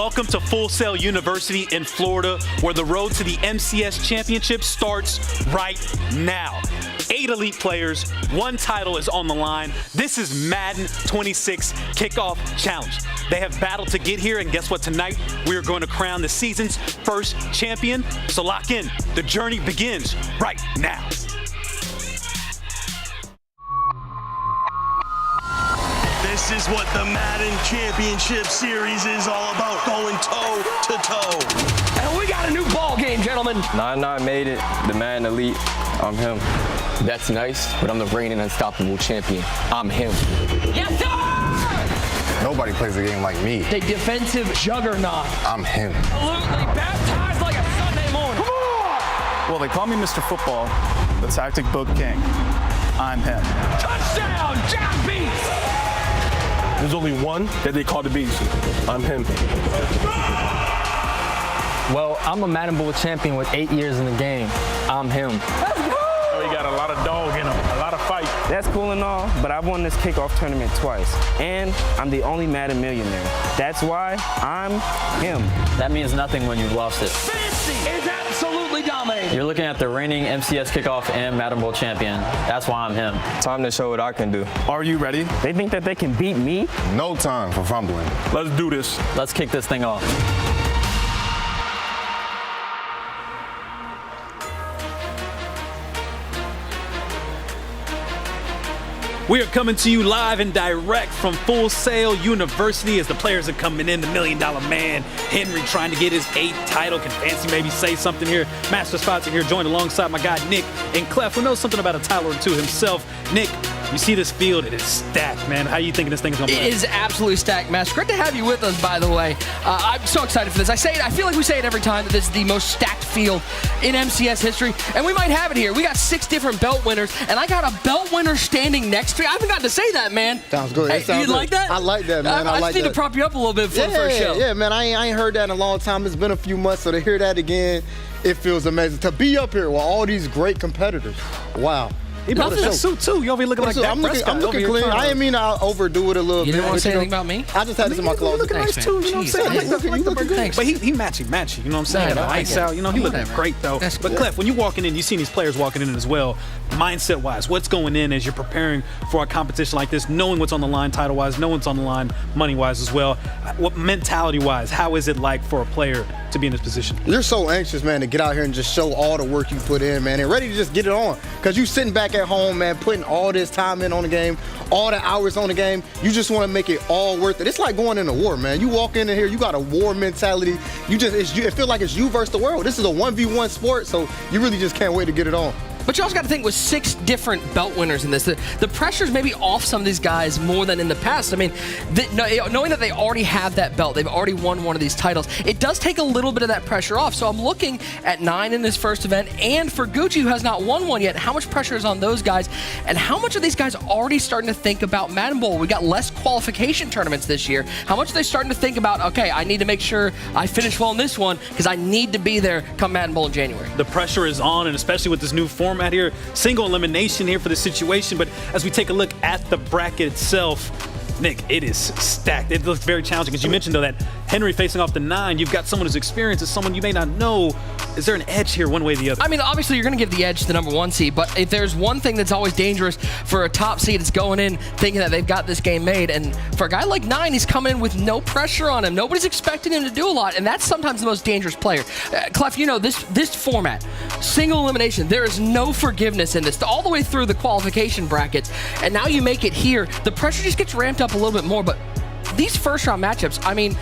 Welcome to Full Sail University in Florida, where the road to the MCS Championship starts right now. 8 elite players, 1 title is on the line. This is Madden 26 Kickoff Challenge. They have battled to get here, and guess what? Tonight, we are going to crown the season's first champion. So lock in. The journey begins right now. This is what the Madden Championship Series is all about, going toe to toe. And we got a new ball game, gentlemen. 9-9 made it, the Madden Elite. I'm him. That's nice, but I'm the reigning unstoppable champion. I'm him. Yes, sir! Nobody plays a game like me. The defensive juggernaut. I'm him. Absolutely baptized like a Sunday morning. Come on! Well, they call me MrFootball, the tactic book king. I'm him. Touchdown, John Beats! There's only one that they call the beast. I'm him. Well, I'm a Madden Bowl champion with 8 years in the game. I'm him. Oh, he got a lot of dog in him, a lot of fight. That's cool and all, but I've won this kickoff tournament twice. And I'm the only Madden millionaire. That's why I'm him. That means nothing when you've lost it. Fancy is absolutely dominating. You're looking at the reigning MCS kickoff and Madden Bowl champion. That's why I'm him. Time to show what I can do. Are you ready? They think that they can beat me? No time for fumbling. Let's do this. Let's kick this thing off. We are coming to you live and direct from Full Sail University as the players are coming in. The $1 Million Man, Henry, trying to get his 8th title. Can Fancy maybe say something here? Master Spots are here, joined alongside my guy Nick and Clef, who knows something about a title or two himself. Nick, you see this field, it is stacked, man. How are you thinking this thing is going to play? It is absolutely stacked, Master. Great to have you with us, by the way. I'm so excited for this. I feel like we say it every time that this is the most stacked field in MCS history, and we might have it here. We got 6 different belt winners, and I got a belt winner standing next to me. I haven't gotten to say that, man. Sounds good. Hey, sounds you good. like that? I like that, man. I just need to prop you up a little bit for the first show. Yeah, man. I ain't heard that in a long time. It's been a few months, so to hear that again, it feels amazing. To be up here with all these great competitors. Wow. He brought a suit too. You over here looking like that. I'm looking clean. I didn't mean to overdo it a little bit. You didn't want to say anything about me? I just had this in my clothes. Looking nice too, you know what I'm saying? You looking good. But he matchy, you know what I'm saying? No, The ice out, you know, he looking great though. That's But cool. Clef, when you walking in, you seen these players walking in as well. Mindset-wise, what's going in as you're preparing for a competition like this, knowing what's on the line title-wise, knowing what's on the line money-wise as well. What mentality-wise, how is it like for a player to be in this position? You're so anxious, man, to get out here and just show all the work you put in, man, and ready to just get it on. Because you sitting back at home, man, putting all this time in on the game, all the hours on the game. You just want to make it all worth it. It's like going into war, man. You walk in here, you got a war mentality. It feels like it's you versus the world. This is a 1v1 sport, so you really just can't wait to get it on. But you also got to think with 6 different belt winners in this, the pressure's maybe off some of these guys more than in the past. I mean, knowing that they already have that belt, they've already won one of these titles, it does take a little bit of that pressure off. So I'm looking at 9 in this first event, and for Gucci, who has not won one yet, how much pressure is on those guys, and how much are these guys already starting to think about Madden Bowl? We got less qualification tournaments this year. How much are they starting to think about, okay, I need to make sure I finish well in this one because I need to be there come Madden Bowl in January? The pressure is on, and especially with this new format here, single elimination here for the situation. But as we take a look at the bracket itself, Nick, it is stacked. It looks very challenging. As you mentioned, though, that Henry facing off the 9, you've got someone who's experienced, is someone you may not know. Is there an edge here one way or the other? I mean, obviously, you're going to give the edge to the number 1 seed, but if there's one thing that's always dangerous for a top seed, it's going in thinking that they've got this game made. And for a guy like 9, he's come in with no pressure on him. Nobody's expecting him to do a lot, and that's sometimes the most dangerous player. Clef, you know, this format, single elimination, there is no forgiveness in this, all the way through the qualification brackets. And now you make it here, the pressure just gets ramped up a little bit more. But these first-round matchups, I mean,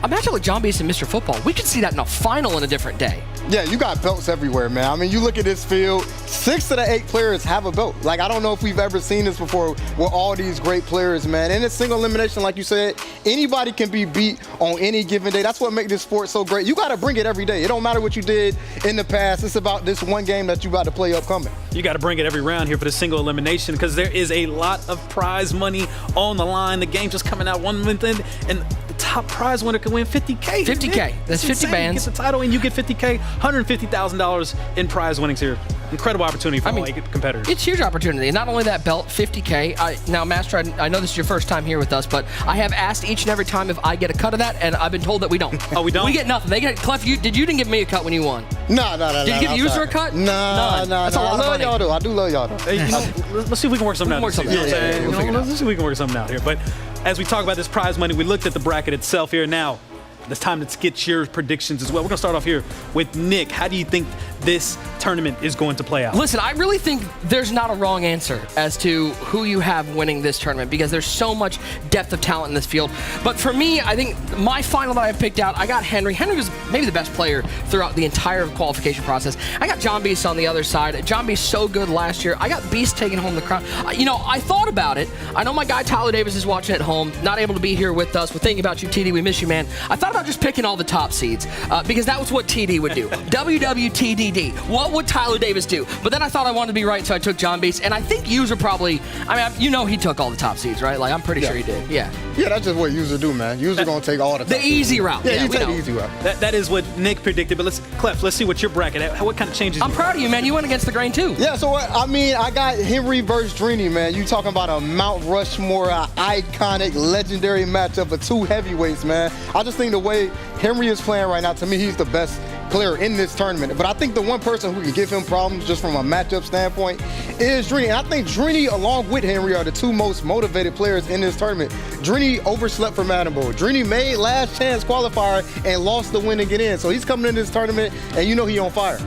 a matchup like John Beast and MrFootball, we could see that in a final in a different day. Yeah, you got belts everywhere, man. I mean, you look at this field, 6 of the 8 players have a belt. Like, I don't know if we've ever seen this before with all these great players, man. And it's single elimination, like you said, anybody can be beat on any given day. That's what makes this sport so great. You got to bring it every day. It don't matter what you did in the past. It's about this one game that you got to play upcoming. You got to bring it every round here for the single elimination because there is a lot of prize money on the line. The game just coming out one month in, and top prize winner can win $50K. $50K. That's 50 bands. You get the title and you get $50K, $150,000 in prize winnings here. Incredible opportunity for all competitors. It's a huge opportunity. And not only that belt, $50K. Now, Master, I know this is your first time here with us, but I have asked each and every time if I get a cut of that, and I've been told that we don't. Oh, we don't? We get nothing. They get Clef. You didn't give me a cut when you won. No. Did you give user a cut? No. That's a lot of money. Y'all do. I do love y'all though. Hey, let's see if we can work something out. Let's see if we can work something out here. But as we talk about this prize money, we looked at the bracket itself here. Now, it's time to get your predictions as well. We're going to start off here with Nick. How do you think this tournament is going to play out? Listen, I really think there's not a wrong answer as to who you have winning this tournament because there's so much depth of talent in this field. But for me, I think my final that I picked out, I got Henry. Henry was maybe the best player throughout the entire qualification process. I got John Beast on the other side. John Beast so good last year. I got Beast taking home the crown. I thought about it. I know my guy Tyler Davis is watching at home, not able to be here with us. We're thinking about you, TD. We miss you, man. I thought about just picking all the top seeds because that was what TD would do. WWTDD. What would Tyler Davis do? But then I thought I wanted to be right, so I took John Beast. And I think User probably, he took all the top seeds, right? Like, I'm pretty sure he did. Yeah. Yeah, that's just what User do, man. User gonna take all the top easy route. Yeah, you take the easy route. That is what Nick predicted. But let's see what your bracket. What kind of changes? I'm proud of you, man. You went against the grain too. Yeah. So I got Henry versus Drini, man. You talking about a Mount Rushmore, iconic, legendary matchup of two heavyweights, man. I just think the way Henry is playing right now, to me, he's the best player in this tournament. But I think the one person who can give him problems just from a matchup standpoint is Drini. And I think Drini, along with Henry, are the two most motivated players in this tournament. Drini overslept for Madden Bowl. Drini made last chance qualifier and lost the win to get in. So he's coming into this tournament, and he on fire.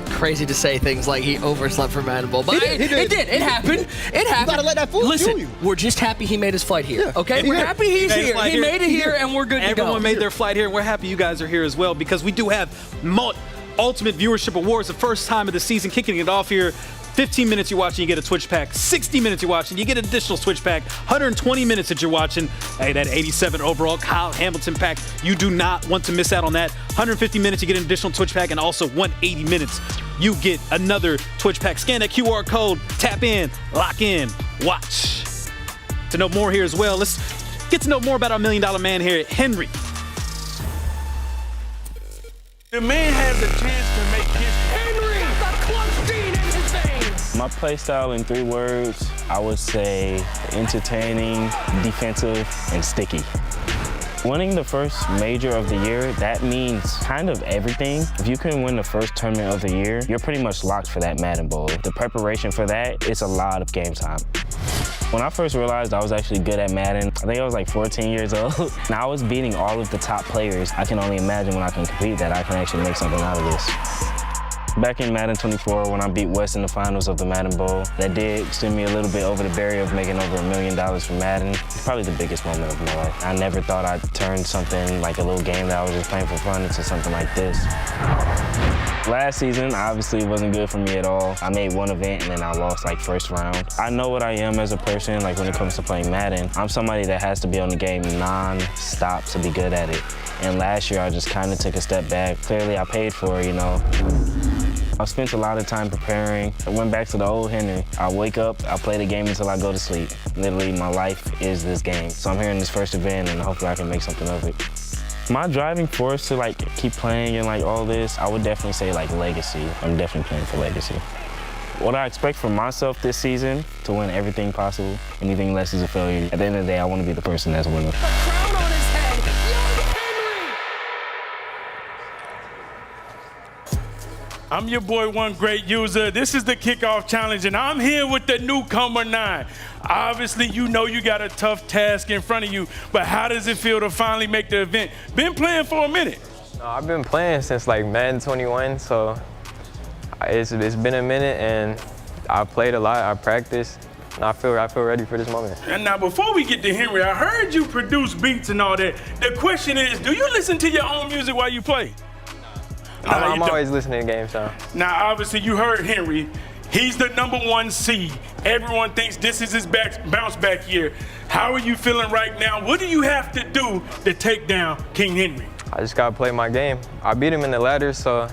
Crazy to say things like he overslept for Madden Bowl, but it did. It happened. It happened. You gotta let that fool fuel you. We're just happy he made his flight here. Yeah. Okay, we're happy he's here. He made it here, and we're good to go. Everyone made their flight here, and we're happy you guys are here as well because we do have Ultimate Viewership Awards, the first time of the season, kicking it off here. 15 minutes you're watching, you get a Twitch pack. 60 minutes you're watching, you get an additional Twitch pack. 120 minutes that you're watching, hey, that 87 overall Kyle Hamilton pack, you do not want to miss out on that. 150 minutes, you get an additional Twitch pack, and also 180 minutes, you get another Twitch pack. Scan that QR code, tap in, lock in, watch. To know more here as well, let's get to know more about our $1 million man here, Henry. The man has a chance to make history. Henry, the clutch gene in his veins. My play style in 3 words, I would say entertaining, defensive, and sticky. Winning the first major of the year, that means kind of everything. If you can win the first tournament of the year, you're pretty much locked for that Madden Bowl. The preparation for that, it's a lot of game time. When I first realized I was actually good at Madden, I think I was like 14 years old. Now I was beating all of the top players. I can only imagine when I can compete that I can actually make something out of this. Back in Madden 24, when I beat West in the finals of the Madden Bowl, that did send me a little bit over the barrier of making over $1 million from Madden. It's probably the biggest moment of my life. I never thought I'd turn something like a little game that I was just playing for fun into something like this. Last season, obviously, wasn't good for me at all. I made one event and then I lost like first round. I know what I am as a person, like when it comes to playing Madden. I'm somebody that has to be on the game non-stop to be good at it. And last year, I just kind of took a step back. Clearly, I paid for it, I spent a lot of time preparing. I went back to the old Henry. I wake up, I play the game until I go to sleep. Literally, my life is this game. So I'm here in this first event and hopefully I can make something of it. My driving force to keep playing and all this, I would definitely say legacy. I'm definitely playing for legacy. What I expect from myself this season, to win everything possible. Anything less is a failure. At the end of the day, I want to be the person that's winning. Crown on his head, young Henry! I'm your boy, One Great User. This is the Kickoff Challenge, and I'm here with the newcomer 9. Obviously, you got a tough task in front of you, but how does it feel to finally make the event? Been playing for a minute. I've been playing since Madden 21, so it's been a minute, and I played a lot, I practiced, and I feel ready for this moment. And now, before we get to Henry, I heard you produce beats and all that. The question is, do you listen to your own music while you play? I'm always listening to game sound. Now, obviously, you heard Henry. He's the #1 seed. Everyone thinks this is his bounce back year. How are you feeling right now? What do you have to do to take down King Henry? I just gotta play my game. I beat him in the ladder, so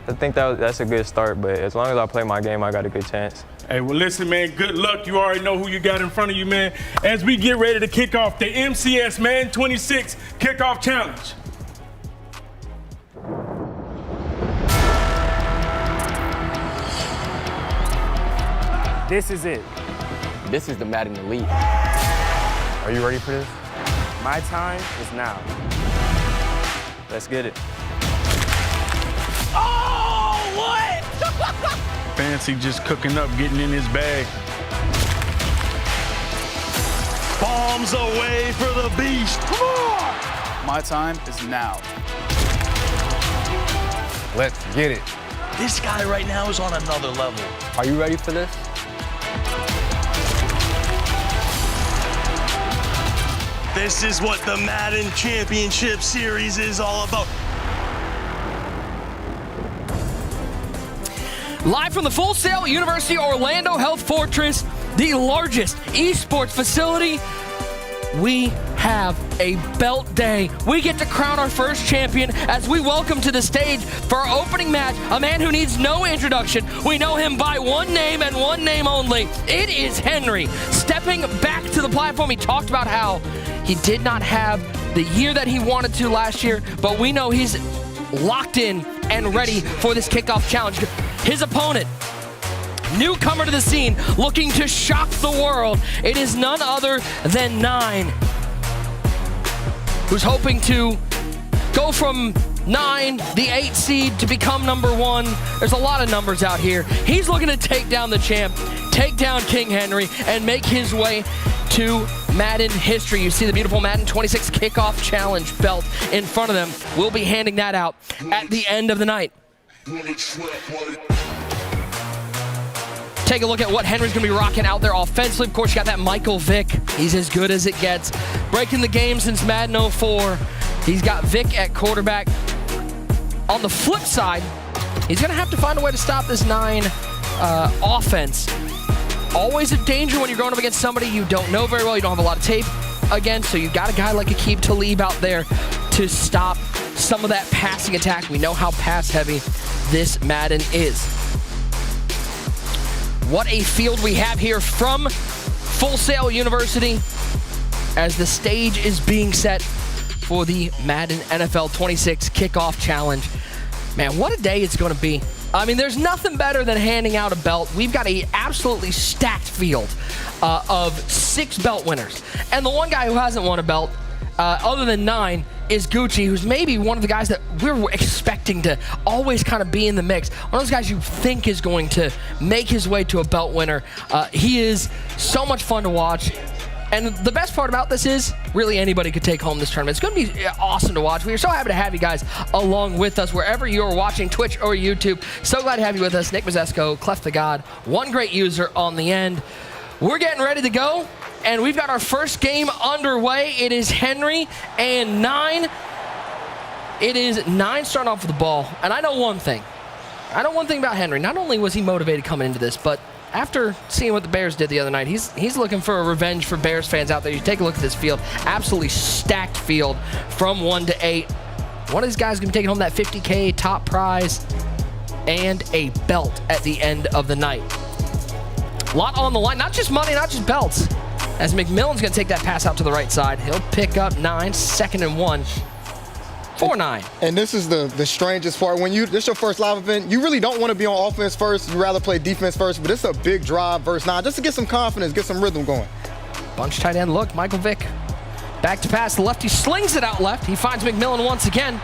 I think that's a good start, but as long as I play my game, I got a good chance. Hey, well, listen, man, good luck. You already know who you got in front of you, man. As we get ready to kick off the MCS Madden 26 Kickoff Challenge. This is it. This is the Madden Elite. Are you ready for this? My time is now. Let's get it. Oh, what? Fancy just cooking up, getting in his bag. Bombs away for the beast. Come on! My time is now. Let's get it. This guy right now is on another level. Are you ready for this? This is what the Madden Championship Series is all about. Live from the Full Sail University Orlando Health Fortress, the largest esports facility, we have a belt day. We get to crown our first champion as we welcome to the stage for our opening match a man who needs no introduction. We know him by one name and one name only. It is Henry. Stepping back to the platform, he talked about how he did not have the year that he wanted to last year, but we know he's locked in and ready for this kickoff challenge. His opponent, newcomer to the scene, looking to shock the world. It is none other than 9, who's hoping to go from 9, the 8 seed, to become number 1. There's a lot of numbers out here. He's looking to take down the champ, take down King Henry, and make his way to Madden history. You see the beautiful Madden 26 Kickoff Challenge belt in front of them. We'll be handing that out at the end of the night. Take a look at what Henry's going to be rocking out there offensively. Of course, you got that Michael Vick. He's as good as it gets. Breaking the game since Madden 04. He's got Vick at quarterback. On the flip side, he's going to have to find a way to stop this 9 offense. Always a danger when you're going up against somebody you don't know very well, you don't have a lot of tape against, so you've got a guy like Aqib Talib out there to stop some of that passing attack. We know how pass-heavy this Madden is. What a field we have here from Full Sail University as the stage is being set for the Madden NFL 26 Kickoff Challenge. Man, what a day it's going to be. I mean, there's nothing better than handing out a belt. We've got a absolutely stacked field of 6 belt winners. And the one guy who hasn't won a belt, other than 9, is Gucci, who's maybe one of the guys that we're expecting to always kind of be in the mix. One of those guys you think is going to make his way to a belt winner. He is so much fun to watch. And the best part about this is really anybody could take home this tournament. It's going to be awesome to watch. We are so happy to have you guys along with us wherever you are watching, Twitch or YouTube. So glad to have you with us. Nick Mazesco, Clef the God, one great user on the end. We're getting ready to go, and we've got our first game underway. It is Henry and 9. It is 9 starting off with the ball. And I know one thing. I know one thing about Henry. Not only was he motivated coming into this, but after seeing what the Bears did the other night, he's looking for a revenge for Bears fans out there. You take a look at this field, absolutely stacked field from 1 to 8. One of these guys is going to be taking home that $50K top prize and a belt at the end of the night. A lot on the line, not just money, not just belts. As McMillan's going to take that pass out to the right side. He'll pick up 9, 2nd and 1. 4-9. And this is the strangest part. When this is your first live event, you really don't want to be on offense first. You'd rather play defense first, but it's a big drive versus 9 just to get some confidence, get some rhythm going. Bunch tight end look, Michael Vick. Back to pass, the lefty slings it out left. He finds McMillan once again.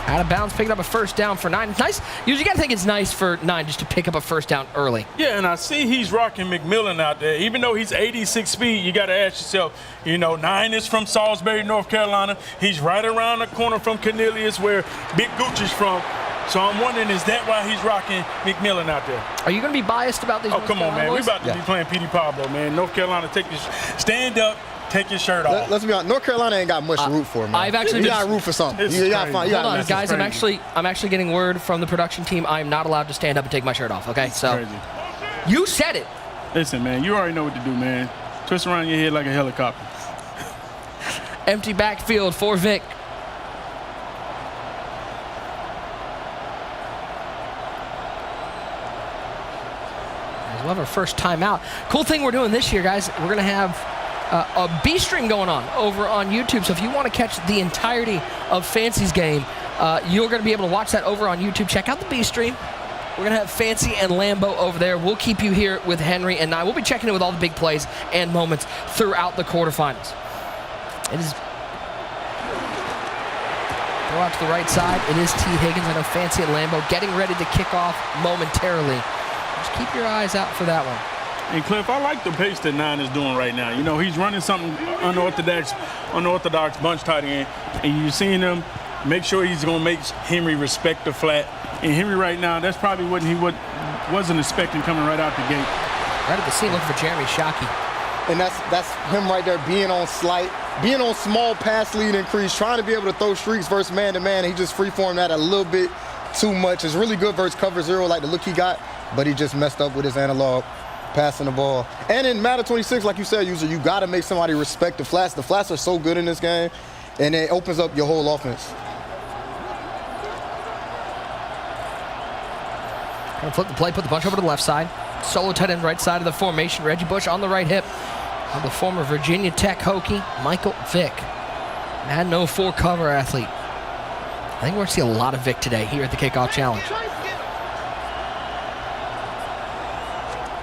Out of bounds, picking up a first down for 9. Nice. Usually you got to think it's nice for 9 just to pick up a first down early. Yeah, and I see he's rocking McMillan out there. Even though he's 86 speed, you got to ask yourself, 9 is from Salisbury, North Carolina. He's right around the corner from Cornelius, where Big Gooch is from. So I'm wondering, is that why he's rocking McMillan out there? Are you going to be biased about these? Oh, come on, man. We're about to be playing Petey Pablo, man. North Carolina, stand up. Take your shirt off. Let's be honest. North Carolina ain't got much to root for, man. I've actually you got to root for something. You got to find. Hold on, guys. I'm actually getting word from the production team. I'm not allowed to stand up and take my shirt off. Okay, so crazy. You said it. Listen, man. You already know what to do, man. Twist around your head like a helicopter. Empty backfield for Vic. as we'll have our first timeout. Cool thing we're doing this year, guys, we're going to have a B stream going on over on YouTube. So if you want to catch the entirety of Fancy's game, you're going to be able to watch that over on YouTube. Check out the B stream. We're going to have Fancy and Lambo over there. We'll keep you here with Henry and I. We'll be checking in with all the big plays and moments throughout the quarterfinals. It is throw out to the right side. It is T. Higgins. I know Fancy and Lambo getting ready to kick off momentarily. Just keep your eyes out for that one. And Cliff, I like the pace that 9 is doing right now. You know, he's running something unorthodox bunch tight end, and you're seeing him make sure he's going to make Henry respect the flat. And Henry right now, that's probably what he wasn't expecting coming right out the gate. Right at the scene, looking for Jeremy Shockey. And that's him right there being on small pass lead increase, trying to be able to throw streaks versus man-to-man. He just free-formed that a little bit too much. It's really good versus cover zero, like the look he got, but he just messed up with his analog passing the ball. And in Madden 26, like you said, user, you got to make somebody respect the flats. The flats are so good in this game, and it opens up your whole offense. Gonna flip the play, put the bunch over to the left side. Solo tight end right side of the formation. Reggie Bush on the right hip of the former Virginia Tech Hokie, Michael Vick. Madden 04 cover athlete. I think we're going to see a lot of Vick today here at the Kickoff Challenge.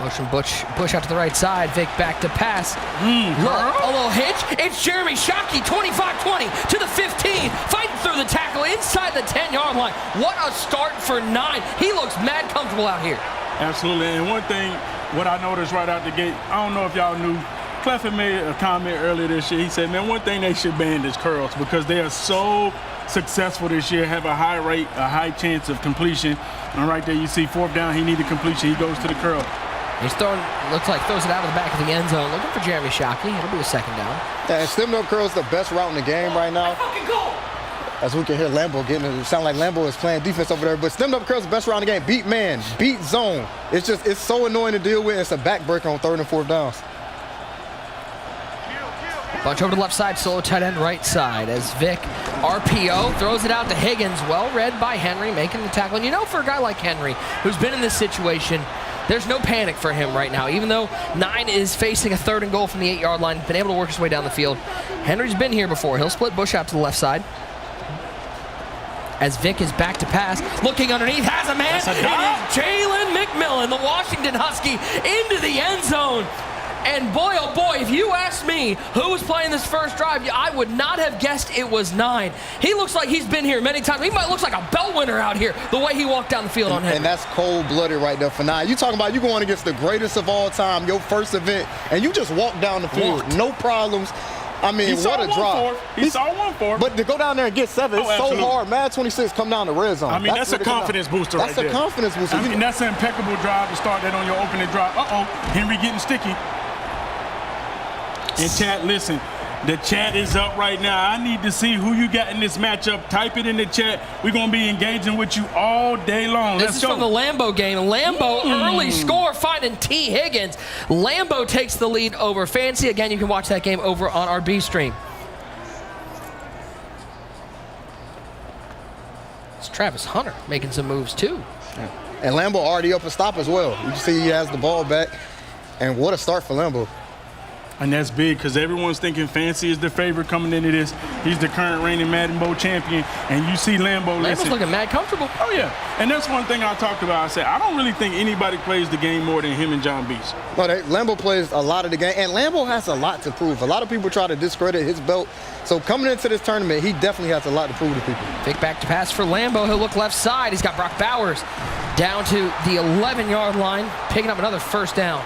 Motion Bush out to the right side. Vick back to pass. A little hitch. It's Jeremy Shockey, 25-20 to the 15. Fighting through the tackle inside the 10-yard line. What a start for 9. He looks mad comfortable out here. Absolutely. And one thing, what I noticed right out the gate, I don't know if y'all knew, Clef had made a comment earlier this year. He said, man, one thing they should ban is curls because they are so successful this year, have a high rate, a high chance of completion. And right there you see 4th down, he needed completion. He goes to the curl. He's throwing, looks like throws it out of the back of the end zone. Looking for Jeremy Shockey. It'll be a 2nd down. Yeah, and stemmed up curl is the best route in the game right now. As we can hear Lambo getting it. It sounds like Lambo is playing defense over there. But stemmed up curl is the best route in the game. Beat man, beat zone. It's so annoying to deal with. It's a backbreaker on 3rd and 4th downs. Bunch over to the left side, solo tight end right side as Vick RPO throws it out to Higgins. Well read by Henry, making the tackle. And you know, for a guy like Henry, who's been in this situation, there's no panic for him right now. Even though 9 is facing a 3rd and goal from the 8-yard line, been able to work his way down the field. Henry's been here before. He'll split Bush out to the left side. As Vick is back to pass, looking underneath, has a man. It is Jalen McMillan, the Washington Husky, into the end zone. And boy, oh boy, if you asked me who was playing this first drive, I would not have guessed it was 9. He looks like he's been here many times. He might look like a bell winner out here, the way he walked down the field on him. And that's cold-blooded right there for 9. You talking about you going against the greatest of all time, your first event, and you just walk down the field, no problems. I mean, what a drop. He saw 1-4. But to go down there and get 7, it's so hard. Madden 26 come down the red zone. I mean, that's a confidence booster right there. That's a confidence booster. I mean, that's an impeccable drive to start that on your opening drive. Uh-oh, Henry getting sticky. And chat, listen, the chat is up right now. I need to see who you got in this matchup. Type it in the chat. We're going to be engaging with you all day long. This is from the Lambo game. Lambo early score finding T. Higgins. Lambo takes the lead over Fancy. Again, you can watch that game over on our B stream. It's Travis Hunter making some moves too. And Lambo already up a stop as well. You can see he has the ball back. And what a start for Lambo. And that's big because everyone's thinking Fancy is the favorite coming into this. He's the current reigning Madden Bowl champion. And you see Lambo. Lambo's looking mad comfortable. Oh, yeah. And that's one thing I talked about. I said, I don't really think anybody plays the game more than him and John Beast. No, Lambo plays a lot of the game. And Lambo has a lot to prove. A lot of people try to discredit his belt. So coming into this tournament, he definitely has a lot to prove to people. Big back to pass for Lambo. He'll look left side. He's got Brock Bowers down to the 11-yard line, picking up another 1st down.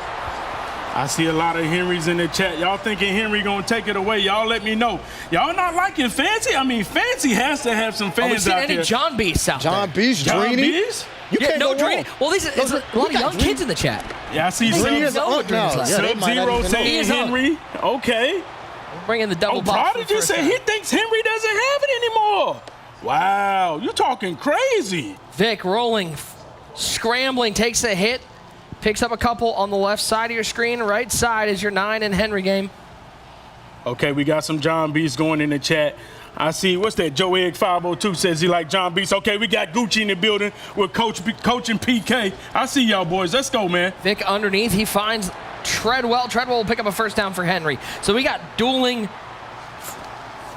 I see a lot of Henrys in the chat. Y'all thinking Henry gonna take it away? Y'all let me know. Y'all not liking Fancy? I mean, Fancy has to have some fans out there. Any John Beasts out there? John Beast, Drini. You can't go Drini. Well, there's a lot of young kids in the chat. Yeah, I see Sub-Zero saying Henry. Okay. Bring in the double box. Prodigy said he thinks Henry doesn't have it anymore. Wow, you talking crazy. Vick rolling, scrambling, takes a hit. Picks up a couple on the left side of your screen. Right side is your 9 and Henry game. Okay, we got some John Beast going in the chat. I see, what's that? Joe Egg 502 says he like John Beast. Okay, we got Gucci in the building with Coach and PK. I see y'all boys. Let's go, man. Vic underneath. He finds Treadwell. Treadwell will pick up a first down for Henry. So we got dueling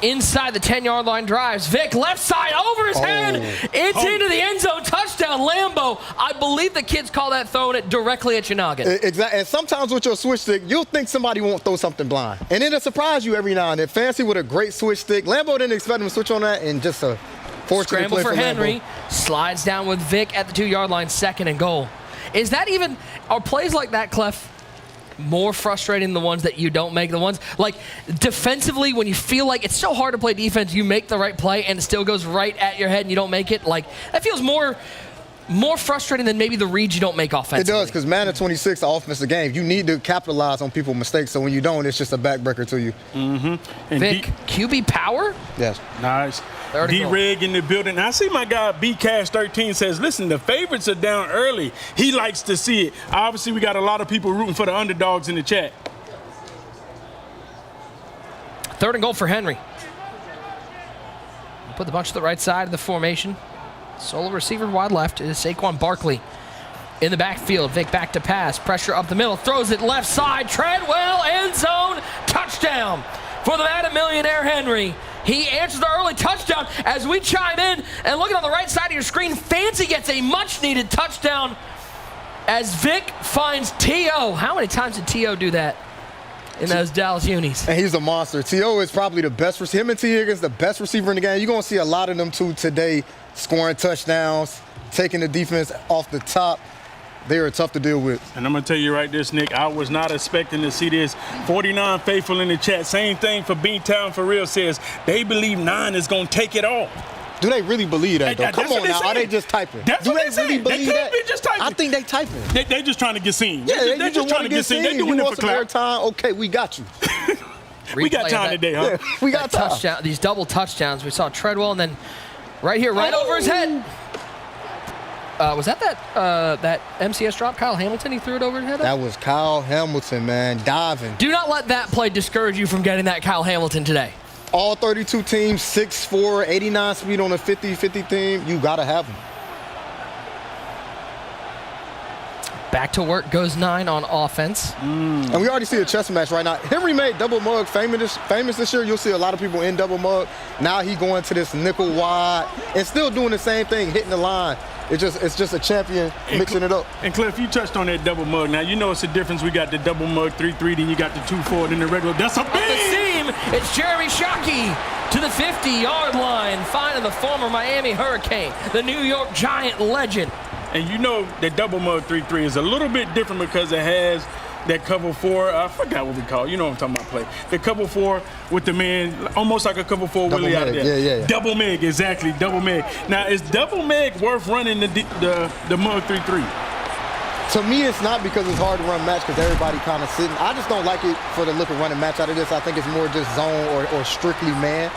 inside the 10-yard line drives. Vic left side over his head. It's into the end zone. Touchdown, Lambo. I believe the kids call that throwing it directly at your noggin. Exactly. And sometimes with your switch stick, you'll think somebody won't throw something blind. And it'll surprise you every now and then. Fancy with a great switch stick. Lambo didn't expect him to switch on that, and just a fortunate scramble play for Henry. Lambo. Slides down with Vic at the 2-yard line, 2nd and goal. Is that even, are plays like that, Clef, more frustrating than the ones that you don't make? The ones like defensively, when you feel like it's so hard to play defense, you make the right play and it still goes right at your head and you don't make it. Like, that feels more frustrating than maybe the reads you don't make offensively. It does, because Madden 26, the offensive game, you need to capitalize on people's mistakes. So when you don't, it's just a backbreaker to you. Mm-hmm. Vic, QB power? Yes. Nice. D-Reg in the building. I see my guy B-Cash13 says, listen, the favorites are down early. He likes to see it. Obviously, we got a lot of people rooting for the underdogs in the chat. 3rd and goal for Henry. Put the bunch to the right side of the formation. Solo receiver wide left is Saquon Barkley. In the backfield, Vic back to pass. Pressure up the middle. Throws it left side. Treadwell, end zone. Touchdown for the Madden millionaire Henry. He answers the early touchdown as we chime in. And looking on the right side of your screen, Fancy gets a much-needed touchdown as Vic finds T.O. How many times did T.O. do that in those Dallas unis? And he's a monster. T.O. is probably the best receiver. Him and T. Higgins, the best receiver in the game. You're going to see a lot of them, too, today, scoring touchdowns, taking the defense off the top. They are tough to deal with. And I'm going to tell you right this, Nick, I was not expecting to see this. 49 Faithful in the chat. Same thing for Beantown for Real says they believe 9 is going to take it all. Do they really believe that, though? Come on now. Are they just typing? That's Do what they they're really saying. believe They that? could be just typing. I think they typing. They just trying to get seen. Yeah, they're just trying to get seen. They're doing it for clout. Time. Okay, we got you. We got time today, huh? Yeah, we got time. Touchdown, these double touchdowns. We saw Treadwell, and then right here, right over his head. Was that MCS drop, Kyle Hamilton? He threw it over his head? That was Kyle Hamilton, man, diving. Do not let that play discourage you from getting that Kyle Hamilton today. All 32 teams, 6'4", 89 speed on a 50-50 team. You got to have them. Back to work goes 9 on offense. And we already see a chess match right now. Henry made double mug famous this year. You'll see a lot of people in double mug. Now he going to this nickel wide and still doing the same thing, hitting the line. It's just a champion mixing it up. And Cliff, you touched on that double mug. Now, you know it's a difference. We got the double mug 3-3, then you got the 2-4, then the regular. That's a big! Up the seam, it's Jeremy Shockey to the 50-yard line, finding the former Miami Hurricane, the New York Giant legend. And you know that double mug 3-3 is a little bit different because it has that cover 4. I forgot what we call it. You know what I'm talking about, play. The cover 4 with the man, almost like a cover 4 Willie out there. Yeah. Double meg, exactly, double meg. Now, is double meg worth running the mug 3-3? To me, it's not because it's hard to run match because everybody kind of sitting. I just don't like it for the look of running match out of this. I think it's more just zone or strictly man.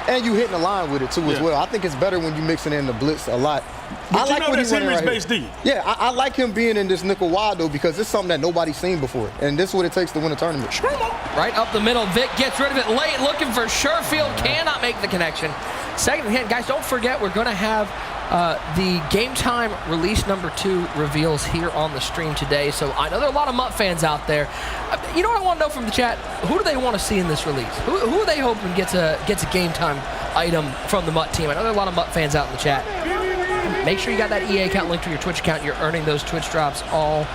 And you hitting the line with it, too, as well. I think it's better when you mixing in the blitz a lot. But I like you know that's Henry's base D. Yeah, I like him being in this nickel wide, though, because it's something that nobody's seen before. And this is what it takes to win a tournament. Right up the middle, Vic gets rid of it late, looking for Sherfield, cannot make the connection. Second and 10, guys, don't forget we're going to have the Game Time release number 2 reveals here on the stream today. So I know there are a lot of Mutt fans out there. You know what I want to know from the chat? Who do they want to see in this release? Who are they hoping gets a Game Time item from the Mutt team? I know there are a lot of Mutt fans out in the chat. Make sure you got that EA account linked to your Twitch account. You're earning those Twitch drops all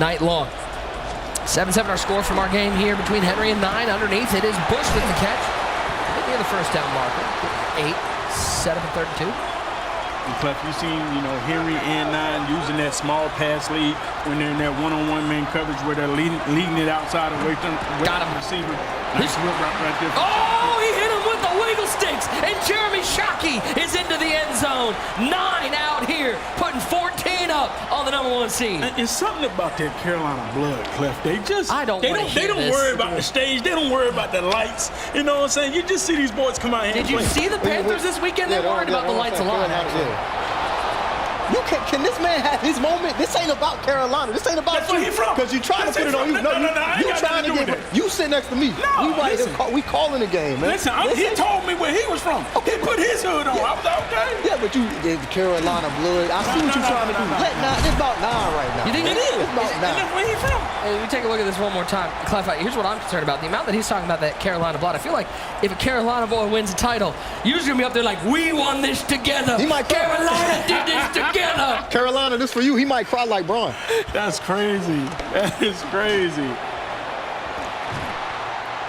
night long. 7-7 our score from our game here between Henry and 9. Underneath it is Bush with the catch. I think near the first down marker. 8, set up at 32. Cliff, you've seen, Henry and 9 using that small pass lead when they're in that one-on-one man coverage where they're leading it outside away from the receiver. Nice whip right there. Oh, he hit him with the wiggle sticks, and Jeremy Shockey is into the end zone. 9 out here, putting 14 up on the number 1 seed. And it's something about that Carolina blood, Cliff. They don't this. worry about the stage. They don't worry about the lights. You know what I'm saying? You just see these boys come out here. Did you see the Panthers this weekend? They worried about the lights a lot, actually. Can this man have his moment? This ain't about Carolina. This ain't about That's where he from. Because you trying to put it on you. No, I ain't you got trying nothing to to do get. with it. You sit next to me. No, we calling the game, man. Listen, he told me where he was from. He put his hood on. I was like, okay. Yeah, but the Carolina blood. I see what you're trying to do. It's about 9 right now. You think It is. It's about 9. And that's where he from. Hey, we take a look at this one more time. Clef, here's what I'm concerned about. The amount that he's talking about that Carolina blood. I feel like if a Carolina boy wins a title, you're going to be up there like, we won this together. He might cry. Carolina did this together. Carolina, this for you. He might cry like Braun. That's crazy. That is crazy.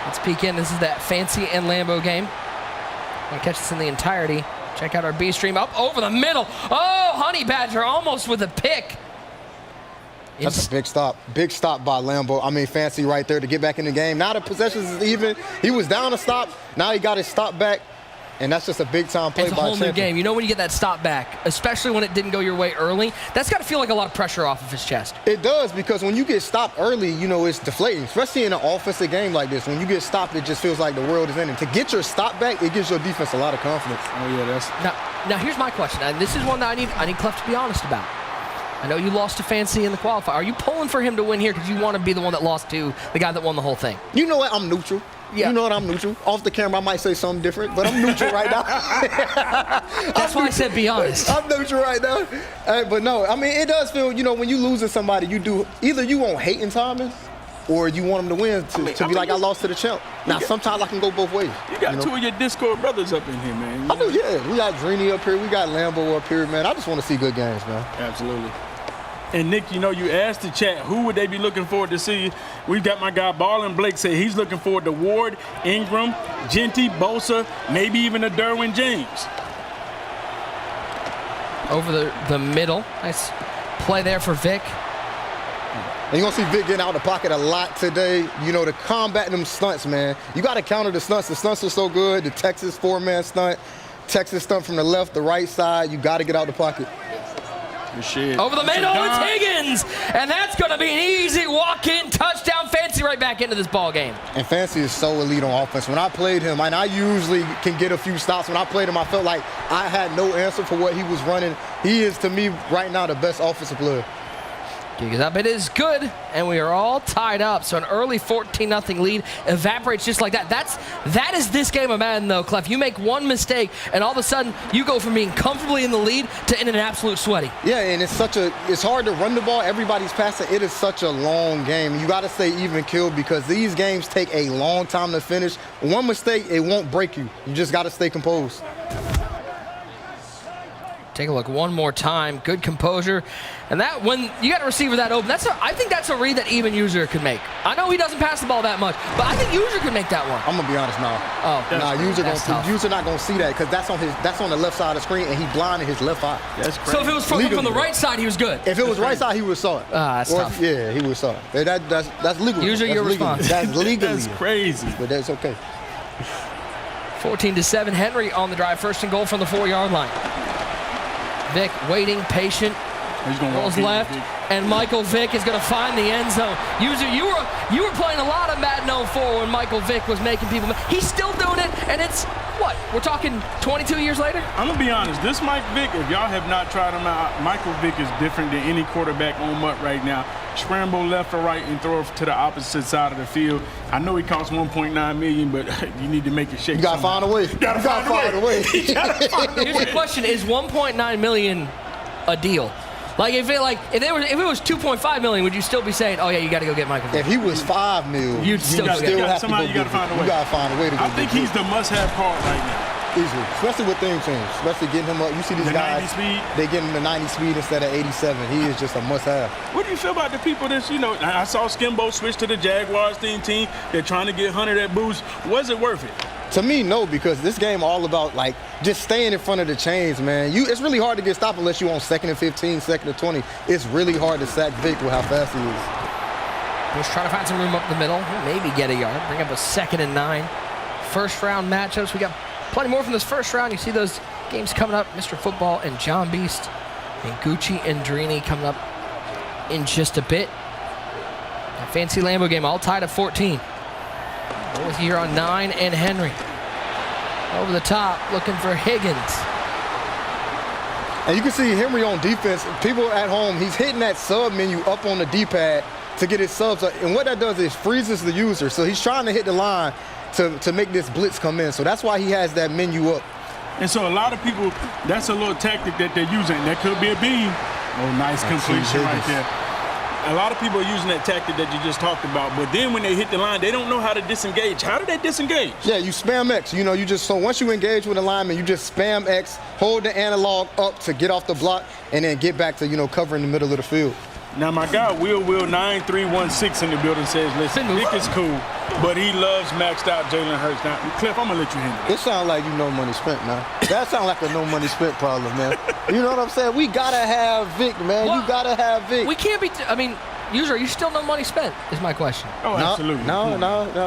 Let's peek in. This is that Fancy and Lambo game. Want to catch this in the entirety? Check out our B stream up over the middle. Oh, Honey Badger almost with a pick. That's a big stop. Big stop by Lambo. I mean, Fancy right there to get back in the game. Now the possessions is even. He was down a stop. Now he got his stop back. And that's just a big-time play by It's a whole new Champion. game. You know when you get that stop back, especially when it didn't go your way early, that's got to feel like a lot of pressure off of his chest. It does, because when you get stopped early, you know, it's deflating, especially in an offensive game like this. When you get stopped, it just feels like the world is ending. To get your stop back, it gives your defense a lot of confidence. Oh, yeah, that's... Now here's my question, and this is one that I need Clef to be honest about. I know you lost to Fancy in the qualifier. Are you pulling for him to win here because you want to be the one that lost to the guy that won the whole thing? You know what? I'm neutral. Yeah. You know what? I'm neutral. Off the camera, I might say something different, but I'm neutral right now. That's why I said be honest. I'm neutral right now. But no, I mean, it does feel, you know, when you losing somebody, you do, either you want hate in timing, or you want them to win to be like, I lost to the champ. Now, sometimes I can go both ways. You got two of your Discord brothers up in here, man. I do, yeah. We got Drini up here. We got Lambo up here, man. I just want to see good games, man. Absolutely. And Nick, you know, you asked the chat, who would they be looking forward to see? We've got my guy Ballin Blake say he's looking forward to Ward, Ingram, Genty, Bosa, maybe even a Derwin James. Over the middle. Nice play there for Vic. And you're going to see Vic getting out of the pocket a lot today. You know, to combat them stunts, man. You got to counter the stunts. The stunts are so good. The Texas 4-man stunt, Texas stunt from the left, the right side. You got to get out the pocket. Over the middle, it's Higgins, and that's going to be an easy walk-in touchdown. Fancy right back into this ball game. And Fancy is so elite on offense. When I played him, and I usually can get a few stops. When I played him, I felt like I had no answer for what he was running. He is, to me, right now, the best offensive player. Because up it is good, and we are all tied up. So an early 14-0 lead evaporates just like that. That is this game of Madden, though, Clef. You make one mistake, and all of a sudden, you go from being comfortably in the lead to in an absolute sweaty. Yeah, and it's hard to run the ball. Everybody's passing. It is such a long game. You got to stay even killed because these games take a long time to finish. One mistake, it won't break you. You just got to stay composed. Take a look one more time. Good composure. And that, when you got a receiver that open, I think that's a read that even User could make. I know he doesn't pass the ball that much, but I think User could make that one. I'm going to be honest now. User not going to see that because that's on the left side of the screen, and he blinded his left eye. That's crazy. So if it was from the right side, he was good. If it was right side, he would saw it. That's tough. Yeah, he would saw it. That's legal. User, your response. That's legally. That's crazy. But that's okay. 14-7, Henry on the drive. First and goal from the 4-yard line. Vic waiting, patient, rolls left, and Michael Vick is going to find the end zone. User, you were playing a lot of Madden 04 when Michael Vick was making people. He's still doing it, and it's, what, we're talking 22 years later? I'm going to be honest. This Mike Vick, if y'all have not tried him out, Michael Vick is different than any quarterback on MUT right now. Scramble left or right and throw it to the opposite side of the field. I know he costs $1.9 million, but you need to make it shake. You got to find a way. You got to find a way. Here's the question, is $1.9 million a deal? Like if it was $2.5 million, would you still be saying, oh yeah, you got to go get Michael Vick? If he was $5 million, you'd still have to you got to find a way. You got to find a way to go. I think he's the must-have part right now. Easily, especially with theme change, especially getting him up. You see these guys, they get him the 90 speed instead of 87. He is just a must-have. What do you feel about the people that's, I saw Skimbo switch to the Jaguars team. They're trying to get Hunter that boost. Was it worth it? To me, no, because this game all about, like, just staying in front of the chains, man. It's really hard to get stopped unless you're on 2nd and 15, 2nd and 20. It's really hard to sack Vic with how fast he is. Just trying to find some room up the middle. Maybe get a yard. Bring up a 2nd and 9. First-round matchups. We got plenty more from this first round. You see those games coming up. MrFootball and John Beast and Gucci and Drini coming up in just a bit. A fancy Lambo game all tied at 14. Both here on 9 and Henry. Over the top, looking for Higgins. And you can see Henry on defense. People at home, he's hitting that sub menu up on the D-pad to get his subs up. And what that does is freezes the user. So he's trying to hit the line to make this blitz come in. So that's why he has that menu up. And so a lot of people, that's a little tactic that they're using. That could be a beam. Oh, nice completion right there. A lot of people are using that tactic that you just talked about, but then when they hit the line, they don't know how to disengage. How do they disengage? Yeah, you spam X. You know, so once you engage with a lineman, you just spam X, hold the analog up to get off the block, and then get back to, covering the middle of the field. Now, my guy, Will 9316 in the building says, listen, Nick is cool, but he loves maxed out Jalen Hurts. Now, Cliff, I'm going to let you handle it. It sounds like no money spent now. That sounds like a no money spent problem, man. You know what I'm saying? We got to have Vic, man. Well, you got to have Vic. We can't be, user, you still no money spent, is my question. Oh, absolutely. No.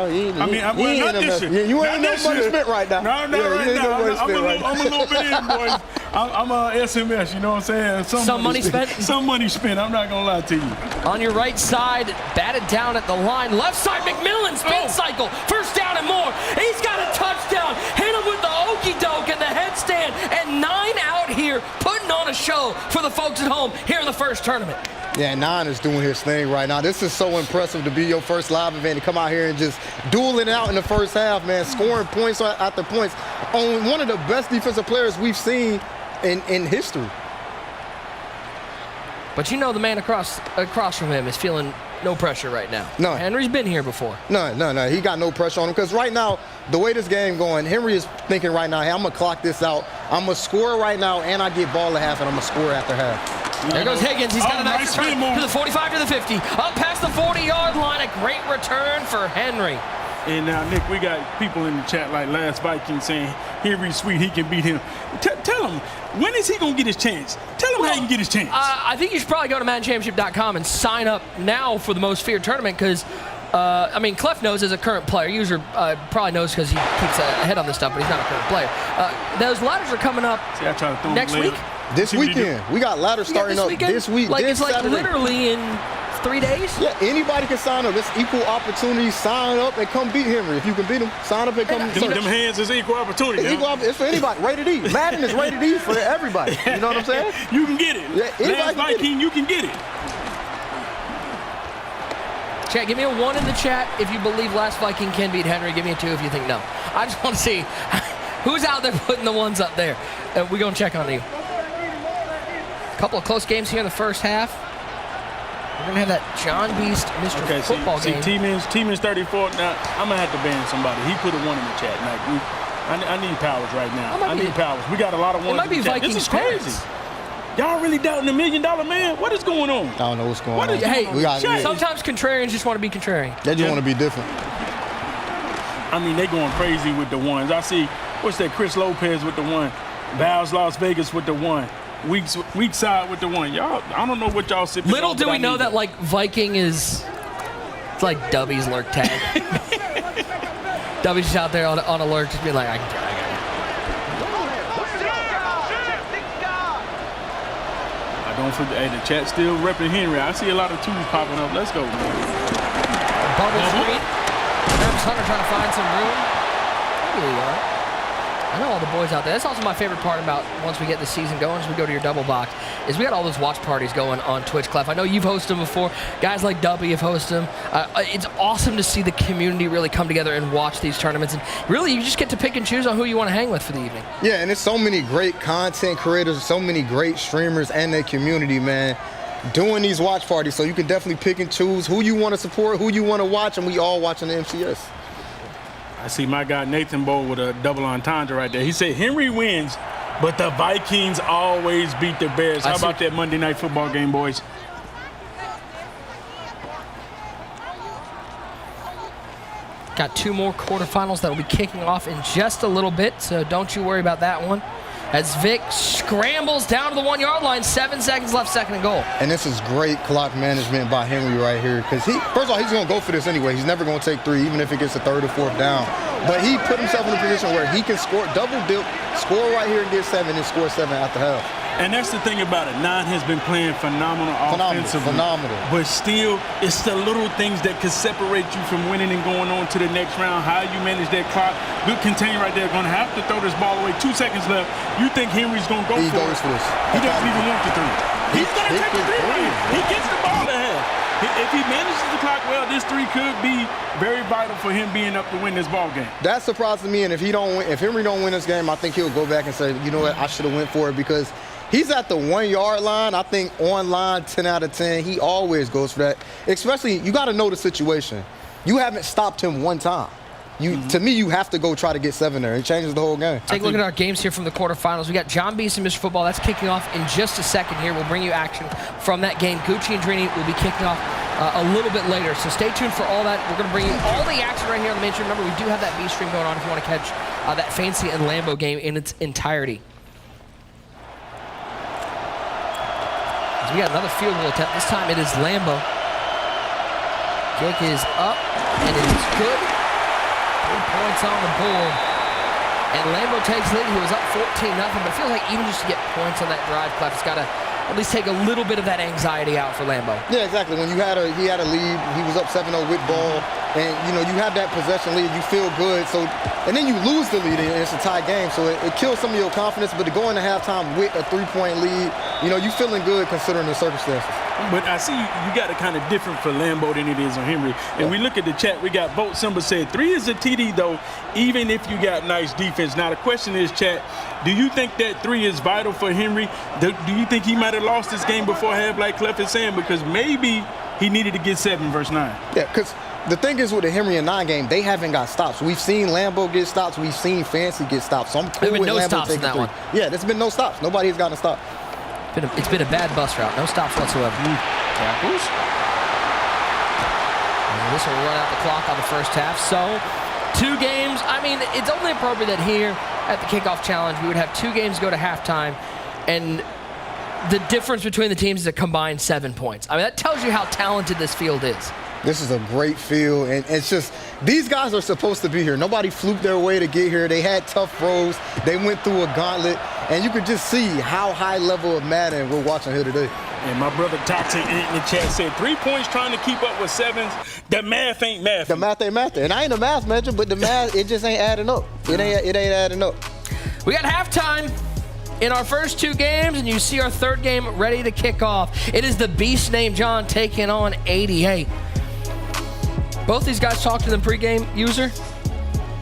You ain't no money spent right now. No, right now. I'm a little bit in, boys. I'm a SMS, you know what I'm saying? Some money spent? Some money spent, I'm not going to lie to you. On your right side, batted down at the line. Left side, McMillan, spin cycle. First down and more. He's got a touchdown. Hit him with the okey doke and the headstand. And 9 out here, putting on a show for the folks at home here in the first tournament. Yeah, 9 is doing his thing right now. This is so impressive to be your first live event, to come out here and just dueling out in the first half, man, scoring points after points on one of the best defensive players we've seen in history. But the man across from him is feeling no pressure right now. No. Henry's been here before. No. He got no pressure on him because right now, the way this game going, Henry is thinking right now, hey, I'm going to clock this out. I'm going to score right now, and I get ball at half, and I'm going to score after half. There goes Higgins. He's got a nice return to the 45 to the 50. Up past the 40-yard line. A great return for Henry. And now, Nick, we got people in the chat like Last Viking saying, Henry's sweet, he can beat him. Tell him, when is he going to get his chance? Tell him how he can get his chance. I think you should probably go to MaddenChampionship.com and sign up now for the Most Feared tournament because, Clef knows as a current player. User probably knows because he keeps ahead on this stuff, but he's not a current player. Those ladders are coming up next week. This weekend. We got ladders starting up this week. It's like Saturday. Literally in 3 days? Yeah, anybody can sign up. It's equal opportunity. Sign up and come beat Henry. If you can beat him, sign up and come. Them hands is equal opportunity. It's for anybody. Rated E. Madden is rated E for everybody. You know what I'm saying? You can get it. Yeah, Last Viking, you can get it. Chat, give me a 1 in the chat if you believe Last Viking can beat Henry. Give me a 2 if you think no. I just want to see who's out there putting the ones up there. We're going to check on you. A couple of close games here in the first half. We're going to have that John Beast MrFootball game. T-Man's 34. Now, I'm going to have to ban somebody. He put a 1 in the chat. I need Powers right now. I need Powers. We got a lot of ones. It might be Vikings. This is crazy. Y'all really doubting the $1 Million Man? What is going on? I don't know what's going on. Hey, sometimes contrarians just want to be contrarian. They just want to be different. They going crazy with the ones. I see, what's that, Chris Lopez with the 1. Val's Las Vegas with the 1. Weak side with the 1. Y'all, I don't know what y'all sit. Little do we know that Viking is, it's like Dubby's lurk tag. Dubby's just out there on alert, just being like, I got it. Don't forget, hey, the chat still repping Henry. I see a lot of 2s popping up. Let's go, man. Bubble screen. Travis Hunter trying to find some room. There you are. I know all the boys out there. That's also my favorite part about once we get the season going, as we go to your double box, is we got all those watch parties going on Twitch, Clef. I know you've hosted them before. Guys like Dubby have hosted them. It's awesome to see the community really come together and watch these tournaments. And really, you just get to pick and choose on who you want to hang with for the evening. Yeah, and it's so many great content creators, so many great streamers and their community, man, doing these watch parties. So you can definitely pick and choose who you want to support, who you want to watch, and we all watching the MCS. I see my guy Nathan Bowl with a double entendre right there. He said Henry wins, but the Vikings always beat the Bears. How about that Monday Night Football game, boys? Got 2 more quarterfinals that will be kicking off in just a little bit, so don't you worry about that one. As Vic scrambles down to the 1-yard line, 7 seconds left, second and goal. And this is great clock management by Henry right here, because first of all, he's going to go for this anyway. He's never going to take 3, even if it gets a 3rd or 4th down. But he put himself in a position where he can score, double dip, score right here and get 7, and score 7 at the half. And that's the thing about it. 9 has been playing phenomenal offensively. Phenomenal. But still, it's the little things that could separate you from winning and going on to the next round. How you manage that clock. Good contain right there. Going to have to throw this ball away. 2 seconds left. You think Henry's going to go for it? He goes for this. He doesn't even want the 3. He's going to take the 3 right here. He gets the ball to half. If he manages the clock well, this 3 could be very vital for him being up to win this ball game. That surprises me, and if Henry don't win this game, I think he'll go back and say, you know what, I should have went for it, because he's at the 1 yard line. I think on line 10 out of 10. He always goes for that. Especially, you got to know the situation. You haven't stopped him one time. To me, you have to go try to get 7 there. It changes the whole game. Take a look at our games here from the quarterfinals. We got John Beast and MrFootball. That's kicking off in just a second here. We'll bring you action from that game. Gucci and Drini will be kicking off a little bit later. So stay tuned for all that. We're going to bring you all the action right here on the main stream. Remember, we do have that B stream going on if you want to catch that Fancy and Lambo game in its entirety. So we got another field goal attempt. This time it is Lambo. Kick is up, and it is good. 3 points on the board. And Lambo takes lead. He was up 14-0, but it feels like even just to get points on that drive, Clef, it's got to at least take a little bit of that anxiety out for Lambo. Yeah, exactly. When he had a lead, he was up 7-0 with ball, and you have that possession lead, you feel good. So, and then you lose the lead, and it's a tie game. So it kills some of your confidence. But to go into halftime with a 3-point lead, you feeling good considering the circumstances. But I see you got it kind of different for Lambo than it is on Henry. And we look at the chat, we got Boat Simba said 3 is a TD though, even if you got nice defense. Now the question is, chat, do you think that 3 is vital for Henry? Do you think he might have lost this game before half, like Clef is saying? Because maybe he needed to get 7 versus 9. Yeah, because the thing is with the Henry and 9 game, they haven't got stops. We've seen Lambo get stops. We've seen Fancy get stops. So I'm cool with no Lambo stops in taking that 3. Yeah, there's been no stops. Nobody's gotten a stop. It's been a bad bus route. No stops whatsoever. Tackles. And this will run out the clock on the first half. So 2 games. I mean, it's only appropriate that here at the Kickoff Challenge we would have 2 games go to halftime, and the difference between the teams is a combined 7 points. I mean, that tells you how talented this field is. This is a great field, and it's just, these guys are supposed to be here. Nobody fluked their way to get here. They had tough throws. They went through a gauntlet, and you could just see how high level of Madden we're watching here today. And my brother Toxic in the chat said 3 points trying to keep up with 7s. That math ain't math. The math ain't math. And I ain't a math major, but the math, it just ain't adding up. It ain't adding up. We got halftime in our first 2 games, and you see our 3rd game ready to kick off. It is the beast named John taking on 88. Both these guys talked to them pregame, user.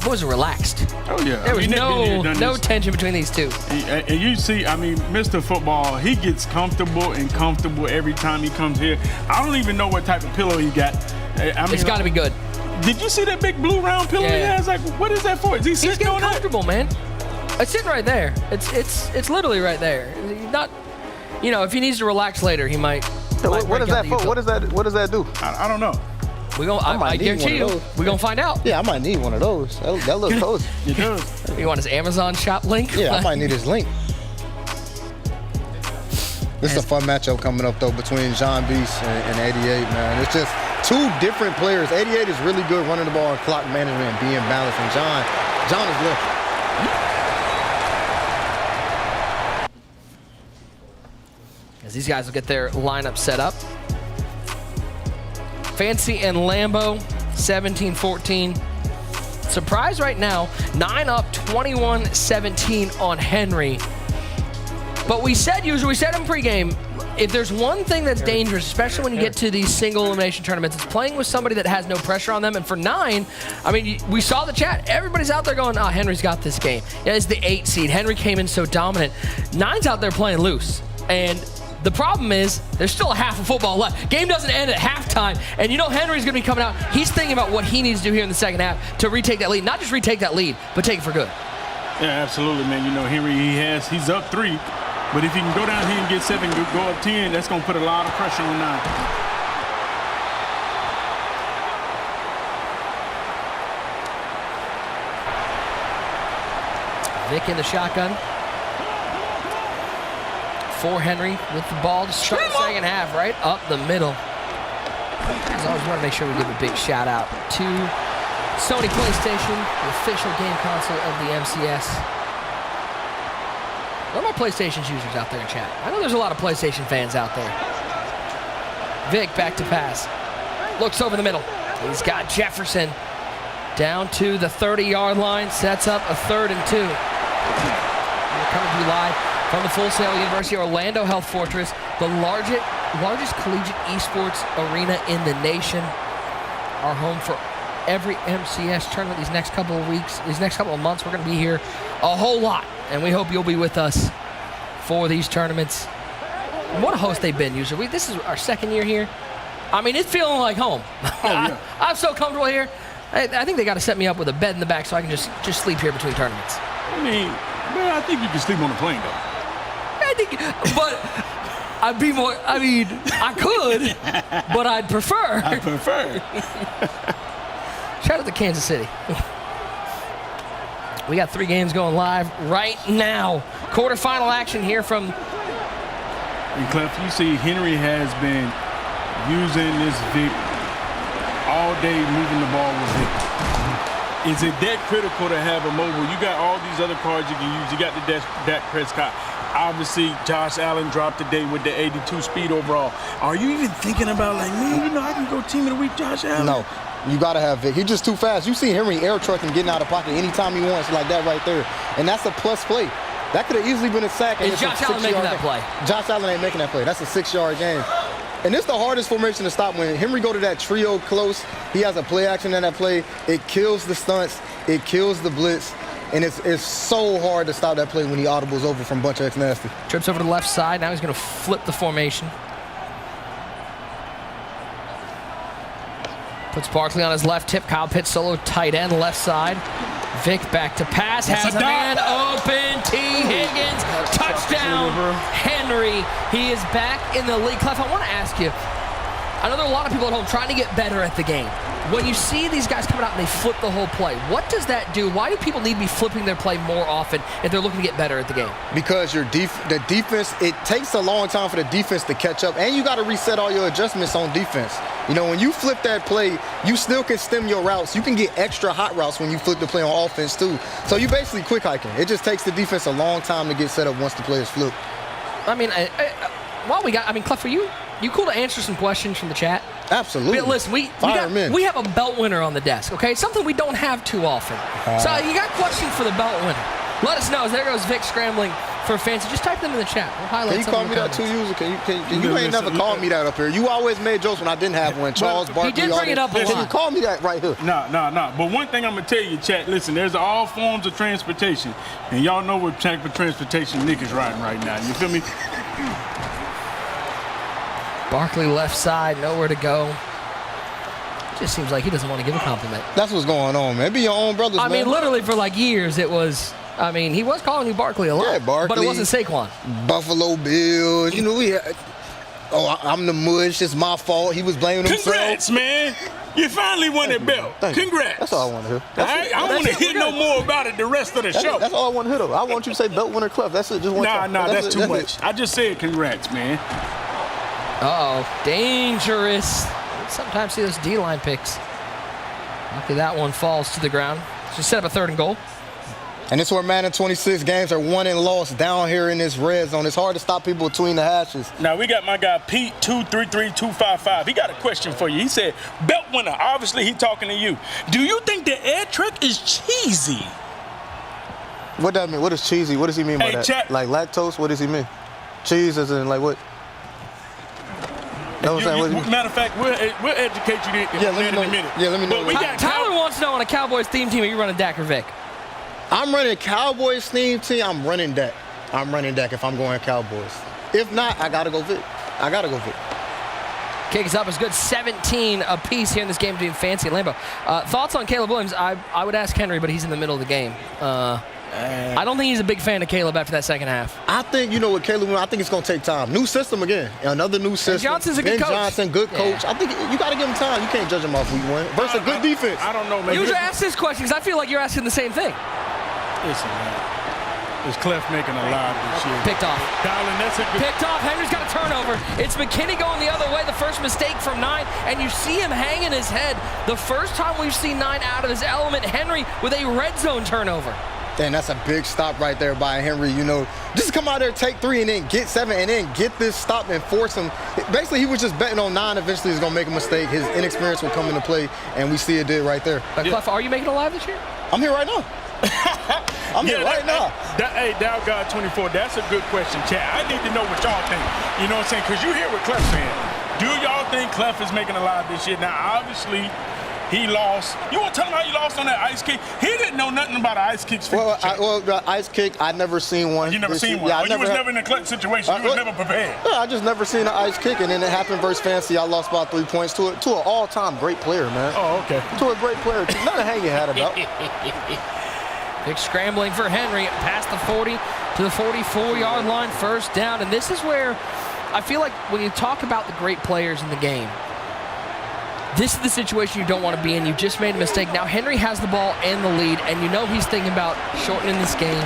Boys are relaxed. Oh, yeah. There was no tension between these 2. And you see, I mean, Mr. Football, he gets comfortable and comfortable every time he comes here. I don't even know what type of pillow he got. I mean, it's got to be good. Did you see that big blue round pillow he has? Like, what is that for? Is he sitting He's getting on that? comfortable, man. It's sitting right there. It's literally right there. Not, if he needs to relax later, he might. What is that for? What does that do? I don't know. I guarantee you, we're going to find out. Yeah, I might need one of those. That looks cozy. It does. You want his Amazon shop link? Yeah, I might need his link. This is a fun matchup coming up, though, between John Beast and 88, man. It's just 2 different players. 88 is really good running the ball and clock management and being balanced, and John is left. As these guys will get their lineup set up. Fancy and Lambo, 17-14. Surprise right now, 9 up, 21-17 on Henry. But we said in pregame, if there's one thing that's dangerous, especially when you get to these single elimination tournaments, it's playing with somebody that has no pressure on them. And for 9, I mean, we saw the chat. Everybody's out there going, Henry's got this game. Yeah, it's the 8 seed. Henry came in so dominant. 9's out there playing loose. And the problem is, there's still a half of football left. Game doesn't end at halftime, and Henry's going to be coming out. He's thinking about what he needs to do here in the second half to retake that lead. Not just retake that lead, but take it for good. Yeah, absolutely, man. Henry, he's up 3, but if he can go down here and get 7, go up 10, that's going to put a lot of pressure on 9. Vic in the shotgun. For Henry with the ball to start the second half, right up the middle. As always, want to make sure we give a big shout out to Sony PlayStation, the official game console of the MCS. Where are my PlayStation users out there in chat? I know there's a lot of PlayStation fans out there. Vic back to pass. Looks over the middle. He's got Jefferson down to the 30-yard line. Sets up a 3rd and 2. We're coming to you live from the Full Sail University Orlando Health Fortress, the largest collegiate esports arena in the nation. Our home for every MCS tournament these next couple of weeks, these next couple of months. We're going to be here a whole lot, and we hope you'll be with us for these tournaments. And what a host they've been, user. This is our 2nd year here. I mean, it's feeling like home. Oh, yeah. I'm so comfortable here. I think they got to set me up with a bed in the back so I can just sleep here between tournaments. I mean, man, I think you can sleep on the plane, though. I think, but I'd be more, I mean, I could, but I'd prefer. I prefer. Shout out to Kansas City. We got 3 games going live right now. Quarterfinal action here from... And Clef, you see Henry has been using this Vic all day, moving the ball with Vic. Is it that critical to have a mobile? You got all these other cards you can use. You got the Dak Prescott. Obviously, Josh Allen dropped today with the 82 speed overall. Are you even thinking about, like, man, I can go team of the week, Josh Allen? No. You got to have Vic. He's just too fast. You see Henry air trucking, getting out of pocket anytime he wants, like that right there. And that's a plus play. That could have easily been a sack. Is Josh Allen making that play? Josh Allen ain't making that play. That's a 6-yard game. And it's the hardest formation to stop. When Henry go to that trio close, he has a play action in that play. It kills the stunts. It kills the blitz. And it's so hard to stop that play when he audibles over from Bunch X Nasty. Trips over to the left side. Now he's going to flip the formation. Puts Barkley on his left tip. Kyle Pitts solo tight end left side. Vic back to pass. Has a man open. T. Higgins. Touchdown. Henry. He is back in the league. Clef, I want to ask you. I know there are a lot of people at home trying to get better at the game. When you see these guys coming out and they flip the whole play, what does that do? Why do people need to be flipping their play more often if they're looking to get better at the game? Because the defense, it takes a long time for the defense to catch up, and you got to reset all your adjustments on defense. You know, when you flip that play, you still can stem your routes. You can get extra hot routes when you flip the play on offense, too. So you basically quick hiking. It just takes the defense a long time to get set up once the play is flipped. I mean, Clef, are you cool to answer some questions from the chat? Absolutely. Listen, we have a belt winner on the desk, okay? Something we don't have too often. So you got questions for the belt winner. Let us know. There goes Vic scrambling for fancy. Just type them in the chat. We'll highlight. Can you call me that too, user? You ain't never called me that up here. You always made jokes when I didn't have one. Charles Barkley. He did bring it up a lot. Can you call me that right here? No. But one thing I'm going to tell you, chat, listen, there's all forms of transportation. And y'all know what type of transportation Nick is riding right now. You feel me? Barkley left side, nowhere to go. Just seems like he doesn't want to give a compliment. That's what's going on, man. Be your own brothers, man. I mean, literally for like years, it was. I mean, he was calling you Barkley a lot. Yeah, Barkley. But it wasn't Saquon. Buffalo Bills. You know, we had. Oh, I'm the mush. It's my fault. He was blaming himself. Congrats, man. You finally won that belt. Congrats. That's all I want to hear. I don't want to hear no more about it the rest of the show. That's all I want to hear, though. I want you to say belt winner Clef. That's it. Just one time. That's too much. I just said congrats, man. Uh-oh. Dangerous. Sometimes see those D-line picks. Lucky that one falls to the ground. Just set up a 3rd and goal. And this is where Madden 26 games are won and lost down here in this red zone. It's hard to stop people between the hashes. Now, we got my guy Pete 233255. He got a question for you. He said, belt winner. Obviously, he talking to you. Do you think the air trick is cheesy? What does that mean? What is cheesy? What does he mean by that? Chat. Like lactose? What does he mean? Cheese as in like what? Know what I'm saying? Matter of fact, we'll educate you in a minute. Yeah, let me know. Tyler wants to know on a Cowboys theme team, are you running Dak or Vic? I'm running Cowboys theme team. I'm running Dak. If I'm going Cowboys. If not, I got to go Vic. Kick is up. It's good 17 apiece here in this game between Fancy and Lambo. Thoughts on Caleb Williams? I would ask Henry, but he's in the middle of the game. I don't think he's a big fan of Caleb after that second half. I think, with Caleb, I think it's going to take time. New system again. Another new system. Ben Johnson's a good coach. Johnson, good coach. I think you got to give him time. You can't judge him off week 1. Versus a good defense. I don't know, man. You should ask this question because I feel like you're asking the same thing. Listen, man. Is Clef making a live this year? Picked off. Darling, that's a good... Picked off. Henry's got a turnover. It's McKinney going the other way. The first mistake from 9. And you see him hanging his head. The first time we've seen 9 out of his element. Henry with a red zone turnover. And that's a big stop right there by Henry. You know, just come out there, take 3, and then get 7, and then get this stop and force him. Basically, he was just betting on 9. Eventually, he's going to make a mistake. His inexperience will come into play, and we see it did right there. Clef, are you making it live this year? I'm here right now. I'm here right now. Hey, Dow God 24, that's a good question, chat. I need to know what y'all think. You know what I'm saying? Because you hear what Clef's saying. Do y'all think Clef is making it live this year? Now, obviously, he lost. You want to tell him how you lost on that ice kick? He didn't know nothing about an ice kick. Well, the ice kick, I never seen one. You never seen one? Yeah, you was never in a clutch situation. You was never prepared. Yeah, I just never seen an ice kick, and then it happened versus Fancy. I lost by 3 points to an all-time great player, man. Oh, okay. To a great player. Nothing to hang your hat about. Big scrambling for Henry past the 40 to the 44-yard line, first down. And this is where I feel like when you talk about the great players in the game, this is the situation you don't want to be in. You just made a mistake. Now Henry has the ball and the lead, and you know he's thinking about shortening this game,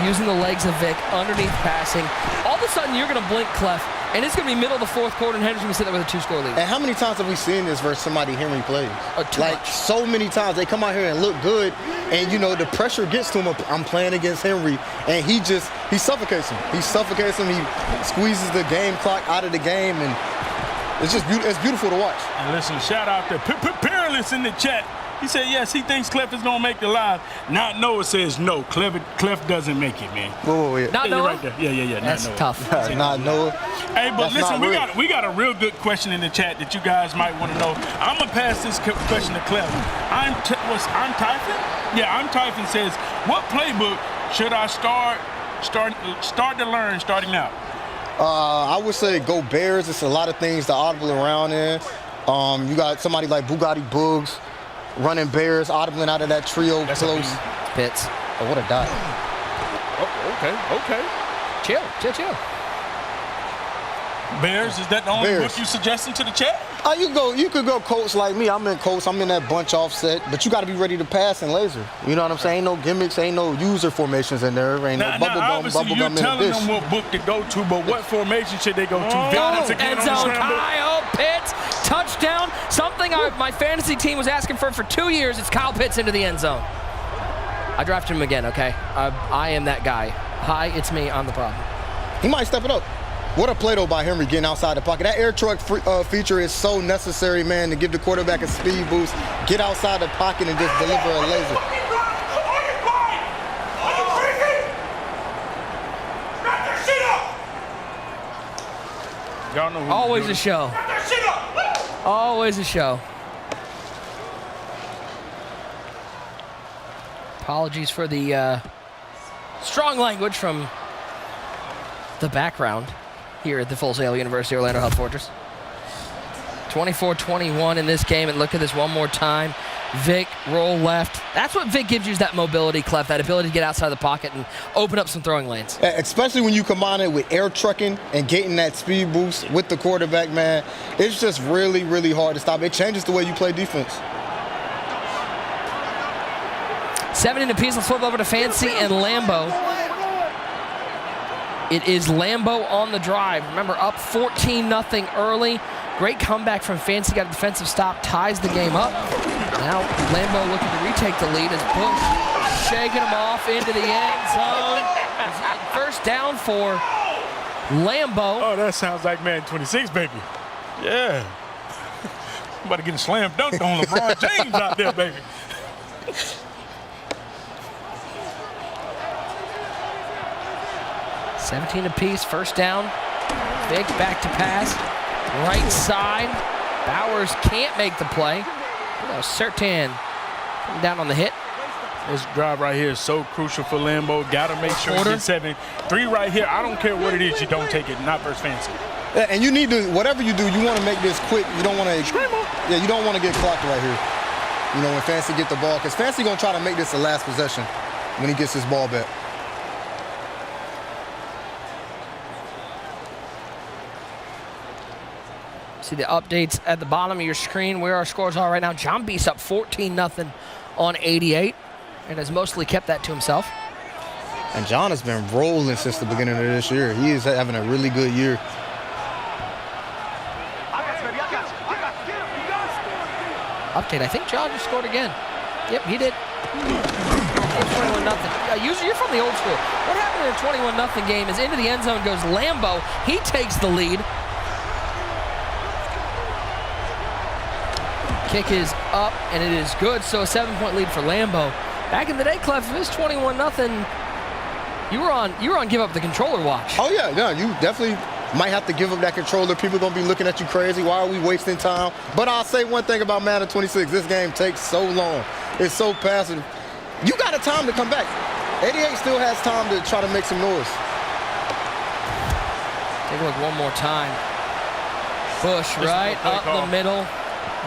using the legs of Vic, underneath passing. All of a sudden, you're going to blink Clef, and it's going to be middle of the 4th quarter, and Henry's going to sit there with a 2-score lead. And how many times have we seen this versus somebody Henry plays? Too like, much. so many times. They come out here and look good, and, you know, the pressure gets to him. I'm playing against Henry, and he suffocates him. He suffocates him. He squeezes the game clock out of the game, and it's just it's beautiful to watch. And listen, shout out to Peerless in the chat. He said, yes, he thinks Clef is going to make the live. Not Noah says no. Clef doesn't make it, man. Wait. Not Noah? Right there. Yeah. That's not tough. Not Noah. Hey, but That's listen, not we got a real good question in the chat that you guys might want to know. I'm going to pass this question to Clef. I'm Typhon? Yeah, I'm Typhon says, what playbook should I start to learn starting out? I would say go Bears. It's a lot of things to audible around in. You got somebody like Bugatti Boogs running Bears, audibling out of that trio close. Pitts. Oh, what a dive. Oh, okay. Chill. Bears, is that the only book you suggesting to the chat? You could go Colts like me. I'm in Colts. I'm in that bunch offset. But you got to be ready to pass and laser. You know what I'm saying? Ain't no gimmicks. Ain't no user formations in there. Ain't no bubble gum in the dish. You're telling them what book to go to, but what formation should they go to? End zone, Kyle Pitts, touchdown. Something my fantasy team was asking for 2 years. It's Kyle Pitts into the end zone. I drafted him again, okay? I am that guy. Hi, it's me. I'm the problem. He might step it up. What a play, though, by Henry getting outside the pocket. That air truck feature is so necessary, man, to give the quarterback a speed boost, get outside the pocket, and just deliver a laser. Y'all know who Always a show. Always a show. Apologies for the strong language from the background here at the Full Sail University Orlando Health Fortress. 24-21 in this game, and look at this one more time. Vic, roll left. That's what Vic gives you, is that mobility, Clef, that ability to get outside the pocket and open up some throwing lanes. Especially when you combine it with air trucking and getting that speed boost with the quarterback, man. It's just really, really hard to stop. It changes the way you play defense. 7 apiece. Let's flip over to Fancy and Lambo. It is Lambo on the drive. Remember, up 14-0 early. Great comeback from Fancy. Got a defensive stop, ties the game up. Now Lambo looking to retake the lead as Bush shaking him off into the end zone. First down for Lambo. Oh, that sounds like Madden 26, baby. Yeah. I'm about to get a slam dunk on LeBron James out there, baby. $17 apiece, first down. Vic back to pass. Right side. Bowers can't make the play. Sertan coming down on the hit. This drive right here is so crucial for Lambo. Got to make sure he gets 7. 3 right here. I don't care what it is. You don't take it. Not versus Fancy. Yeah, and you need to, whatever you do, you want to make this quick. You don't want to, you don't want to get clocked right here. You know, when Fancy get the ball, because Fancy going to try to make this the last possession when he gets his ball back. See the updates at the bottom of your screen where our scores are right now. John Beast up 14-0 on 88 and has mostly kept that to himself. And John has been rolling since the beginning of this year. He is having a really good year. Update, I think John just scored again. Yep, he did. It's 21-0. User, you're from the old school. What happened in a 21-0 game is into the end zone goes Lambo. He takes the lead. Kick is up, and it is good. So a 7-point lead for Lambo. Back in the day, Clef, if it was 21-0, you were on give up the controller watch. Oh yeah, you definitely might have to give up that controller. People are gonna be looking at you crazy. Why are we wasting time? But I'll say one thing about Madden 26. This game takes so long. It's so passive. You got a time to come back. 88 still has time to try to make some noise. Take a look one more time. Bush right up the middle.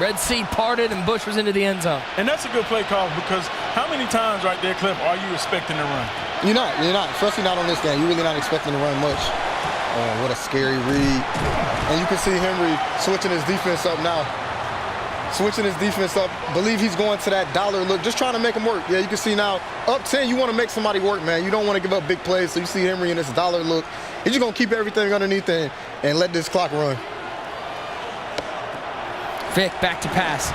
Red Sea parted and Bush was into the end zone. And that's a good play call because how many times right there, Cliff, are you expecting to run? You're not, especially not on this game. You're really not expecting to run much. Oh, what a scary read. And you can see Henry switching his defense up now. Switching his defense up. Believe he's going to that dollar look, just trying to make him work. Yeah, you can see now, up 10, you want to make somebody work, man. You don't want to give up big plays, so you see Henry in this dollar look. He's just going to keep everything underneath and let this clock run. Vic back to pass.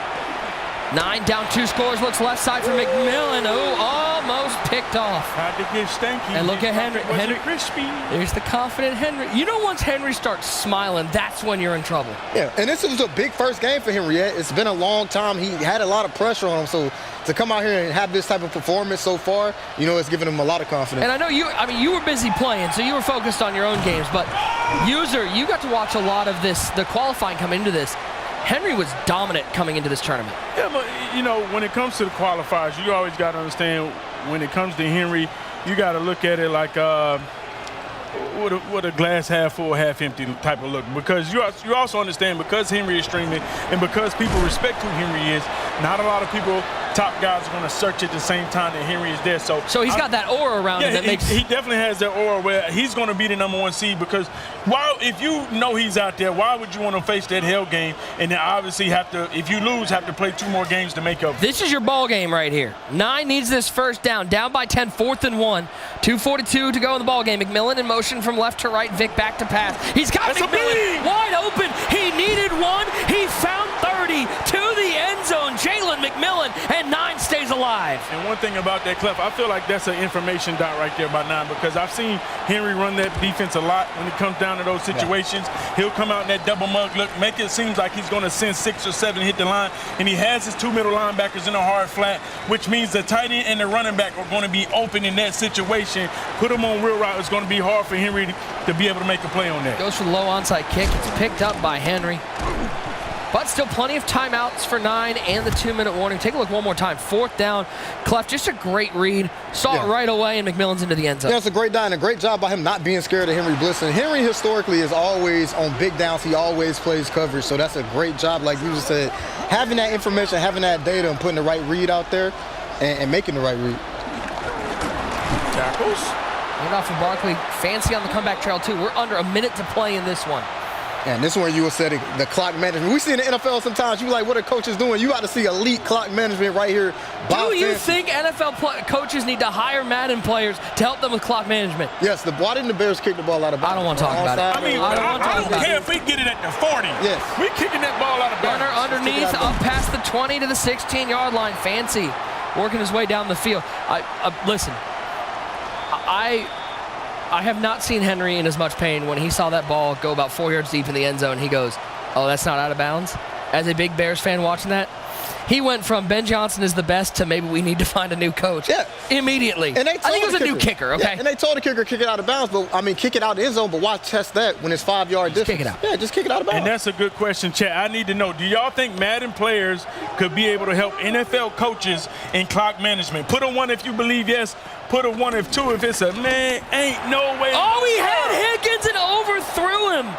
9 down, 2 scores. Looks left side for McMillan. Oh, almost picked off. Had to get stanky. And look at Henry. Henry crispy. There's the confident Henry. You know, once Henry starts smiling, that's when you're in trouble. Yeah, and this was a big first game for Henry. It's been a long time. He had a lot of pressure on him, so to come out here and have this type of performance so far, it's given him a lot of confidence. And I know you were busy playing, so you were focused on your own games, but User, you got to watch a lot of this, the qualifying come into this. Henry was dominant coming into this tournament. Yeah, but, when it comes to the qualifiers, you always got to understand when it comes to Henry, you got to look at it like what a glass half full, half empty type of look. Because you also understand because Henry is streaming and because people respect who Henry is, not a lot of people, top guys, are going to search at the same time that Henry is there. So he's got that aura around him that makes. He definitely has that aura where he's going to be the #1 seed because if you know he's out there, why would you want to face that hell game and then obviously if you lose, have to play 2 more games to make up? This is your ball game right here. 9 needs this first down by 10, 4th and 1. 2:42 to go in the ball game. McMillan in motion from left to right. Vic back to pass. He's got McMillan wide open. He needed 1. He found 30 to the end zone. Jalen McMillan, and 9 stays alive. And one thing about that, Clef, I feel like that's an information dot right there by 9 because I've seen Henry run that defense a lot when it comes down to those situations. Yeah. He'll come out in that double mug look, make it seem like he's going to send 6 or 7 hit the line, and he has his 2 middle linebackers in a hard flat, which means the tight end and the running back are going to be open in that situation. Put him on real route. It's going to be hard for Henry to be able to make a play on that. Goes for the low onside kick. It's picked up by Henry. But still plenty of timeouts for 9 and the 2-minute warning. Take a look one more time. 4th down. Clef, just a great read. Saw it right away, and McMillan's into the end zone. Yeah, it's a great down and a great job by him not being scared of Henry blitzing. Henry historically is always on big downs. He always plays coverage, so that's a great job. Like you just said, having that information, having that data, and putting the right read out there and making the right read. Tackles. Hand off from Barkley. Fancy on the comeback trail, too. We're under a minute to play in this one. And this one you will say the clock management. We see in the NFL sometimes you like what are coaches doing. You got to see elite clock management right here. Do you think NFL coaches need to hire Madden players to help them with clock management? Yes. Why didn't the Bears kick the ball out of bounds? I don't want to talk about it. I don't care if we get it at the 40. Yes. We're kicking that ball out of bounds. Gunner underneath, up past the 20 to the 16-yard line. Fancy working his way down the field. Listen, I have not seen Henry in as much pain when he saw that ball go about 4 yards deep in the end zone. He goes, oh, that's not out of bounds? As a big Bears fan watching that, he went from Ben Johnson is the best to maybe we need to find a new coach. Yeah. Immediately. And I think it was a new kicker, okay? Yeah, and they told the kicker kick it out of bounds, kick it out of the end zone, but why test that when it's 5-yard distance? Kick it out. Yeah, just kick it out of bounds. And that's a good question, Chat. I need to know, do y'all think Madden players could be able to help NFL coaches in clock management? Put a 1 if you believe yes. Put a 1 if 2 if it's a man. Ain't no way. Oh, he had Higgins and overthrew him.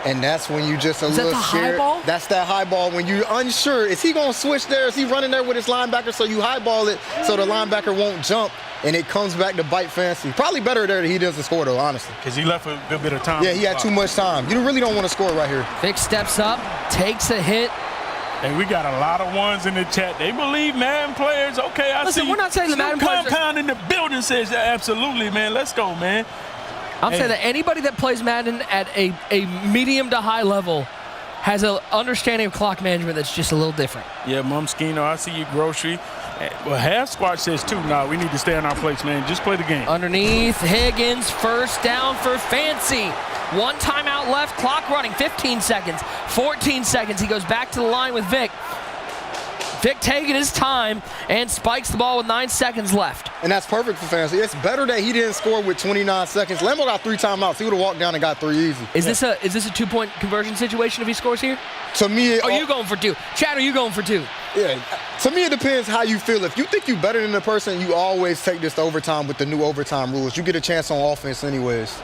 And that's when you just a little scared. High ball? That's that high ball when you're unsure. Is he going to switch there? Is he running there with his linebacker? So you highball it so the linebacker won't jump, and it comes back to bite Fancy. Probably better there than he does to score, though, honestly. Because he left a good bit of time. Yeah, he had too much time. You really don't want to score right here. Vic steps up, takes a hit. Hey, we got a lot of ones in the chat. They believe Madden players. Okay, I see. Listen, we're not saying the Madden players. Compound in the building says absolutely, man. Let's go, man. I'm saying that anybody that plays Madden at a medium to high level has an understanding of clock management that's just a little different. Yeah, Mumskino, I see you grocery. Well, half squad says too. No, we need to stay on our place, man. Just play the game. Underneath, Higgins, first down for Fancy. 1 timeout left, clock running, 15 seconds, 14 seconds. He goes back to the line with Vic. Vic taking his time and spikes the ball with 9 seconds left. And that's perfect for Fancy. It's better that he didn't score with 29 seconds. Lambo got 3 timeouts. He would have walked down and got 3 easy. Is this a 2-point conversion situation if he scores here? To me, Are you going for 2? Chad, are you going for 2? Yeah. To me, it depends how you feel. If you think you're better than the person, you always take this to overtime with the new overtime rules. You get a chance on offense anyways.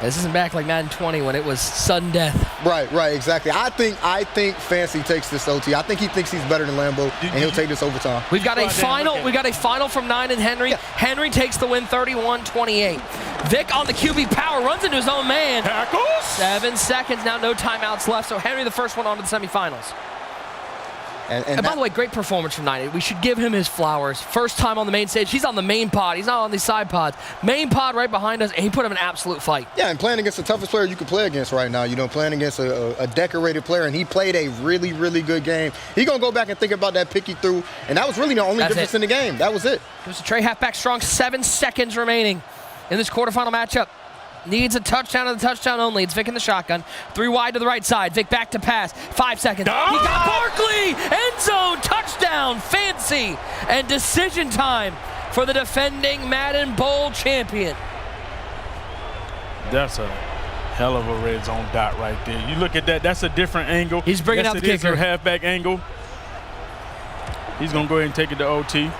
This isn't back like Madden 20 when it was sudden death. Right, exactly. I think Fancy takes this OT. I think he thinks he's better than Lambo, and he'll take this overtime. We've got a final. We got a final from 9 and Henry. Yeah. Henry takes the win, 31-28. Vic on the QB power runs into his own man. Tackles. 7 seconds now, no timeouts left. So Henry, the first one on to the semifinals. And by the way, great performance from 9. We should give him his flowers. First time on the main stage. He's on the main pod. He's not on the side pods. Main pod right behind us, and he put up an absolute fight. Yeah, and playing against the toughest player you could play against right now. You know, playing against a decorated player, and he played a really, really good game. He's going to go back and think about that pick he threw, and that was really the only difference in the game. That was it. There's a Trey halfback strong. 7 seconds remaining in this quarterfinal matchup. Needs a touchdown and the touchdown only. It's Vic in the shotgun. 3 wide to the right side. Vic back to pass. 5 seconds. He got Barkley. End zone. Touchdown. Fancy. And decision time for the defending Madden Bowl champion. That's a hell of a red zone dot right there. You look at that. That's a different angle. He's bringing out the kicker. It's a halfback angle. He's going to go ahead and take it to OT.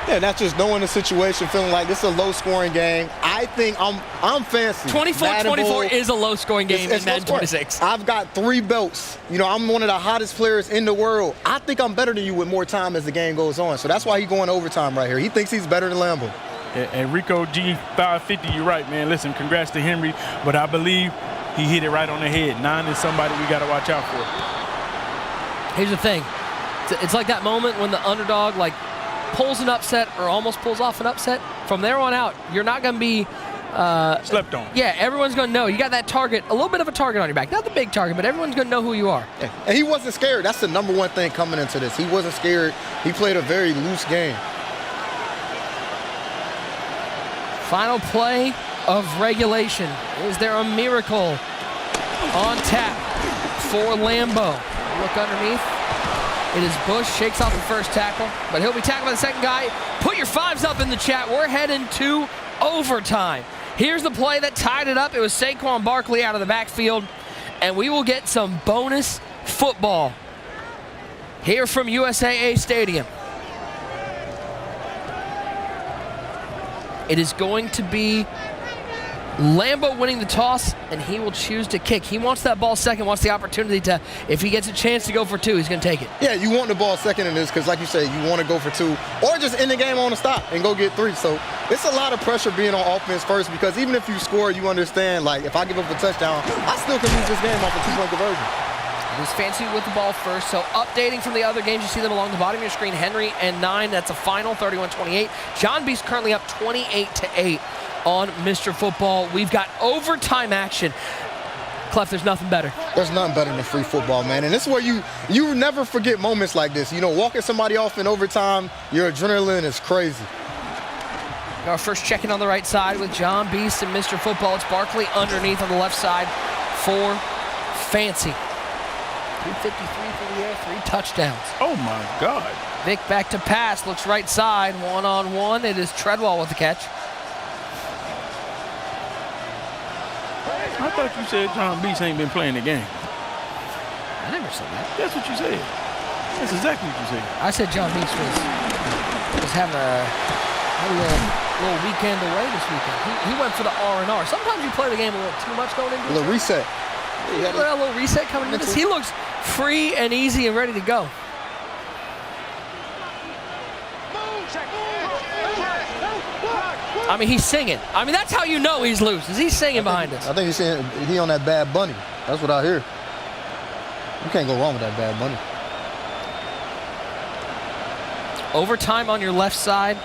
Yeah, that's just knowing the situation, feeling like this is a low-scoring game. I think I'm Fancy. 24-24 is a low-scoring game in Madden 26. I've got 3 belts. You know, I'm one of the hottest players in the world. I think I'm better than you with more time as the game goes on. So that's why he's going overtime right here. He thinks he's better than Lambo. And Rico G 550, you're right, man. Listen, congrats to Henry, but I believe he hit it right on the head. 9 is somebody we got to watch out for. Here's the thing. It's like that moment when the underdog, pulls an upset or almost pulls off an upset. From there on out, you're not going to be slept on. Yeah, everyone's going to know. You got that target, a little bit of a target on your back. Not the big target, but everyone's going to know who you are. Yeah. And he wasn't scared. That's the number one thing coming into this. He wasn't scared. He played a very loose game. Final play of regulation. Is there a miracle on tap for Lambo? Look underneath. It is Bush, shakes off the first tackle, but he'll be tackled by the second guy. Put your 5s up in the chat. We're heading to overtime. Here's the play that tied it up. It was Saquon Barkley out of the backfield, and we will get some bonus football here from USAA Stadium. It is going to be Lambo winning the toss, and he will choose to kick. He wants that ball second, wants the opportunity to, if he gets a chance to go for 2, he's going to take it. Yeah, you want the ball second in this because, like you said, you want to go for 2 or just end the game on a stop and go get 3. So it's a lot of pressure being on offense first because even if you score, you understand, if I give up a touchdown, I still can lose this game off a 2-point conversion. It is Fancy with the ball first. So updating from the other games, you see them along the bottom of your screen. Henry and 9, that's a final, 31-28. John B's currently up 28-8. On MrFootball. We've got overtime action. Clef, there's nothing better. There's nothing better than free football, man. And this is where you never forget moments like this. You know, walking somebody off in overtime, your adrenaline is crazy. Our first check-in on the right side with John Beast and MrFootball. It's Barkley underneath on the left side for Fancy. 253 for the air, 3 touchdowns. Oh, my God. Vic back to pass, looks right side, one-on-one. It is Treadwell with the catch. I thought you said John Beast ain't been playing the game. I never said that. That's what you said. That's exactly what you said. I said John Beast was having a little weekend away this weekend. He went for the R&R. Sometimes you play the game a little too much going into it. A little reset. A little reset coming into this. He looks free and easy and ready to go. I mean, he's singing. I mean, that's how you know he's loose, is he's singing behind us. I think he's saying he on that Bad Bunny. That's what I hear. You can't go wrong with that Bad Bunny. Overtime on your left side.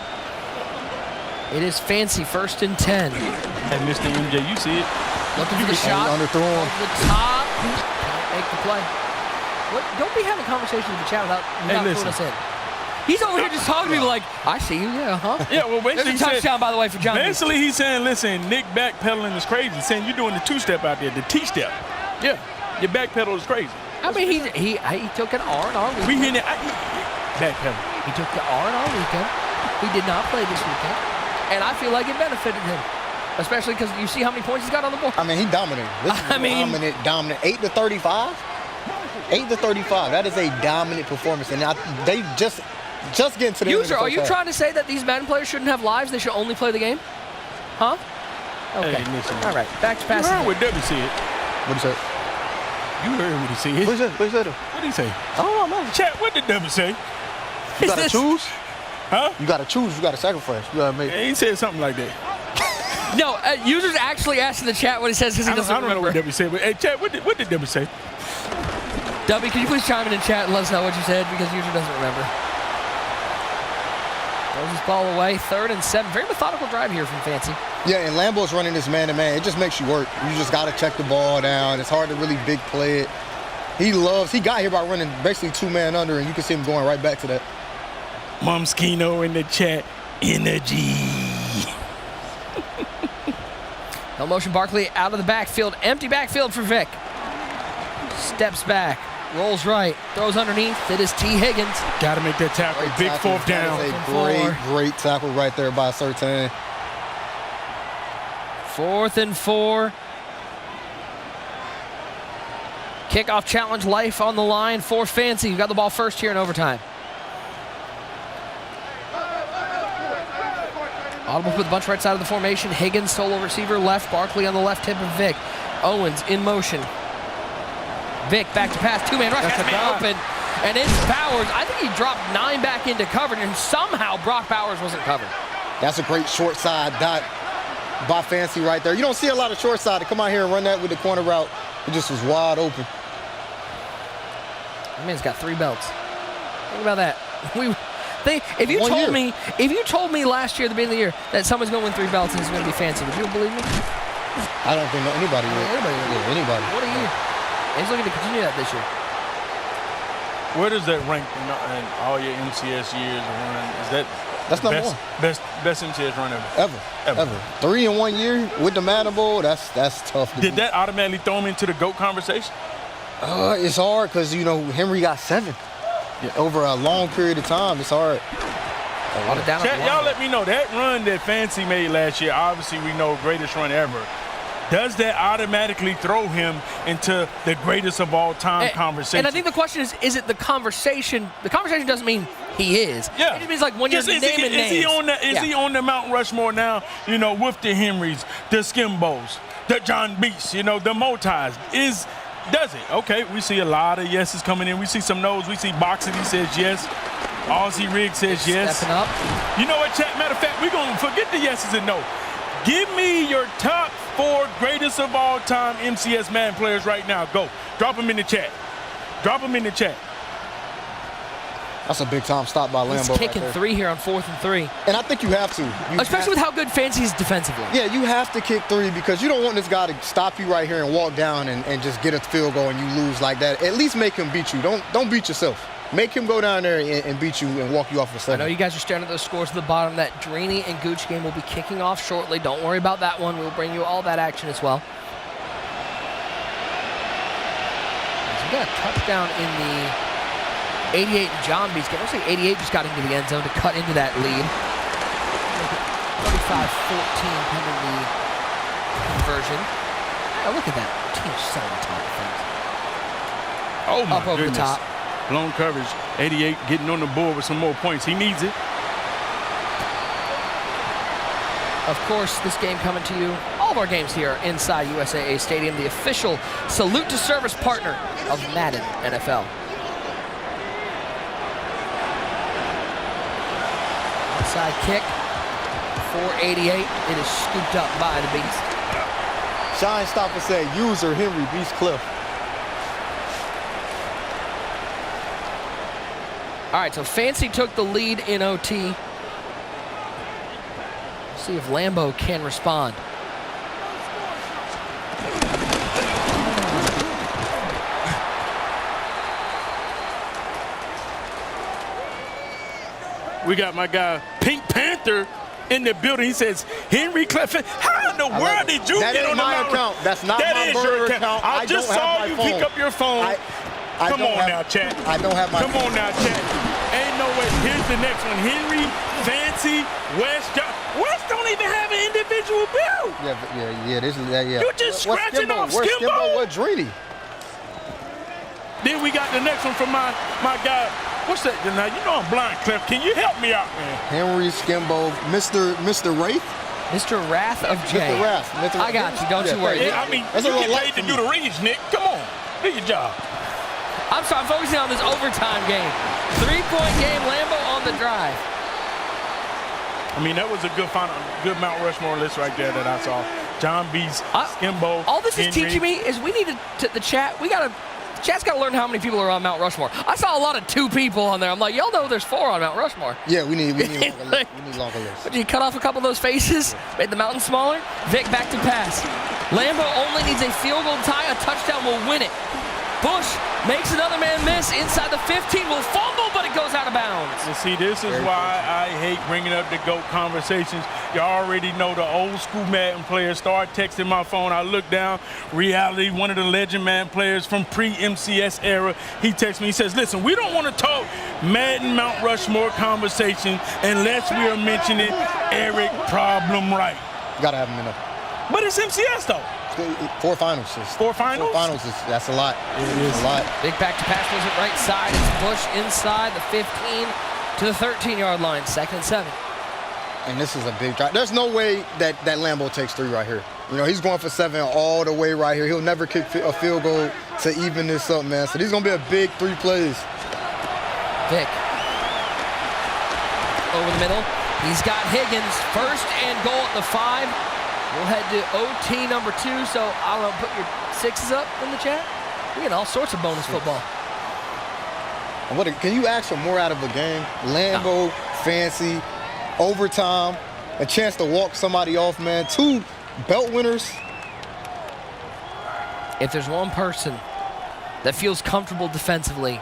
It is Fancy, 1st and 10. And Mr. MJ, you see it. Looking for the shot. Underthrown. Over the top. Can't make the play. What? Don't be having conversations with the chat without pulling us in. He's over here just talking to people like, I see you, yeah, huh? Yeah, well, basically, there's a touchdown, by the way, for John. Basically, he's saying, listen, Nick backpedaling is crazy. He's saying you're doing the two-step out there, the T-step. Yeah, your backpedal is crazy. I mean, he took an R&R weekend. We hear that. Backpedal. He took the R&R weekend. He did not play this weekend. And I feel like it benefited him. Especially because you see how many points he's got on the board. I mean, he dominated. This is dominant. 8-35. 8-35. That is a dominant performance. And they just getting to the end of the Are first you half. trying to say that these Madden players shouldn't have lives? They should only play the game? Huh? Okay. Hey, listen. All right. Back to You passing. heard what W said. What did he say? You heard what he said. What did he say? What did he say? I don't know, man. Chat, what did W say? You got to choose? Huh? You got to choose. You got to sacrifice. You got to make. He said something like that. No, users actually asked in the chat what he says because he doesn't I don't know remember. what W said, but hey, chat, what did W say? W, can you please chime in chat and let us know what you said because user doesn't remember. Throws his ball away, 3rd and 7. Very methodical drive here from Fancy. Yeah, and Lambo's running this man-to-man. It just makes you work. You just got to check the ball down. It's hard to really big play it. He got here by running basically 2-man under, and you can see him going right back to that. Momskino in the chat, energy. No motion, Barkley out of the backfield. Empty backfield for Vic. Steps back, rolls right, throws underneath. It is T. Higgins. Got to make that tackle. Great Big tackle. 4th down. That is a great tackle right there by Surtain. 4th and 4. Kickoff challenge, life on the line for Fancy. You got the ball first here in overtime. Audible with the bunch right side of the formation. Higgins, solo receiver left. Barkley on the left hip of Vic. Owens in motion. Vic back to pass. 2-man rush. Has to be open. And it's Bowers. I think he dropped 9 back into coverage, and somehow Brock Bowers wasn't covered. That's a great short side dot by Fancy right there. You don't see a lot of short side to come out here and run that with the corner route. It just was wide open. That man's got 3 belts. Think about that. If you told me last year at the beginning of the year that someone's going to win 3 belts and it's going to be Fancy, would you believe me? I don't think anybody would. Anybody. What are you? He's looking to continue that this year. Where does that rank in all your MCS years of running? Is that's number one. Best MCS run ever. 3 in 1 year with the Madden Bowl, that's tough to Did that automatically throw him into the GOAT conversation? It's hard because, Henry got 7. Yeah. Over a long period of time, it's hard. Chat, y'all let me know. That run that Fancy made last year, obviously we know greatest run ever. Does that automatically throw him into the greatest of all time conversation? And I think the question is it the conversation? The conversation doesn't mean he is. Yeah. It just means like when you're naming names. Is he on the Mount Rushmore now, with the Henrys, the Skimbos, the John Beats, the Motis? Does it? Okay, we see a lot of yeses coming in. We see some no's. We see Boxity says yes. Aussie Riggs says yes. Stepping up. You know what, chat? Matter of fact, we're going to forget the yeses and no. Give me your top 4 greatest of all time MCS Madden players right now. Go. Drop them in the chat. That's a big time stop by Lambo. He's kicking 3 here on 4th and 3. And I think you have to. Especially with how good Fancy is defensively. Yeah, you have to kick 3 because you don't want this guy to stop you right here and walk down and just get a field goal and you lose like that. At least make him beat you. Don't beat yourself. Make him go down there and beat you and walk you off the 7. I know you guys are staring at those scores at the bottom. That Drini and Gooch game will be kicking off shortly. Don't worry about that one. We'll bring you all that action as well. So we got a touchdown in the 88 John Beats game. Looks like 88 just got into the end zone to cut into that lead. 35-14 pending the conversion. Oh, look at that. Team's so on top of things. Oh, my Up over goodness. the top. Blown coverage. 88 getting on the board with some more points. He needs it. Of course, this game coming to you, all of our games here inside USAA Stadium, the official salute to service partner of Madden NFL. Side kick, 488. It is scooped up by the Beast. Shine Stopper said, user Henry beats Cliff. All right, so Fancy took the lead in OT. Let's see if Lambo can respond. We got my guy Pink Panther in the building. He says, Henry Cleffin. How in the world did you that get ain't on the my mountain? account. That's not That my is burner your account. I just don't have saw my you phone. pick up your phone. Come on now, chat. I don't have my Come on now, chat. Ain't no way. Here's the next one. Henry, Fancy, West. West don't even have an individual build. Yeah. This is yeah. You just scratching off Where's Skimbo? What Drini? Then we got the next one from my guy. What's that? Now, you know I'm blind, Cliff. Can you help me out, man? Henry, Skimbo, Mr. Wraith? Mr. Wrath of Jay. Mr. Wrath. I got you. Don't you worry. Yeah, I mean, That's you a little get light paid to for do the reads, Nick. Come on. Do your job. I'm sorry. I'm focusing on this overtime game. 3-point game. Lambo on the drive. I mean, that was a good Mount Rushmore list right there that I saw. John B's, Skimbo, All this is Henry. teaching me is we need the chat. Chat's got to learn how many people are on Mount Rushmore. I saw a lot of 2 people on there. I'm like, y'all know there's 4 on Mount Rushmore. Yeah, we need longer lists. We need longer lists. But you cut off a couple of those faces, made the mountain smaller. Vic back to pass. Lambo only needs a field goal tie. A touchdown will win it. Bush makes another man miss inside the 15. Will fumble, but it goes out of bounds. And see, this is why I hate bringing up the GOAT conversations. You already know the old school Madden players start texting my phone. I look down, reality, one of the legend Madden players from pre-MCS era, he texts me, he says, listen, we don't want to talk Madden Mount Rushmore conversation unless we are mentioning Eric Problem Right. You got to have him in there. But it's MCS, though. 4 finals. 4 finals? 4 finals, that's a lot. It's a lot. Big back to pass goes at right side. It's Bush inside the 15 to the 13-yard line. 2nd and 7. And this is a big drive. There's no way that Lambo takes 3 right here. You know, he's going for 7 all the way right here. He'll never kick a field goal to even this up, man. So these going to be a big 3 plays. Vic. Over the middle. He's got Higgins. 1st and goal at the 5. We'll head to OT number 2, so I don't know, put your 6s up in the chat. We get all sorts of bonus football. And can you ask for more out of a game? Lambo, Fancy, overtime, a chance to walk somebody off, man. 2 belt winners. If there's one person that feels comfortable defensively,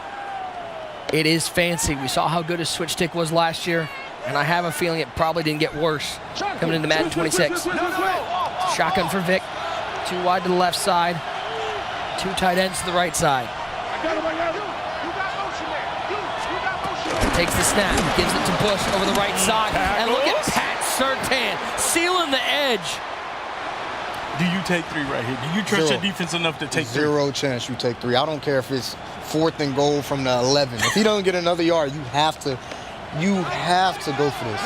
it is Fancy. We saw how good his switch stick was last year. And I have a feeling it probably didn't get worse coming into Madden 26. Shotgun for Vic. 2 wide to the left side. 2 tight ends to the right side. Takes the snap, gives it to Bush over the right side. And look at Pat Surtain sealing the edge. Do you take 3 right here? Do you trust your defense enough to take 3? 0 chance you take 3. I don't care if it's 4th and goal from the 11. If he doesn't get another yard, you have to go for this.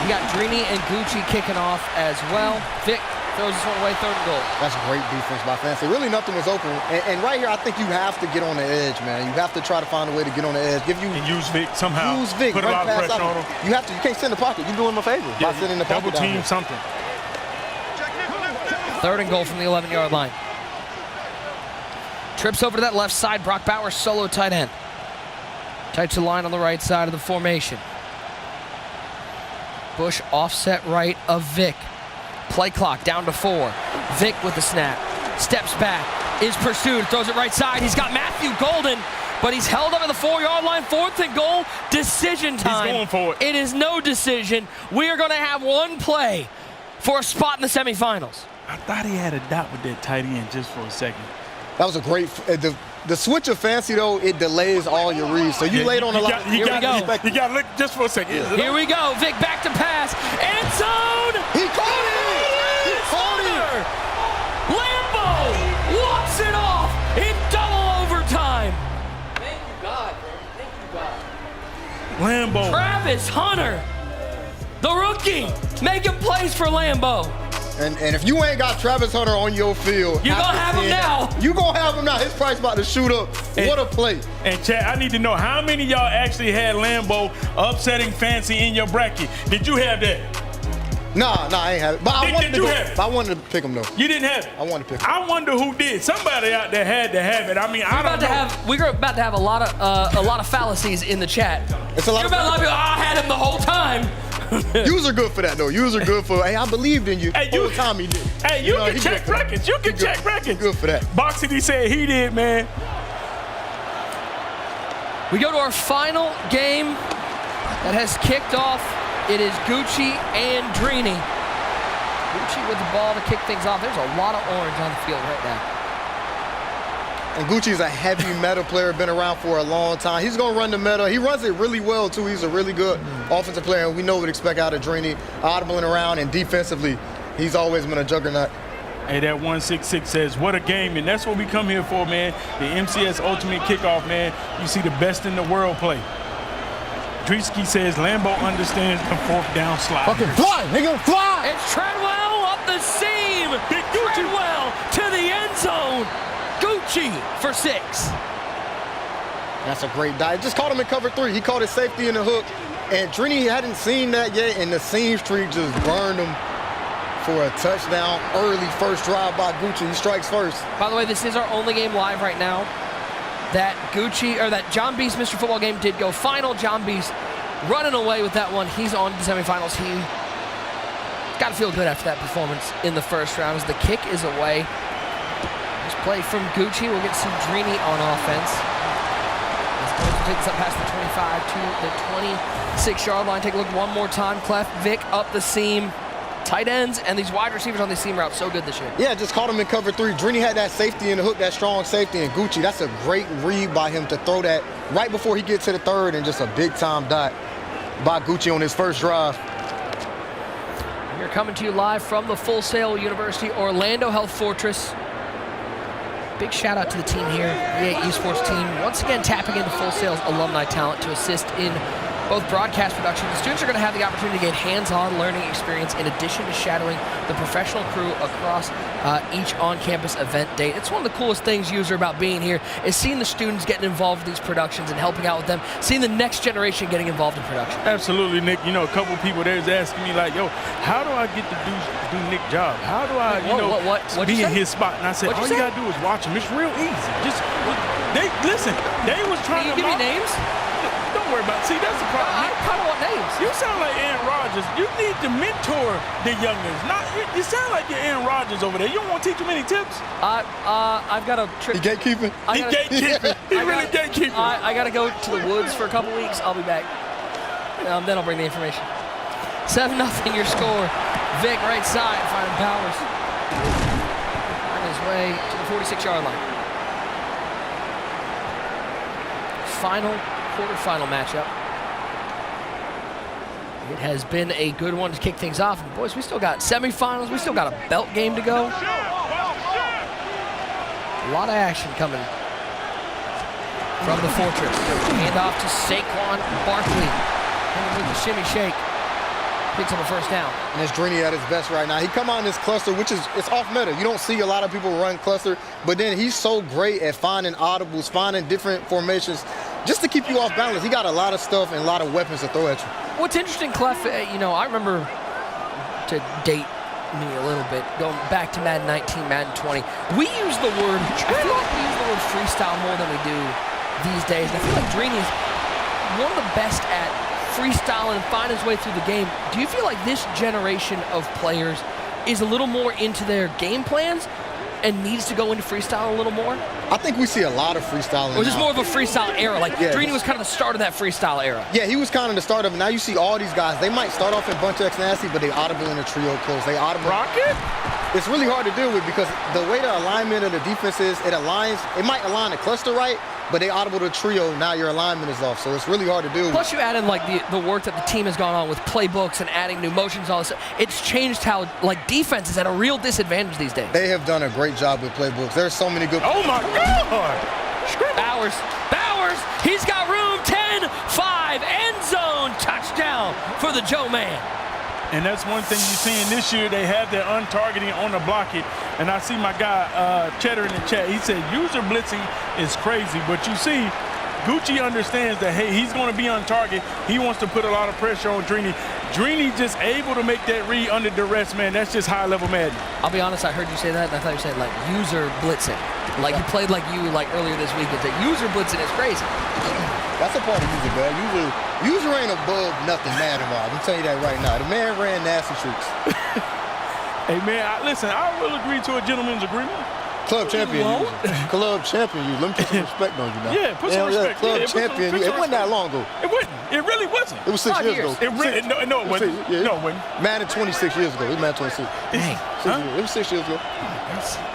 We got Drini and Gucci kicking off as well. Vic throws this one away, 3rd and goal. That's great defense by Fancy. Really nothing was open. And right here, I think you have to get on the edge, man. You have to try to find a way to get on the edge. And use Vic somehow. Use Vic. Put a lot of pressure on him. You can't sit in the pocket. You're doing him a favor by sitting in the pocket. Double team something. 3rd and goal from the 11-yard line. Trips over to that left side. Brock Bowers, solo tight end. Tight to line on the right side of the formation. Bush offset right of Vic. Play clock down to 4. Vic with the snap. Steps back. Is pursued. Throws it right side. He's got Matthew Golden, but he's held up at the 4-yard line. 4th and goal. Decision time. He's going for it. It is no decision. We are going to have one play for a spot in the semifinals. I thought he had a dot with that tight end just for a second. That was a great the switch of Fancy, though, it delays all your reads. So you laid on a lot. You got to look just for a second. Yeah. Here we go. Vic back to pass. End zone. He caught it. He caught it. Lambo walks it off in double overtime. Thank you, God. Thank you, God. Lambo. Travis Hunter, the rookie, making plays for Lambo. And if you ain't got Travis Hunter on your field, you're gonna have him now. You're gonna have him now. His price about to shoot up. What a play. And Chad, I need to know how many of y'all actually had Lambo upsetting Fancy in your bracket. Did you have that? Nah, I ain't have it. But I wanted to pick him though. You didn't have it. I wanted to pick him. I wonder who did. Somebody out there had to have it. I mean, we're about to have a lot of fallacies in the chat. It's a lot of people. I had him the whole time. User good for that, though. User good for, hey, I believed in you. Hey, Whole time he did. Hey, you can check records. You can check records. Good for that. Boxing, he said he did, man. We go to our final game that has kicked off. It is Gucci and Drini. Gucci with the ball to kick things off. There's a lot of orange on the field right now. And Gucci's a heavy meta player, been around for a long time. He's going to run the meta. He runs it really well, too. He's a really good offensive player, and we know what to expect out of Drini. Audibling around, and defensively, he's always been a juggernaut. Hey, that 166 says, what a game, and that's what we come here for, man. The MCS Ultimate Kickoff, man. You see the best in the world play. Drini says Lambo understands the fourth down slide. Fucking fly, nigga, fly! It's Treadwell up the seam. Big Gucci. Treadwell to the end zone. Gucci for 6. That's a great dive. Just caught him in cover 3. He caught his safety in the hook, and Drini hadn't seen that yet, and the seam streak just burned him for a touchdown. Early first drive by Gucci. He strikes first. By the way, this is our only game live right now. That John Beast MrFootball game did go final. John Beast running away with that one. He's on to the semifinals. He got to feel good after that performance in the first round as the kick is away. Nice play from Gucci. We'll get to see Drini on offense. He's take this up past the 25 to the 26-yard line. Take a look one more time. Clef, Vic up the seam. Tight ends and these wide receivers on these seam routes so good this year. Yeah, just caught him in cover 3. Drini had that safety in the hook, that strong safety, and Gucci, that's a great read by him to throw that right before he gets to the third, and just a big-time dot by Gucci on his first drive. We're coming to you live from the Full Sail University Orlando Health Fortress. Big shout out to the team here, the esports team, once again tapping into Full Sail's alumni talent to assist in both broadcast production. The students are going to have the opportunity to get hands-on learning experience in addition to shadowing the professional crew across each on-campus event date. It's one of the coolest things, User, about being here is seeing the students getting involved with these productions and helping out with them, seeing the next generation getting involved in production. Absolutely, Nick. You know, a couple people there's asking me like, yo, how do I get to do Nick's job? How do I, be in his spot? And I said, all you got to do is watch him. It's real easy. Just, they was trying to... Can you give me names? Don't worry about it. See, that's the problem. I kind of want names. You sound like Aaron Rodgers. You need to mentor the youngins. You sound like you're Aaron Rodgers over there. You don't want to teach them any tips? I've got a trip. He gatekeeping? He gatekeeping. He really gatekeeping. I got to go to the woods for a couple weeks. I'll be back. Then I'll bring the information. 7-0 your score. Vic right side, finding Powers. On his way to the 46-yard line. Final quarterfinal matchup. It has been a good one to kick things off. And boys, we still got semifinals. We still got a belt game to go. A lot of action coming from the Fortress. Hand off to Saquon Barkley. And with the shimmy shake. Picks up a first down. And it's Drini at his best right now. He come out in this cluster, which is, it's off meta. You don't see a lot of people run cluster, but then he's so great at finding audibles, finding different formations, just to keep you off balance. He got a lot of stuff and a lot of weapons to throw at you. What's interesting, Clef, I remember, to date me a little bit, going back to Madden 19, Madden 20, we use the word, I feel like we use the word freestyle more than we do these days. And I feel like Drini is one of the best at freestyle and find his way through the game. Do you feel like this generation of players is a little more into their game plans and needs to go into freestyle a little more? I think we see a lot of freestyling. Or is this more of a freestyle era? Like, yeah, Drini was kind of the start of that freestyle era. Yeah, he was kind of the start of it. Now you see all these guys, they might start off in bunch X nasty, but they audible in a trio close. They audible. Rocket? It's really hard to deal with because the way the alignment of the defense is, it might align the cluster right, but they audible the trio, now your alignment is off. So it's really hard to deal with. Plus you add in like the work that the team has gone on with playbooks and adding new motions, all this. It's changed how like defense is at a real disadvantage these days. They have done a great job with playbooks. There's so many good. Oh my God! Bowers, he's got room, 10-5, end zone, touchdown for the Joe Man. And that's one thing you're seeing this year. They have their untargeting on the block it. And I see my guy Cheddar in the chat. He said user blitzing is crazy. But you see, Gucci understands that, hey, he's going to be on target. He wants to put a lot of pressure on Drini. Drini just able to make that read under duress, man. That's just high-level Madden. I'll be honest, I heard you say that, and I thought you said, like, user blitzing. Like, you played like you, like, earlier this week. It's that user blitzing is crazy. That's a part of user, man. User ain't above nothing Madden-wise. I'm telling you that right now. The man ran nasty tricks. Hey, man, listen, I will agree to a gentleman's agreement. Club champion user. Club champion user. Let me put some respect on you now. Yeah, put some respect. Club Yeah, champion user. It wasn't that long ago. It wasn't. It really wasn't. It was 6 years ago. It really, no, it wasn't. Yeah. No, it wasn't. Madden 26 years ago. It was Madden 26. Dang. It was 6 years ago.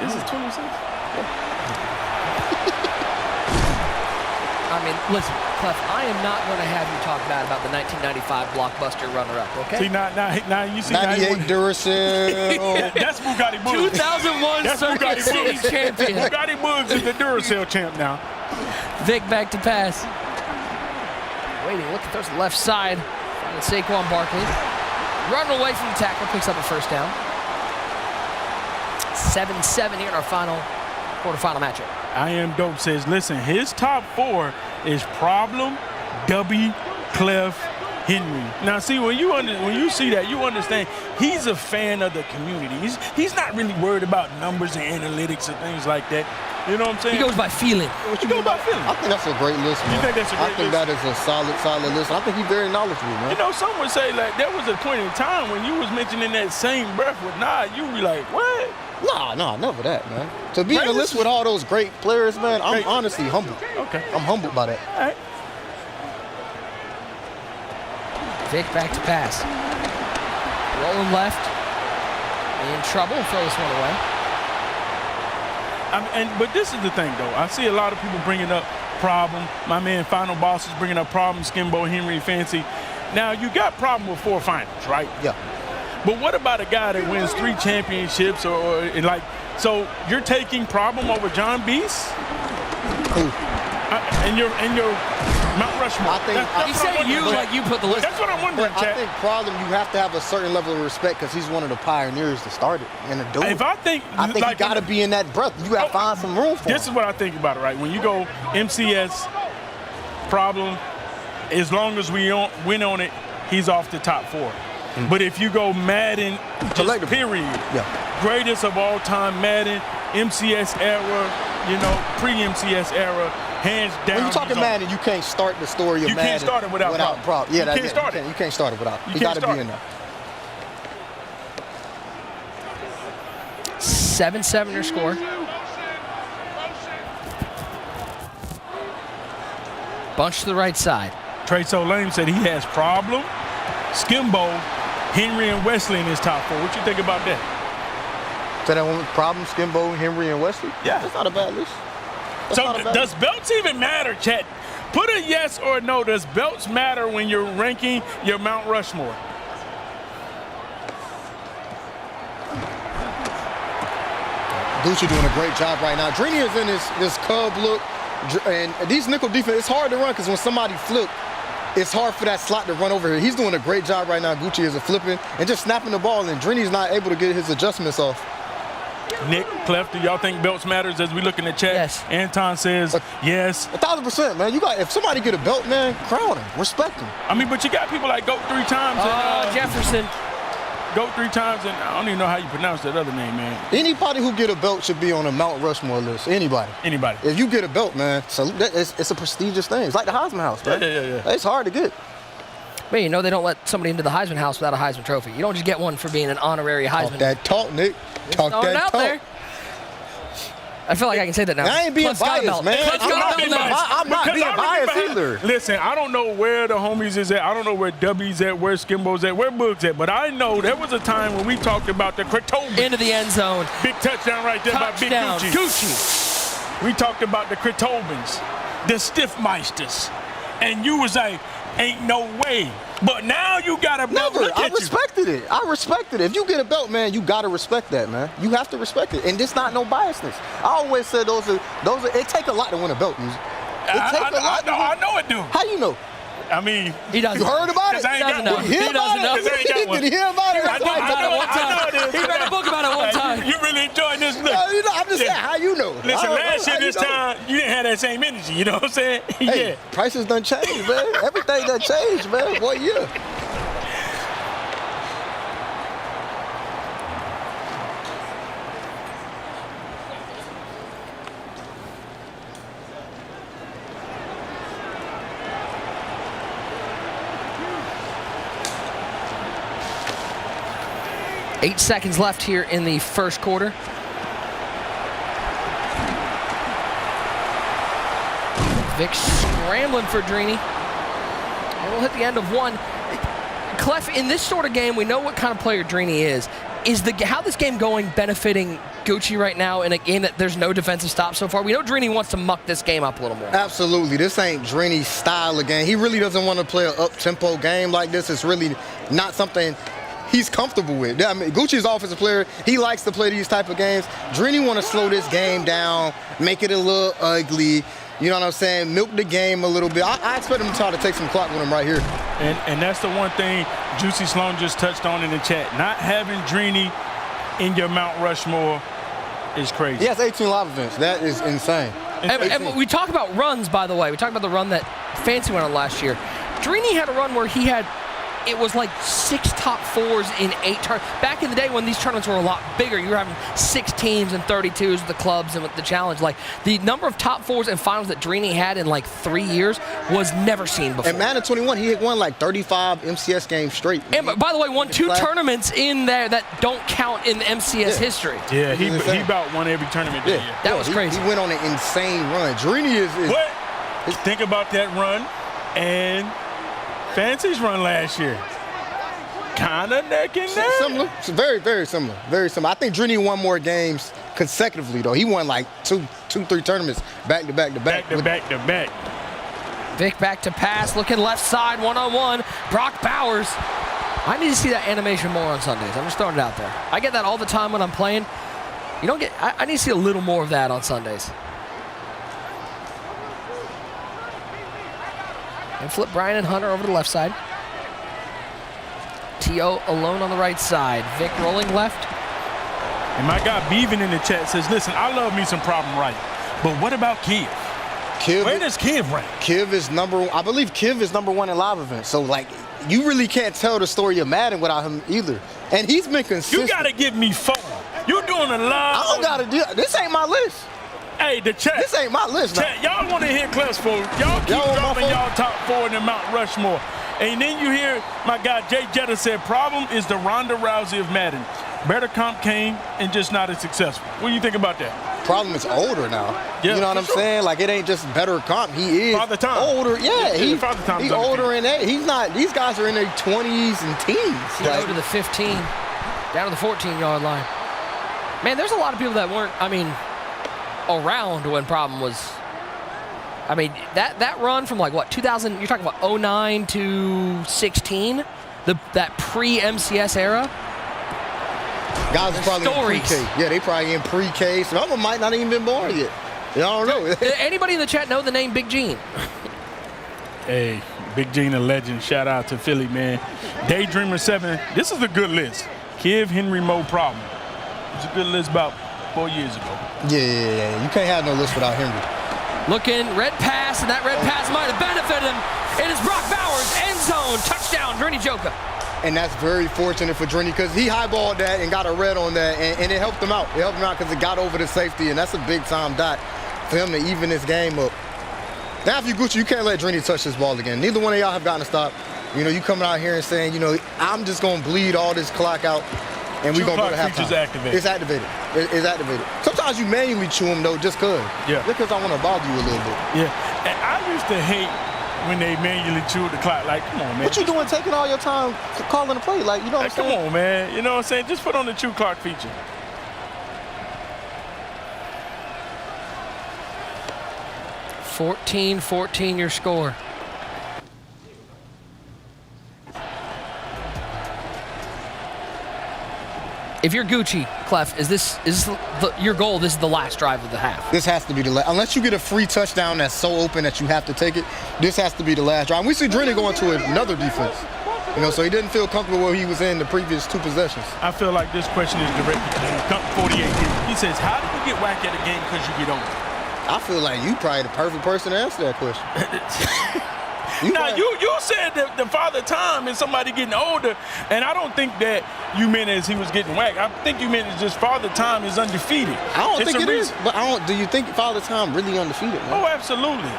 This is 26? I mean, listen, Clef, I am not going to have you talk bad about the 1995 blockbuster runner-up, okay? See, now you see. 98 Duracell. That's Bugatti Bugs. 2001 That's Circuit Bugatti City Bugs. champion. Bugatti Bugs is the Duracell champ now. Vic back to pass. Waiting, looking towards the left side. Finding Saquon Barkley. Running away from the tackle, picks up a first down. 7-7 here in our quarterfinal matchup. I Am Dope says, listen, his top 4 is Problem, W, Clef, Henry. Now, see, when you see that, you understand he's a fan of the community. He's not really worried about numbers and analytics and things like that. You know what I'm saying? He goes by feeling. What you go by feeling? I think that's a great list, man. You think that's a great I think list? that is a solid list. I think he's very knowledgeable, man. You know, some would say, like, there was a point in time when you was mentioning that same breath with Nah, you be like, what? Nah, never that, man. To be in a list with all those great players, man, I'm honestly humbled. Okay. I'm humbled by that. All right. Vic back to pass. Rolling left. In trouble. Throw this one away. But this is the thing, though. I see a lot of people bringing up Problem. My man Final Boss is bringing up Problem, Skimbo, Henry, Fancy. Now, you got Problem with 4 finals, right? Yeah. But what about a guy that wins 3 championships so you're taking Problem over John Beast? Who? And your Mount Rushmore. He said you like you put the list. That's what I'm wondering, But I think Problem, you have to have a certain level of respect because he's one of the pioneers to start it and to do it. I think he got to be in that breath. You got to find some room for This him. is what I think about it, right? When you go MCS, Problem, as long as we win on it, he's off the top 4. But if you go Madden, just period, greatest of all time Madden, MCS era, pre-MCS era, hands down. When you're talking Madden, you can't start the story of Madden. You can't start it without Problem. Yeah, you can't start it. You can't start it without. You got to can't be in there. 7-7 your score. Bunch to the right side. Trey Solane said he has Problem, Skimbo, Henry, and Wesley in his top 4. What you think about that? So that one Problem, Skimbo, Henry, and Wesley? Yeah. That's not a bad list. Does belts even matter, chat? Put a yes or no. Does belts matter when you're ranking your Mount Rushmore? Gucci doing a great job right now. Drini is in this Cub look, and these nickel defense, it's hard to run because when somebody flip, it's hard for that slot to run over here. He's doing a great job right now. Gucci is flipping and just snapping the ball, and Drini's not able to get his adjustments off. Nick, Clef, do y'all think belts matters as we look in the chat? Yes. Anton says yes. 1,000%, man. If somebody get a belt, man, crown him, respect him. I mean, but you got people like Goat 3 times. Jefferson. Goat 3 times, and I don't even know how you pronounce that other name, man. Anybody who get a belt should be on a Mount Rushmore list. Anybody. If you get a belt, man, salute. It's a prestigious thing. It's like the Heisman House, man. Yeah. It's hard to get. But they don't let somebody into the Heisman House without a Heisman trophy. You don't just get one for being an honorary Heisman. Talk that talk, Nick. Talk that out talk. There. I feel like I can say that now. I ain't being biased, man. I'm not being biased either. Listen, I don't know where the homies is at. I don't know where W's at, where Skimbo's at, where Boog's at. But I know there was a time when we talked about the Critobans. Into the end zone. Big touchdown right there by Big Gucci. We talked about the Critobans, the Stiffmeisters. And you was like, ain't no way. But now you got a belt. Never. I respected it. If you get a belt, man, you gotta respect that, man. You have to respect it, and this not no biasness. I always said those are. It take a lot to win a belt. It take a lot. I know it do. How you know? I mean, he doesn't. You heard about it? He doesn't know. Did he doesn't know. Did he hear about it? I know one time. He read a book about it one time. You really enjoyed this look. I'm just saying, how you know? Listen, last year this time, you didn't have that same energy. You know what I'm saying? Hey, prices done changed, man. Everything done changed, man. What year? 8 seconds left here in the first quarter. Vic scrambling for Drini. And we'll hit the end of one. Clef, in this sort of game, we know what kind of player Drini is. Is how this game going benefiting Gucci right now in a game that there's no defensive stop so far? We know Drini wants to muck this game up a little more. Absolutely. This ain't Drini's style of game. He really doesn't want to play an up-tempo game like this. It's really not something he's comfortable with. I mean, Gucci's offensive player. He likes to play these type of games. Drini want to slow this game down, make it a little ugly. You know what I'm saying? Milk the game a little bit. I expect him to try to take some clock with him right here. And that's the one thing Juicy Sloan just touched on in the chat. Not having Drini in your Mount Rushmore is crazy. He has 18 live events. That is insane. And we talk about runs, by the way. We talked about the run that Fancy went on last year. Drini had a run where he had, it was like 6 top 4s in 8 tournaments. Back in the day when these tournaments were a lot bigger, you were having 6 teams and 32s with the clubs and with the challenge. Like, the number of top 4s and finals that Drini had in like 3 years was never seen before. And Madden 21, he had won like 35 MCS games straight. And by the way, won 2 tournaments in there that don't count in the MCS history. Yeah, he about won every tournament that year. That was crazy. He went on an insane run. Drini is think about that run and Fancy's run last year. Kind of neck and neck. Similar. It's very, very similar. Very similar. I think Drini won more games consecutively, though. He won like 3 tournaments back to back. Vic back to pass, looking left side, one-on-one. Brock Bowers. I need to see that animation more on Sundays. I'm just throwing it out there. I get that all the time when I'm playing. You don't get. I need to see a little more of that on Sundays. And flip Brian and Hunter over to the left side. T.O. alone on the right side. Vic rolling left. And my guy Beaven in the chat says, listen, I love me some problem right, but what about Kiv? Where does Kiv rank? Kiv is I believe Kiv is #1 in live events. So, like, you really can't tell the story of Madden without him either. And he's been consistent. You got to give me 4. You're doing a lot. I don't got to do this. Ain't my list. Hey, the chat. This ain't my list. Chat, y'all want to hear Clef's 4. Y'all keep dropping y'all top 4 in the Mount Rushmore. And then you hear my guy Jay Jetta said, problem is the Ronda Rousey of Madden. Better comp came and just not as successful. What do you think about that? Problem is older now. Yeah, you know what I'm saying? Like, it ain't just better comp. He is Father Time. older. Yeah, he's older in age. He's not. These guys are in their 20s and teens. Down to the 15, down to the 14-yard line. Man, there's a lot of people that weren't, around when Problem was. That run from like what, 2000, you're talking about 09 to 16, that pre-MCS era. Guys are probably in pre-K. Yeah, they probably in pre-K. Some of them might not even been born yet. Y'all don't know. Anybody in the chat know the name Big Gene? Hey, Big Gene, a legend. Shout out to Philly, man. Daydreamer 7. This is a good list. Kiv, Henry, Mo, Problem. It's a good list about 4 years ago. Yeah. You can't have no list without Henry. Looking, red pass, and that red pass might have benefited him. It is Brock Bowers, end zone, touchdown, Drini Joka. And that's very fortunate for Drini because he highballed that and got a red on that, and it helped him out. It helped him out because it got over the safety, and that's a big-time dot for him to even this game up. Now, if you're Gucci, you can't let Drini touch this ball again. Neither one of y'all have gotten a stop. You know, you coming out here and saying, I'm just going to bleed all this clock out, and we're going to go to halftime. It's activated. It's activated. Sometimes you manually chew them, though, just because. Yeah. Just because I want to bother you a little bit. Yeah. And I used to hate when they manually chew the clock. Like, come on, man. What you doing taking all your time calling the play? Like, you know what I'm saying? Come on, man. You know what I'm saying? Just put on the chew clock feature. $14-14 your score. If you're Gucci, Clef, is this your goal? This is the last drive of the half. This has to be the last. Unless you get a free touchdown that's so open that you have to take it, this has to be the last drive. And we see Drini going to another defense. So he didn't feel comfortable where he was in the previous 2 possessions. I feel like this question is directed to him. Comp 48. He says, how did you get whacked at a game because you get older? I feel like you probably the perfect person to answer that question. You said that the Father Time is somebody getting older, and I don't think that you meant as he was getting whacked. I think you meant it's just Father Time is undefeated. I don't think it is, but do you think Father Time really undefeated, man? Oh, absolutely.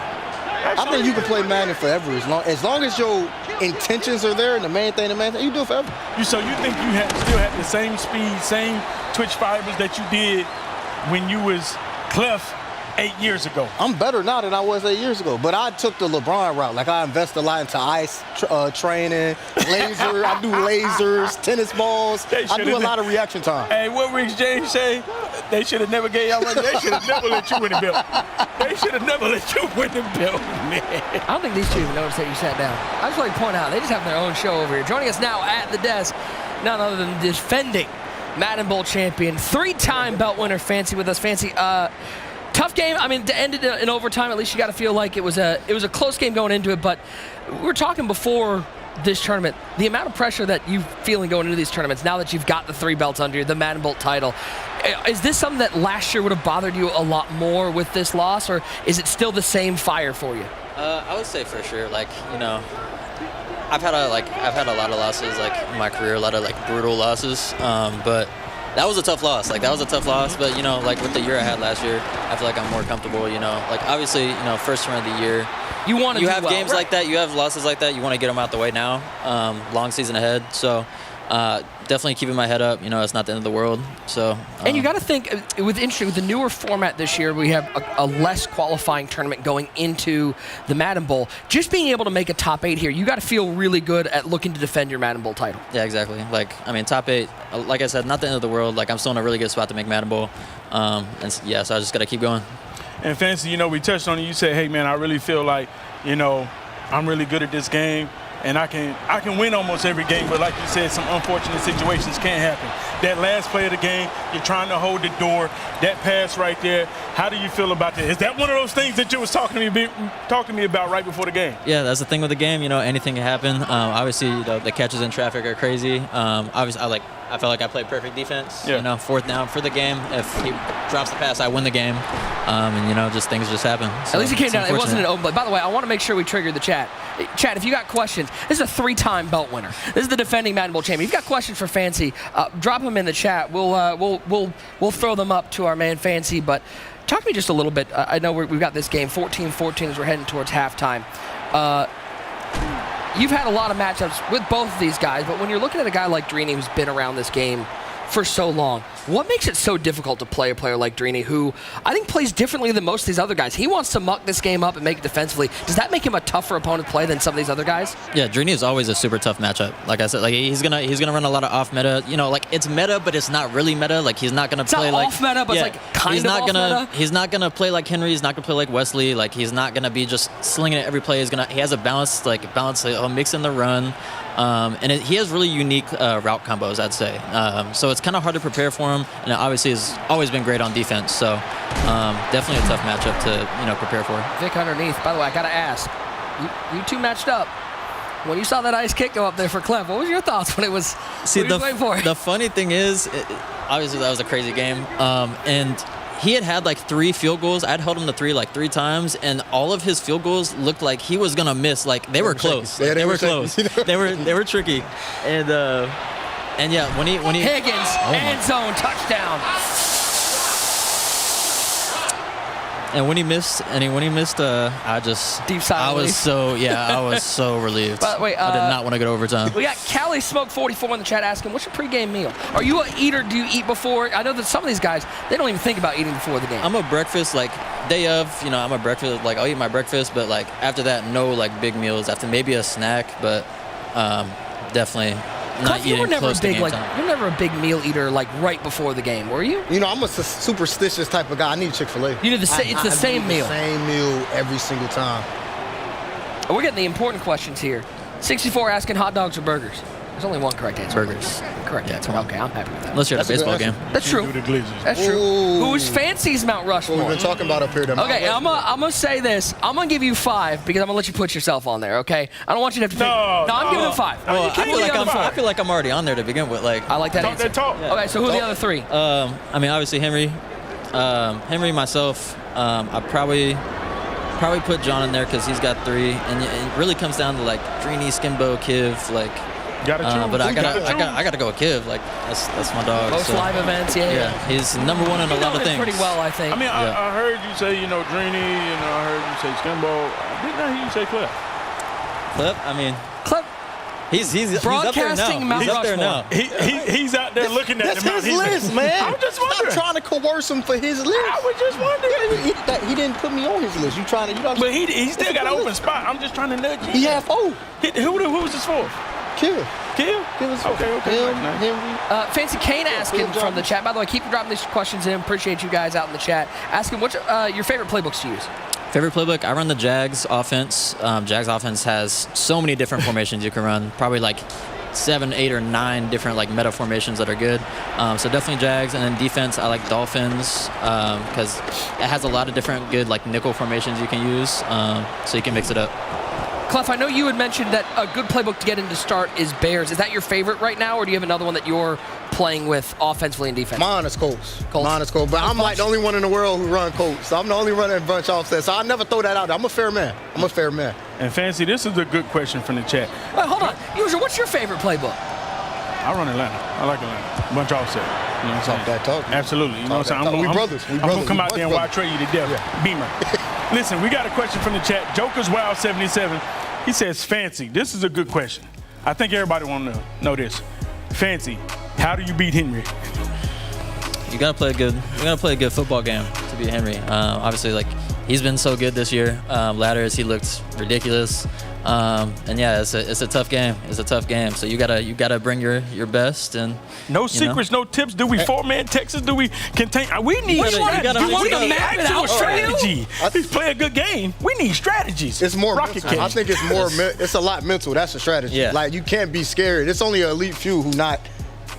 I think you can play Madden forever as long as your intentions are there and the main thing, you do it forever. So you think you still had the same speed, same twitch fibers that you did when you was Clef 8 years ago? I'm better now than I was 8 years ago, but I took the LeBron route. Like, I invest a lot into ice training, laser. I do lasers, tennis balls. I do a lot of reaction time. Hey, what Rick James say? They should have never gave y'all money. They should have never let you win the belt. They should have never let you win the belt, man. I don't think these two even noticed that you sat down. I just want to point out, they just have their own show over here. Joining us now at the desk, none other than defending Madden Bowl champion, 3-time belt winner, Fancy, with us. Fancy, tough game. I mean, to end it in overtime, at least you got to feel like it was a close game going into it. But we were talking before this tournament, the amount of pressure that you feeling going into these tournaments now that you've got the 3 belts under you, the Madden Bowl title. Is this something that last year would have bothered you a lot more with this loss, or is it still the same fire for you? I would say for sure. Like, you know, I've had a lot of losses like in my career, a lot of like brutal losses. But that was a tough loss. Like, that was a tough loss. But, you know, like with the year I had last year, I feel like I'm more comfortable, you know. Like, obviously, you know, first tournament of the year. You have games like that. You have losses like that. You want to get them out the way now. Long season ahead. So definitely keeping my head up. You know, it's not the end of the world. So and you got to think with the newer format this year, we have a less qualifying tournament going into the Madden Bowl. Just being able to make a top 8 here, you got to feel really good at looking to defend your Madden Bowl title. Yeah, exactly. Like, I mean, top 8. Like I said, not the end of the world. Like, I'm still in a really good spot to make Madden Bowl. And yeah, so I just got to keep going. And Fancy, you know, we touched on it. You said, hey, man, I really feel like, you know, I'm really good at this game, and I can win almost every game. But like you said, some unfortunate situations can happen. That last play of the game, you're trying to hold the door. That pass right there, how do you feel about that? Is that one of those things that you was talking to me about right before the game? Yeah, that's the thing with the game. You know, anything can happen. Obviously, you know, the catches in traffic are crazy. Obviously, I felt like I played perfect defense. Yeah. You know, 4th down for the game. If he drops the pass, I win the game. And, you know, things just happen. So at least it came down. It wasn't an open play. By the way, I want to make sure we triggered the chat. Chat, if you got questions, this is a 3-time belt winner. This is the defending Madden Bowl champion. If you've got questions for Fancy, drop them in the chat. We'll throw them up to our man Fancy. But talk to me just a little bit. I know we've got this game 14-14 as we're heading towards halftime. You've had a lot of matchups with both of these guys, but when you're looking at a guy like Drini who's been around this game for so long, what makes it so difficult to play a player like Drini, who I think plays differently than most of these other guys? He wants to muck this game up and make it defensively. Does that make him a tougher opponent to play than some of these other guys? Yeah, Drini is always a super tough matchup. Like I said, like he's gonna run a lot of off meta. You know, like it's meta, but it's not really meta. Like he's not gonna play like off meta, but it's like kind of off meta. He's not gonna play like Henry. He's not gonna play like Wesley. Like he's not gonna be just slinging it every play. He has a balance. He'll mix in the run. And he has really unique route combos, I'd say. So it's kind of hard to prepare for him, and obviously has always been great on defense. So definitely a tough matchup to prepare for. Vic underneath. By the way, I gotta ask, you two matched up. When you saw that ice kick go up there for Clef, what was your thoughts when it was? See, the funny thing is, obviously that was a crazy game, and he had like 3 field goals. I'd held him to 3 like 3 times, and all of his field goals looked like he was gonna miss. Like they were close. Yeah, they were close. they were tricky. And yeah, when he Higgins end zone touchdown. And when he missed, I just deep side. I was so relieved. By the way, I did not want to go to overtime. We got Cali Smoke 44 in the chat asking, "What's your pregame meal? Are you an eater? Do you eat before?" I know that some of these guys, they don't even think about eating before the game. I'm a breakfast like day of. You know, I'm a breakfast like I'll eat my breakfast, but like after that, no like big meals. After maybe a snack, but definitely. Not you were never close a big to game time. You're never a big meal eater like right before the game, were you? You know, I'm a superstitious type of guy. I need Chick-fil-A. You need it's the same meal. The same meal every single time. We're getting the important questions here. 64 asking hot dogs or burgers. There's only one correct answer. Burgers. Correct answer. Okay, I'm happy with that. Unless you're at a baseball game. That's true. That's true. Who's Fancy's Mount Rushmore? What we've been talking about up here. Okay, I'm gonna say this. I'm gonna give you 5 because I'm gonna let you put yourself on there. Okay, I don't want you to have to pick. No, I'm giving them 5. Well, I feel like I'm already on there to begin with. Like I like that answer. Yeah. Okay, so who are the other 3? I mean, obviously Henry, myself. I probably put John in there because he's got 3, and it really comes down to like Drini, Skimbo, Kiv, like. Gotta choose. But I Gotta gotta go with Kiv. Like that's my dog. Most live events, yeah. He's number one in a lot of things. Pretty well, I think. I mean, I heard you say, Drini, I heard you say Skimbo. I did not hear you say Cliff. Cliff, I mean, Cliff. He's broadcasting up there now. He's up there now. He's out there looking at That's the Mount. his list, man. I'm just wondering. Stop trying to coerce him for his list. I was just wondering. He didn't put me on his list. But he still got an open spot. I'm just trying to nudge you. He had 4. Who was this for? Kill. Okay. Henry. Fancy Kane asking from the chat. By the way, keep dropping these questions in. Appreciate you guys out in the chat. Asking what's your favorite playbooks to use? Favorite playbook? I run the Jags offense. Jags offense has so many different formations you can run. Probably like 7, 8, or 9 different like meta formations that are good. So definitely Jags. And then defense, I like Dolphins because it has a lot of different good like nickel formations you can use. So you can mix it up. Clef, I know you had mentioned that a good playbook to get into start is Bears. Is that your favorite right now, or do you have another one that you're playing with offensively and defensively? Mine is Colts. Mine is Colts. But I'm like the only one in the world who run Colts. So I'm the only runner in bunch offset. So I never throw that out there. I'm a fair man. And Fancy, this is a good question from the chat. Wait, hold on. Usual, what's your favorite playbook? I run Atlanta. I like Atlanta. Bunch offset. You know what I'm saying? That talk. Absolutely. You know what I'm saying? We brothers. I'm going to come out there and watch trade you to death. Yeah. Beamer. Listen, we got a question from the chat. Joker's Wild 77. He says, Fancy, this is a good question. I think everybody want to know this. Fancy, how do you beat Henry? You gotta play a good football game to beat Henry. Obviously, like he's been so good this year. Ladders, he looked ridiculous. And yeah, it's a tough game. It's a tough game. So you gotta bring your best and no secrets, no tips. Do we format Texas? Do we contain? We need actual strategy. He's play a good game. We need strategies. It's more mental. I think it's more. It's a lot mental. That's a strategy. Yeah. Like you can't be scared. It's only an elite few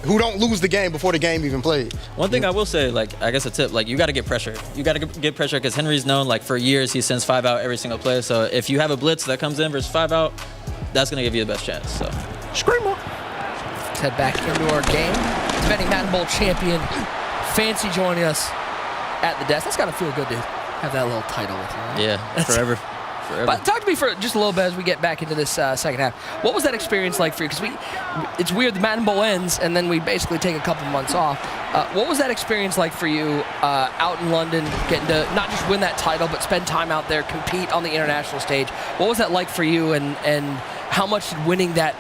who don't lose the game before the game even played. One thing I will say, like I guess a tip, like you got to get pressure. You got to get pressure because Henry's known like for years he sends 5 out every single play. So if you have a blitz that comes in versus 5 out, that's gonna give you the best chance. So Screamer. Let's head back into our game. Defending Madden Bowl champion Fancy joining us at the desk. That's gotta feel good to have that little title with you. Right? Yeah, forever. But talk to me for just a little bit as we get back into this second half. What was that experience like for you? Because it's weird, the Madden Bowl ends, and then we basically take a couple months off. What was that experience like for you out in London, getting to not just win that title, but spend time out there, compete on the international stage? What was that like for you, and how much did winning that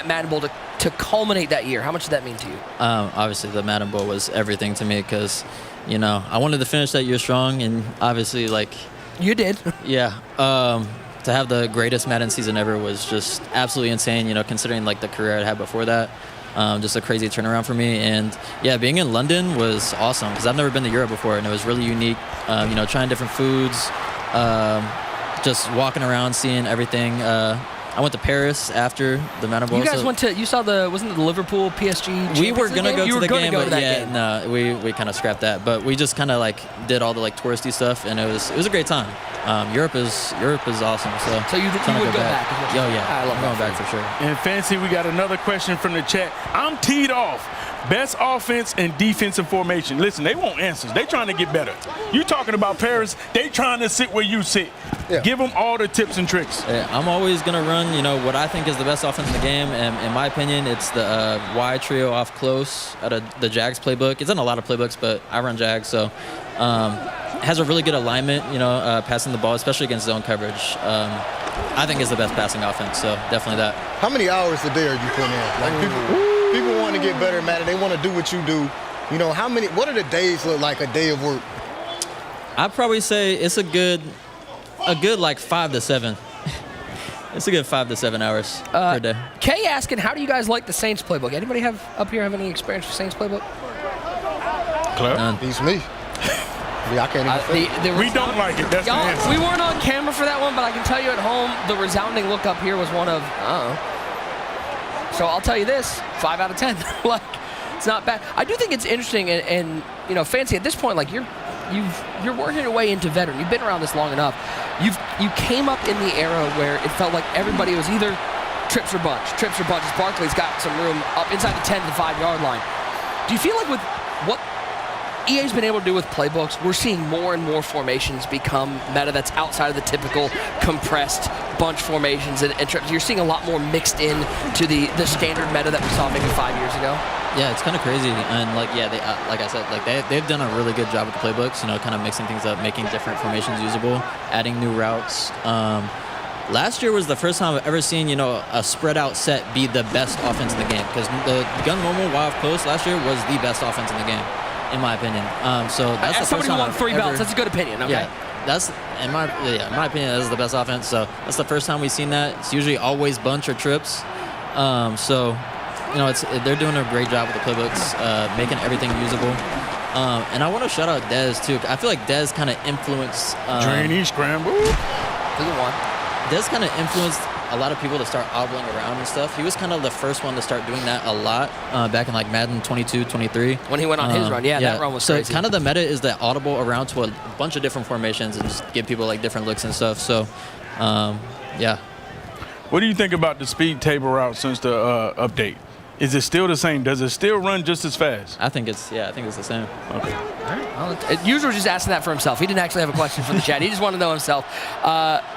Madden Bowl to culminate that year, how much did that mean to you? Obviously, the Madden Bowl was everything to me because, I wanted to finish that year strong, and obviously, like, you did. Yeah. To have the greatest Madden season ever was just absolutely insane, considering like the career I had before that. Just a crazy turnaround for me. And yeah, being in London was awesome because I've never been to Europe before, and it was really unique. Trying different foods, just walking around, seeing everything. I went to Paris after the Madden Bowl. You guys wasn't it the Liverpool PSG? We were gonna go to the game, but game. No, we kind of scrapped that. But we just kind of like did all the like touristy stuff, and it was a great time. Europe is awesome. So you would go back? Oh yeah, I love going back for sure. And Fancy, we got another question from the chat. I'm teed off. Best offense and defensive formation. Listen, they want answers. They trying to get better. You talking about Paris? They trying to sit where you sit. Yeah. Give them all the tips and tricks. Yeah, I'm always gonna run, what I think is the best offense in the game, and in my opinion, it's the Y trio off close out of the Jags playbook. It's in a lot of playbooks, but I run Jags, so it has a really good alignment, passing the ball, especially against zone coverage. I think it's the best passing offense, so definitely that. How many hours a day are you putting in? Like people want to get better at Madden. They want to do what you do. What do the days look like, a day of work? I'd probably say it's a good like 5 to 7. It's a good 5 to 7 hours per day. Kay asking, how do you guys like the Saints playbook? Anybody have any experience with Saints playbook? Claire? Beats me. I can't even we don't like it. That's the answer. We weren't on camera for that one, but I can tell you at home, the resounding look up here was one of, So I'll tell you this, 5 out of 10. Like, it's not bad. I do think it's interesting, and Fancy, at this point, like you're working your way into veteran. You've been around this long enough. You came up in the era where it felt like everybody was either trips or bunch. Barkley's got some room up inside the 10 to 5 yard line. Do you feel like with what EA's been able to do with playbooks, we're seeing more and more formations become meta that's outside of the typical compressed bunch formations. And you're seeing a lot more mixed in to the standard meta that we saw maybe 5 years ago. Yeah, it's kind of crazy, and like they, like I said, like they've done a really good job with the playbooks. You know, kind of mixing things up, making different formations usable, adding new routes. Last year was the first time I've ever seen, you know, a spread out set be the best offense in the game, because the gun normal wild post last year was the best offense in the game, in my opinion. So that's the somebody first who time won I've 3 belts, ever, that's a good opinion. Okay. Yeah, that's in my opinion, that is the best offense. So that's the first time we've seen that. It's usually always bunch or trips. So you know, they're doing a great job with the playbooks, making everything usable. And I want to shout out Dez too. I feel like Dez kind of influenced. Drini scramble. Good one. Dez kind of influenced a lot of people to start obbling around and stuff. He was kind of the first one to start doing that a lot back in like Madden 22, 23. When he went on his run, that run was crazy. So kind of the meta is that audible around to a bunch of different formations and just give people like different looks and stuff. So, yeah. What do you think about the speed table route since the update? Is it still the same? Does it still run just as fast? I think it's the same. Okay. User was just asking that for himself. He didn't actually have a question for the chat. He just wanted to know himself.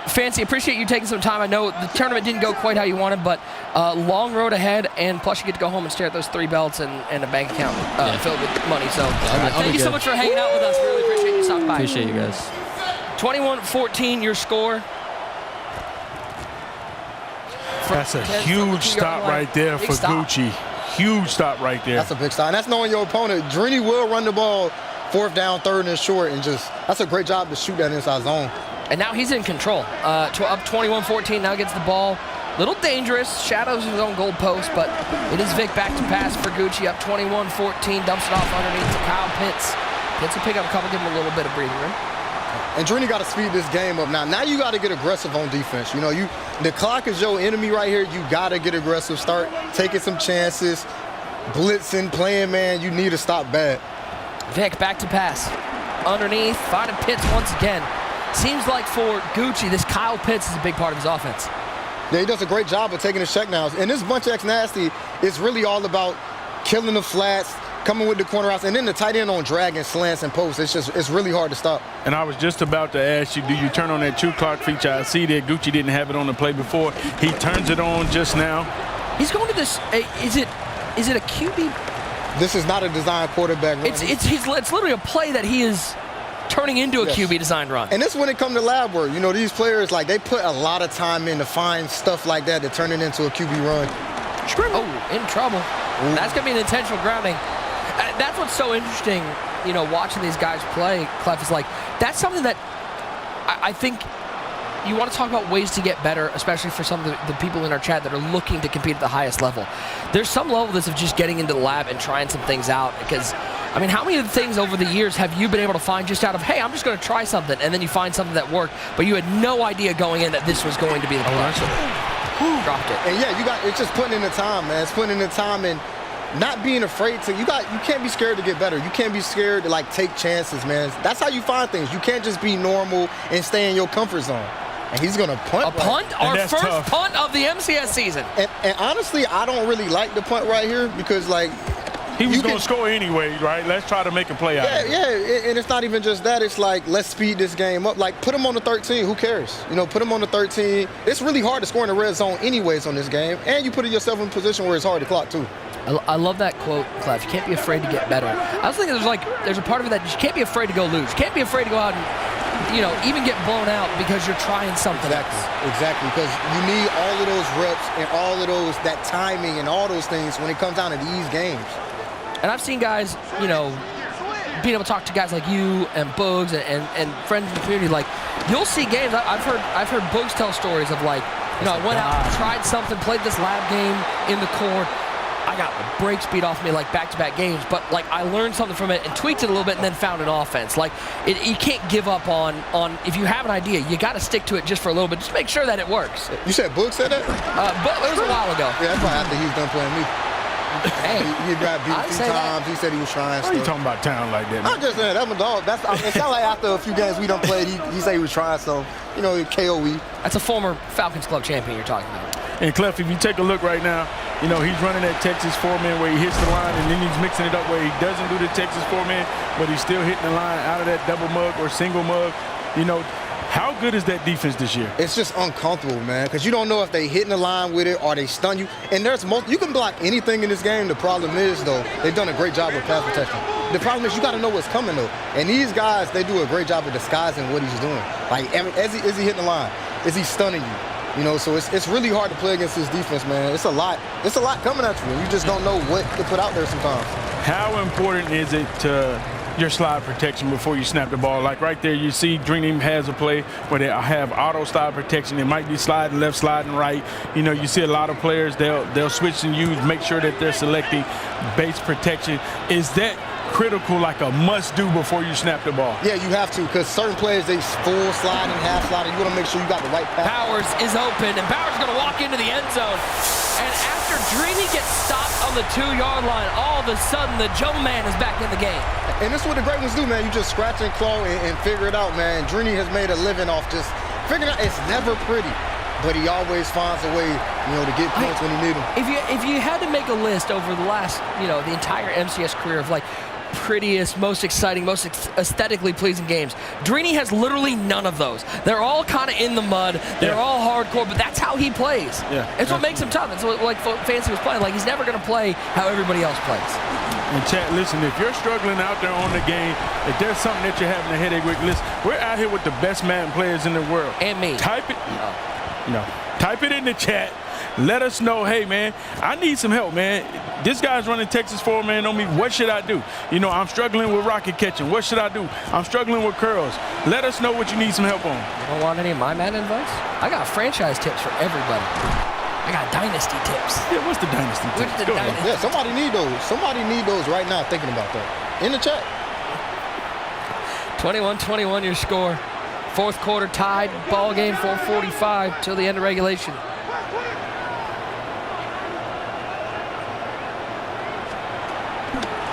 Fancy, appreciate you taking some time. I know the tournament didn't go quite how you wanted, but long road ahead, and plus you get to go home and stare at those 3 belts and a bank account filled with money. So thank you so much for hanging out with us. Really appreciate you stopping by. Appreciate you guys. 21-14, your score. That's a huge stop right there for Gucci. Huge stop right there. That's a big stop. And that's knowing your opponent. Drini will run the ball 4th down, 3rd and short, and that's a great job to shoot that inside zone. And now he's in control. Up 21-14, now gets the ball. Little dangerous, shadows his own goal post, but it is Vic back to pass for Gucci, up 21-14, dumps it off underneath to Kyle Pitts. Pitts will pick up a couple, give him a little bit of breathing room. And Drini got to speed this game up now. Now you got to get aggressive on defense. You know, the clock is your enemy right here. You got to get aggressive. Start taking some chances, blitzing, playing man. You need to stop bad. Vic back to pass. Underneath, finding Pitts once again. Seems like for Gucci, this Kyle Pitts is a big part of his offense. Yeah, he does a great job of taking his check downs. And this bunch X nasty is really all about killing the flats, coming with the corner outs, and then the tight end on dragging slants and posts. It's really hard to stop. And I was just about to ask you, do you turn on that 2 clock feature? I see that Gucci didn't have it on the play before. He turns it on just now. He's going to this. Is it a QB? This is not a design quarterback run. It's literally a play that he is turning into a QB designed run. And this is when it comes to lab work. You know, these players, like, they put a lot of time in to find stuff like that to turn it into a QB run. Oh, in trouble. Ooh. That's going to be an intentional grounding. That's what's so interesting, you know, watching these guys play, Clef, is like, that's something that I think you want to talk about ways to get better, especially for some of the people in our chat that are looking to compete at the highest level. There's some level of this of just getting into the lab and trying some things out, because, I mean, how many of the things over the years have you been able to find just out of, hey, I'm just going to try something, and then you find something that worked, but you had no idea going in that this was going to be the play. Dropped it. And yeah, it's just putting in the time, man. It's putting in the time and not being afraid to, you can't be scared to get better. You can't be scared to, like, take chances, man. That's how you find things. You can't just be normal and stay in your comfort zone. And he's going to punt. A punt? Our first punt of the MCS season. And honestly, I don't really like the punt right here because, like, he was going to score anyway, right? Let's try to make a play out of it. Yeah, and it's not even just that. It's like, let's speed this game up. Like, put him on the 13. Who cares? You know, put him on the 13. It's really hard to score in the red zone anyways on this game. And you put yourself in a position where it's hard to clock, too. I love that quote, Clef. You can't be afraid to get better. I was thinking there's a part of it that you can't be afraid to go lose. You can't be afraid to go out and, you know, even get blown out because you're trying something else. Exactly, because you need all of those reps and all of that timing and all those things when it comes down to these games. And I've seen guys, you know, being able to talk to guys like you and Bugs and friends in the community. Like, you'll see games. I've heard Bugs tell stories of, like, you know, I went out, tried something, played this lab game in the court. I got the brakes beat off me like back-to-back games, but like I learned something from it and tweaked it a little bit and then found an offense. Like you can't give up on if you have an idea, you got to stick to it just for a little bit. Just make sure that it works. You said Book said that? But it was a while ago. Yeah, that's why after he's done playing me. Hey, he got beat a few times. He said he was trying. Why are you talking about town like that? I'm just saying, that's my dog. It sounds like after a few games we done played, he said he was trying. So, you know, KOE. That's a former Falcons Club champion you're talking about. And Clef, if you take a look right now, You know, he's running that Texas four-man where he hits the line, and then he's mixing it up where he doesn't do the Texas four-man, but he's still hitting the line out of that double mug or single mug. You know, how good is that defense this year? It's just uncomfortable, man, because you don't know if they hitting the line with it or they stun you. And you can block anything in this game. The problem is, though, they've done a great job with pass protection. The problem is you got to know what's coming, though. And these guys, they do a great job of disguising what he's doing. Like, is he hitting the line? Is he stunning you? You know, so it's really hard to play against this defense, man. It's a lot coming at you, and you just don't know what to put out there sometimes. How important is it to your slide protection before you snap the ball? Like right there, you see Drini has a play where they have auto slide protection. It might be sliding left, sliding right. You know, you see a lot of players, they'll switch and use, make sure that they're selecting base protection. Is that critical, like a must-do before you snap the ball? Yeah, you have to, because certain players, they full slide and half slide, and you want to make sure you got the right pass. Bowers is open, and Bowers going to walk into the end zone. And after Drini gets stopped on the 2-yard line, all of a sudden the Joe man is back in the game. And this is what the great ones do, man. You just scratch and claw and figure it out, man. Drini has made a living off just figuring out. It's never pretty, but he always finds a way, you know, to get points when he need them. If you had to make a list over the last, you know, the entire MCS career of like prettiest, most exciting, most aesthetically pleasing games, Drini has literally none of those. They're all kind of in the mud. They're all hardcore, but that's how he plays. Yeah, it's what makes him tough. It's what, like Fancy was playing. Like, he's never going to play how everybody else plays. And chat, listen, if you're struggling out there on the game, if there's something that you're having a headache with, listen, we're out here with the best Madden players in the world. And me. Type it. No. Type it in the chat. Let us know, hey, man, I need some help, man. This guy's running Texas four-man on me. What should I do? You know, I'm struggling with rocket catching. What should I do? I'm struggling with curls. Let us know what you need some help on. You don't want any of my Madden advice? I got franchise tips for everybody. I got dynasty tips. Yeah, what's the dynasty tips? Go ahead. Yeah, somebody need those. Somebody need those right now thinking about that. In the chat. 21-21 your score. Fourth quarter tied. Ball game 4:45 till the end of regulation.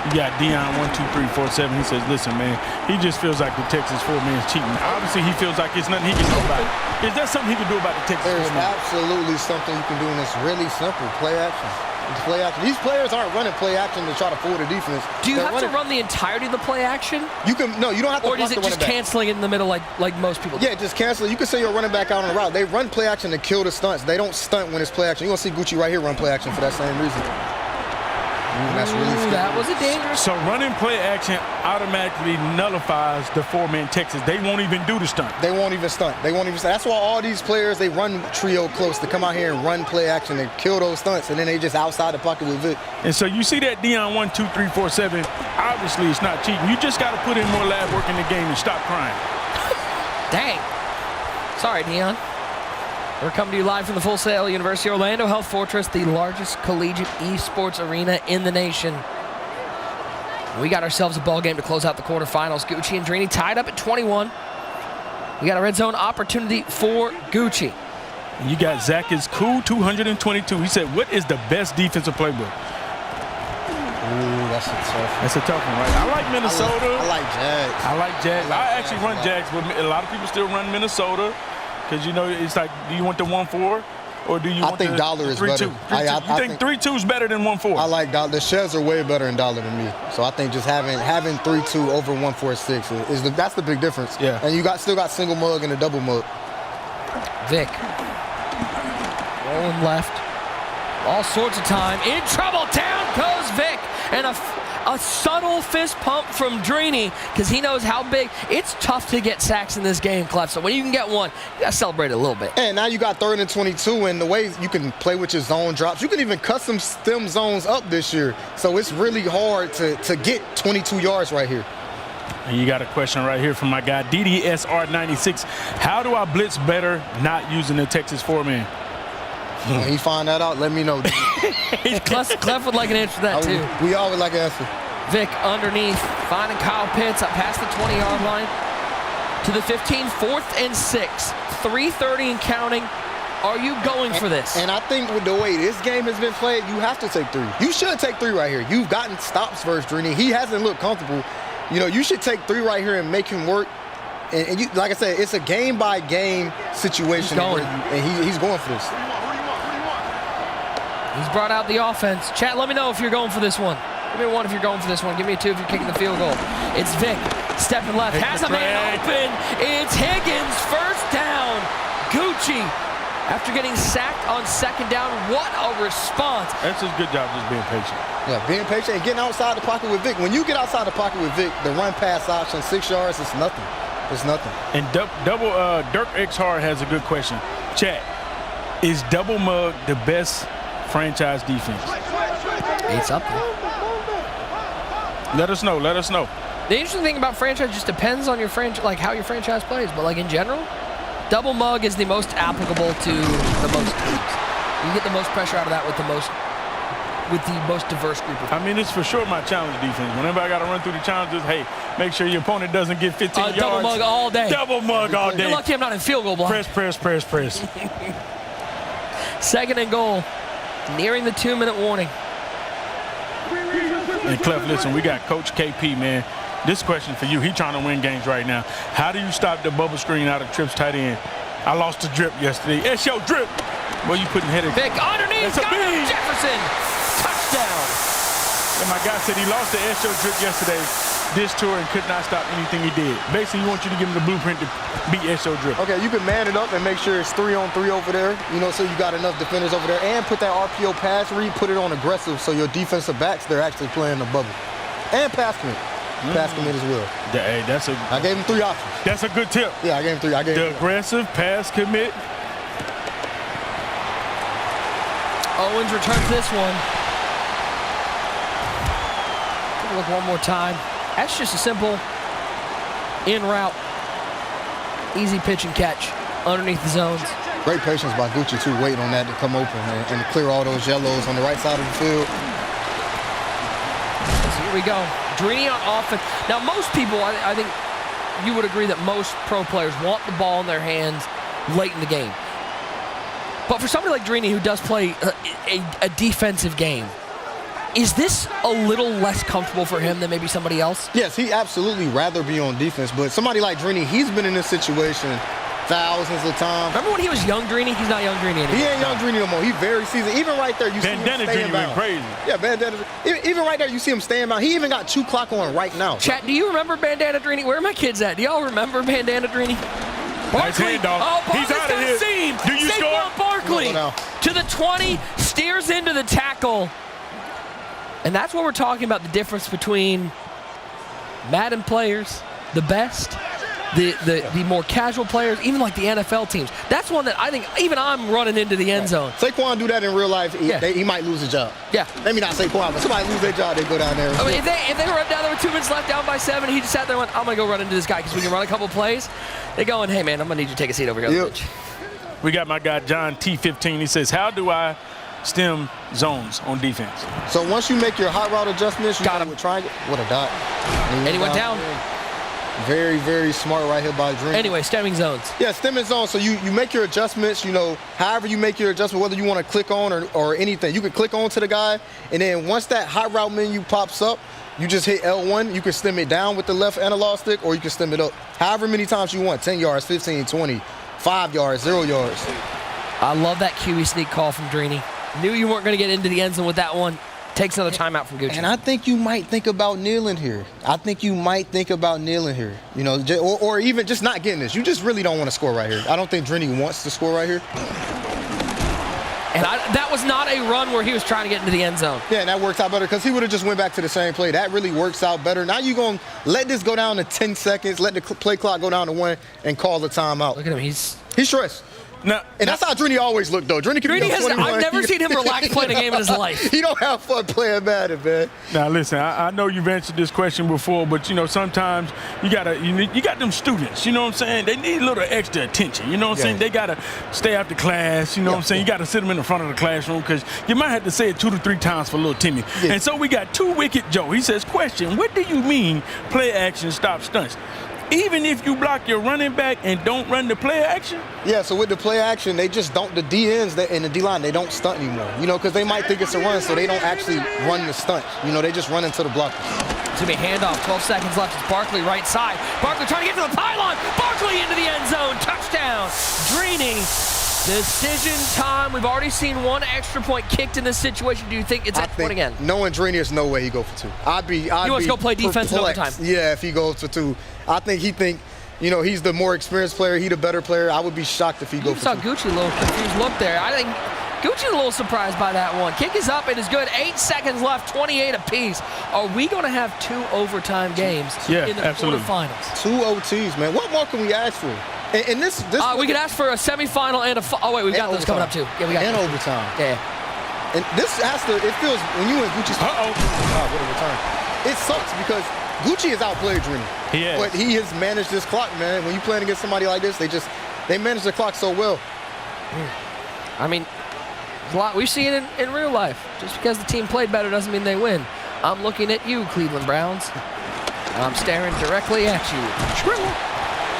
You got Dion12347. He says, listen, man, he just feels like the Texas four-man is cheating. Obviously, he feels like it's nothing he can do about it. Is there something he can do about the Texas There's four-man? absolutely something you can do, and it's really simple. Play action. It's play action. These players aren't running play action to try to fool the defense. Do you have to run the entirety of the play action? You can. No, you don't have to. Or is it just canceling it in the middle like most people do? Yeah, just cancel it. You can say you're running back out on the route. They run play action to kill the stunts. They don't stunt when it's play action. You're going to see Gucci right here run play action for that same reason. That's really scary. That was a dangerous. So running play action automatically nullifies the four-man Texas. They won't even do the stunt. They won't even stunt. They won't even stunt. That's why all these players, they run trio close to come out here and run play action and kill those stunts, and then they just outside the pocket with Vic. And so you see that Dion12347, obviously it's not cheating. You just got to put in more lab work in the game and stop crying. Dang. Sorry, Dion. We're coming to you live from the Full Sail University Orlando Health Fortress, the largest collegiate esports arena in the nation. We got ourselves a ball game to close out the quarterfinals. Gucci and Drini tied up at 21. We got a red zone opportunity for Gucci. You got Zach is cool, 222. He said, what is the best defensive playbook? Ooh, that's a tough one. That's a tough one, right? I like Minnesota. I like Jags. I like Jags. I actually run Jags, but a lot of people still run Minnesota. Because, you know, it's like, do you want the 1-4 or do you want the 3-2? Dollar is better. You think 3-2 is better than 1-4? I like Dollar. The shares are way better in Dollar than me. So I think just having 3-2 over 1-4-6 is that's the big difference. Yeah. And you still got single mug and a double mug. Vic. Rolling left. All sorts of time. In trouble. Down goes Vic. And a subtle fist pump from Drini because he knows how big. It's tough to get sacks in this game, Clef. So when you can get one, you got to celebrate it a little bit. And now you got 3rd and 22, and the way you can play with your zone drops, you can even custom stem zones up this year. So it's really hard to get 22 yards right here. And you got a question right here from my guy, DDSR96. How do I blitz better not using the Texas four-man? When he find that out, let me know. Clef would like an answer to that, too. We all would like an answer. Vic underneath, finding Kyle Pitts up past the 20-yard line to the 15, 4th and 6, 3:30 and counting. Are you going for this? And I think with the way this game has been played, you have to take 3. You should take 3 right here. You've gotten stops versus Drini. He hasn't looked comfortable. You know, you should take 3 right here and make him work. And you, like I said, it's a game-by-game situation. He's going. And he's going for this. He's brought out the offense. Chat, let me know if you're going for this one. Give me a 1 if you're going for this one. Give me a 2 if you're kicking the field goal. It's Vic, stepping left, has a man open. It's Higgins, first down. Gucci, after getting sacked on second down, what a response. That's just a good job just being patient. Yeah, being patient and getting outside the pocket with Vic. When you get outside the pocket with Vic, the run pass option, 6 yards, it's nothing. It's nothing. And Dirk X Hard has a good question. Chat, is double mug the best franchise defense? It's up there. Let us know. Let us know. The interesting thing about franchise just depends on your franchise, like how your franchise plays. But like in general, double mug is the most applicable to the most teams. You get the most pressure out of that with the most diverse group of people. I mean, it's for sure my challenge defense. Whenever I got to run through the challenges, hey, make sure your opponent doesn't get 15 yards. Double mug all day. Double mug all day. You're lucky I'm not in field goal block. Press. Second and goal. Nearing the 2-minute warning. And Clef, listen, we got Coach KP, man. This question for you. He trying to win games right now. How do you stop the bubble screen out of trips tight end? I lost the drip yesterday. It's your drip. Well, you putting headache. Vic underneath. Got him. Jefferson. Touchdown. And my guy said he lost the SO drip yesterday, this tour, and could not stop anything he did. Basically, he wants you to give him the blueprint to beat SO drip. Okay, you can man it up and make sure it's 3-on-3 over there, so you got enough defenders over there, and put that RPO pass read, put it on aggressive so your defensive backs, they're actually playing the bubble. And pass commit. Pass commit as well. Hey, I gave him 3 options. That's a good tip. Yeah, I gave him 3. The aggressive pass commit. Owens returns this one. Take a look one more time. That's just a simple in route, easy pitch and catch underneath the zones. Great patience by Gucci too, waiting on that to come open and clear all those yellows on the right side of the field. So here we go. Drini on offense. Now most people, I think you would agree that most pro players want the ball in their hands late in the game. But for somebody like Drini who does play a defensive game, is this a little less comfortable for him than maybe somebody else? Yes, he absolutely rather be on defense, but somebody like Drini, he's been in this situation thousands of times. Remember when he was young Drini? He's not young Drini anymore. He ain't young Drini no more. He very seasoned. Even right there, you see him staying Drini down. went crazy. Yeah, Bandana. Even right there, you see him staying down. He even got 2 clock on right now. Chat, do you remember Bandana Drini? Where are my kids at? Do y'all remember Bandana Drini? Barkley. Oh, Barkley's he's out of here. Seam. Do you score? Saquon Barkley to the 20, steers into the tackle. And that's what we're talking about, the difference between Madden players, the best, the more casual players, even like the NFL teams. That's one that I think even I'm running into the end zone. Saquon do that in real life, he might lose a job. Yeah. Maybe not Saquon, but somebody lose their job, they go down there. I mean, if they run down there with 2 minutes left, down by 7, he just sat there and went, I'm going to go run into this guy because we can run a couple plays. They're going, hey, man, I'm going to need you to take a seat over here on the bench. We got my guy John T15. He says, how do I stem zones on defense? So once you make your hot route adjustments, you got him with triangle. What a dot. And he went down. Very, very smart right here by Drini. Anyway, stemming zones. Yeah, stemming zones. So you make your adjustments, however you make your adjustment, whether you want to click on or anything. You can click on to the guy, and then once that hot route menu pops up, you just hit L1. You can stem it down with the left analog stick, or you can stem it up however many times you want. 10 yards, 15, 20, 5 yards, 0 yards. I love that QE sneak call from Drini. Knew you weren't going to get into the end zone with that one. Takes another timeout from Gucci. And I think you might think about kneeling here. Or even just not getting this. You just really don't want to score right here. I don't think Drini wants to score right here. And that was not a run where he was trying to get into the end zone. Yeah, and that works out better because he would have just went back to the same play. That really works out better. Now you're going to let this go down to 10 seconds, let the play clock go down to 1, and call the timeout. Look at him. He's stressed. And that's how Drini always looked, though. Drini I've never seen him relax playing a game in his life. He don't have fun playing Madden, man. Now, listen, I know you've answered this question before, but, sometimes you got them students, you know what I'm saying? They need a little extra attention, you know what I'm saying? They got to stay after class, you know what I'm saying? You got to sit them in the front of the classroom because you might have to say it 2 to 3 times for little Timmy. Yeah. And so we got 2 Wicked Joe. He says, question, what do you mean play action stop stunts? Even if you block your running back and don't run the play action? Yeah, so with the play action, they just don't, the DNs and the D-line, they don't stunt anymore. Because they might think it's a run, so they don't actually run the stunt. They just run into the blockers. It's going to be a handoff, 12 seconds left. It's Barkley right side. Barkley trying to get to the pylon. Barkley into the end zone. Touchdown. Drini Decision time. We've already seen one extra point kicked in this situation. Do you think it's extra point again? Knowing Drini, there's no way he go for 2. He wants to go play defense in overtime. Yeah, if he goes for 2. I think he's the more experienced player. He the better player. I would be shocked if he goes for 2. You saw Gucci a little confused look there. I think Gucci's a little surprised by that one. Kick is up. It is good. 8 seconds left, 28 apiece. Are we going to have 2 overtime games in the quarterfinals? 2 OTs, man. What more can we ask for? And this we could ask for a semifinal and a oh wait, we've got those coming up too. Yeah, we got overtime. Yeah. And this has to. It feels when you in Gucci's. What a return! It sucks because Gucci has outplayed Drini. He has. But he has managed this clock, man. When you playing against somebody like this, they manage the clock so well. I mean, there's a lot we see it in real life. Just because the team played better doesn't mean they win. I'm looking at you, Cleveland Browns. I'm staring directly at you.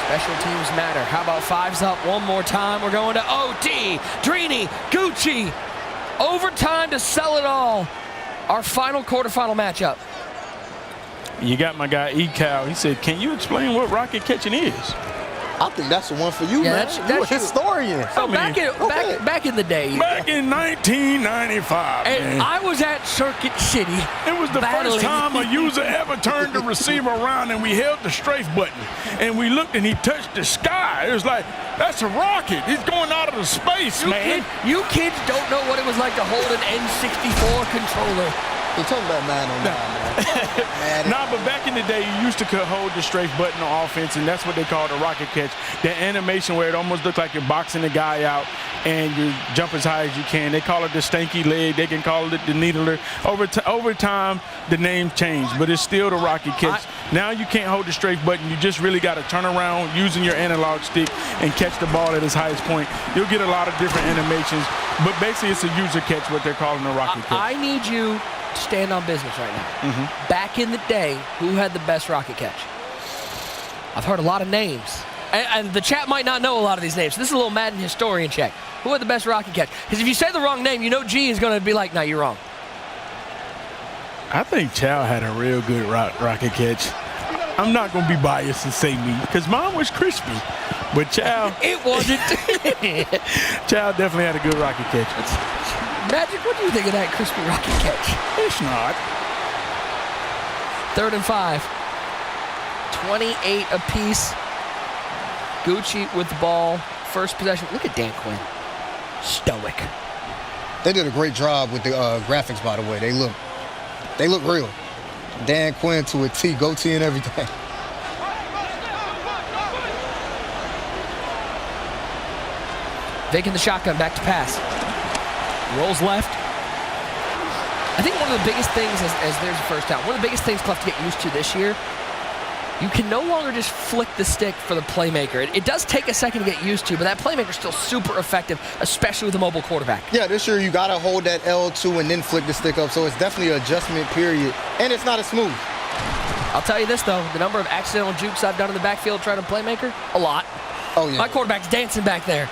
Special teams matter. How about 5's up one more time? We're going to OT. Drini, Gucci, overtime to sell it all. Our final quarterfinal matchup. You got my guy E-Cal. He said, can you explain what rocket catching is? I think that's the one for you, man. That's You're a historian. So back in the day. Back in 1995, and I was at Circuit City. It was the first time a user ever turned the receiver around and we held the strafe button. And we looked and he touched the sky. It was like, that's a rocket. He's going out of the space, man. You kids don't know what it was like to hold an N64 controller. You're talking about Madden man. Nah, but back in the day, you used to hold the strafe button on offense, and that's what they called a rocket catch. The animation where it almost looked like you're boxing the guy out and you jump as high as you can. They call it the stanky leg. They can call it the needler. Over time, the name changed, but it's still the rocket catch. Now you can't hold the strafe button. You just really got to turn around using your analog stick and catch the ball at its highest point. You'll get a lot of different animations, but basically it's a user catch, what they're calling a rocket catch. I need you to stand on business right now. Back in the day, who had the best rocket catch? I've heard a lot of names. And the chat might not know a lot of these names. So this is a little Madden historian check. Who had the best rocket catch? Because if you say the wrong name, you know G is going to be like, no, you're wrong. I think Chow had a real good rocket catch. I'm not going to be biased and say me, because mine was crispy. But Chow... It wasn't. Chow definitely had a good rocket catch. Magic, what do you think of that crispy rocket catch? It's not. 3rd and 5. 28 apiece. Gucci with the ball. First possession. Look at Dan Quinn. Stoic. They did a great job with the graphics, by the way. They look real. Dan Quinn to a T, goatee and everything. Vic in the shotgun, back to pass. Rolls left. I think one of the biggest things, as there's a first down, one of the biggest things Clef to get used to this year, you can no longer just flick the stick for the playmaker. It does take a second to get used to, but that playmaker's still super effective, especially with a mobile quarterback. Yeah, this year you got to hold that L2 and then flick the stick up, so it's definitely an adjustment period, and it's not as smooth. I'll tell you this, though, the number of accidental jukes I've done in the backfield trying to playmaker, a lot. Oh, yeah. My quarterback's dancing back there,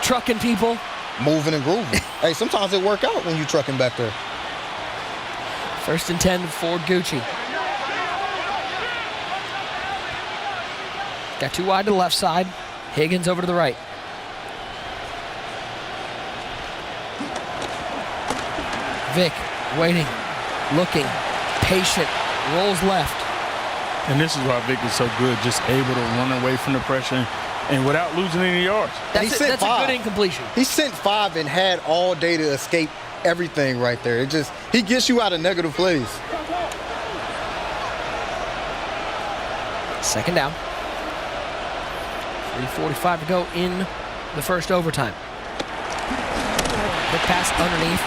trucking people. Moving and grooving. Hey, sometimes it work out when you trucking back there. 1st and 10 for Gucci. Got 2 wide to the left side. Higgins over to the right. Vic waiting, looking, patient, rolls left. And this is why Vic is so good, just able to run away from the pressure and without losing any yards. That's a good incompletion. He sent 5 and had all day to escape everything right there. He gets you out of negative plays. 2nd down. 3:45 to go in the first overtime. Quick pass underneath.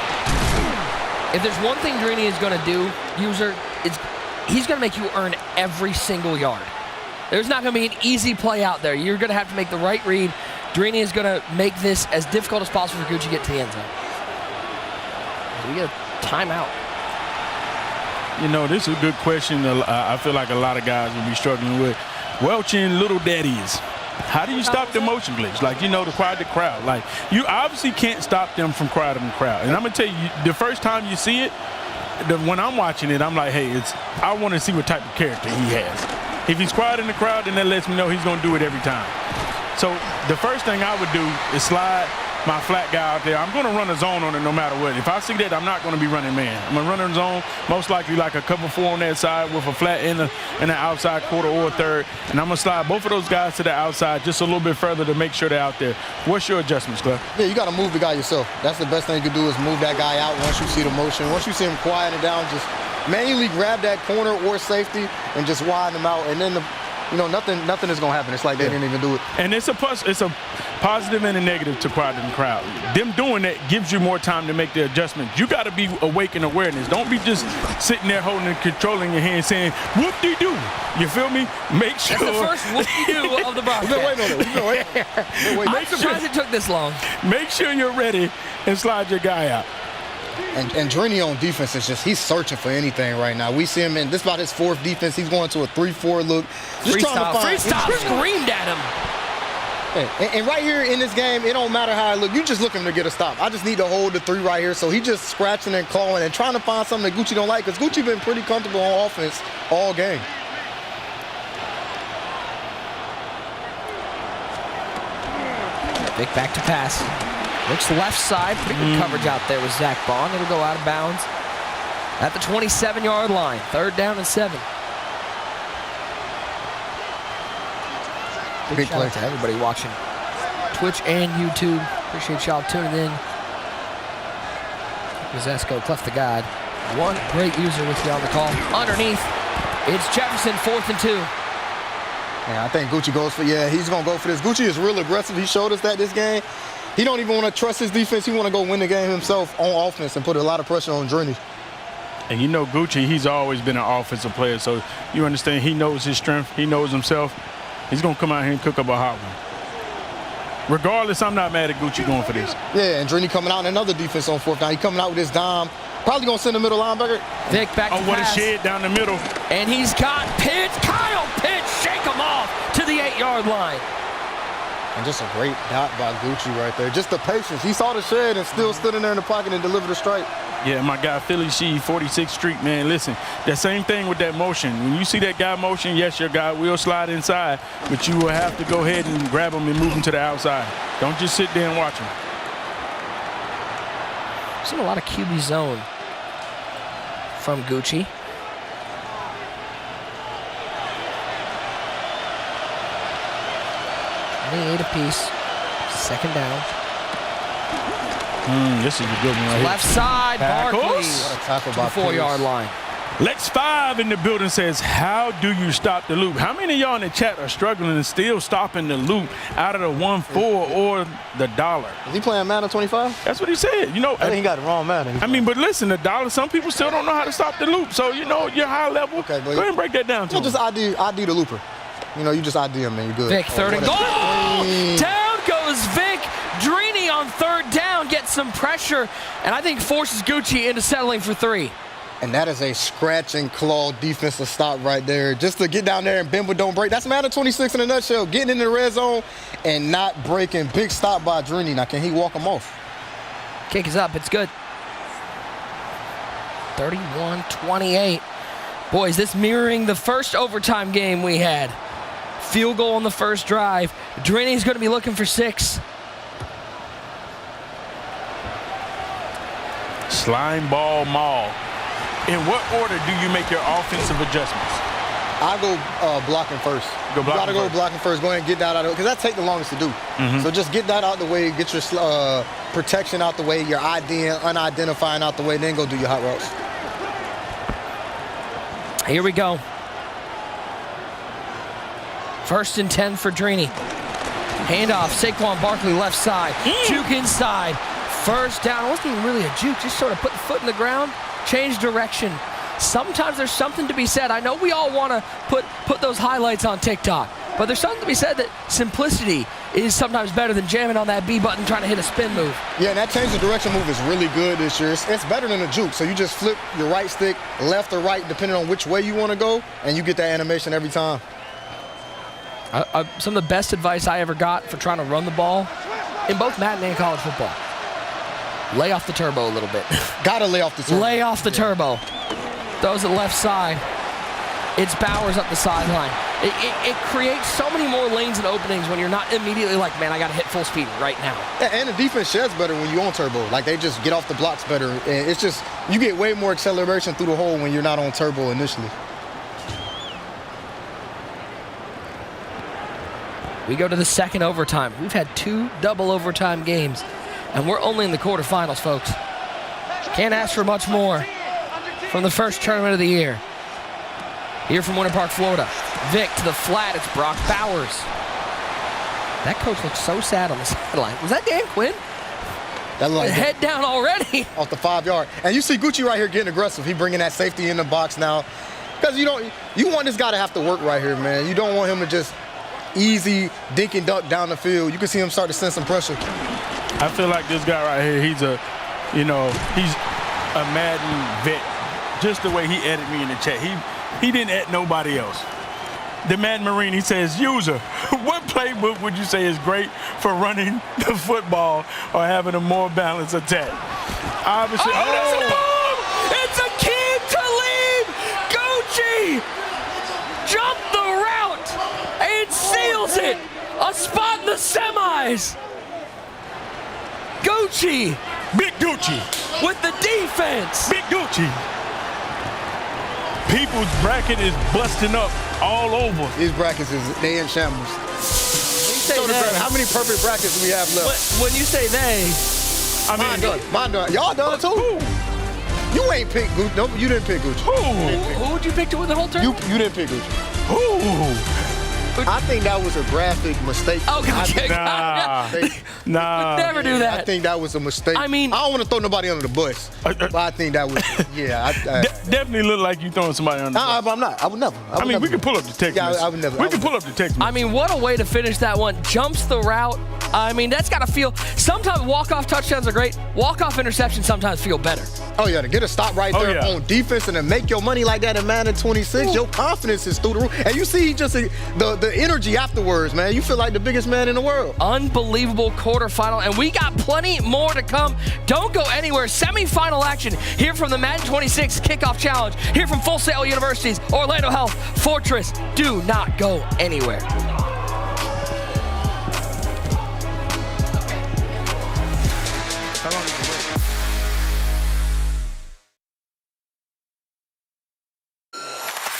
If there's one thing Drini is going to do, he's going to make you earn every single yard. There's not going to be an easy play out there. You're going to have to make the right read. Drini is going to make this as difficult as possible for Gucci to get to the end zone. So we get a timeout. You know, this is a good question. I feel like a lot of guys will be struggling with. Welching little daddies. How do you stop the motion blitz? Like, you know, to quiet the crowd. Like, you obviously can't stop them from crowding the crowd. And I'm going to tell you, the first time you see it, when I'm watching it, I'm like, hey, I want to see what type of character he has. If he's quieting the crowd, then that lets me know he's going to do it every time. So the first thing I would do is slide my flat guy out there, I'm going to run a zone on it no matter what. If I see that, I'm not going to be running man. I'm going to run a zone, most likely like a cover 4 on that side with a flat in the outside quarter or third. And I'm going to slide both of those guys to the outside just a little bit further to make sure they're out there. What's your adjustments, Cliff? Yeah, you got to move the guy yourself. That's the best thing you can do is move that guy out once you see the motion. Once you see him quieting down, just manually grab that corner or safety and just widen them out. And then, nothing is going to happen. It's like they didn't even do it. And it's a positive and a negative to quieten the crowd. Them doing that gives you more time to make the adjustments. You got to be awake in awareness. Don't be just sitting there holding and controlling your hand saying, whoop-de-doo. You feel me? Make sure. That's the first whoop-de-doo of the broadcast. We've been waiting. I'm surprised it took this long. Make sure you're ready and slide your guy out. And Drini on defense is he's searching for anything right now. We see him this about his 4th defense. He's going to a 3-4 look. Just trying to find. Freestyle screamed at him. And right here in this game, it don't matter how I look. You just looking to get a stop. I just need to hold the 3 right here. So he just scratching and clawing and trying to find something that Gucci don't like because Gucci been pretty comfortable on offense all game. Vic back to pass. Looks left side. Pretty good coverage out there with Zach Bond. It'll go out of bounds at the 27-yard line. 3rd down and 7. Big shout out to everybody watching Twitch and YouTube. Appreciate y'all tuning in. Zesco, Clef the Guide. One great user with you on the call. Underneath, it's Jefferson, 4th and 2. Yeah, I think Gucci goes for, he's going to go for this. Gucci is real aggressive. He showed us that this game. He don't even want to trust his defense. He want to go win the game himself on offense and put a lot of pressure on Drini. And you know Gucci, he's always been an offensive player, so you understand he knows his strength. He knows himself. He's going to come out here and cook up a hot one. Regardless, I'm not mad at Gucci going for this. Yeah, and Drini coming out in another defense on 4th down. He coming out with his dime. Probably going to send the middle linebacker. Vic back to what pass. a shed down the middle. And he's got Pitts. Kyle Pitts, shake him off to the 8-yard line. And just a great dot by Gucci right there. Just the patience. He saw the shed and still stood in there in the pocket and delivered a strike. Yeah, my guy, Philly Shee, 46th Street, man. Listen, that same thing with that motion. When you see that guy motion, yes, your guy will slide inside, but you will have to go ahead and grab him and move him to the outside. Don't just sit there and watch him. Seen a lot of QB zone from Gucci. Only 8 apiece. 2nd down. This is a good one right Left side, Barkley. What a tackle by to the 4-yard line. Lex 5 in the building says, how do you stop the loop? How many of y'all in the chat are struggling and still stopping the loop out of the 1-4 or the dollar? Is he playing Madden 25? That's what he said. You know, I think he got it wrong, Madden. I mean, but listen, the dollar, some people still don't know how to stop the loop. So, you know, you're high level. Okay, go ahead and break that down to him. Just ID the looper. You just ID him, man. You're good. Vic, 3rd and goal! Down goes Vic. Drini on 3rd down gets some pressure, and I think forces Gucci into settling for 3. And that is a scratch and claw defensive stop right there. Just to get down there and bend but don't break. That's Madden 26 in a nutshell. Getting in the red zone and not breaking. Big stop by Drini. Now, can he walk him off? Kick is up. It's good. 31-28. Boys, this mirroring the first overtime game we had. Field goal on the first drive. Drini's going to be looking for 6. Slime ball maul. In what order do you make your offensive adjustments? I go blocking first. You got to go blocking first. Go ahead and get that out of it because that takes the longest to do. So just get that out the way, get your protection out the way, your ID unidentifying out the way, then go do your hot routes. Here we go. 1st and 10 for Drini. Handoff, Saquon Barkley left side. Juke inside. 1st down. It wasn't even really a juke. Just sort of put the foot in the ground, change direction. Sometimes there's something to be said. I know we all want to put those highlights on TikTok, but there's something to be said that simplicity is sometimes better than jamming on that B button trying to hit a spin move. Yeah, and that change of direction move is really good this year. It's better than a juke. So you just flip your right stick left or right depending on which way you want to go, and you get that animation every time. Some of the best advice I ever got for trying to run the ball in both Madden and college football. Lay off the turbo a little bit. Gotta lay off the turbo. Lay off the turbo. Throws it left side. It's Bowers up the sideline. It creates so many more lanes and openings when you're not immediately like, man, I got to hit full speed right now. Yeah, and the defense sheds better when you're on turbo. Like, they just get off the blocks better. And it's just, you get way more acceleration through the hole when you're not on turbo initially. We go to the second overtime. We've had 2 double overtime games, and we're only in the quarterfinals, folks. Can't ask for much more from the first tournament of the year. Here from Winter Park, Florida. Vic to the flat. It's Brock Bowers. That coach looks so sad on the sideline. Was that Dan Quinn? That like head down already. Off the 5-yard. And you see Gucci right here getting aggressive. He bringing that safety in the box now. Because you want this guy to have to work right here, man. You don't want him to just easy dink and duck down the field. You can see him start to send some pressure. I feel like this guy right here, he's a Madden vet. Just the way he added me in the chat. He didn't add nobody else. The Madden Marine, he says, user, what playbook would you say is great for running the football or having a more balanced attack? Obviously, that's a bomb! It's Akeem Talib! Gucci! Jump the route and seals it! A spot in the semis! Gucci! Big Gucci! With the defense! Big Gucci! People's bracket is busting up all over. These brackets, they in shambles. How many perfect brackets do we have left? When you say they, I mean, mine done. Y'all done too. Who? You ain't pick Gucci. No, you didn't pick Gucci. Who would you pick to win the whole tournament? You didn't pick Gucci. Who? I think that was a graphic mistake. Oh, okay. Nah. Never do that. I think that was a mistake. I mean, I don't want to throw nobody under the bus, but I think that was, definitely look like you throwing somebody under the bus. I'm not. I would never. We can pull up the text message. I would never. We can pull up the text message. I mean, what a way to finish that one. Jumps the route. I mean, that's got to feel, sometimes walk-off touchdowns are great. Walk-off interceptions sometimes feel better. Oh, yeah, to get a stop right there on defense and to make your money like that in Madden 26, your confidence is through the roof. And you see just the energy afterwards, man. You feel like the biggest man in the world. Unbelievable quarterfinal, and we got plenty more to come. Don't go anywhere. Semifinal action here from the Madden 26 Kickoff Challenge, here from Full Sail University's Orlando Health Fortress. Do not go anywhere.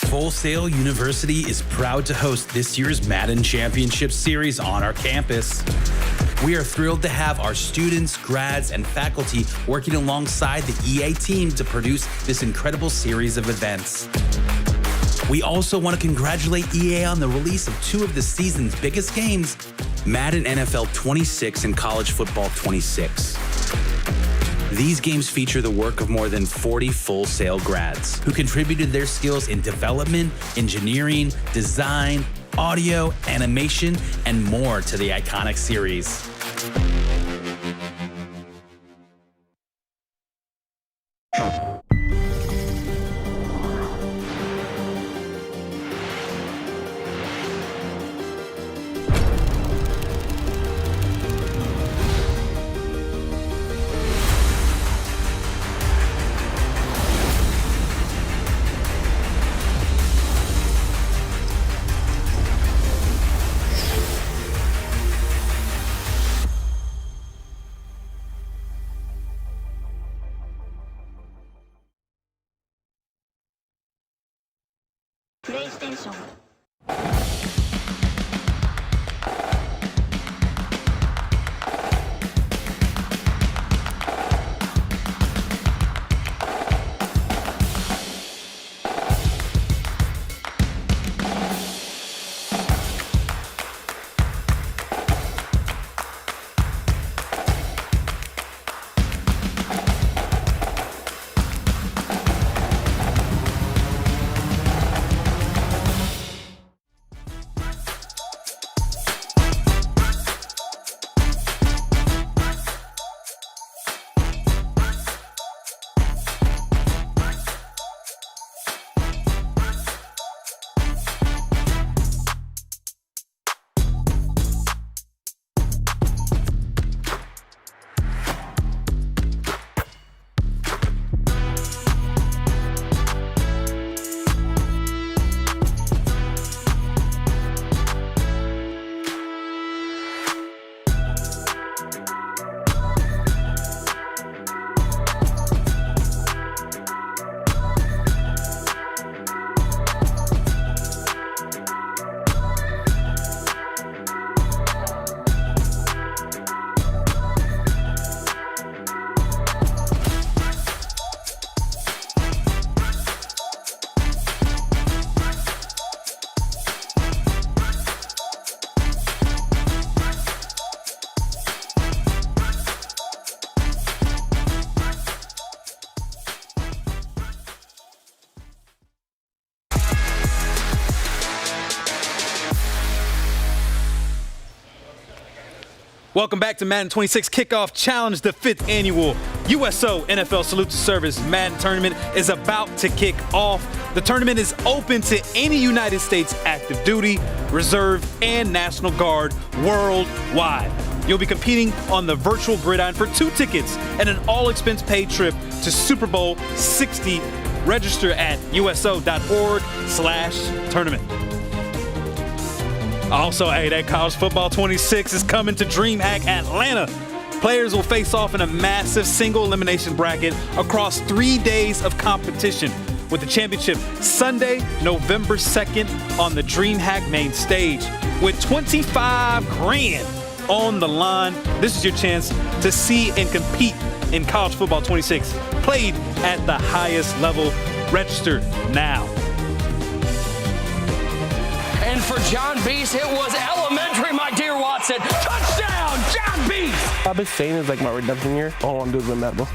Full Sail University is proud to host this year's Madden Championship Series on our campus. We are thrilled to have our students, grads, and faculty working alongside the EA team to produce this incredible series of events. We also want to congratulate EA on the release of 2 of the season's biggest games, Madden NFL 26 and College Football 26. These games feature the work of more than 40 Full Sail grads who contributed their skills in development, engineering, design, audio, animation, and more to the iconic series. PlayStation. Welcome back to Madden 26 Kickoff Challenge. The 5th annual USO NFL Salute to Service Madden Tournament is about to kick off. The tournament is open to any United States active duty, reserve, and National Guard worldwide. You'll be competing on the virtual gridiron for 2 tickets and an all-expense-paid trip to Super Bowl 60. Register at uso.org/tournament. Also, that College Football 26 is coming to DreamHack Atlanta. Players will face off in a massive single elimination bracket across 3 days of competition, with the championship Sunday, November 2nd on the DreamHack main stage. With $25 grand on the line, this is your chance to see and compete in College Football 26, played at the highest level. Register now. And for John Beast, it was elementary, my dear Watson. Touchdown, John Beast! I've been saying it's like my redemption year. All I want to do is win Madden.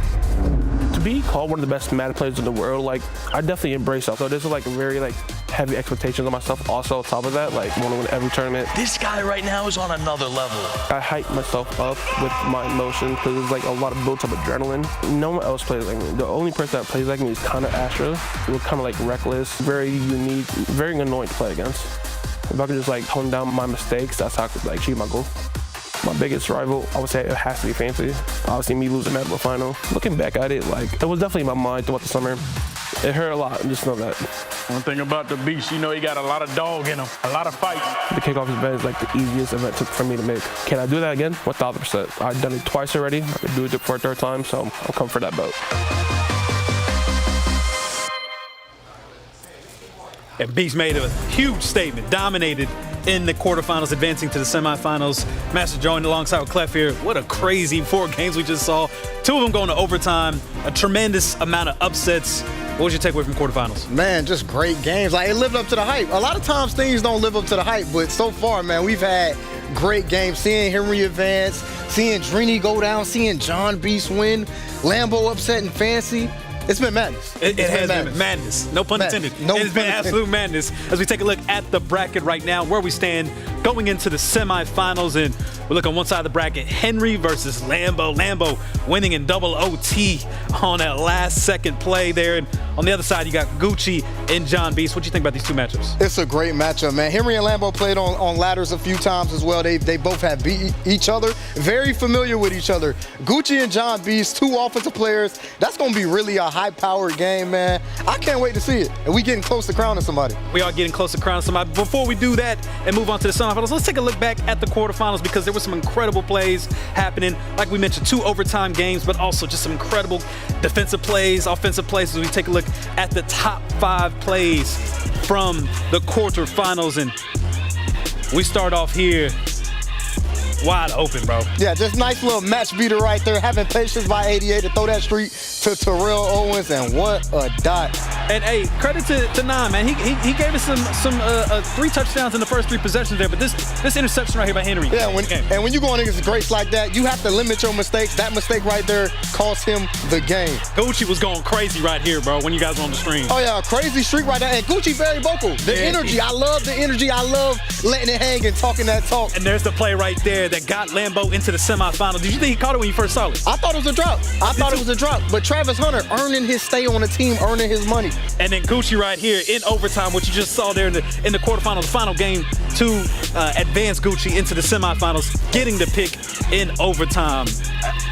To be called one of the best Madden players in the world, like, I definitely embrace that. So there's like very heavy expectations on myself. Also, on top of that, I want to win every tournament. This guy right now is on another level. I hype myself up with my emotions because there's a lot of built-up adrenaline. No one else plays like me. The only person that plays like me is kind of Astra. We're kind of reckless, very unique, very annoying to play against. If I could just tone down my mistakes, that's how I could achieve my goal. My biggest rival, I would say it has to be Fancy. Obviously, me losing Madden final. Looking back at it, it was definitely in my mind throughout the summer. It hurt a lot, just know that. One thing about the Beast, he got a lot of dog in him, a lot of fights. The kickoff event is the easiest event for me to make. Can I do that again? 1,000%. I've done it twice already. I could do it for a 3rd time, so I'll come for that belt. And Beast made a huge statement, dominated in the quarterfinals, advancing to the semifinals. Master joined alongside with Clef here. What a crazy 4 games we just saw. 2 of them going to overtime, a tremendous amount of upsets. What was your takeaway from quarterfinals? Man, just great games. It lived up to the hype. A lot of times things don't live up to the hype, but so far, man, we've had great games. Seeing Henry advance, seeing Drini go down, seeing John Beast win, Lambo upsetting Fancy. It's been madness. It has been madness. No pun intended. It's been absolute madness as we take a look at the bracket right now, where we stand going into the semifinals. And we look on one side of the bracket, Henry versus Lambo. Lambo winning in double OT on that last-second play there. And on the other side, you got Gucci and John Beast. What do you think about these 2 matchups? It's a great matchup, man. Henry and Lambo played on ladders a few times as well. They both have beat each other, very familiar with each other. Gucci and John Beast, 2 offensive players. That's going to be really a high-powered game, man. I can't wait to see it. And we getting close to crowning somebody. We are getting close to crowning somebody. Before we do that and move on to the semifinals, let's take a look back at the quarterfinals because there were some incredible plays happening. Like we mentioned, 2 overtime games, but also just some incredible defensive plays, offensive plays as we take a look at the top 5 plays from the quarterfinals. And we start off here wide open, bro. Yeah, just nice little match beater right there. Having patience by 88 to throw that streak to Terrell Owens, and what a dot. And hey, credit to Nine, man. He gave us some 3 touchdowns in the first 3 possessions there, but this interception right here by Henry. Yeah, when you go on against greats like that, you have to limit your mistakes. That mistake right there cost him the game. Gucci was going crazy right here, bro, when you guys were on the stream. Oh yeah, crazy streak right there. And Gucci very vocal. The energy, I love the energy. I love letting it hang and talking that talk. And there's the play right there that got Lambo into the semifinal. Did you think he caught it when you first saw it? I thought it was a drop. I thought it was a drop. But Travis Hunter earning his stay on the team, earning his money. And then Gucci right here in overtime, what you just saw there in the quarterfinals, the final game to advance Gucci into the semifinals, getting the pick in overtime.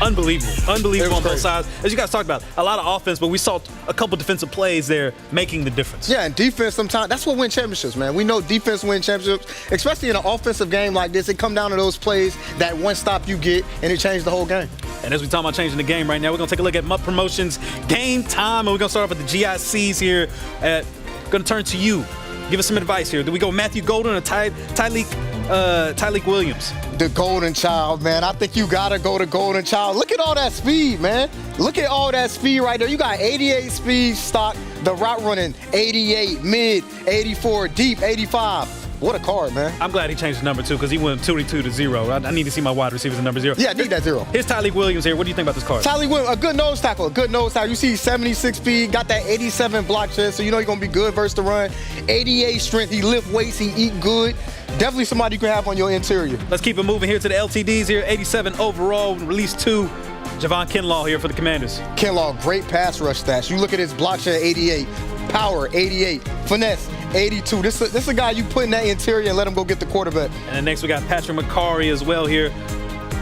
Unbelievable on both sides. As you guys talked about, a lot of offense, but we saw a couple defensive plays there making the difference. Yeah, and defense sometimes, that's what wins championships, man. We know defense wins championships, especially in an offensive game like this. It come down to those plays, that one stop you get, and it changed the whole game. And as we talk about changing the game right now, we're going to take a look at MUP Promotions Game Time, and we're going to start off with the GICs here. Going to turn to you. Give us some advice here. Do we go Matthew Golden or Tyleek Williams? The Golden Child, man. I think you got to go to Golden Child. Look at all that speed, man. Look at all that speed right there. You got 88 speed stock, the route running 88, mid, 84, deep, 85. What a card, man. I'm glad he changed his number, too, because he went 22 to 0. I need to see my wide receivers in number 0. Yeah, I need that 0. Here's Tyleek Williams here. What do you think about this card? Tyleek Williams, a good nose tackle, You see 76 speed, got that 87 block chest, so you know he's going to be good versus the run. 88 strength, he lift weights, he eat good. Definitely somebody you can have on your interior. Let's keep it moving here to the LTDs here. 87 overall, release 2. Javon Kinlaw here for the Commanders. Kinlaw, great pass rush stats. You look at his block share, 88. Power, 88. Finesse, 82. This is a guy you put in that interior and let him go get the quarterback. And then next we got Patrick McCarry as well here.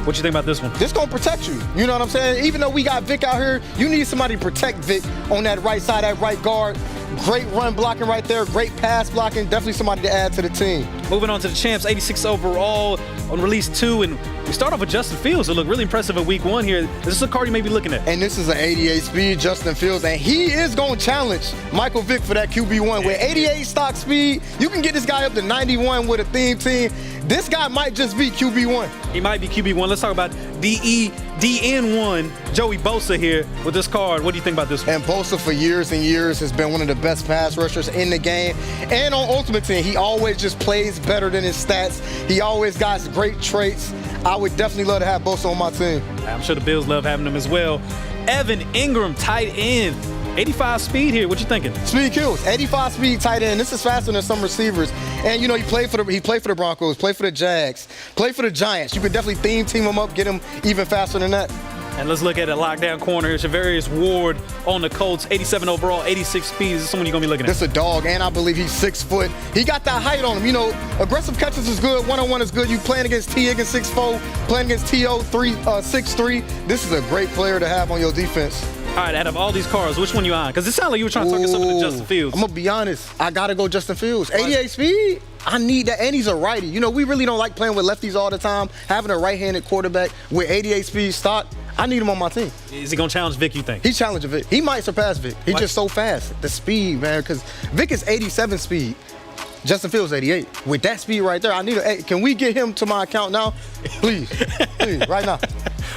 What you think about this one? This gonna protect you. You know what I'm saying? Even though we got Vic out here, you need somebody to protect Vic on that right side, that right guard. Great run blocking right there, great pass blocking. Definitely somebody to add to the team. Moving on to the champs, 86 overall on release 2. And we start off with Justin Fields, who looked really impressive at week 1 here. This is a card you may be looking at. And this is an 88 speed Justin Fields, and he is going to challenge Michael Vick for that QB1. With 88 stock speed, you can get this guy up to 91 with a theme team. This guy might just be QB1. He might be QB1. Let's talk about DN1, Joey Bosa here with this card. What do you think about this one? And Bosa for years and years has been one of the best pass rushers in the game. And on Ultimate Team, he always just plays better than his stats. He always got great traits. I would definitely love to have Bosa on my team. I'm sure the Bills love having him as well. Evan Ingram, tight end. 85 speed here. What you thinking? Speed kills. 85 speed tight end. This is faster than some receivers. And you know, he played for the Broncos, played for the Jags, played for the Giants. You could definitely team him up, get him even faster than that. And let's look at a lockdown corner here. Shavarius Ward on the Colts, 87 overall, 86 speed. Is this someone you're going to be looking at? This is a dog, and I believe he's 6 foot. He got that height on him. You know, aggressive catches is good, one-on-one is good. You playing against T. Higgins, 6'4", playing against T.O., 6'3". This is a great player to have on your defense. All right, out of all these cars, which one you on? Because it sounded like you were trying to target something to Justin Fields. I'm going to be honest. I got to go Justin Fields. 88 speed, I need that. And he's a righty. You know, we really don't like playing with lefties all the time. Having a right-handed quarterback with 88 speed stock, I need him on my team. Is he going to challenge Vic, you think? He's challenging Vic. He might surpass Vic. He's just so fast. The speed, man, because Vic is 87 speed. Justin Fields 88. With that speed right there, I need can we get him to my account now? Please, right now.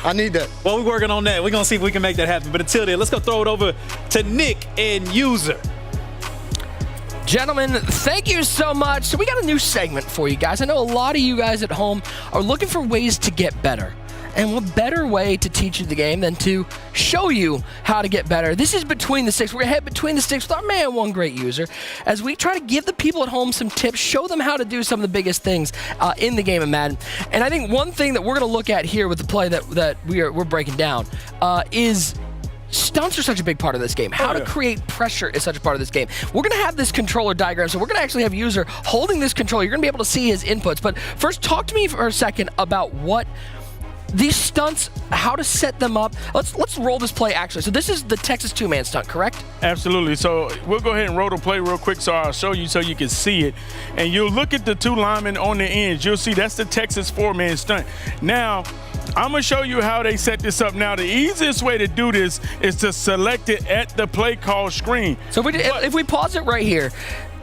I need that. Well, we're working on that. We're going to see if we can make that happen. But until then, let's go throw it over to Nick and User. Gentlemen, thank you so much. So we got a new segment for you guys. I know a lot of you guys at home are looking for ways to get better. And what better way to teach you the game than to show you how to get better? This is Between the Sticks. We're going to head between the sticks with our man, One Great User, as we try to give the people at home some tips, show them how to do some of the biggest things in the game of Madden. And I think one thing that we're going to look at here with the play that we're breaking down is stunts are such a big part of this game. How to create pressure is such a part of this game. We're going to have this controller diagram, so we're going to actually have User holding this controller. You're going to be able to see his inputs. But first, talk to me for a second about what these stunts, how to set them up. Let's roll this play actually. So this is the Texas two-man stunt, correct? Absolutely. So we'll go ahead and roll the play real quick so I'll show you so you can see it. And you'll look at the two linemen on the ends. You'll see that's the Texas four-man stunt. Now, I'm going to show you how they set this up. Now, the easiest way to do this is to select it at the play call screen. So if we pause it right here,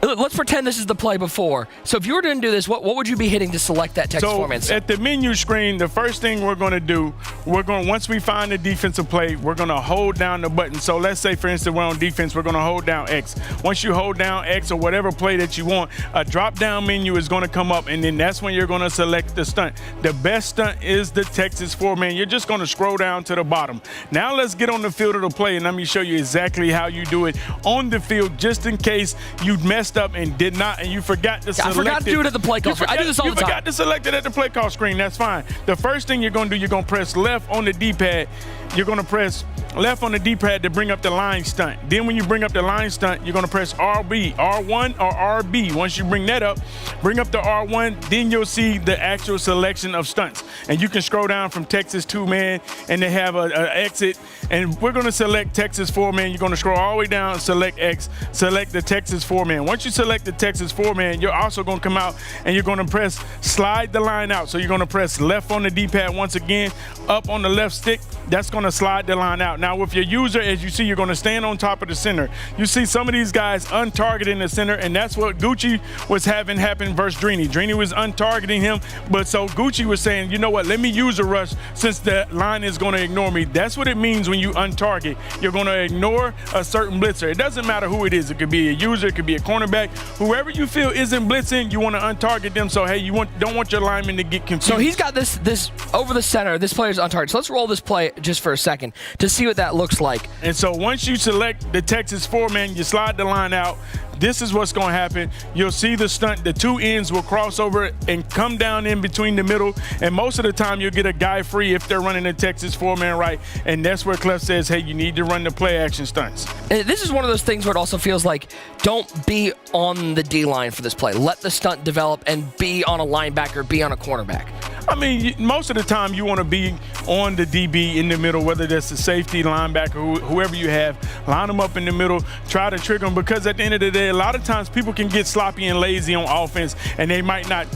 let's pretend this is the play before. So if you were to do this, what would you be hitting to select that Texas four-man stunt? At the menu screen, the first thing we're going to do, once we find the defensive play, we're going to hold down the button. So let's say, for instance, we're on defense, we're going to hold down X. Once you hold down X or whatever play that you want, a drop-down menu is going to come up, and then that's when you're going to select the stunt. The best stunt is the Texas four-man. You're just going to scroll down to the bottom. Now let's get on the field of the play, and let me show you exactly how you do it on the field, just in case you messed up and did not, and you forgot to select it. I forgot to do it at the play call screen. I do this all the time. You forgot to select it at the play call screen. That's fine. The first thing you're going to do, you're going to press left on the D-pad. You're going to press left on the D-pad to bring up the line stunt. Then when you bring up the line stunt, you're going to press R1 or RB. Once you bring that up, bring up the R1, then you'll see the actual selection of stunts. And you can scroll down from Texas two-man, and they have an exit. And we're going to select Texas four-man. You're going to scroll all the way down, select X, select the Texas four-man. Once you select the Texas four-man, you're also going to come out and you're going to press slide the line out. So you're going to press left on the D-pad once again, up on the left stick. That's going to slide the line out. Now with your user, as you see, you're going to stand on top of the center. You see some of these guys untargeting the center, and that's what Gucci was having happen versus Drini. Drini was untargeting him, but so Gucci was saying, you know what, let me use a rush since the line is going to ignore me. That's what it means when you untarget. You're going to ignore a certain blitzer. It doesn't matter who it is. It could be a user, it could be a cornerback, back. Whoever you feel isn't blitzing, you want to untarget them. So, hey, don't want your lineman to get confused. So he's got this over the center. This player's untargeted. So let's roll this play just for a second to see what that looks like. And so once you select the Texas 4-man, you slide the line out. This is what's going to happen. You'll see the stunt. The two ends will cross over and come down in between the middle. And most of the time, you'll get a guy free if they're running the Texas 4-man right. And that's where Clef says, hey, you need to run the play action stunts. And this is one of those things where it also feels like don't be on the D-line for this play. Let the stunt develop and be on a linebacker, be on a cornerback. I mean, most of the time you want to be on the DB in the middle, whether that's the safety, linebacker, whoever you have. Line them up in the middle, try to trick them, because at the end of the day, a lot of times people can get sloppy and lazy on offense, and they might not,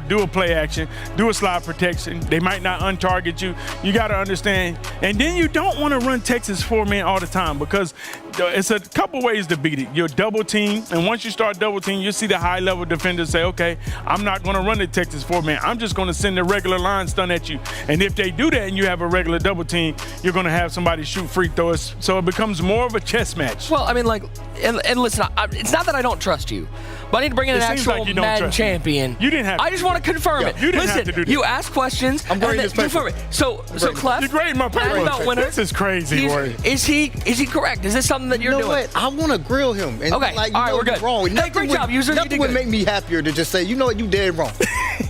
do a play action, do a slide protection. They might not untarget you. You got to understand. And then you don't want to run Texas 4-man all the time, because it's a couple ways to beat it. You'll double team, and once you start double team, you'll see the high-level defenders say, okay, I'm not going to run the Texas 4-man. I'm just going to send the regular line stun at you. And if they do that and you have a regular double team, you're going to have somebody shoot free throws. So it becomes more of a chess match. Well, I mean, and listen, it's not that I don't trust you, but I need to bring in an actual Madden champion. You didn't have to. I just want to confirm it. You didn't listen, have to do that. You ask questions. I'm grading and this paper. confirm it. So Clef, you're grading my paper. Belt winner. This is crazy, boy. Is he correct? Is this something that you're doing? What? I want to grill him. And Okay, all right, we're good. Wrong. Hey, great job, user. Nothing would make me happier to just say, you know what, you dead wrong.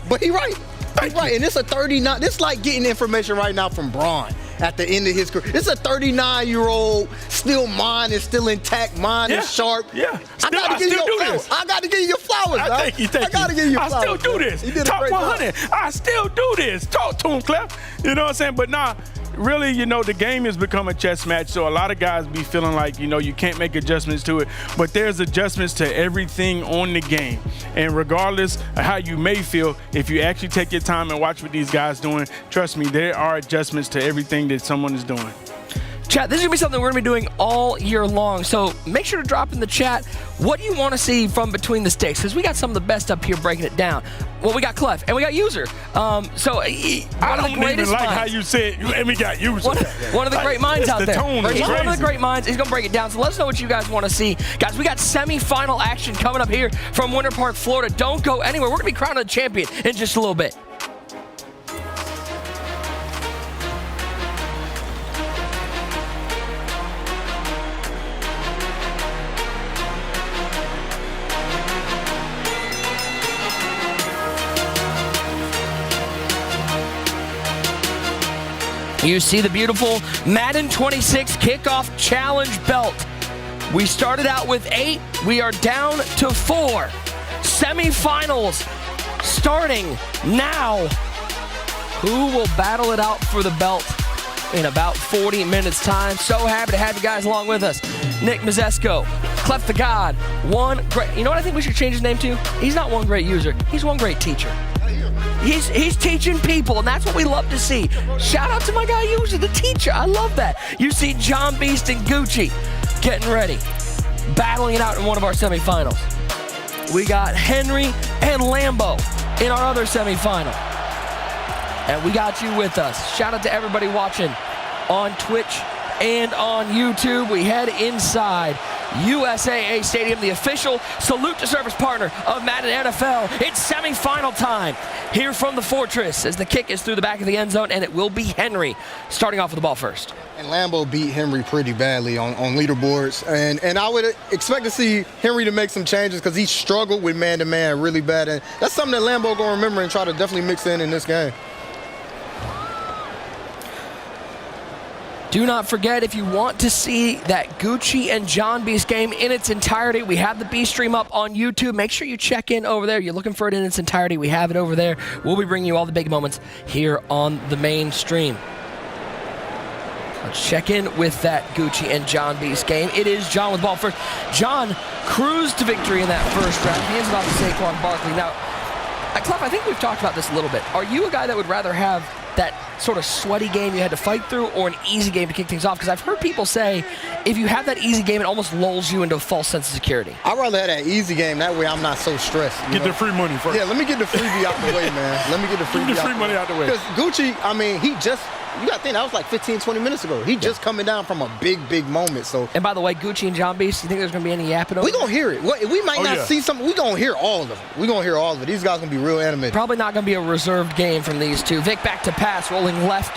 But he right. He's right. And it's a 39. This is like getting information right now from Braun at the end of his career. It's a 39-year-old, still mind is still intact, mind is sharp. Yeah. I got to give you your flowers. I got to give you your flowers. Thank you. I got to give you your I flowers. still do this. He did Top a great 100. job. I still do this. Talk to him, Clef. You know what I'm saying? But nah, really, the game has become a chess match. So a lot of guys be feeling like, you can't make adjustments to it. But there's adjustments to everything on the game. And regardless of how you may feel, if you actually take your time and watch what these guys doing, trust me, there are adjustments to everything that someone is doing. Chat, this is going to be something we're going to be doing all year long. So make sure to drop in the chat what you want to see from between the sticks, because we got some of the best up here breaking it down. Well, we got Clef and we got User. I don't even like how you said, and we got User. One of the great minds out there. He's one of the great minds. He's going to break it down. So let us know what you guys want to see. Guys, we got semifinal action coming up here from Winter Park, Florida. Don't go anywhere. We're going to be crowning a champion in just a little bit. You see the beautiful Madden 26 Kickoff Challenge belt. We started out with 8. We are down to 4. Semifinals starting now. Who will battle it out for the belt in about 40 minutes time? So happy to have you guys along with us. Nick Mazesco, Clef the God, one great. You know what I think we should change his name to? He's not one great user. He's one great teacher. He's teaching people, and that's what we love to see. Shout out to my guy User, the teacher. I love that. You see John Beast and Gucci getting ready, battling it out in one of our semifinals. We got Henry and Lambo in our other semifinal. And we got you with us. Shout out to everybody watching on Twitch and on YouTube. We head inside USAA Stadium, the official salute to service partner of Madden NFL. It's semifinal time here from the Fortress as the kick is through the back of the end zone, and it will be Henry starting off with the ball first. And Lambo beat Henry pretty badly on leaderboards. And I would expect to see Henry to make some changes because he struggled with man-to-man really bad. And that's something that Lambo going to remember and try to definitely mix in this game. Do not forget, if you want to see that Gucci and John Beast game in its entirety, we have the Beast stream up on YouTube. Make sure you check in over there. You're looking for it in its entirety. We have it over there. We'll be bringing you all the big moments here on the main stream. Let's check in with that Gucci and John Beast game. It is John with the ball first. John cruised to victory in that first round. Hands it off to Saquon Barkley. Now, Clef, I think we've talked about this a little bit. Are you a guy that would rather have that sort of sweaty game you had to fight through or an easy game to kick things off? Because I've heard people say if you have that easy game, it almost lulls you into a false sense of security. I'd rather have that easy game. That way I'm not so stressed. Get the free money first. Yeah, let me get the freebie out the way, man. Let me get the freebie out the way. Because Gucci, I mean, he just you got to think that was like 15, 20 minutes ago. He just coming down from a big moment. So. And by the way, Gucci and John Beast, you think there's going to be any yapping over? We going to hear it. We might not see something. We going to hear all of it. We going to hear all of it. These guys going to be real animated. Probably not going to be a reserved game from these two. Vic back to pass, rolling left.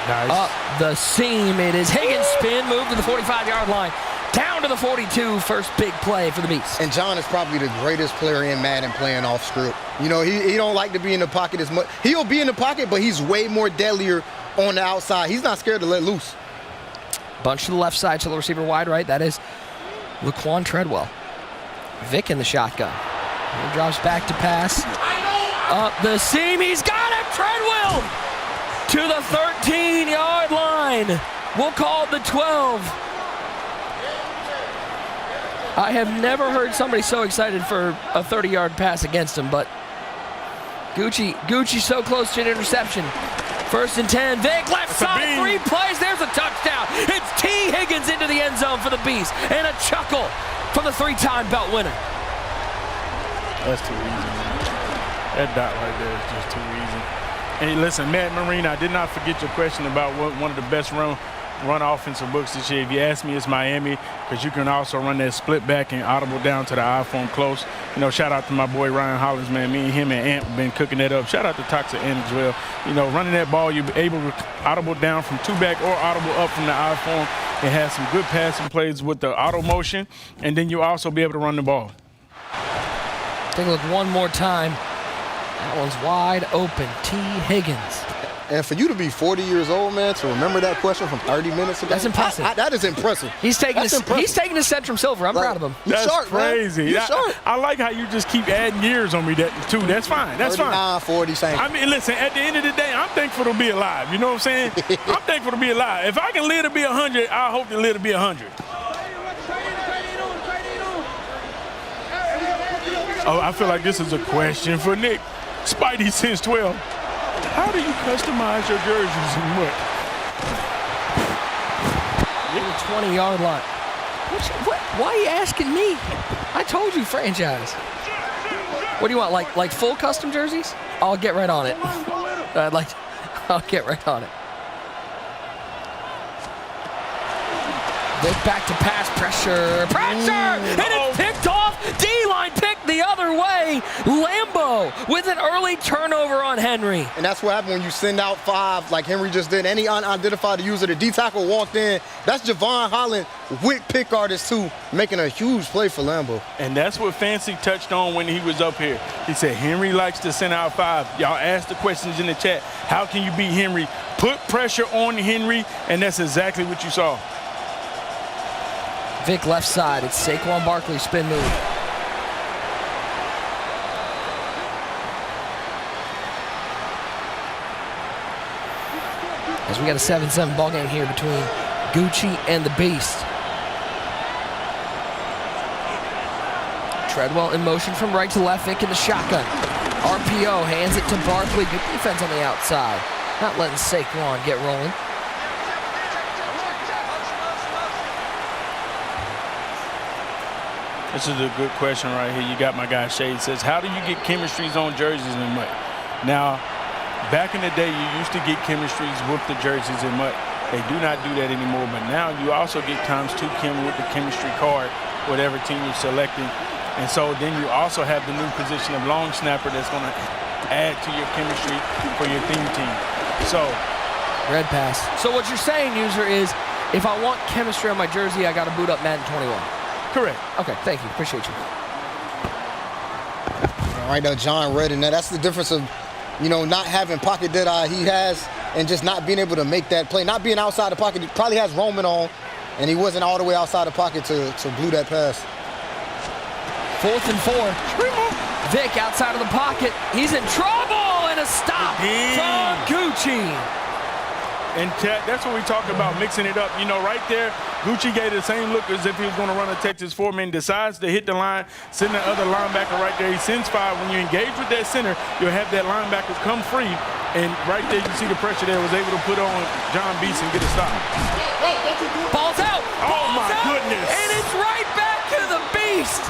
Nice. Up the seam. It is Higgins spin, move to the 45-yard line. Down to the 42, first big play for the Beast. And John is probably the greatest player in Madden playing off script. You know, he don't like to be in the pocket as much. He'll be in the pocket, but he's way more deadlier on the outside. He's not scared to let loose. Bunch to the left side, to the receiver wide right. That is Laquan Treadwell. Vic in the shotgun. He drops back to pass. Up the seam, he's got it! Treadwell to the 13-yard line. We'll call it the 12. I have never heard somebody so excited for a 30-yard pass against him, but Gucci so close to an interception. 1st and 10, Vic left side, 3 plays, there's a touchdown. It's T. Higgins into the end zone for the Beast, and a chuckle from the 3-time belt winner. That's too easy, man. That dot right there is just too easy. Hey, listen, Matt Marine, I did not forget your question about one of the best run offensive books this year. If you ask me, it's Miami, because you can also run that split back and audible down to the iPhone close. You know, shout out to my boy Ryan Hollins, man. Me and him and Ant been cooking that up. Shout out to Toxic Ant as well. You know, running that ball, you're able to audible down from 2-back or audible up from the iPhone and have some good passing plays with the auto motion, and then you also be able to run the ball. Take a look one more time. That one's wide open. T. Higgins. And for you to be 40 years old, man, to remember that question from 30 minutes ago. That's impressive. That is impressive. He's taking his Centrum Silver. I'm proud of him. You're That's sharp, crazy. Man. You're sharp. I like how you just keep adding years on me too. That's fine. That's 39, 40, same. I mean, listen, at the end of the day, I'm thankful to be alive. You know what I'm saying? I'm thankful to be alive. If I can live to be 100, I hope to live to be 100. Oh, I feel like this is a question for Nick. Spidey since 12. How do you customize your jerseys and what? The 20-yard line. Why are you asking me? I told you franchise. What do you want, like full custom jerseys? I'll get right on it. I'll get right on it. Vic back to pass, pressure, and it's picked off. D-line picked the other way. Lambo with an early turnover on Henry. And that's what happened when you send out 5 like Henry just did. Any unidentified user, the D-tackle walked in. That's Javon Holland with pick artist too, making a huge play for Lambo. And that's what Fancy touched on when he was up here. He said Henry likes to send out 5. Y'all asked the questions in the chat. How can you beat Henry? Put pressure on Henry, and that's exactly what you saw. Vic left side. It's Saquon Barkley spin move. As we got a 7-7 ball game here between Gucci and the Beast. Treadwell in motion from right to left. Vic in the shotgun. RPO hands it to Barkley. Good defense on the outside. Not letting Saquon get rolling. This is a good question right here. You got my guy Shade says, how do you get chemistries on jerseys and what? Now, back in the day, you used to get chemistries with the jerseys and what. They do not do that anymore, but now you also get times 2 chem with the chemistry card, whatever team you're selecting. And so then you also have the new position of long snapper that's going to add to your chemistry for your theme team. So, red pass. So what you're saying, user, is if I want chemistry on my jersey, I got to boot up Madden 21. Correct. Okay, thank you. Appreciate you. All right, now John read in there. That's the difference of, you know, not having pocket that he has and just not being able to make that play. Not being outside the pocket. He probably has Roman on, and he wasn't all the way outside the pocket to glue that pass. 4th and 4. Vic outside of the pocket. He's in trouble, and a stop from Gucci. And that's what we talk about, mixing it up. You know, right there, Gucci gave the same look as if he was going to run a Texas 4-man, decides to hit the line, send the other linebacker right there. He sends 5. When you engage with that center, you'll have that linebacker come free. And right there, you see the pressure there, was able to put on John Beast and get a stop. Ball's out. Oh, my goodness. And it's right back to the Beast.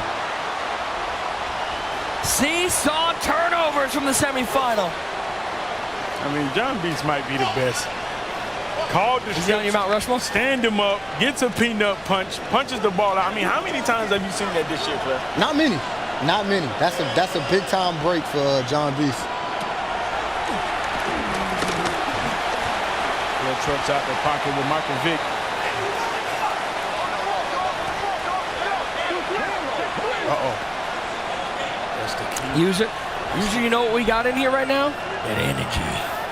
Seesaw turnovers from the semifinal. I mean, John Beats might be the best. Called the Is he on your Mount Rushmore? Stand him up, gets a peanut punch, punches the ball out. I mean, how many times have you seen that this year, Cliff? Not many. Not many. That's a big time break for John Beast. Little trucks out the pocket with Michael Vick. That's the key. User, you know what we got in here right now? That energy.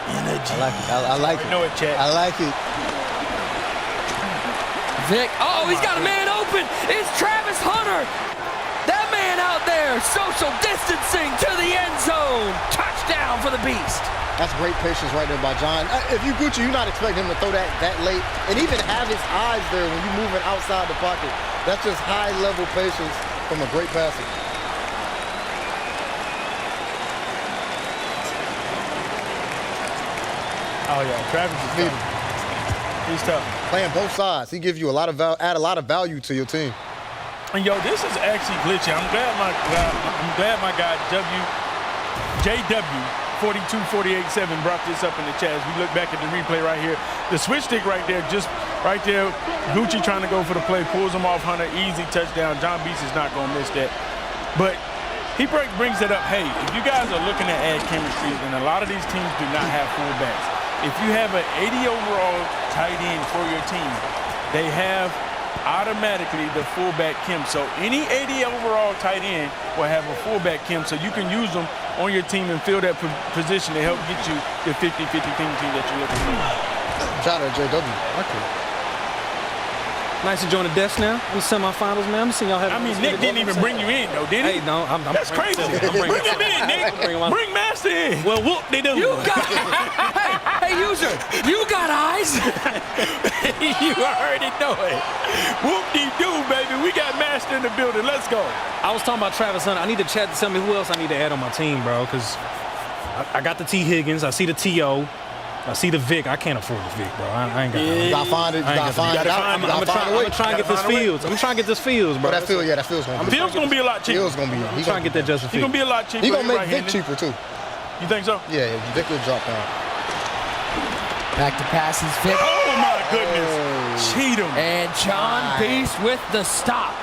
I like it. I like it. know it, Chad. I like it. Vic, he's got a man open. It's Travis Hunter. That man out there, social distancing to the end zone. Touchdown for the Beast. That's great patience right there by John. If you Gucci, you're not expecting him to throw that late and even have his eyes there when you're moving outside the pocket. That's just high-level patience from a great passer. Oh yeah, Travis is tough. He's tough. Playing both sides, he gives you add a lot of value to your team. And yo, this is actually glitchy. I'm glad my guy JW42487 brought this up in the chat as we look back at the replay right here. The switch stick right there, just right there. Gucci trying to go for the play, pulls him off Hunter, easy touchdown. John Beast is not going to miss that. But he brings it up. Hey, if you guys are looking to add chemistry, and a lot of these teams do not have fullbacks. If you have an 80 overall tight end for your team, they have automatically the fullback chem. So any 80 overall tight end will have a fullback chem, so you can use them on your team and fill that position to help get you the 50-50 team that you're looking for. Shout out to JW. Okay. Nice to join the desk now. We semifinals, man. I'm seeing y'all have. I mean, Nick didn't even bring you in, though, did he? Hey, no, I'm That's crazy. Bring him in, Nick. Bring Master in. Well, whoop, they do. You got hey, user, you got eyes. You already know it. Whoop-de-doo, baby. We got Master in the building. Let's go. I was talking about Travis Hunter. I need to chat to tell me who else I need to add on my team, bro, because I got the T. Higgins. I see the T.O. I see the Vic. I can't afford the Vic, bro. I ain't got it. You gotta find it. You gotta find it. I'm gonna try and get this Fields. I'm trying to get this Fields, bro. That Fields gonna be. Fields gonna be a lot cheaper. Fields gonna be. I'm trying to get that Justin He's Fields. gonna be a lot cheaper. He gonna make Vic cheaper too. You think so? Yeah, Vic will drop down. Back to passes, Vic. Oh my goodness. Cheat him. And John Beast with the stop.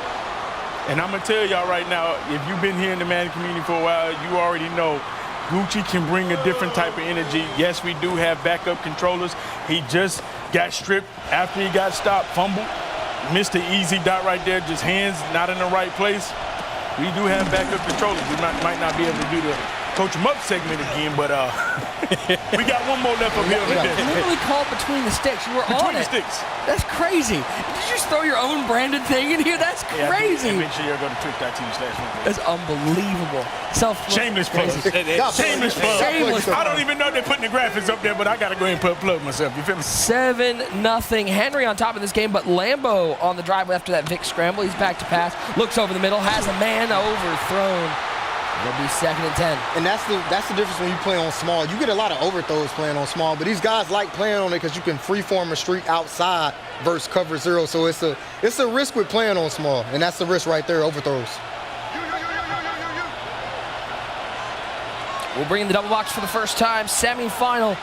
And I'm gonna tell y'all right now, if you've been here in the Madden community for a while, you already know Gucci can bring a different type of energy. Yes, we do have backup controllers. He just got stripped after he got stopped, fumbled, missed the easy dot right there, just hands not in the right place. We do have backup controllers. We might not be able to do the coach him up segment again, but we got one more left up here on the deck. Literally called between the sticks. You were on it. Between the sticks. That's crazy. Did you just throw your own branded thing in here? That's crazy. Yeah, make sure you go to twitch.tv/. That's unbelievable. Shameless plug. Shameless plug. I don't even know they're putting the graphics up there, but I got to go ahead and plug myself. You feel me? 7-0. Henry on top of this game, but Lambo on the drive after that Vic scramble. He's back to pass. Looks over the middle. Has a man overthrown. It'll be 2nd and 10. And that's the difference when you play on small. You get a lot of overthrows playing on small, but these guys like playing on it because you can freeform a streak outside versus cover zero. So it's a risk with playing on small, and that's the risk right there, overthrows. We'll bring in the double box for the first time. Semifinal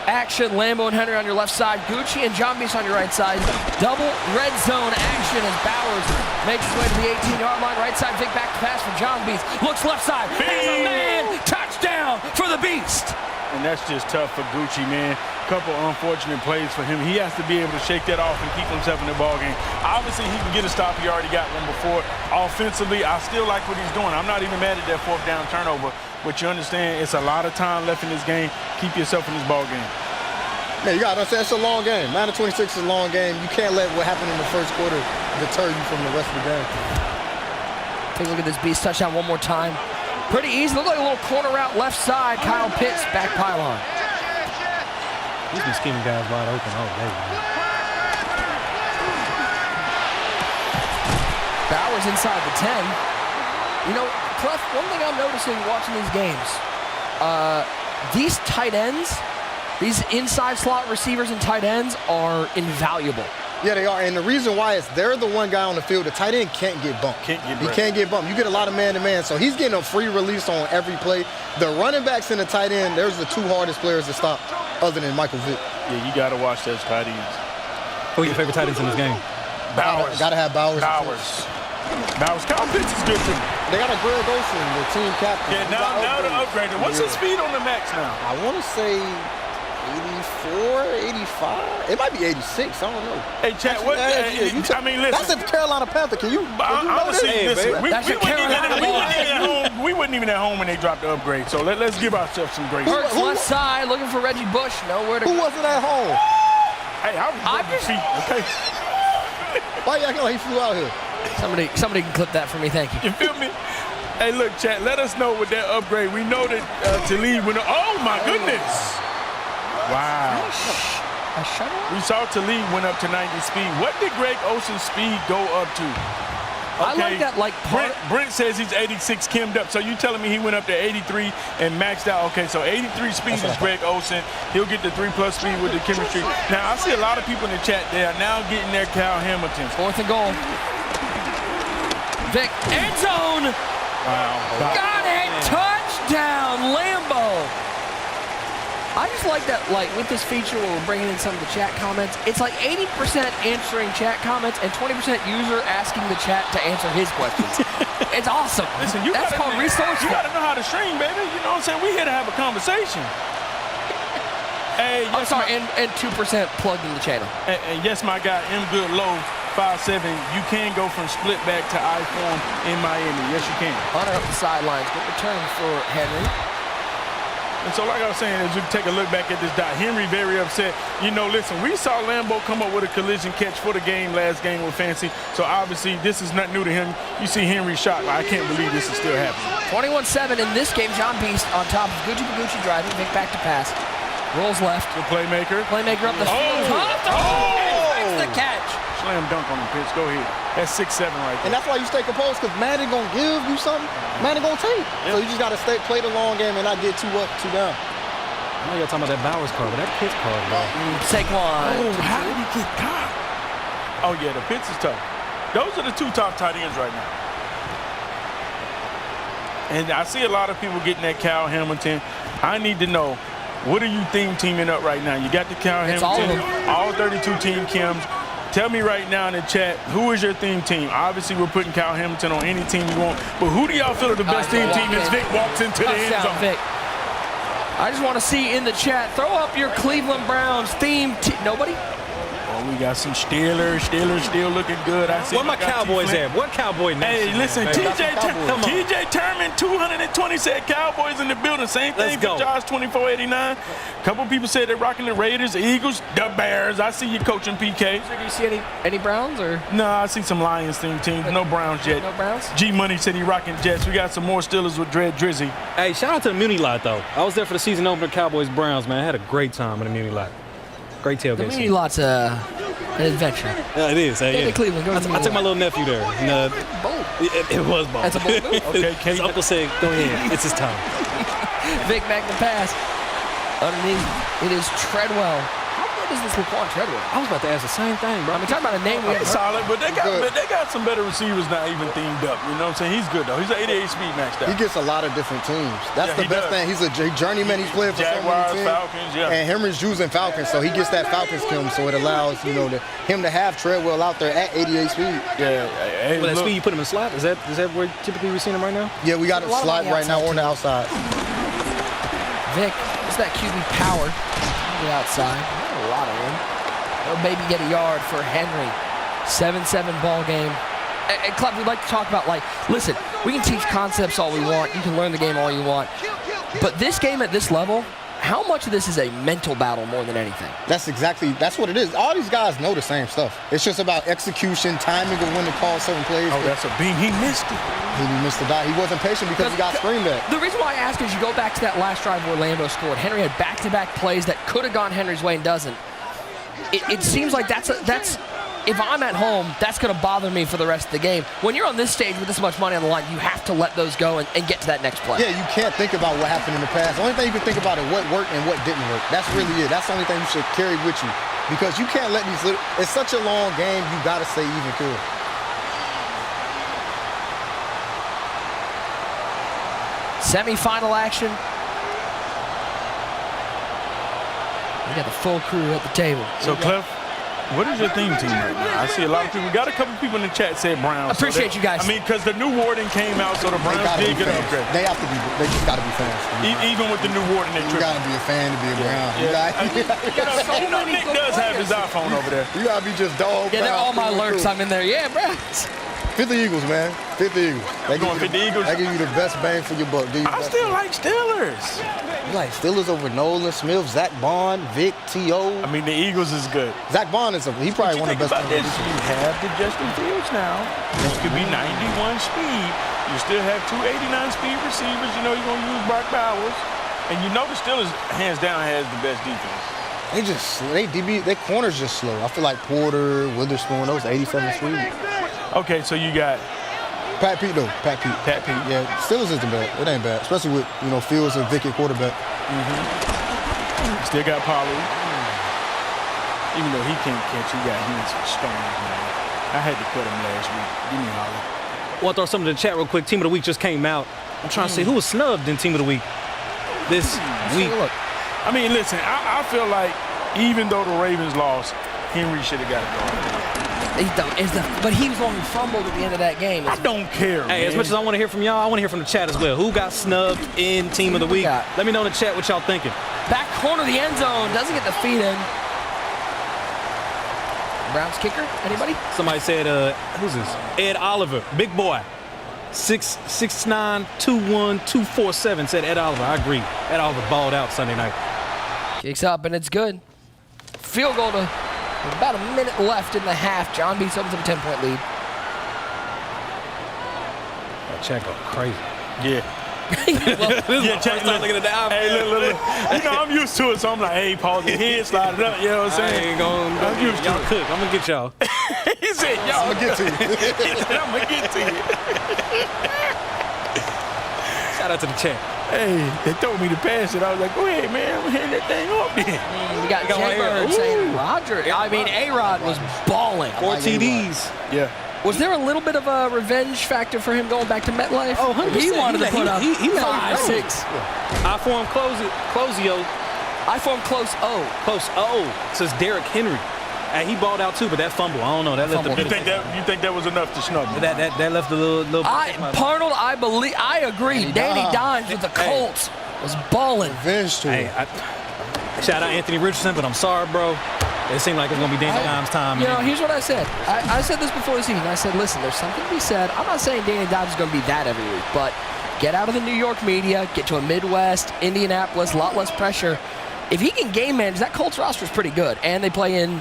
action. Lambo and Henry on your left side. Gucci and John Beast on your right side. Double red zone action as Bowers makes his way to the 18-yard line. Right side, Vic back to pass for John Beast. Looks left side. Here's a man. Touchdown for the Beast. And that's just tough for Gucci, man. Couple unfortunate plays for him. He has to be able to shake that off and keep himself in the ball game. Obviously, he can get a stop. He already got one before. Offensively, I still like what he's doing. I'm not even mad at that 4th down turnover. But you understand, it's a lot of time left in this game. Keep yourself in this ball game. Man, you got to understand, it's a long game. Madden 26 is a long game. You can't let what happened in the first quarter deter you from the rest of the game. Take a look at this Beast touchdown one more time. Pretty easy. Look like a little corner route left side. Kyle Pitts back pylon. He's been scheming guys wide open all day, man. Bowers inside the 10. You know, Clef, one thing I'm noticing watching these games, these tight ends, these inside slot receivers and tight ends are invaluable. Yeah, they are. And the reason why is they're the one guy on the field. The tight end can't get bumped. He can't get bumped. You get a lot of man-to-man. So he's getting a free release on every play. The running backs and the tight end, there's the two hardest players to stop other than Michael Vick. Yeah, you got to watch those tight ends. Who are your favorite tight ends in this game? Bowers. Got to have Bowers. Kyle Pitts is good too. They got a Greg Olsen, the team captain. Yeah, now they're upgraded. What's his speed on the max now? I want to say 84, 85. It might be 86. I don't know. Hey, Chad, what? I mean, listen. That's a Carolina Panther. Can you honestly, listen, we we wasn't even at home when they dropped the upgrade. So let's give ourselves some grace. Hurts left side, looking for Reggie Bush. Nowhere to go. Who wasn't at home? Hey, I'm just okay. Why you acting like he flew out here? Somebody can clip that for me. Thank you. You feel me? Hey, look, Chad. Let us know with that upgrade. We know that Talib went. Oh my goodness! Wow. We saw Talib went up to 90 speed. What did Greg Olsen's speed go up to? Okay. I like that. Like Brent says he's 86 kimmed up. So you telling me he went up to 83 and maxed out? Okay, so 83 speed is Greg Olsen. He'll get the 3+ speed with the chemistry. Now I see a lot of people in the chat. They are now getting their Cal Hamilton. 4th and goal. Vick, end zone. Wow. Got it. Touchdown, Lambo. I just like that, like, with this feature where we're bringing in some of the chat comments, it's like 80% answering chat comments and 20% user asking the chat to answer his questions. It's awesome. Listen, that's called resourceful. You got to know how to stream, baby. You know what I'm saying? We here to have a conversation. Hey, I'm sorry, and 2% plugged in the channel. And yes, my guy, M. Good Low, 5'7", you can go from split back to I-form in Miami. Yes, you can. Hunter up the sidelines. Good return for Henry. And so like I was saying, as you take a look back at this dot, Henry very upset. You know, listen, we saw Lambo come up with a collision catch for the game last game with Fancy. So obviously this is not new to him. You see Henry shocked. Like, I can't believe this is still happening. 21-7 in this game. John Beast on top of Gucci Bagucci driving. Vick back to pass. Rolls left. The playmaker. Playmaker up the field. Makes the catch. Slam dunk on the pitch. Go ahead. That's 6-7 right there. And that's why you stay composed, because Madden gonna give you something. Madden gonna take. Yep. So you just gotta play the long game and not get too up, too down. I know y'all talking about that Bowers card, but that Pitts card, bro. Saquon. Oh, how did he get caught? Oh yeah, the Pitts is tough. Those are the two top tight ends right now. And I see a lot of people getting that Cal Hamilton. I need to know, what are you teaming up right now? You got the Cal Hamilton, all 32 team Kims. Tell me right now in the chat, who is your theme team? Obviously, we're putting Cal Hamilton on any team you want, but who do y'all feel are the best team as Vick walks into the end zone? Vick. I just want to see in the chat, throw up your Cleveland Browns theme team. Nobody? Oh, we got some Steelers. Steelers still looking good. I see. Where my Cowboys at? What Cowboy nation? Hey, listen, TJ Turman, 220 said Cowboys in the building. Same thing for Josh, 2489. A couple people said they're rocking the Raiders, the Eagles, the Bears. I see you coaching PK. Do you see any Browns or? No, I see some Lions teams. No Browns yet. No Browns? G Money said he rocking Jets. We got some more Steelers with Dread Drizzy. Hey, shout out to the Muni Lot though. I was there for the season opener Cowboys Browns, man. I had a great time in the Muni Lot. Great tailgate. The Muni Lot's an adventure. Yeah, it is. Hey, yeah. Cleveland. I took my little nephew there. And, bold. It was bold. That's a bold move. Okay, his uncle said, "Go ahead, it's his time." Vick back the pass. Underneath, it is Treadwell. How good is this Laquan Treadwell? I was about to ask the same thing, bro. I mean, talking about a name we haven't heard. Solid, but they got some better receivers not even themed up. You know what I'm saying? He's good, though. He's an 88 speed maxed out. He gets a lot of different teams. That's the best thing. He's a journeyman. He's playing for Jaguars, so many teams. Falcons, yeah. And Henry's using Falcons, so he gets that Falcons kill, so it allows, him to have Treadwell out there at 88 speed. Yeah. Hey, that speed, you put him in slot? Is that where typically we're seeing him right now? Yeah, we got a slot right now on the outside. Vick, it's that QB power on the outside. Not a lot of room. They'll maybe get a yard for Henry. 7-7 ball game. And Club, we'd like to talk about, listen, we can teach concepts all we want. You can learn the game all you want. But this game at this level, how much of this is a mental battle more than anything? That's what it is. All these guys know the same stuff. It's just about execution, timing of when to call certain plays. Oh, that's a beam. He missed it. He missed the dot. He wasn't patient because he got screamed at. The reason why I ask is you go back to that last drive where Lambo scored. Henry had back-to-back plays that could have gone Henry's way and doesn't. It seems like that's if I'm at home, that's going to bother me for the rest of the game. When you're on this stage with this much money on the line, you have to let those go and get to that next play. Yeah, you can't think about what happened in the past. The only thing you can think about is what worked and what didn't work. That's really it. That's the only thing you should carry with you. Because you can't let these little, it's such a long game, you got to stay even cool. Semifinal action. We got the full crew at the table. So, Cliff, what is your theme team right now? I see a lot of people. We got a couple people in the chat said Browns. Appreciate you guys. I mean, because the new warden came out, so the Browns did get an upgrade. They have to be. They just got to be fans. Even with the new warden, they you got to be a fan to be a Brown. Nick does have his iPhone over there. You got to be just dog. Yeah, they're all my alerts. I'm in there. Yeah, Browns. 50 Eagles, man. 50 Eagles. They going 50 Eagles? They give you the best bang for your buck. I still like Steelers. You like Steelers over Nolan Smith, Zach Bond, Vic, T.O. I mean, the Eagles is good. Zach Bond is he probably one of the best. About this, you have the Justin Fields now. This could be 91 speed. You still have 289 speed receivers. You know you're going to use Brock Bowers. And you know the Steelers, hands down, has the best defense. Their corners just slow. I feel like Porter, Witherspoon, those 87 speed. Okay, so you got Pat Pete though. Pat Pete. Yeah, Steelers isn't bad. It ain't bad, especially with Fields and Vic at quarterback. Still got Pollard. Even though he can't catch, he got hands for stones, man. I had to cut him last week. Give me Holly. I want to throw something in the chat real quick. Team of the week just came out. I'm trying to see who was snubbed in Team of the Week this week. I mean, listen, I feel like even though the Ravens lost, Henry should have got it going. But he was the one who fumbled at the end of that game. I don't care, Hey, man. as much as I want to hear from y'all, I want to hear from the chat as well. Who got snubbed in Team of the Week? Let me know in the chat what y'all thinking. Back corner of the end zone, doesn't get the feet in. Browns kicker, anybody? Somebody said, who's this? Ed Oliver, big boy. 6'9", 2'1", 247, said Ed Oliver. I agree. Ed Oliver balled out Sunday night. Kicks up, and it's good. Field goal to about a minute left in the half. John B. opens up a 10-point lead. That check go crazy. Yeah. Yeah, check looking at the outfit. Hey, look. You know, I'm used to it, so I'm like, hey, pause your head, slide it up. You know what I'm saying? I'm used to y'all cook. I'm going to get y'all. He said, y'all. I'm going to get to you. He said, I'm going to get to you. Shout out to the chat. Hey, they told me to pass it. I was like, go ahead, man. I'm going to hand that thing up then. We got Jay saying Roger. I mean, A-Rod was balling. 4 TDs. Yeah. Was there a little bit of a revenge factor for him going back to MetLife? Oh, 100%. He wanted to put up he 5, 6. I form Closio. I form close O. Close O. Says Derrick Henry. And he balled out too, but that fumble, I don't know. That left You think that was enough to snub him? That left a little. Parnold, I agree. Danny Dimes with the Colts was balling. Revenge to him. Shout out Anthony Richardson, but I'm sorry, bro. It seemed like it's going to be Danny Dimes' time. You know, here's what I said. I said this before the season. I said, listen, there's something to be said. I'm not saying Danny Dimes is going to be that every week, but get out of the New York media, get to a Midwest, Indianapolis, a lot less pressure. If he can game manage, that Colts roster is pretty good, and they play in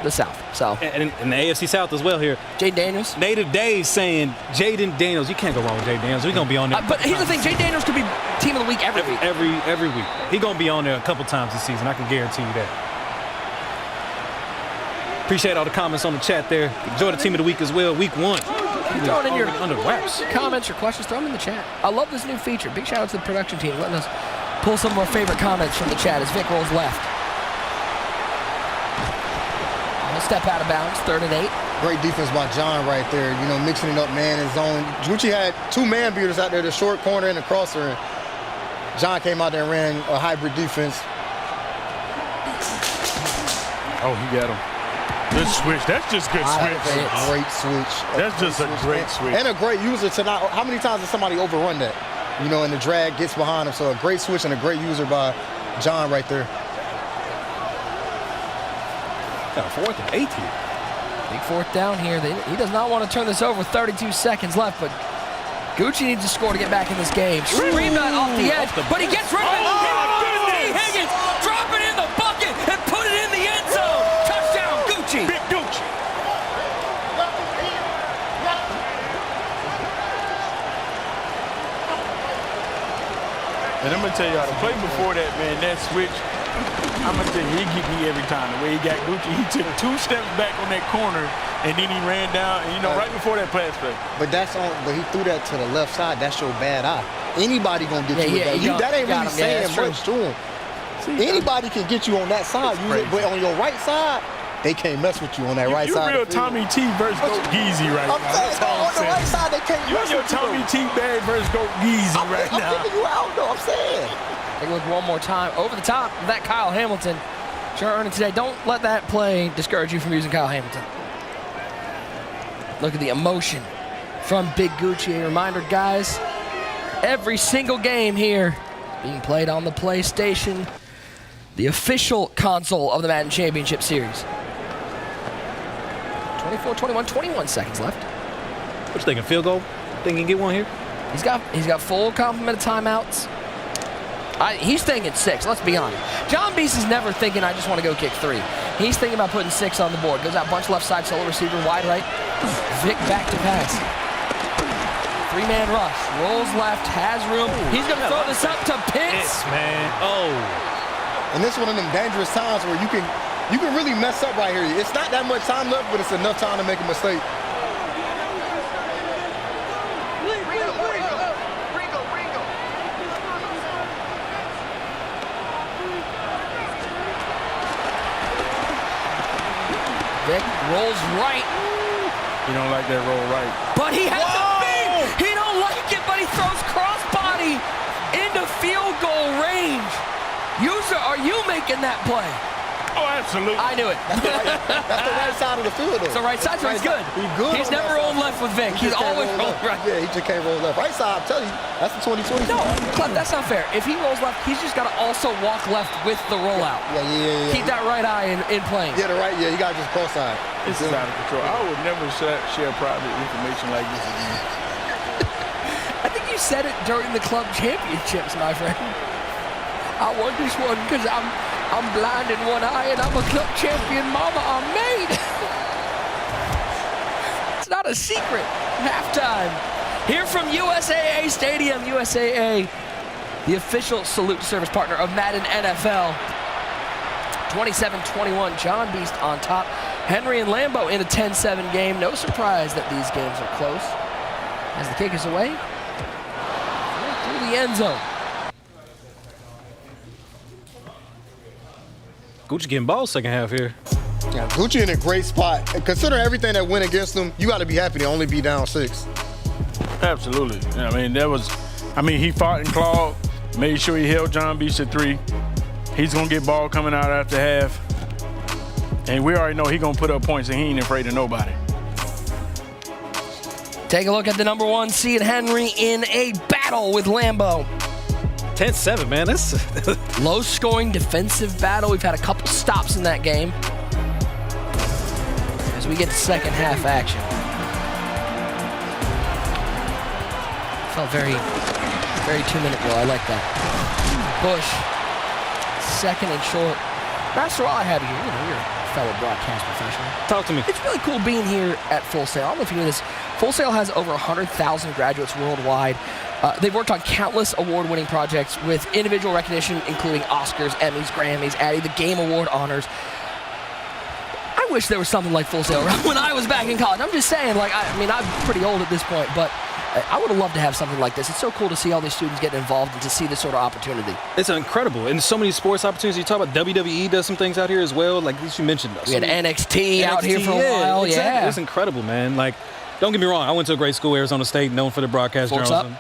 the South. So and the AFC South as well here. Jaden Daniels. Native Days saying Jaden Daniels. You can't go wrong with Jaden Daniels. We're going to be on there. But here's the thing. Jaden Daniels could be team of the week every week. Every week. He's going to be on there a couple times this season. I can guarantee you that. Appreciate all the comments on the chat there. Enjoy the team of the week as well. Week 1. Throwing in your under wraps. Comments or questions, throw them in the chat. I love this new feature. Big shout out to the production team letting us pull some of our favorite comments from the chat as Vic rolls left. A step out of bounds, 3rd and 8. Great defense by John right there. You know, mixing it up man and zone. Gucci had 2 man beaters out there, the short corner and the crosser. And John came out there and ran a hybrid defense. Oh, he got him. Good switch. That's just good switch. Great switch. That's just a great switch. And a great user to not. How many times has somebody overrun that? You know, and the drag gets behind him. So a great switch and a great user by John right there. Got a 4th and 8 here. Big 4th down here. He does not want to turn this over with 32 seconds left, but Gucci needs to score to get back in this game. Scream that off the edge, but he gets rid of it. T. Higgins, drop it in the bucket and put it in the end zone. Touchdown, Gucci. Big Gucci. And I'm going to tell y'all, the play before that, man, that switch, I'm gonna tell you, he get me every time. The way he got Gucci, he took 2 steps back on that corner, and then he ran down. And right before that pass play. But but he threw that to the left side. That's your bad eye. Anybody gonna get you with that? That ain't really saying much to him. Anybody can get you on that side. But on your right side, they can't mess with you on that right side. You real Tommy T versus Goat Geezy right now. That's all I'm saying. On the right side, they can't mess with you. You're Tommy T bad versus Goat Geezy right now. I'm giving you out, though. I'm saying. Take a look one more time. Over the top, that Kyle Hamilton. Sure earned it today. Don't let that play discourage you from using Kyle Hamilton. Look at the emotion from Big Gucci. A reminder, guys, every single game here being played on the PlayStation, the official console of the Madden Championship Series. 24-21, 21 seconds left. What you thinking, field goal? Think he can get one here? He's got full complement of timeouts. He's thinking 6, let's be honest. John Beast is never thinking, I just want to go kick 3. He's thinking about putting 6 on the board. Goes out bunch left side, solo receiver, wide right. Vic back to pass. 3-man rush, rolls left, has room. He's going to throw this up to Pitts. Man, oh. And this one of them dangerous times where you can really mess up right here. It's not that much time left, but it's enough time to make a mistake. Vic rolls right. You don't like that roll right. But he has a big. He don't like it, but he throws crossbody into field goal range. User, are you making that play? Oh, absolutely. I knew it. That's the right side of the field, though. It's the right side, so he's good. He's good. He's never rolled left with Vic. He's always rolled right. Yeah, he just can't roll left. Right side, I'm telling you, that's the 2020. No, Clef, that's not fair. If he rolls left, he's just got to also walk left with the rollout. Yeah. Keep that right eye in playing. Yeah, you got to just cross side. This is out of control. I would never share private information like this again. I think you said it during the club championships, my friend. I won this one because I'm blind in one eye and I'm a club champion, mama, I'm made. It's not a secret. Halftime. Here from USAA Stadium, USAA, the official salute to service partner of Madden NFL. 27-21, John Beast on top. Henry and Lambo in a 10-7 game. No surprise that these games are close. As the kick is away, through the end zone. Gucci getting balls second half here. Yeah, Gucci in a great spot. Considering everything that went against him, you got to be happy to only be down 6. Absolutely. He fought and clawed, made sure he held John Beast at 3. He's going to get ball coming out after half. And we already know he's going to put up points and he ain't afraid of nobody. Take a look at the number 1 seed, Henry, in a battle with Lambo. 10-7, man. That's low-scoring defensive battle. We've had a couple stops in that game. As we get to second half action. Felt very 2-minute drill. I like that. Bush, second and short. Master, while I have you here, you're a fellow broadcast professional. Talk to me. It's really cool being here at Full Sail. I don't know if you knew this. Full Sail has over 100,000 graduates worldwide. They've worked on countless award-winning projects with individual recognition, including Oscars, Emmys, Grammys, Addy, the Game Award honors. I wish there was something like Full Sail around when I was back in college. I'm just saying, I'm pretty old at this point, but I would have loved to have something like this. It's so cool to see all these students getting involved and to see this sort of opportunity. It's incredible. And so many sports opportunities. You talk about WWE does some things out here as well, like you mentioned. We had NXT out here for a while. Exactly. Yeah. It's incredible, man. Don't get me wrong. I went to a great school, Arizona State, known for the broadcast journalism.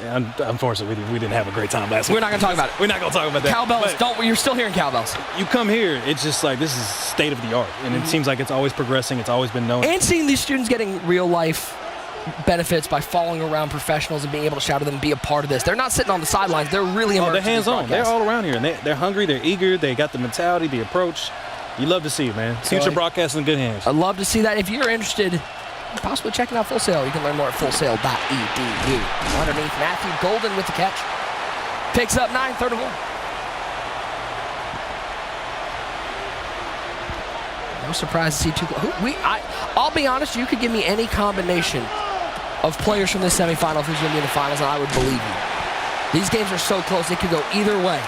Unfortunately, we didn't have a great time last week. We're not going to talk about it. We're not going to talk about that. Cowbells, you're still hearing cowbells. You come here, it's just like this is state of the art. And it seems like it's always progressing. It's always been known. And seeing these students getting real life benefits by following around professionals and being able to shout at them and be a part of this. They're not sitting on the sidelines. They're really immersed. They're hands-on. They're all around here. And they're hungry. They're eager. They got the mentality, the approach. You love to see it, man. Future broadcast in good hands. I'd love to see that. If you're interested possibly checking out Full Sail, you can learn more at fullsail.edu. Underneath, Matthew Golden with the catch. Picks up 9, 3rd and 1. No surprise to see two. I'll be honest, you could give me any combination of players from this semifinal who's going to be in the finals, and I would believe you. These games are so close, it could go either way.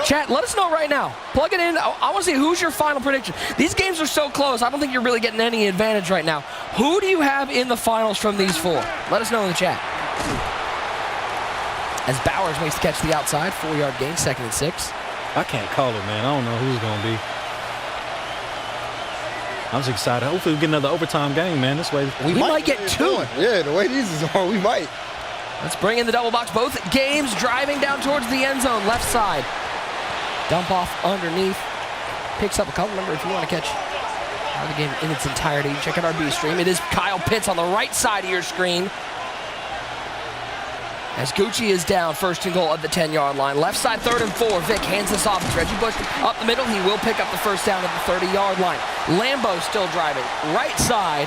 Chat, let us know right now. Plug it in. I want to see who's your final prediction. These games are so close. I don't think you're really getting any advantage right now. Who do you have in the finals from these four? Let us know in the chat. As Bowers makes the catch to the outside, 4-yard gain, 2nd and 6. I can't call it, man. I don't know who's going to be. I'm just excited. Hopefully we get another overtime game, man. This way we might get 2. Yeah, the way these is going, we might. Let's bring in the double box. Both games driving down towards the end zone, left side. Dump off underneath. Picks up a couple. Remember, if you want to catch the game in its entirety, check out our B stream. It is Kyle Pitts on the right side of your screen. As Gucci is down, 1st and goal at the 10-yard line. Left side, 3rd and 4. Vic hands this off. It's Reggie Bush up the middle. He will pick up the 1st down at the 30-yard line. Lambo still driving. Right side,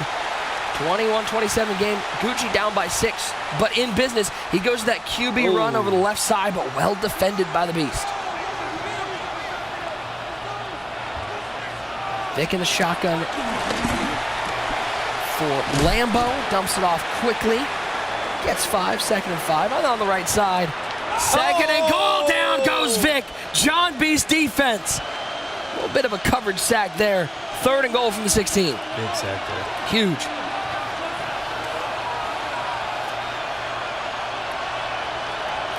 21-27 game. Gucci down by 6, but in business. He goes to that QB run over the left side, but well defended by the Beast. Vic in the shotgun for Lambo. Dumps it off quickly. Gets 5, 2nd and 5. On the right side. 2nd and goal. Down goes Vic. John Beast defense. A little bit of a coverage sack there. 3rd and goal from the 16. Big sack there. Huge.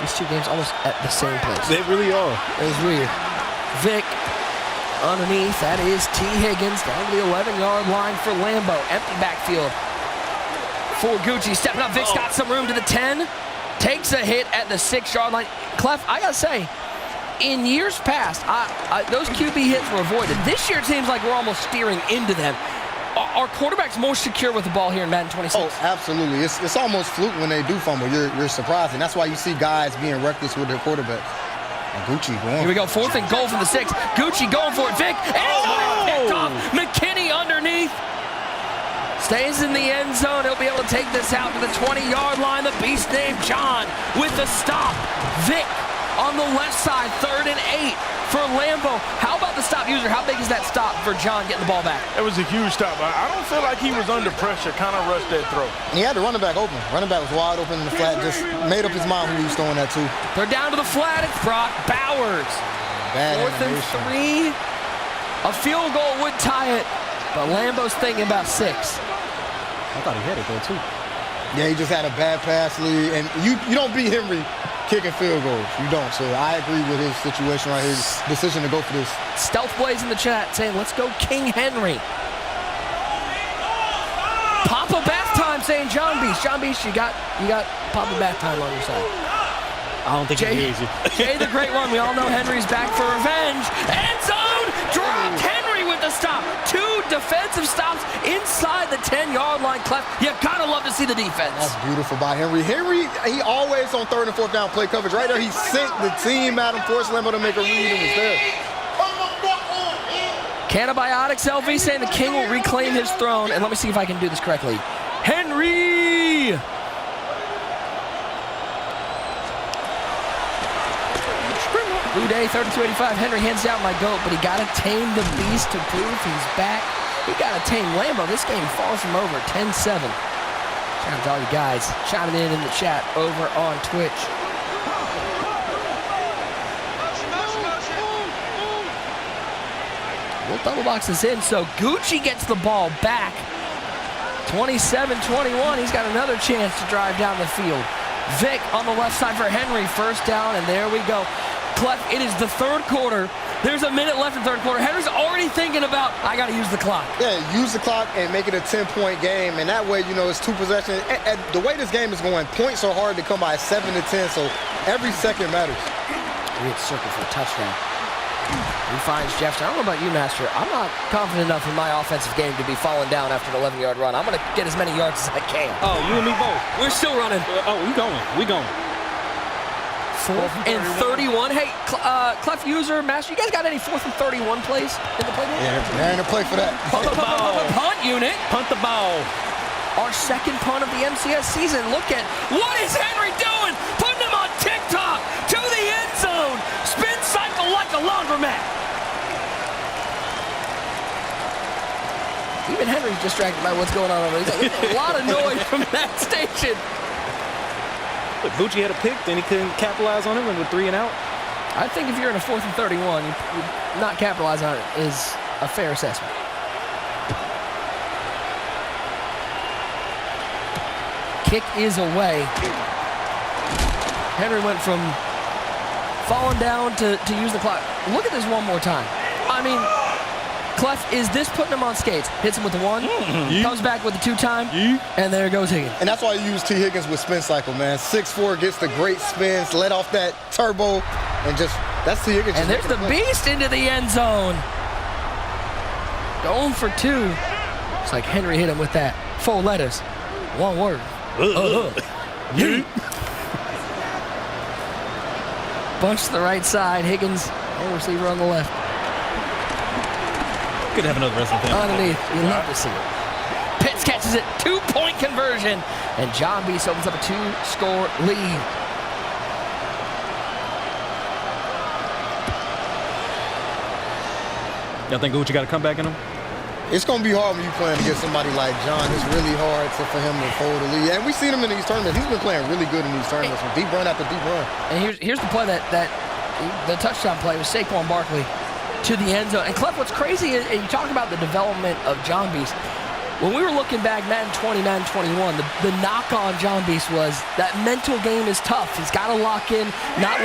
These two games almost at the same place. They really are. It was weird. Vic underneath. That is T. Higgins down to the 11-yard line for Lambo. Empty backfield for Gucci. Stepping up. Vic's got some room to the 10. Takes a hit at the 6-yard line. Clef, I gotta say, in years past, those QB hits were avoided. This year it seems like we're almost steering into them. Are quarterbacks more secure with the ball here in Madden 26? Oh, absolutely. It's almost fluke when they do fumble. You're surprised, and that's why you see guys being reckless with their quarterback. And Gucci going. Here we go, 4th and goal from the 6. Gucci going for it. Vic, picked off. McKinney underneath. Stays in the end zone. He'll be able to take this out to the 20-yard line. The Beast named John with the stop. Vic on the left side, 3rd and 8 for Lambo. How about the stop user? How big is that stop for John getting the ball back? It was a huge stop. I don't feel like he was under pressure, kind of rushed that throw. And he had the running back open. Running back was wide open in the flat, just made up his mind who he was throwing that to. They're down to the flat. It's Brock Bowers. Bad 4th and 3. A field goal would tie it, but Lambo's thinking about 6. I thought he had it there too. Yeah, he just had a bad pass lead, and you don't beat Henry kicking field goals. You don't. So I agree with his situation right here. His decision to go for this. Stealth Blaze in the chat saying, let's go King Henry. Papa Bath time saying John Beast. John Beast, you got Papa Bath time on your side. I don't think he hears you. Jay the Great One. We all know Henry's back for revenge. End zone dropped. Henry with the stop. 2 defensive stops inside the 10-yard line. Clef, you gotta love to see the defense. That's beautiful by Henry. Henry, he always on 3rd and 4th down play coverage. Right there, he sent the team at him, forced Lambo to make a read and was there. Cannabiotics LV saying the King will reclaim his throne. And let me see if I can do this correctly. Henry! Boudet, 32-85. Henry hands down my goat, but he got to tame the Beast to prove he's back. He got to tame Lambo. This game far from over, 10-7. Shout out to all you guys chiming in the chat over on Twitch. We'll double box this in, so Gucci gets the ball back. 27-21, he's got another chance to drive down the field. Vic on the left side for Henry, 1st down, and there we go. Clef, it is the 3rd quarter. There's a minute left in the 3rd quarter. Henry's already thinking about, I got to use the clock. Yeah, use the clock and make it a 10-point game, and that way, it's 2 possessions. And the way this game is going, points are hard to come by 7 to 10, so every second matters. Great circle for a touchdown. He finds Jefferson. I don't know about you, Master. I'm not confident enough in my offensive game to be falling down after an 11-yard run. I'm going to get as many yards as I can. Oh, you and me both. We're still running. We going. 4th and 31. Hey, Clef user, Master, you guys got any 4th and 31 plays in the playbook? Yeah, there ain't a play for that. Punt the ball. Punt unit. Punt the ball. Our 2nd punt of the MCS season. Look at, what is Henry doing? Putting him on TikTok to the end zone. Spin cycle like a laundromat. Even Henry's distracted by what's going on over there. There's a lot of noise from that station. Look, Gucci had a pick, then he couldn't capitalize on it, went with 3 and out. I think if you're in a 4th and 31, you not capitalizing on it is a fair assessment. Kick is away. Henry went from falling down to use the clock. Look at this one more time. I mean, Clef, is this putting him on skates? Hits him with the 1, comes back with the 2-time, and there goes Higgins. And that's why you use T. Higgins with spin cycle, man. 6'4", gets the great spins, let off that turbo, and just, that's T. Higgins. And there's the beast into the end zone. Going for 2. It's like Henry hit him with that. 4 letters, 1 word. Bunch to the right side. Higgins, and receiver on the left. Could have another wrestling thing. Underneath, you love to see it. Pitts catches it, 2-point conversion, and John Beast opens up a 2-score lead. Y'all think Gucci got to come back in him? It's going to be hard when you're playing against somebody like John. It's really hard for him to hold the lead. And we've seen him in these tournaments. He's been playing really good in these tournaments from deep run after deep run. And here's the play the touchdown play was Saquon Barkley to the end zone. And Clef, what's crazy is, and you talk about the development of John Beast. When we were looking back, Madden 20, Madden 21, the knock on John Beast was that mental game is tough. He's got to lock in, not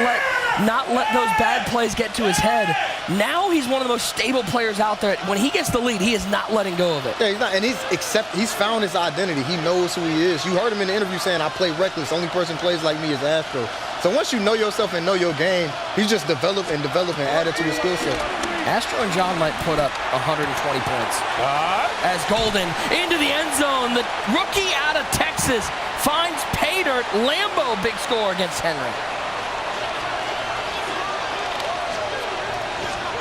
let those bad plays get to his head. Now he's one of the most stable players out there. When he gets the lead, he is not letting go of it. Yeah, he's not, and he's found his identity. He knows who he is. You heard him in the interview saying, "I play reckless. Only person plays like me is Astro." So once you know yourself and know your game, he's just develop and added to his skill set. Astro and John might put up 120 points. As Golden into the end zone, the rookie out of Texas finds pay dirt. Lambo, big score against Henry.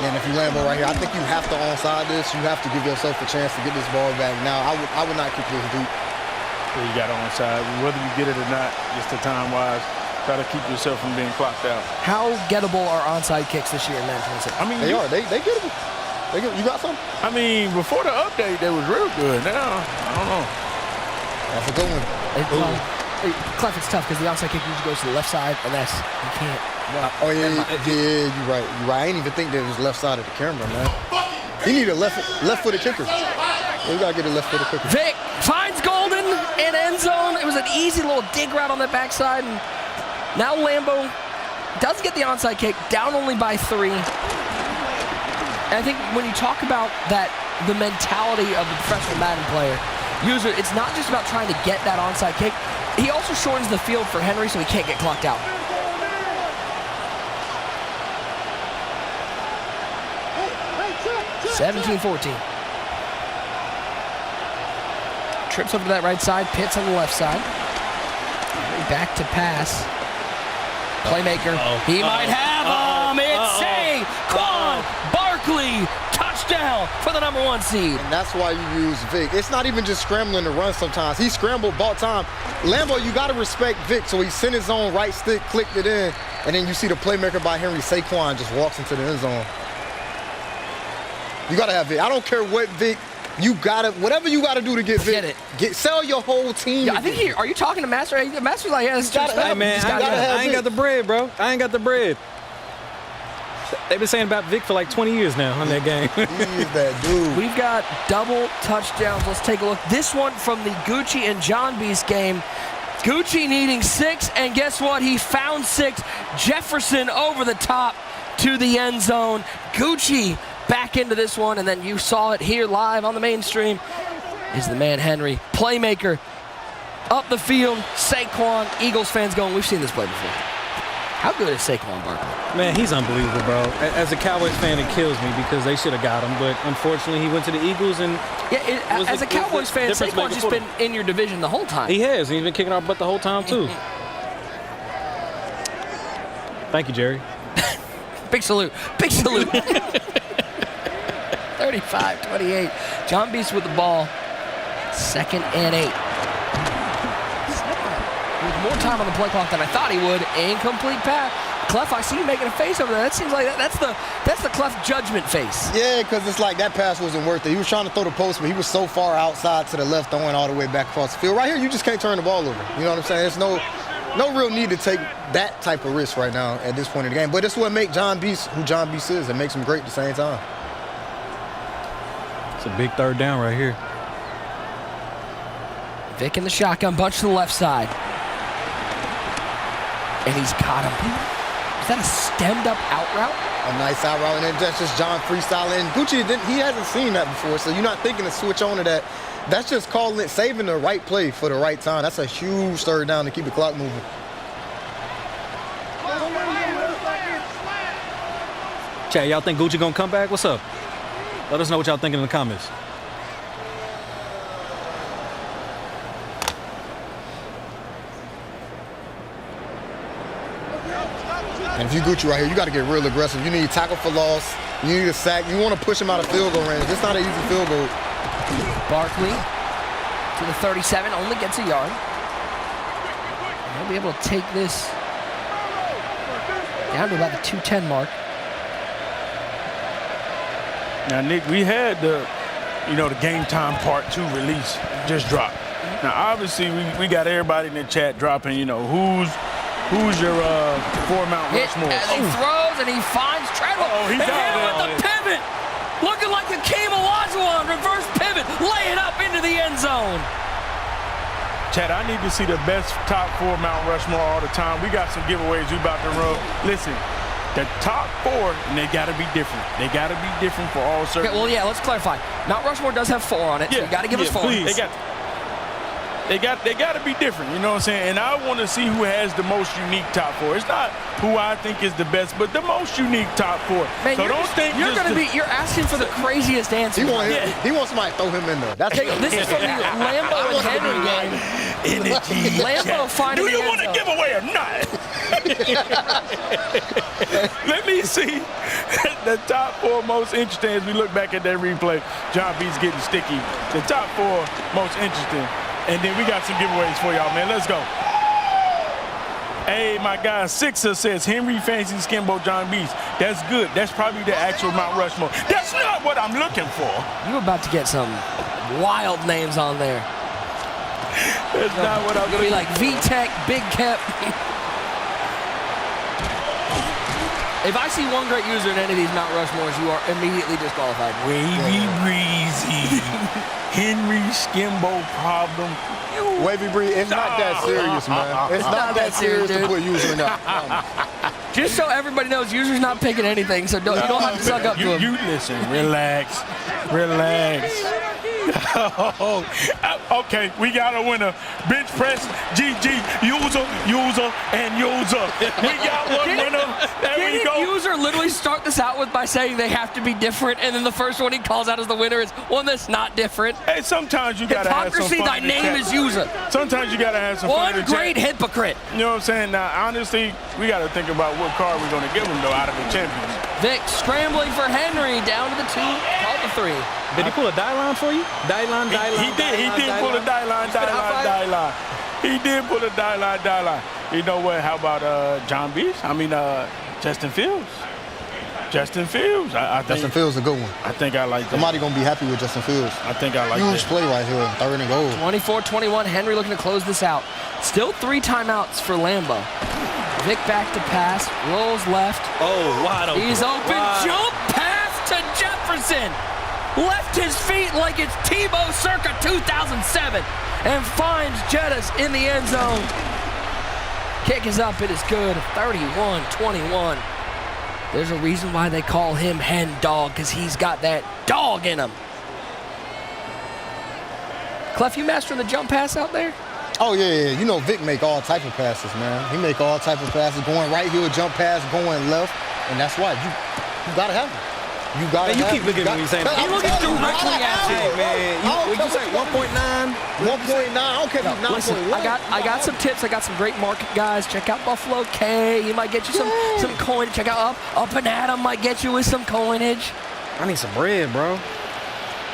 And if you Lambo right here, I think you have to onside this. You have to give yourself a chance to get this ball back. Now, I would not kick this deep. You got on onside, whether you get it or not, just the time-wise. Try to keep yourself from being clocked out. How gettable are onside kicks this year in Madden 26? I mean, they are. They gettable. You got some? I mean, before the update, they was real good. Now, I don't know. That's a good one. Clef, it's tough because the onside kick usually goes to the left side, and you can't. You're right. I ain't even think that it was left side of the camera, man. You need a left-footed kicker. You gotta get a left-footed kicker. Vic finds Golden in end zone. It was an easy little dig route on the backside, and now Lambo does get the onside kick, down only by 3. And I think when you talk about that, the mentality of the professional Madden player, usually it's not just about trying to get that onside kick. He also shortens the field for Henry so he can't get clocked out. (17-14). Trips over to that right side, Pitts on the left side. Back to pass. Playmaker. He might have him. It's Saquon Barkley. Touchdown for the #1 seed. And that's why you use Vic. It's not even just scrambling to run sometimes. He scrambled, bought time. Lambo, you got to respect Vic. So he sent his own right stick, clicked it in, and then you see the playmaker by Henry. Saquon just walks into the end zone. You got to have Vic. I don't care what Vic. You gotta, whatever you gotta do to get Vic. Sell your whole team. Yeah, I think are you talking to Master? Master's like, yeah, this is Hey, man, I ain't got the bread, bro. I ain't got the bread. They've been saying about Vic for like 20 years now on that game. He's that dude. We've got double touchdowns. Let's take a look. This one from the Gucci and John Beast game. Gucci needing 6, and guess what? He found 6. Jefferson over the top to the end zone. Gucci back into this one, and then you saw it here live on the mainstream, is the man Henry. Playmaker up the field. Saquon, Eagles fans going, we've seen this play before. How good is Saquon Barkley? Man, he's unbelievable, bro. As a Cowboys fan, it kills me because they should have got him, but unfortunately he went to the Eagles and... Yeah, as a Cowboys fan, Saquon's just been in your division the whole time. He has. He's been kicking our butt the whole time, too. Thank you, Jerry. Big salute. Big salute. 35-28. John Beast with the ball. 2nd and 8. With more time on the play clock than I thought he would. Incomplete pass. Clef, I see you making a face over there. That seems like that's the Clef judgment face. Yeah, because it's like that pass wasn't worth it. He was trying to throw the post, but he was so far outside to the left, throwing all the way back across the field. Right here, you just can't turn the ball over. You know what I'm saying? no real need to take that type of risk right now at this point in the game. But it's what makes John Beast who John Beast is. It makes him great at the same time. It's a big third down right here. Vic in the shotgun, bunch to the left side. And he's caught him. Is that a stemmed up out route? A nice out route, and then that's just John freestyling. And Gucci, he hasn't seen that before, so you're not thinking to switch on to that. That's just calling it, saving the right play for the right time. That's a huge third down to keep the clock moving. Chat, y'all think Gucci gonna come back? What's up? Let us know what y'all think in the comments. And if you Gucci right here, you got to get real aggressive. You need tackle for loss. You need a sack. You want to push him out of field goal range. It's not an easy field goal. Barkley to the 37, only gets a yard. And he'll be able to take this down to about the 210 mark. Now, Nick, we had the game time part 2 release just dropped. Now, obviously, we got everybody in the chat dropping, who's your Mount Rushmore? As he throws and he finds Treadwell. He's and out hit there. with the pivot. Looking like a Hakeem Olajuwon reverse pivot. Lay it up into the end zone. Chad, I need to see the best top 4 Mount Rushmore all the time. We got some giveaways we about to run. Listen, the top 4, and they got to be different. They got to be different for all certain. Okay, well, yeah, let's clarify. Mount Rushmore does have 4 on it, so you got to give us 4. Please. They got to be different, you know what I'm saying? And I want to see who has the most unique top 4. It's not who I think is the best, but the most unique top 4. Man, so don't think you're asking for the craziest answer. He wants somebody to throw him in there. That's this is from the Lambo and Henry game. Energy. Lambo finding Do you the want to end give away or not? Let me see the top 4 most interesting as we look back at that replay. John B's getting sticky. The top 4 most interesting. And then we got some giveaways for y'all, man. Let's go. Hey, my guy Sixer says Henry Fancy Skimbo John Beast. That's good. That's probably the actual Mount Rushmore. That's not what I'm looking for. You're about to get some wild names on there. That's not what I'm looking for. looking Like V-Tech, Big Kep. If I see one great user in any of these Mount Rushmores, you are immediately disqualified. Wavy Breezy. Henry Skimbo problem. Wavy Breeze, it's not that serious, man. It's not that serious to put user in that. Just so everybody knows, user's not picking anything, so you don't have to suck up to him. You listen, relax. Okay, we got a winner. Bench press, GG, user, and user. We got one winner. There we go. User literally start this out by saying they have to be different, and then the first one he calls out as the winner is one that's not different. Hey, sometimes you gotta have some fun. Hypocrisy, thy name is user. Sometimes you gotta have some fun. One great hypocrite. You know what I'm saying? Now, honestly, we gotta think about what card we're gonna give him though out of the champions. Vic scrambling for Henry down to the 2, called the 3. Did he pull a die line for you? Die line. He did pull a die line. He did pull a die line. You know what? How about John Beast? Justin Fields. Justin Fields. I think Justin Fields is a good one. I think I like that. Somebody going to be happy with Justin Fields. I think I like that. Huge play right here. 3rd and goal. 24-21. Henry looking to close this out. Still 3 timeouts for Lambo. Vic back to pass. Rolls left. Oh, wide open. He's open. Jump pass to Jefferson. Left his feet like it's Tebow circa 2007 and finds Jettis in the end zone. Kick is up. It is good. 31-21. There's a reason why they call him Hen Dog, because he's got that dog in him. Clef, you mastering the jump pass out there? Oh, yeah. You know Vic make all type of passes, man. He make all type of passes, going right heel, jump pass, going left, and that's why you got to have him. You got to you keep looking at me saying that. He looking directly at you. Hey, man. Would you say 1.9? 1.9. I don't care if he's 9.1. Listen, I got some tips. I got some great market guys. Check out Buffalo K. He might get you some coin. Check out Up and Adam might get you with some coinage. I need some bread, bro.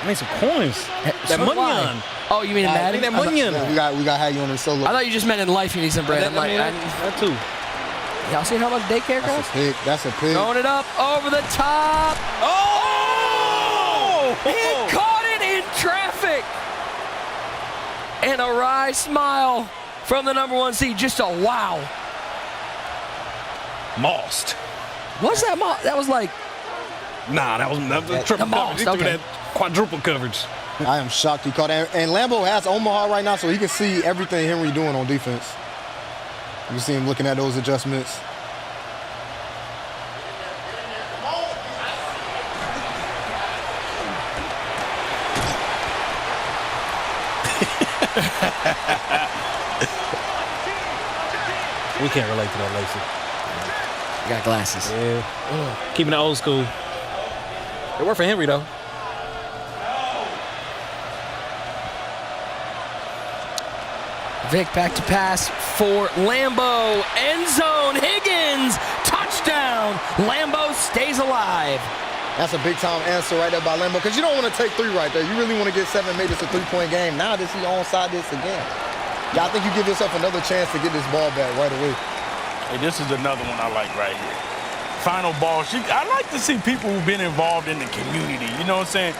I need some coins. That money on. Oh, you mean in Madden? That money on. We got to have you on the solo. I thought you just meant in life you need some bread. That too. Y'all see how much daycare costs? That's a pig. Throwing it up over the top. Oh! He caught it in traffic. And a wry smile from the number 1 seed. Just a wow. Mossed. What's that? That was like. Nah, that was triple coverage. He threw that quadruple coverage. I am shocked he caught that. And Lambo has Omaha right now, so he can see everything Henry doing on defense. You see him looking at those adjustments. We can't relate to that, Lacey. Got glasses. Yeah. Keeping it old school. It worked for Henry, though. Vic back to pass for Lambo. End zone. Higgins. Touchdown. Lambo stays alive. That's a big-time answer right there by Lambo, because you don't want to take 3 right there. You really want to get 7, make this a 3-point game. Now this he onside this again. Yeah, I think you give yourself another chance to get this ball back right away. Hey, this is another one I like right here. Final ball. I like to see people who've been involved in the community. You know what I'm saying?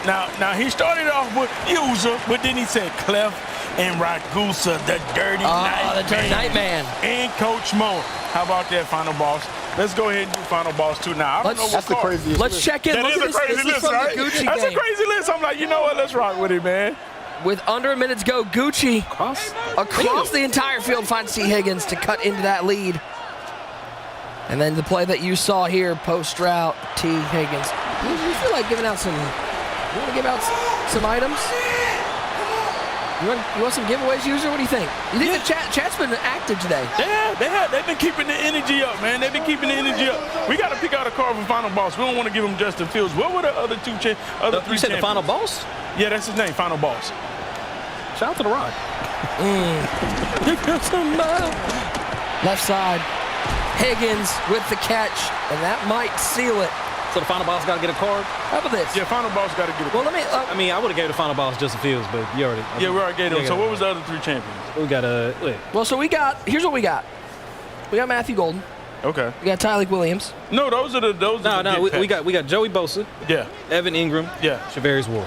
Now he started off with User, but then he said Clef and Ragusa, the dirty night the dirty night man. And Coach Mo. How about that, final boss? Let's go ahead and do final boss too. Now, I don't know that's the craziest Let's list. check in. That Look is at a crazy list, right? That's a crazy list. I'm like, you know what? Let's rock with it, man. With under a minute to go, Gucci across the entire field finds T. Higgins to cut into that lead. And then the play that you saw here, post route, T. Higgins. You feel like giving out some? You want to give out some items? You want some giveaways, User? What do you think? You think the chat's been active today? Yeah, they've been keeping the energy up, man. They've been keeping the energy up. We got to pick out a card for final boss. We don't want to give him Justin Fields. What were the other three You said champions? the final boss? Yeah, that's his name, final boss. Shout out to The Rock. Left side. Higgins with the catch, and that might seal it. So the final boss got to get a card? How about this? Yeah, final boss got to get a card. Well, let me. I mean, I would have gave the final boss Justin Fields, but you already. Yeah, we already gave them. So what was the other 3 champions? We got a. Well, so we got. Here's what we got. We got Matthew Golden. Okay. We got Tyleek Williams. No, those are the. We got Joey Bosa. Yeah. Evan Ingram. Yeah. Shavarius Ward.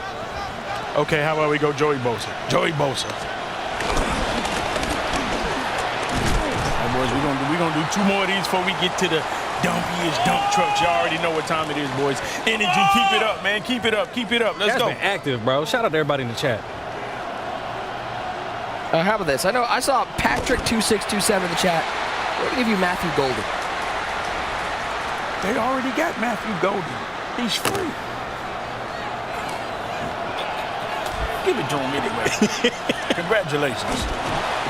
Okay, how about we go Joey Bosa? Joey Bosa. All right, boys, we're gonna do 2 more of these before we get to the dumpiest dump trucks. Y'all already know what time it is, boys. Energy, keep it up, man. Keep it up, keep it up. Let's go. Been active, bro. Shout out to everybody in the chat. How about this? I saw Patrick2627 in the chat. We're gonna give you Matthew Golden. They already got Matthew Golden. He's free. Give it to him anyway. Congratulations.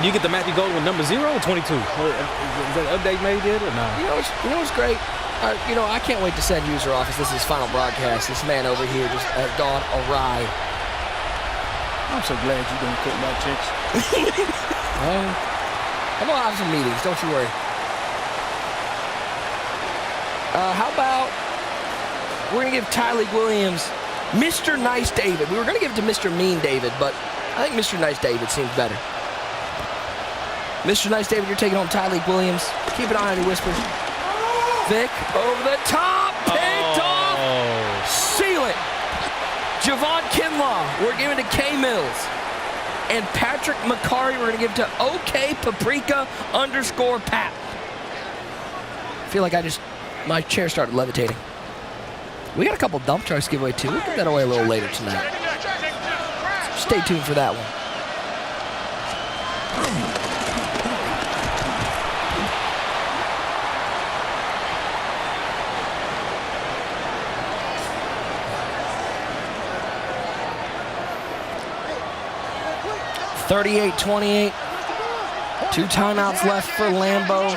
You get the Matthew Golden with number 0 or 22? Is that update made yet or not? You know what's great? I can't wait to send User off as this is his final broadcast. This man over here just has gone awry. I'm so glad you didn't cut my checks. I'm gonna have some meetings, don't you worry. How about we're gonna give Tyleek Williams Mr. Nice David. We were gonna give it to Mr. Mean David, but I think Mr. Nice David seems better. Mr. Nice David, you're taking home Tyleek Williams. Keep an eye on your whispers. Vic over the top, picked off. Seal it. Javon Kinlaw, we're giving to K Mills. And Patrick McCarry, we're going to give to OK Paprika _Pat. I feel like my chair started levitating. We got a couple dump trucks giveaway too. We'll give that away a little later tonight. Stay tuned for that one. (38-28). 2 timeouts left for Lambo.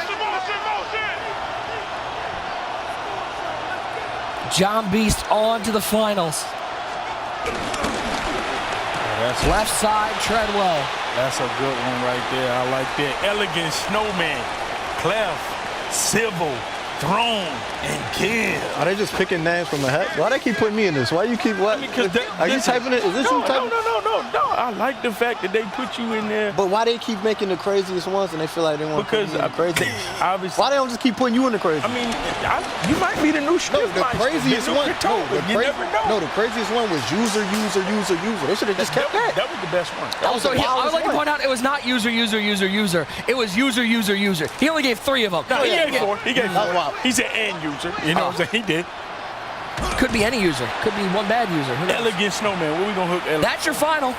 John Beast on to the finals. Left side, Treadwell. That's a good one right there. I like that. Elegant Snowman, Clef, Civil, throne and give. Are they just picking names from the hat? Why they keep putting me in this? Why you keep what? Are you typing it? Is this you typing? No. I like the fact that they put you in there. But why they keep making the craziest ones and they feel like they want to put you in the crazy? Obviously. Why they don't just keep putting you in the crazy? I mean, you might be the new No, the craziest one. You never know. No, the craziest one was user. They should have just kept that. That was the best one. Also, I would like to point out it was not user. It was user. He only gave 3 of them. No, he gave 4. He gave 4. Wow. He said end user. You know what I'm saying? He did. Could be any user. Could be one bad user. Elegant Snowman. Where we gonna hook Elegant? That's your final.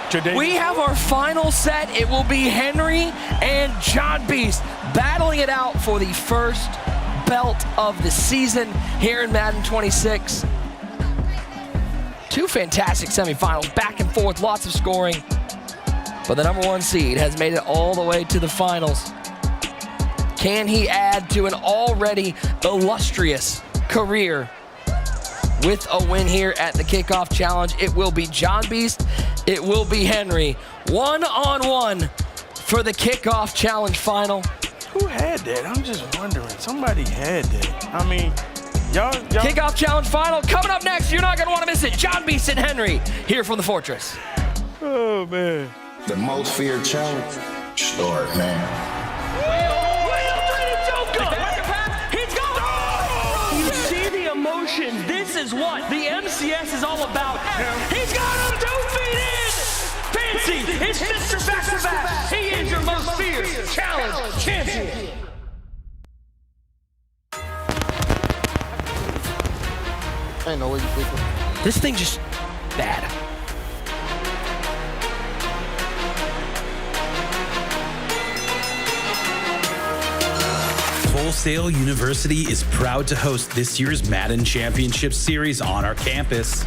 Today We have our final set. It will be Henry and John Beast battling it out for the first belt of the season here in Madden 26. 2 fantastic semifinals, back and forth, lots of scoring. But the number 1 seed has made it all the way to the finals. Can he add to an already illustrious career with a win here at the Kickoff Challenge? It will be John Beast. It will be Henry. 1-on-1 for the Kickoff Challenge final. Who had that? I'm just wondering. Somebody had that. I mean, y'all. Kickoff Challenge final coming up next. You're not going to want to miss it. John Beast and Henry here from the Fortress. Oh, man. The most feared challenge start now. You see the emotion. This is what the MCS is all about. He's got him 2 feet in. Fancy, it's Mr. Back-to-Back. He is your most feared challenge champion. I ain't know what you thinking. This thing just bad. Full Sail University is proud to host this year's Madden Championship Series on our campus.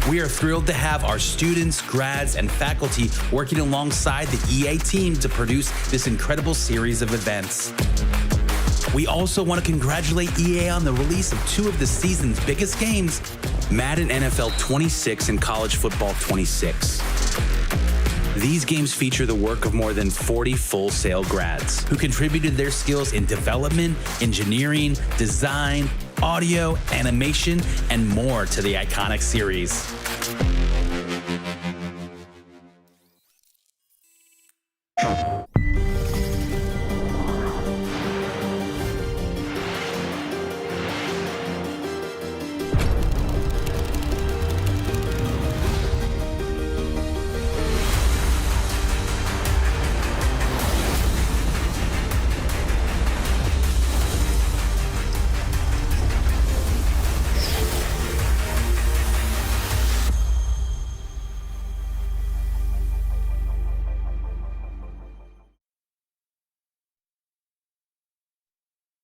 We are thrilled to have our students, grads, and faculty working alongside the EA team to produce this incredible series of events. We also want to congratulate EA on the release of 2 of the season's biggest games, Madden NFL 26 and College Football 26. These games feature the work of more than 40 Full Sail grads who contributed their skills in development, engineering, design, audio, animation, and more to the iconic series.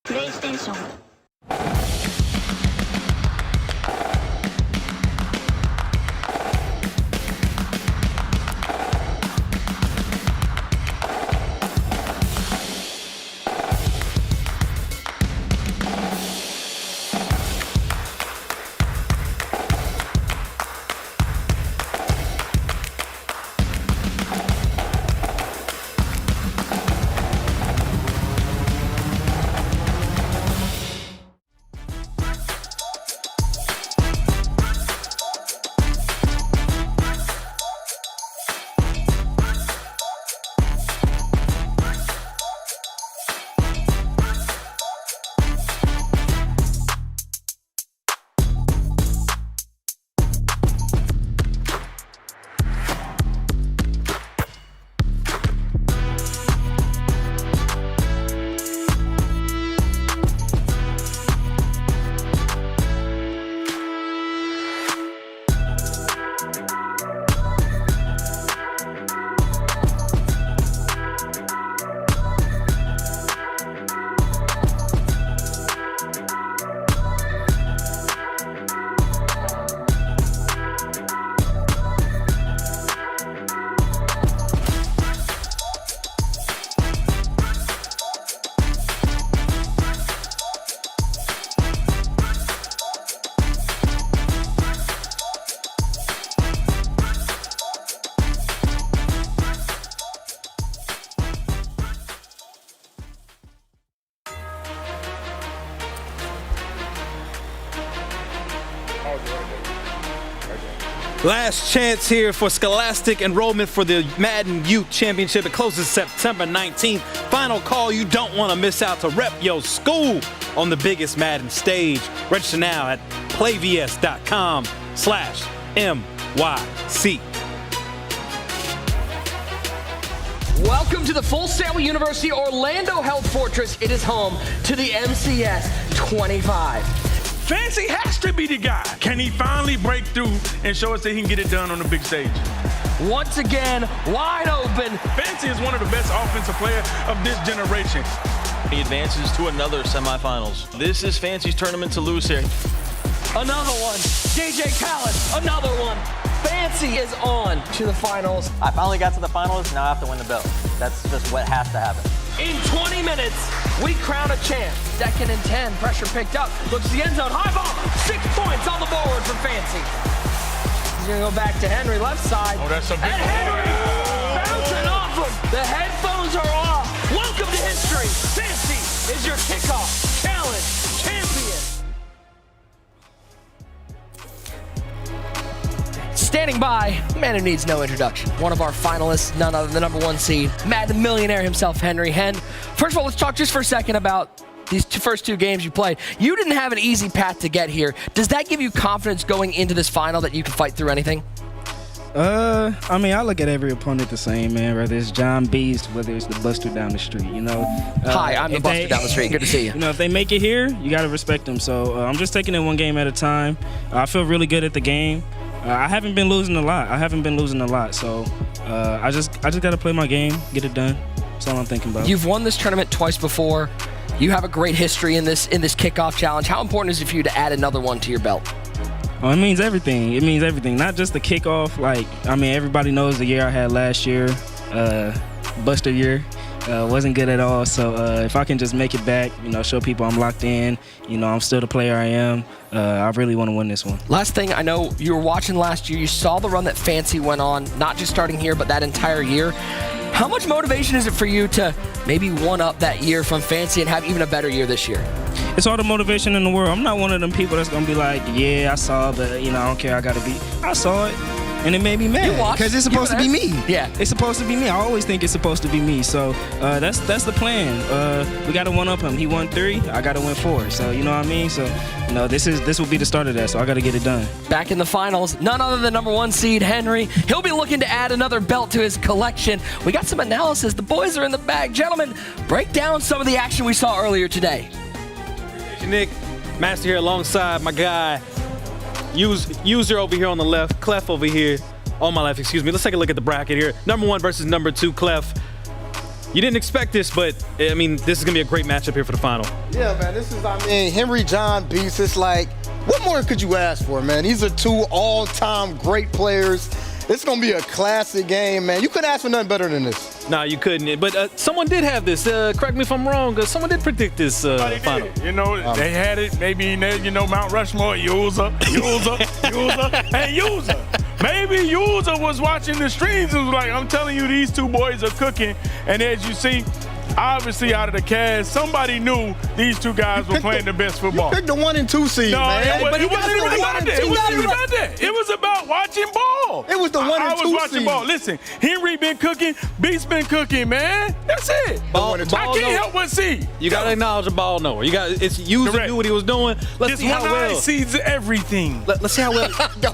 PlayStation. Last chance here for scholastic enrollment for the Madden Youth Championship. It closes September 19th. Final call. You don't want to miss out to rep your school on the biggest Madden stage. Register now at playvs.com/MYC. Welcome to the Full Sail University Orlando Health Fortress. It is home to the MCS 25. Fancy has to be the guy. Can he finally break through and show us that he can get it done on the big stage? Once again, wide open. Fancy is one of the best offensive players of this generation. He advances to another semifinals. This is Fancy's tournament to lose here. Another one. DJ Khaled, another one. Fancy is on to the finals. I finally got to the finals. Now I have to win the belt. That's just what has to happen. In 20 minutes, we crown a champ. 2nd and 10, pressure picked up. Looks to the end zone, high ball. 6 points on the board for Fancy. He's gonna go back to Henry, left side. Oh, that's a big and Henry bouncing off him. The headphones are off. Welcome to history. Fancy is your kickoff challenge champion. Standing by, man who needs no introduction. One of our finalists, none other than the #1 seed, Madden millionaire himself, Henry Hen. First of all, let's talk just for a second about these first 2 games you played. You didn't have an easy path to get here. Does that give you confidence going into this final that you can fight through anything? I mean, I look at every opponent the same, man. Whether it's John Beast, whether it's the Buster down the street, you know. Hi, I'm the Buster down the street. Good to see you. You know, if they make it here, you got to respect them. So I'm just taking it one game at a time. I feel really good at the game. I haven't been losing a lot. So I just got to play my game, get it done. That's all I'm thinking about. You've won this tournament twice before. You have a great history in this kickoff challenge. How important is it for you to add another one to your belt? Oh, it means everything. It means everything. Not just the kickoff. Like, I mean, everybody knows the year I had last year, Buster year. Wasn't good at all. So if I can just make it back, you know, show people I'm locked in, you know, I'm still the player I am. I really want to win this one. Last thing, I know you were watching last year. You saw the run that Fancy went on, not just starting here, but that entire year. How much motivation is it for you to maybe one-up that year from Fancy and have even a better year this year? It's all the motivation in the world. I'm not one of them people that's going to be like, yeah, I saw, but, you know, I don't care. I got to be. I saw it. And it made me mad because it's supposed to be me. Yeah, it's supposed to be me. I always think it's supposed to be me. So that's the plan. We got to one up him. He won 3. I got to win 4. So you know what I mean. So you know this will be the start of that. So I got to get it done. Back in the finals, none other than #1 seed Henry. He'll be looking to add another belt to his collection. We got some analysis. The boys are in the bag. Gentlemen, break down some of the action we saw earlier today. Nick, Master here alongside my guy. User over here on the left, Clef over here on my left, excuse me. Let's take a look at the bracket here. #1 versus #2, Clef. You didn't expect this, but, I mean, this is going to be a great matchup here for the final. Yeah, man, this is, I mean, Henry John Beast. It's like, what more could you ask for, man? These are 2 all-time great players. It's going to be a classic game, man. You couldn't ask for nothing better than this. No, you couldn't. But someone did have this. Correct me if I'm wrong. Someone did predict this final. You know, they had it. Maybe, you know, Mount Rushmore, user, and user. Maybe user was watching the streams and was like, I'm telling you, these 2 boys are cooking. And as you see, obviously out of the cast, somebody knew these 2 guys were playing the best football. You picked the 1 and 2 seed, man. It wasn't even about that. It wasn't even about that. It was about watching ball. It was the 1 and 2 seed. I was watching ball. Listen, Henry been cooking, Beast been cooking, man. That's it. I can't help but see. You got to acknowledge a ball knower. User knew what he was doing. Let's see how well. Sees everything. Let's see how well.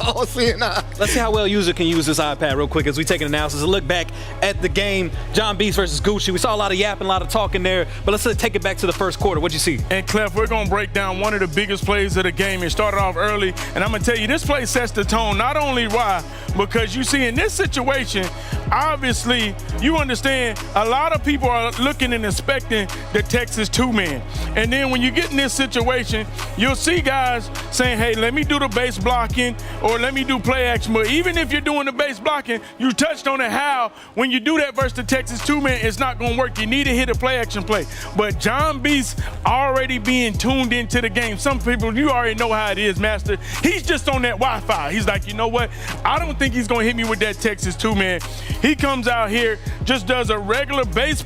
Let's see how well User can use this iPad real quick as we take an analysis. A look back at the game, John Beast versus Gucci. We saw a lot of yapping, a lot of talking there, but let's take it back to the first quarter. What'd you see? And Clef, we're gonna break down one of the biggest plays of the game. It started off early, and I'm gonna tell you, this play sets the tone. Not only why, because you see in this situation, obviously, you understand a lot of people are looking and expecting the Texas 2-man. And then when you get in this situation, you'll see guys saying, hey, let me do the base blocking or let me do play action. But even if you're doing the base blocking, you touched on it how when you do that versus the Texas 2-man, it's not gonna work. You need to hit a play action play. But John Beast already being tuned into the game. Some people, you already know how it is, Master. He's just on that Wi-Fi. He's like, you know what? I don't think he's gonna hit me with that Texas 2-man. He comes out here, just does a regular base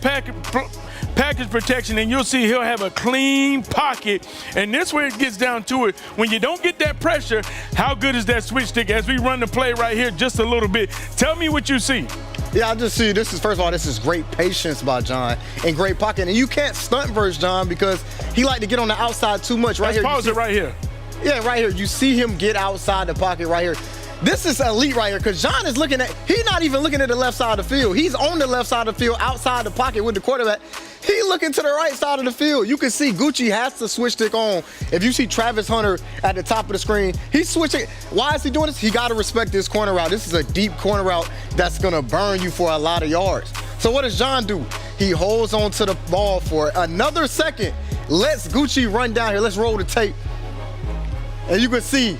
package protection, and you'll see he'll have a clean pocket. And this where it gets down to it. When you don't get that pressure, how good is that switch stick? As we run the play right here just a little bit, tell me what you see. Yeah, I just see this is, first of all, this is great patience by John and great pocket. And you can't stunt versus John because he like to get on the outside too much. Right Let's here, pause it right here. Yeah, right here. You see him get outside the pocket right here. This is elite right here because John is looking at, he's not even looking at the left side of the field. He's on the left side of the field outside the pocket with the quarterback. He looking to the right side of the field. You can see Gucci has the switch stick on. If you see Travis Hunter at the top of the screen, he's switching. Why is he doing this? He got to respect this corner route. This is a deep corner route that's going to burn you for a lot of yards. So what does John do? He holds on to the ball for another second. Let's Gucci run down here. Let's roll the tape. And you can see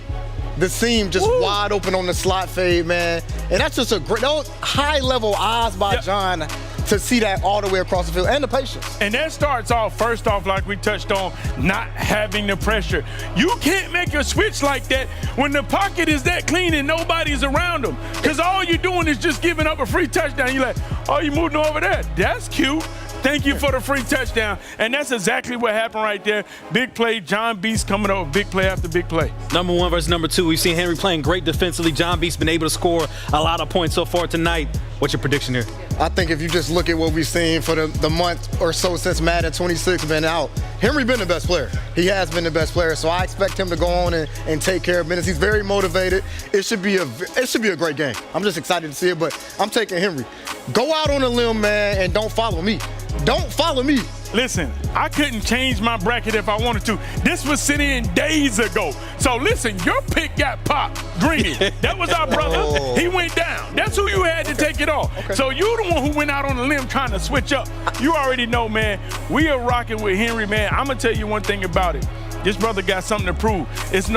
the seam just wide open on the slot fade, man. And that's just a great, those high-level eyes by John to see that all the way across the field, and the patience. And that starts off, first off, like we touched on, not having the pressure. You can't make a switch like that when the pocket is that clean and nobody's around them. Because all you're doing is just giving up a free touchdown. You're like, oh, you moving over there. That's cute. Thank you for the free touchdown. And that's exactly what happened right there. Big play, John Beast coming over, big play after big play. Number 1 versus number 2. We've seen Henry playing great defensively. John Beast been able to score a lot of points so far tonight. What's your prediction here? I think if you just look at what we've seen for the month or so since Madden 26 been out, Henry been the best player. He has been the best player, so I expect him to go on and take care of business. He's very motivated. It should be a great game. I'm just excited to see it, but I'm taking Henry. Go out on a limb, man, and don't follow me. Don't follow me. Listen, I couldn't change my bracket if I wanted to. This was sitting in days ago. So listen, your pick got popped. Drini, that was our brother. He went down. That's who you had to take it off. So you the one who went out on the limb trying to switch up. You already know, man. We are rocking with Henry, man. I'm gonna tell you one thing about it. This brother got something to prove. It's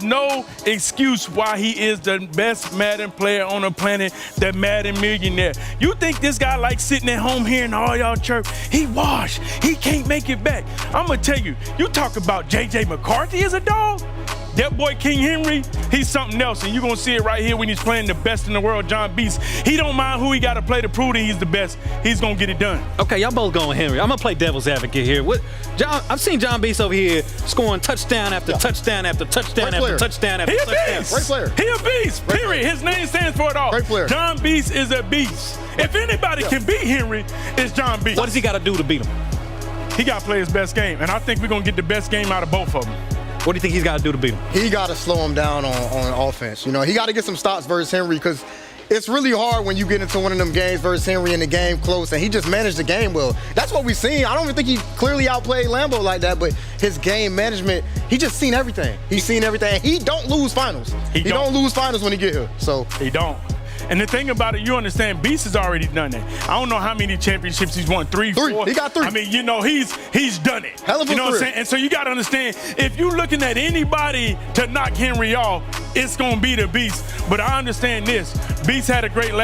no excuse why he is the best Madden player on the planet, the Madden millionaire. You think this guy likes sitting at home hearing all y'all chirp? He washed. He can't make it back. I'm gonna tell you, you talk about J.J. McCarthy as a dog? That boy King Henry, he's something else, and you're going to see it right here when he's playing the best in the world, John Beast. He don't mind who he got to play to prove that he's the best. He's going to get it done. Okay, y'all both going Henry. I'm going to play devil's advocate here. I've seen John Beast over here scoring touchdown after touchdown after touchdown after touchdown after touchdown. He a beast. Great player. He a beast, period. His name stands for it all. Great player. John Beast is a beast. If anybody can beat Henry, it's John Beast. What does he got to do to beat him? He got to play his best game, and I think we're going to get the best game out of both of them. What do you think he's got to do to beat him? He got to slow him down on offense. You know, he got to get some stops versus Henry because it's really hard when you get into one of them games versus Henry and the game close, and he just managed the game well. That's what we've seen. I don't even think he clearly outplayed Lambo like that, but his game management, he just seen everything. He's seen everything. He don't lose finals. He don't lose finals when he get here. So he don't. And the thing about it, you understand, Beast has already done that. I don't know how many championships he's won. Three, 4. He got 3. I mean, you know, he's done it. Hell of a You know what I'm career. saying? And so you got to understand, if you're looking at anybody to knock Henry off, it's going to be the Beast. But I understand this. Beast had a great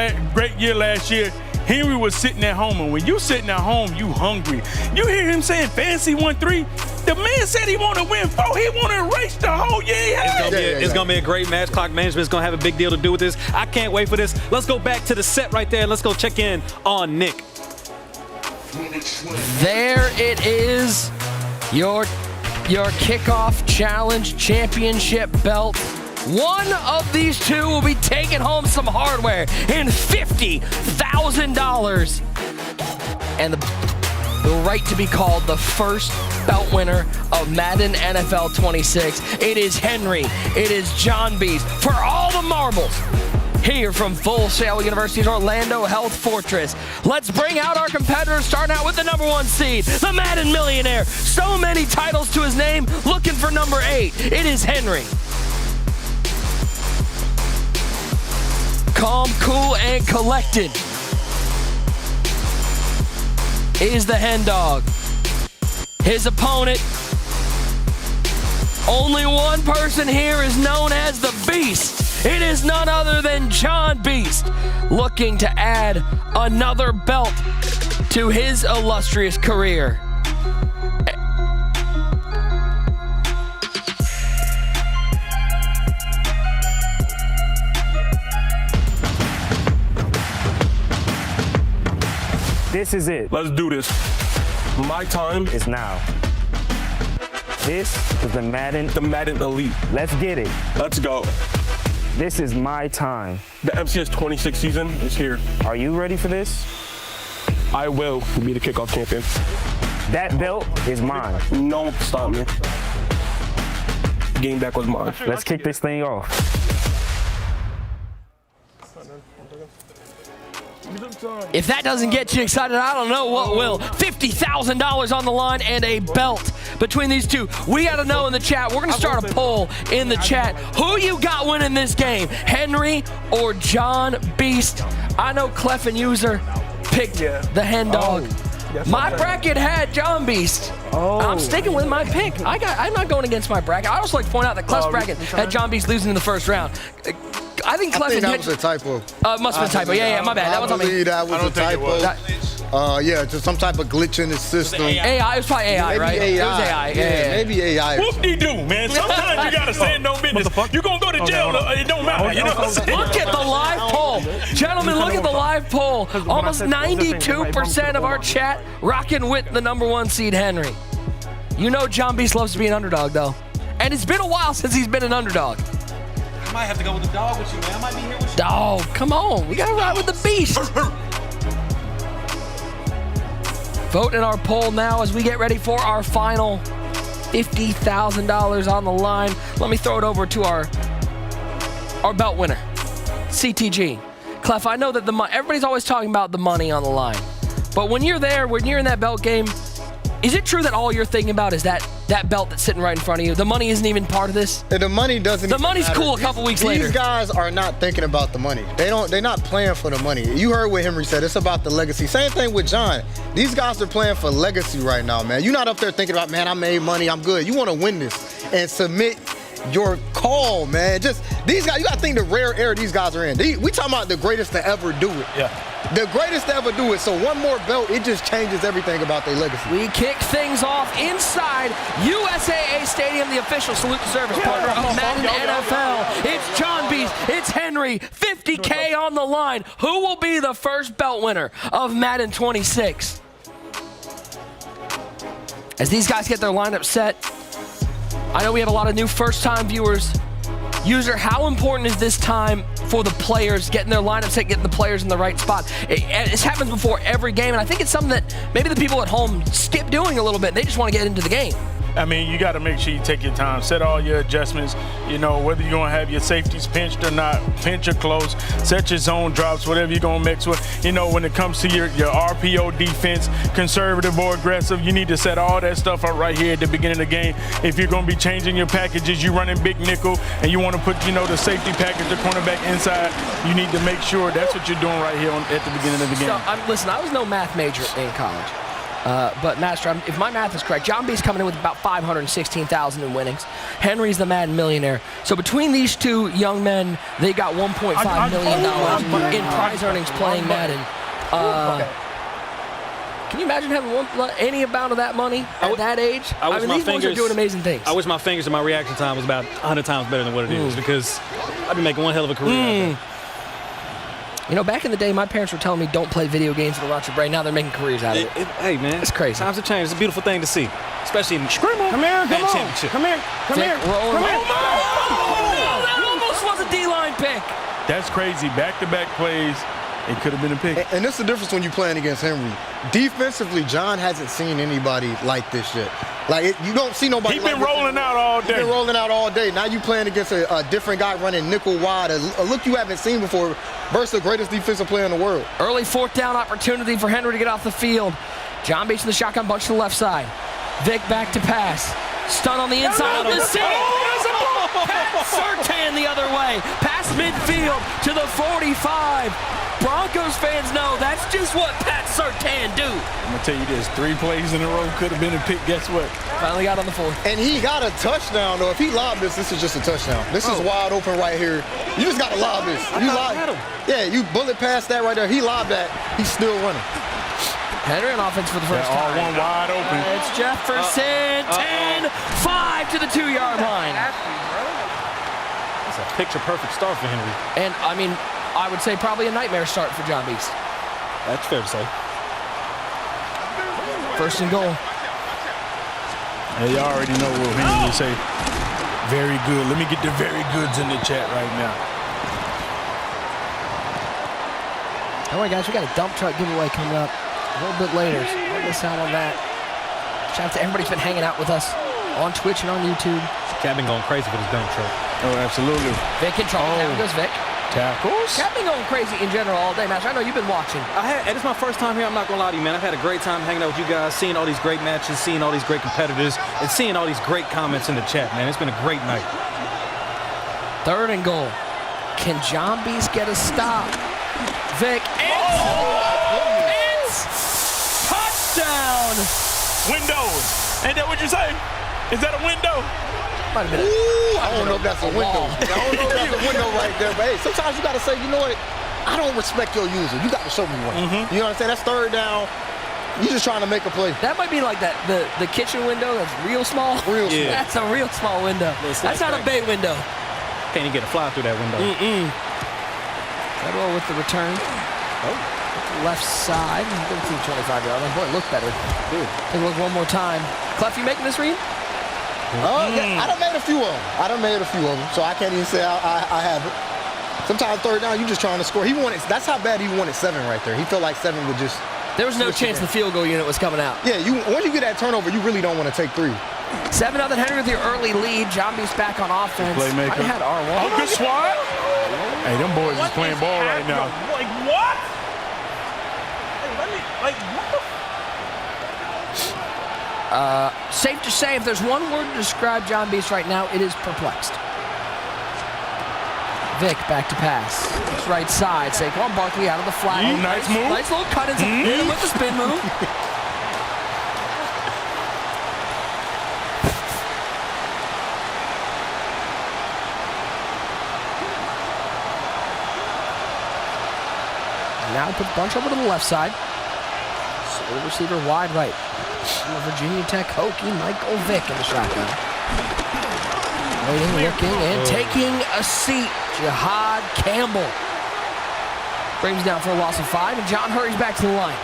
year last year. Henry was sitting at home, and when you sitting at home, you hungry. You hear him saying Fancy won 3. The man said he want to win 4. He want to erase the whole year he had. It's going to be a great match. Clock management is going to have a big deal to do with this. I can't wait for this. Let's go back to the set right there. Let's go check in on Nick. There it is. Your Kickoff Challenge Championship belt. One of these two will be taking home some hardware and $50,000. And the right to be called the first belt winner of Madden NFL 26. It is Henry. It is John Beast for all the marbles. Here from Full Sail University's Orlando Health Fortress. Let's bring out our competitors, starting out with the number 1 seed, the Madden Millionaire. So many titles to his name, looking for number 8. It is Henry. Calm, cool, and collected is the Hen Dog. His opponent, only one person here is known as the Beast. It is none other than John Beast, looking to add another belt to his illustrious career. This is it. Let's do this. My time is now. This is the Madden Elite. Let's get it. Let's go. This is my time. The MCS 26 season is here. Are you ready for this? I will be the kickoff champion. That belt is mine. No one can stop me. Game back was mine. Let's kick this thing off. If that doesn't get you excited, I don't know what will. $50,000 on the line and a belt between these two. We got to know in the chat. We're going to start a poll in the chat. Who you got winning this game, Henry or John Beast? I know Clef and User picked the Hen Dog. My bracket had John Beast. I'm sticking with my pick. I'm not going against my bracket. I also like to point out that Clef's bracket had John Beast losing in the first round. I think Clef that was a typo. Must have been a typo. Yeah, my bad. That was on me. That was a typo. Yeah, just some type of glitch in the system. AI. It was probably AI, right? AI. It was AI. Yeah, maybe AI. Whoop-de-doo, man. Sometimes you got to stand no business. You're going to go to jail. It don't matter. You know what I'm saying? Look at the live poll. Gentlemen, look at the live poll. Almost 92% of our chat rocking with the #1 seed, Henry. You know John Beast loves to be an underdog, though. And it's been a while since he's been an underdog. I might have to go with the dog with you, man. I might be here with you. Dog, come on. We got to ride with the Beast. Vote in our poll now as we get ready for our final $50,000 on the line. Let me throw it over to our belt winner, CTG. Clef, I know that everybody's always talking about the money on the line. But when you're there, when you're in that belt game, is it true that all you're thinking about is that belt that's sitting right in front of you? The money isn't even part of this? The money doesn't The even money's matter. cool a couple weeks later. These guys are not thinking about the money. They're not playing for the money. You heard what Henry said. It's about the legacy. Same thing with John. These guys are playing for legacy right now, man. You're not up there thinking about, man, I made money, I'm good. You want to win this and submit your call, man. Just these guys, you got to think the rare era these guys are in. We talking about the greatest to ever do it. Yeah. The greatest to ever do it. So one more belt, it just changes everything about their legacy. We kick things off inside USAA Stadium, the official salute to service partner of Madden NFL. It's John Beast, it's Henry, $50K on the line. Who will be the first belt winner of Madden 26? As these guys get their lineup set, I know we have a lot of new first-time viewers. User, how important is this time for the players, getting their lineup set, getting the players in the right spot? This happens before every game, and I think it's something that maybe the people at home skip doing a little bit. They just want to get into the game. I mean, you got to make sure you take your time, set all your adjustments, you know, whether you're going to have your safeties pinched or not, pinch or close, set your zone drops, whatever you're going to mix with. You know, when it comes to your RPO defense, conservative or aggressive, you need to set all that stuff up right here at the beginning of the game. If you're going to be changing your packages, you're running big nickel, and you want to put, you know, the safety package, the cornerback inside, you need to make sure that's what you're doing right here at the beginning of the game. So, listen, I was no math major in college. But Master, if my math is correct, John B's coming in with about $516,000 in winnings. Henry's the Madden millionaire. So between these two young men, they got $1.5 million in prize earnings playing Madden. Can you imagine having any amount of that money at that age? I mean, these boys are doing amazing things. I wish my fingers and my reaction time was about 100 times better than what it is, because I've been making one hell of a career out there. You know, back in the day, my parents were telling me don't play video games, it'll rot your brain. Now they're making careers out of it. Hey, man. It's crazy. Times have changed. It's a beautiful thing to see, especially in Madden Championship. Come here. That almost was a D-line pick. That's crazy. Back-to-back plays. It could have been a pick. And that's the difference when you're playing against Henry. Defensively, John hasn't seen anybody like this yet. Like, you don't see nobody. He's been rolling out all day. He's been rolling out all day. Now you playing against a different guy running nickel wide, a look you haven't seen before, versus the greatest defensive player in the world. Early fourth down opportunity for Henry to get off the field. John Beach in the shotgun bunch to the left side. Vic back to pass. Stun on the inside of the city. Pat Surtain the other way. Past midfield to the 45. Broncos fans know that's just what Pat Surtain do. I'm going to tell you this, 3 plays in a row could have been a pick. Guess what? Finally got on the 4th. And he got a touchdown, though. If he lobbed this is just a touchdown. This is wide open right here. You just got to lob this. Yeah, you bullet past that right there. He lobbed that. He's still running. Henry on offense for the first time. All one wide open. It's Jefferson. 10-5 to the 2-yard line. It's a picture-perfect start for Henry. And, I mean, I would say probably a nightmare start for John Beast. That's fair to say. First and goal. Hey, y'all already know what Henry would say. Very good. Let me get the very goods in the chat right now. All right, guys, we got a dump truck giveaway coming up a little bit later. So don't miss out on that. Shout out to everybody who's been hanging out with us on Twitch and on YouTube. Cat been going crazy with his dump truck. Oh, absolutely. Vic in trouble. There goes Vic. Tackles. Cat been going crazy in general all day, Master. I know you've been watching. It's my first time here. I'm not gonna lie to you, man. I've had a great time hanging out with you guys, seeing all these great matches, seeing all these great competitors, and seeing all these great comments in the chat, man. It's been a great night. Third and goal. Can John Beast get a stop? Vic. It's touchdown. Windows. Ain't that what you say? Is that a window? Might have been I don't know if that's a window. I don't know if that's a window right there, but hey, sometimes you got to say, you know what? I don't respect your user. You got to show me one. You know what I'm saying? That's third down. You're just trying to make a play. That might be like that the kitchen window that's real small. Real small. That's a real small window. That's not a bay window. Can't even get a fly through that window. Federal with the return. Left side. 25-yard line. Boy, look better. Take a look one more time. Clef, you making this read? Yeah, I done made a few of them. So I can't even say I haven't. Sometimes third down, you just trying to score. That's how bad he wanted 7 right there. He felt like 7 would just. There was no chance the field goal unit was coming out. Yeah, once you get that turnover, you really don't want to take 3. 7-0 Henry with your early lead. John Beast back on offense. Playmaker. I had R1. Oh, good swat. Hey, them boys is playing ball right now. Like what? Like what the? Safe to say, if there's one word to describe John Beast right now, it is perplexed. Vic back to pass. It's right side. Saquon Barkley out of the flat. Nice move. Nice little cut in with the spin move. Now put the bunch over to the left side. So receiver wide right. Virginia Tech Hokie Michael Vick in the shotgun. Waiting, looking, and taking a seat. Jihad Campbell brings down for a loss of 5, and John hurries back to the line.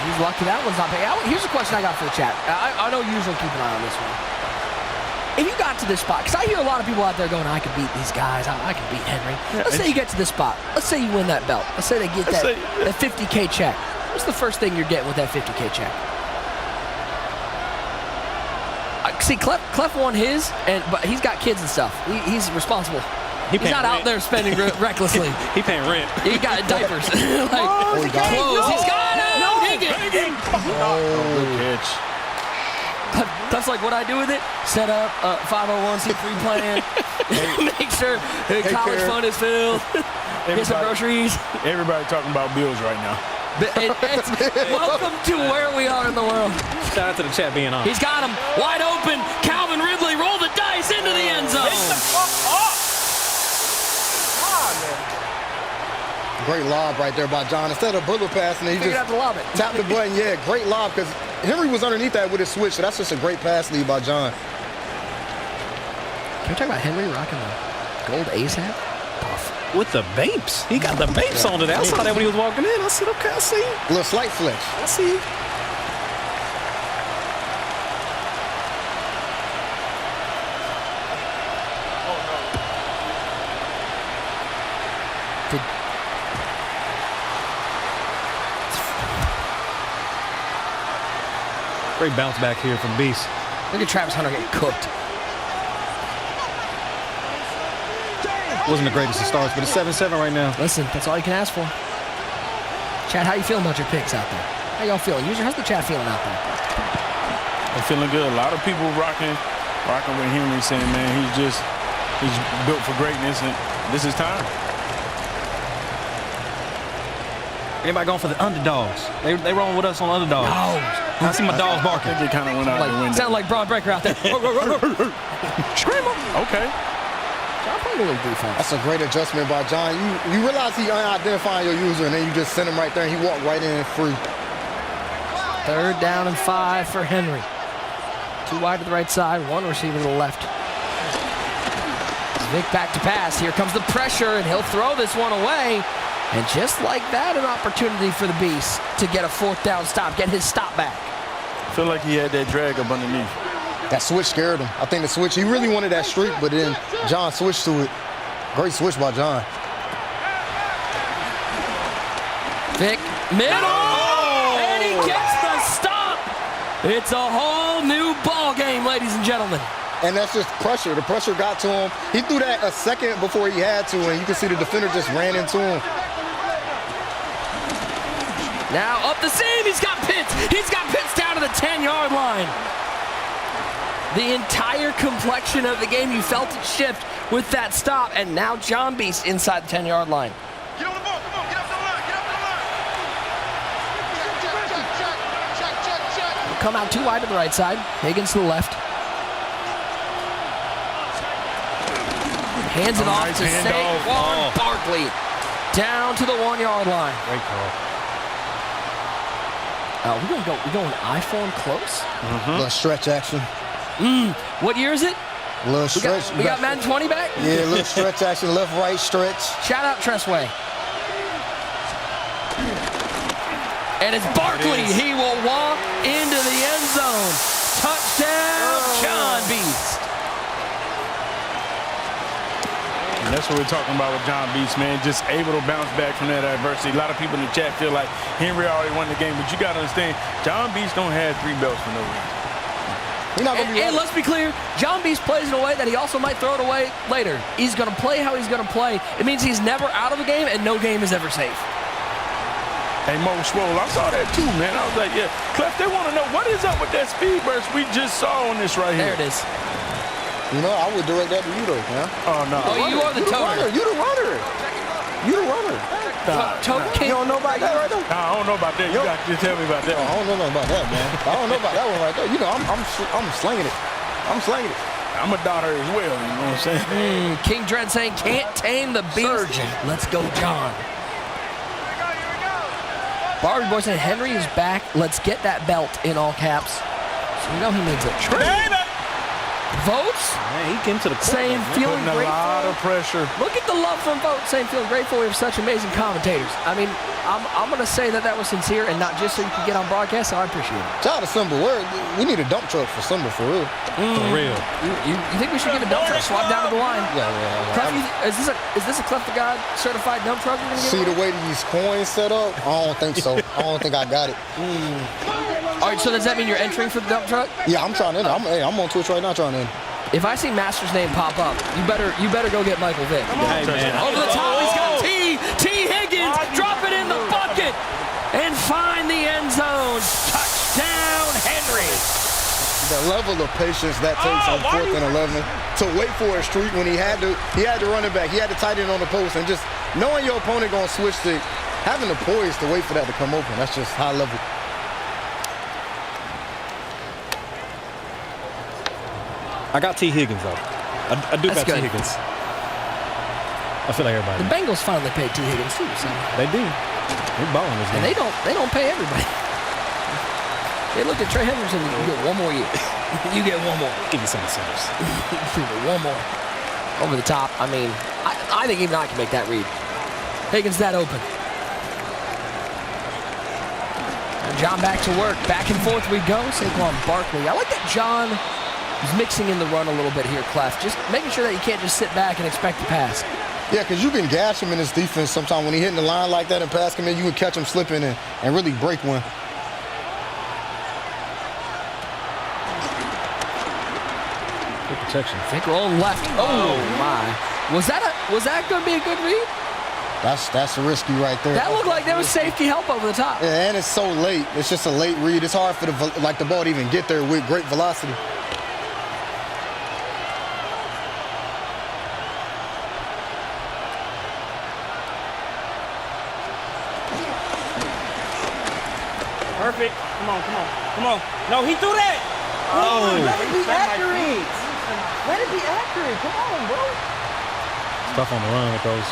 He's lucky that one's not big. Here's a question I got for the chat. I know you usually keep an eye on this one. If you got to this spot, because I hear a lot of people out there going, I can beat these guys, I can beat Henry. Let's say you get to this spot. Let's say you win that belt. Let's say they get that 50K check. What's the first thing you're getting with that 50K check? See, Clef won his, but he's got kids and stuff. He's responsible. He's not out there spending recklessly. He paying rent. He got diapers. Clothes. He's got it. Good catch. That's like what I do with it. Set up 501c3 plan. Make sure college fund is filled. Get some groceries. Everybody talking about bills right now. Welcome to where we are in the world. Shout out to the chat being on. He's got him wide open. Calvin Ridley roll the dice into the end zone. Great lob right there by John. Instead of bullet passing, he just tapped the button. Yeah, great lob because Henry was underneath that with his switch, so that's just a great pass lead by John. Can we talk about Henry rocking the gold ace hat? With the vapes. He got the vapes on today. I saw that when he was walking in. I said, okay, I see. A little slight flex. I see. Great bounce back here from Beast. Look at Travis Hunter getting cooked. Wasn't the greatest of starts, but it's 7-7 right now. Listen, that's all you can ask for. Chat, how you feeling about your picks out there? How y'all feeling? User, how's the chat feeling out there? I'm feeling good. A lot of people rocking with Henry, saying, man, he's built for greatness, and this is time. Everybody going for the underdogs. They rolling with us on underdogs. I see my dogs barking. I think it kind of went out the window. Sound like Braun Breaker out there. Screamer. Okay. John played a little defense. That's a great adjustment by John. You realize he unidentifying your user, and then you just send him right there, and he walked right in free. 3rd down and 5 for Henry. 2 wide to the right side, 1 receiver to the left. Vic back to pass. Here comes the pressure, and he'll throw this one away. And just like that, an opportunity for the Beast to get a 4th down stop, get his stop back. I feel like he had that drag up underneath. That switch scared him. I think the switch, he really wanted that streak, but then John switched to it. Great switch by John. Vic, middle, and he gets the stop. It's a whole new ball game, ladies and gentlemen. And that's just pressure. The pressure got to him. He threw that a second before he had to, and you can see the defender just ran into him. Now up the seam, he's got Pitts. He's got Pitts down to the 10-yard line. The entire complexion of the game, you felt it shift with that stop, and now John Beast inside the 10-yard line. Get on the ball. Come on. Get up to the line. Get up to the line. Check. Come out 2 wide to the right side. Higgins to the left. Hands it off to Saquon Barkley. Down to the 1-yard line. Great call. We're going I-form close. Little stretch action. What year is it? Little stretch. We got Madden 20 back? Yeah, little stretch action, left, right, stretch. Shout out Tressway. And it's Barkley. He will walk into the end zone. Touchdown, John Beast. And that's what we're talking about with John Beast, man. Just able to bounce back from that adversity. A lot of people in the chat feel like Henry already won the game, but you got to understand, John Beast don't have 3 belts for no reason. And let's be clear, John Beast plays in a way that he also might throw it away later. He's going to play how he's going to play. It means he's never out of a game, and no game is ever safe. Hey, Mo Swole, I saw that too, man. I was like, yeah. Clef, they want to know what is up with that speed burst we just saw on this right here. There it is. You know, I would direct that to you, though, man. Oh, no. Oh, you are the toter. You the runner. You the runner. You don't know about that right there? Nah, I don't know about that. You got to tell me about that. I don't know nothing about that, man. I don't know about that one right there. You know, I'm slinging it. I'm slinging it. I'm a daughter as well, you know what I'm saying? King Dread saying, can't tame the beast. Surgeon. Let's go, John. Barbie Boy saying, Henry is back. Let's get that belt in all caps. So we know he needs a trade. Votes? Man, he came to the court. Saying, feeling Putting a grateful. lot of pressure. Look at the love from Votes saying, feeling grateful we have such amazing commentators. I mean, I'm going to say that was sincere and not just so you can get on broadcast, so I appreciate it. Shout out to Simba. We need a dump truck for Simba, for real. For real. You think we should get a dump truck swap down to the line? Yeah. Clef, is this a Clef the God certified dump truck you're going to get? See the way these coins set up? I don't think so. I don't think I got it. All right, so does that mean you're entering for the dump truck? Yeah, I'm trying to. I'm on Twitch right now trying to. If I see Master's name pop up, you better go get Michael Vick. Hey, man. Over the top, he's got T. Higgins, drop it in the bucket, and find the end zone. Touchdown, Henry. The level of patience that takes on 4th and 11 to wait for a streak when he had to run it back. He had to tighten it on the post, and just knowing your opponent gonna switch to having the poise to wait for that to come open. That's just high level. I got T. Higgins, though. I do got T. Higgins. I feel like everybody. The Bengals finally paid T. Higgins, too. So. They do. They're balling this game. And they don't pay everybody. They looked at Trey Henderson and you get 1 more year. You get 1 more. Give me some incentives. 1 more. Over the top. I mean, I think even I can make that read. Higgins that open. And John back to work. Back and forth we go. Saquon Barkley. I like that John is mixing in the run a little bit here, Clef. Just making sure that you can't just sit back and expect to pass. Yeah, because you can gash him in his defense sometimes. When he hitting the line like that and pass him in, you can catch him slipping and really break one. Good protection. Think rolling left. Oh my. Was that going to be a good read? That's risky right there. That looked like there was safety help over the top. Yeah, and it's so late. It's just a late read. It's hard for the ball to even get there with great velocity. Perfect. Come on. No, he threw that. Oh. Let it be accurate. Let it be accurate. Come on, bro. It's tough on the run with those.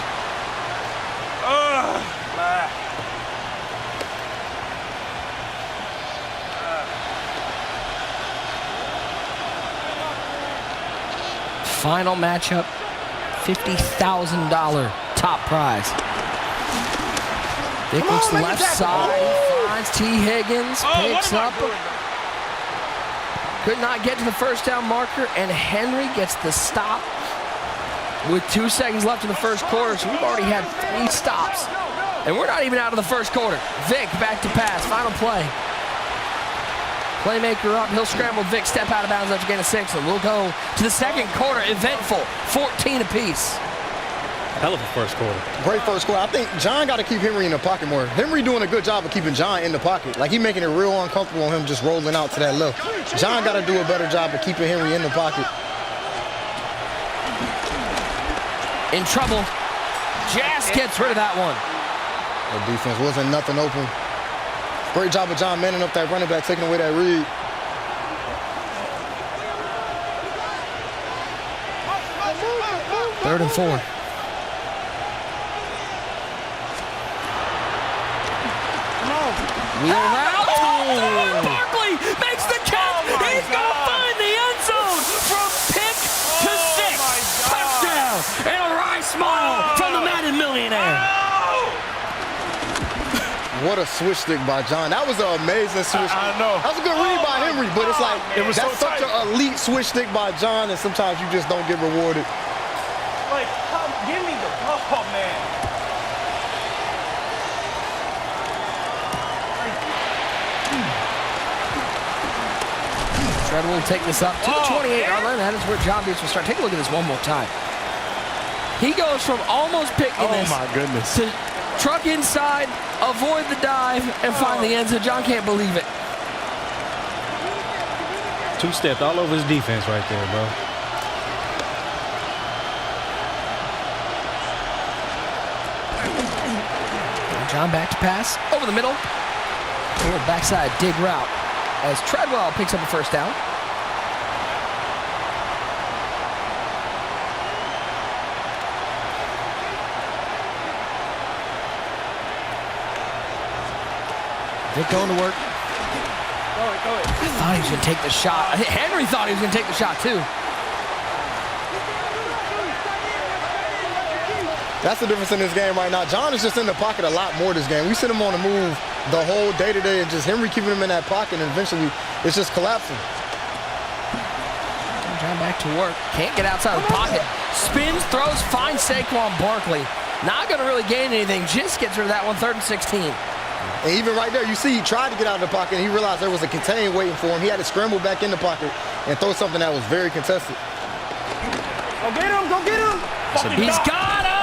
final matchup, $50,000 top prize. Vic looks left side, finds T. Higgins, picks up. Could not get to the first down marker, and Henry gets the stop with 2 seconds left in the first quarter. So we've already had 3 stops, and we're not even out of the first quarter. Vic back to pass, final play. Playmaker up, he'll scramble. Vic step out of bounds after gain of 6, and we'll go to the second quarter. Eventful, 14 apiece. Hell of a first quarter. Great first quarter. I think John got to keep Henry in the pocket more. Henry doing a good job of keeping John in the pocket. Like, he making it real uncomfortable on him just rolling out to that left. John got to do a better job of keeping Henry in the pocket. In trouble. Jass gets rid of that one. The defense wasn't nothing open. Great job of John manning up that running back, taking away that read. Third and 4. Wheel route. Oh, Barkley makes the catch. He's going to find the end zone from pick to 6. Touchdown. And a wry smile from the Madden millionaire. What a switch stick by John. That was an amazing switch. I know. That was a good read by Henry, but it's like, that's such an elite switch stick by John, and sometimes you just don't get rewarded. Like, give me the ball, man. Treadwell will take this up to the 28-yard line. That is where John Beach will start. Take a look at this one more time. He goes from almost picking this to truck inside, avoid the dive, and find the end zone. John can't believe it. 2-stepped all over his defense right there, bro. John back to pass over the middle. Or backside dig route as Treadwell picks up the first down. Vic going to work. Go it. I thought he was going to take the shot. Henry thought he was going to take the shot too. That's the difference in this game right now. John is just in the pocket a lot more this game. We send him on the move the whole day-to-day, and just Henry keeping him in that pocket, and eventually it's just collapsing. John back to work. Can't get outside the pocket. Spins, throws, finds Saquon Barkley. Not going to really gain anything. Just gets rid of that one, 3rd and 16. And even right there, you see he tried to get out of the pocket, and he realized there was a contain waiting for him. He had to scramble back in the pocket and throw something that was very contested. Go get him, go get him. He's got him!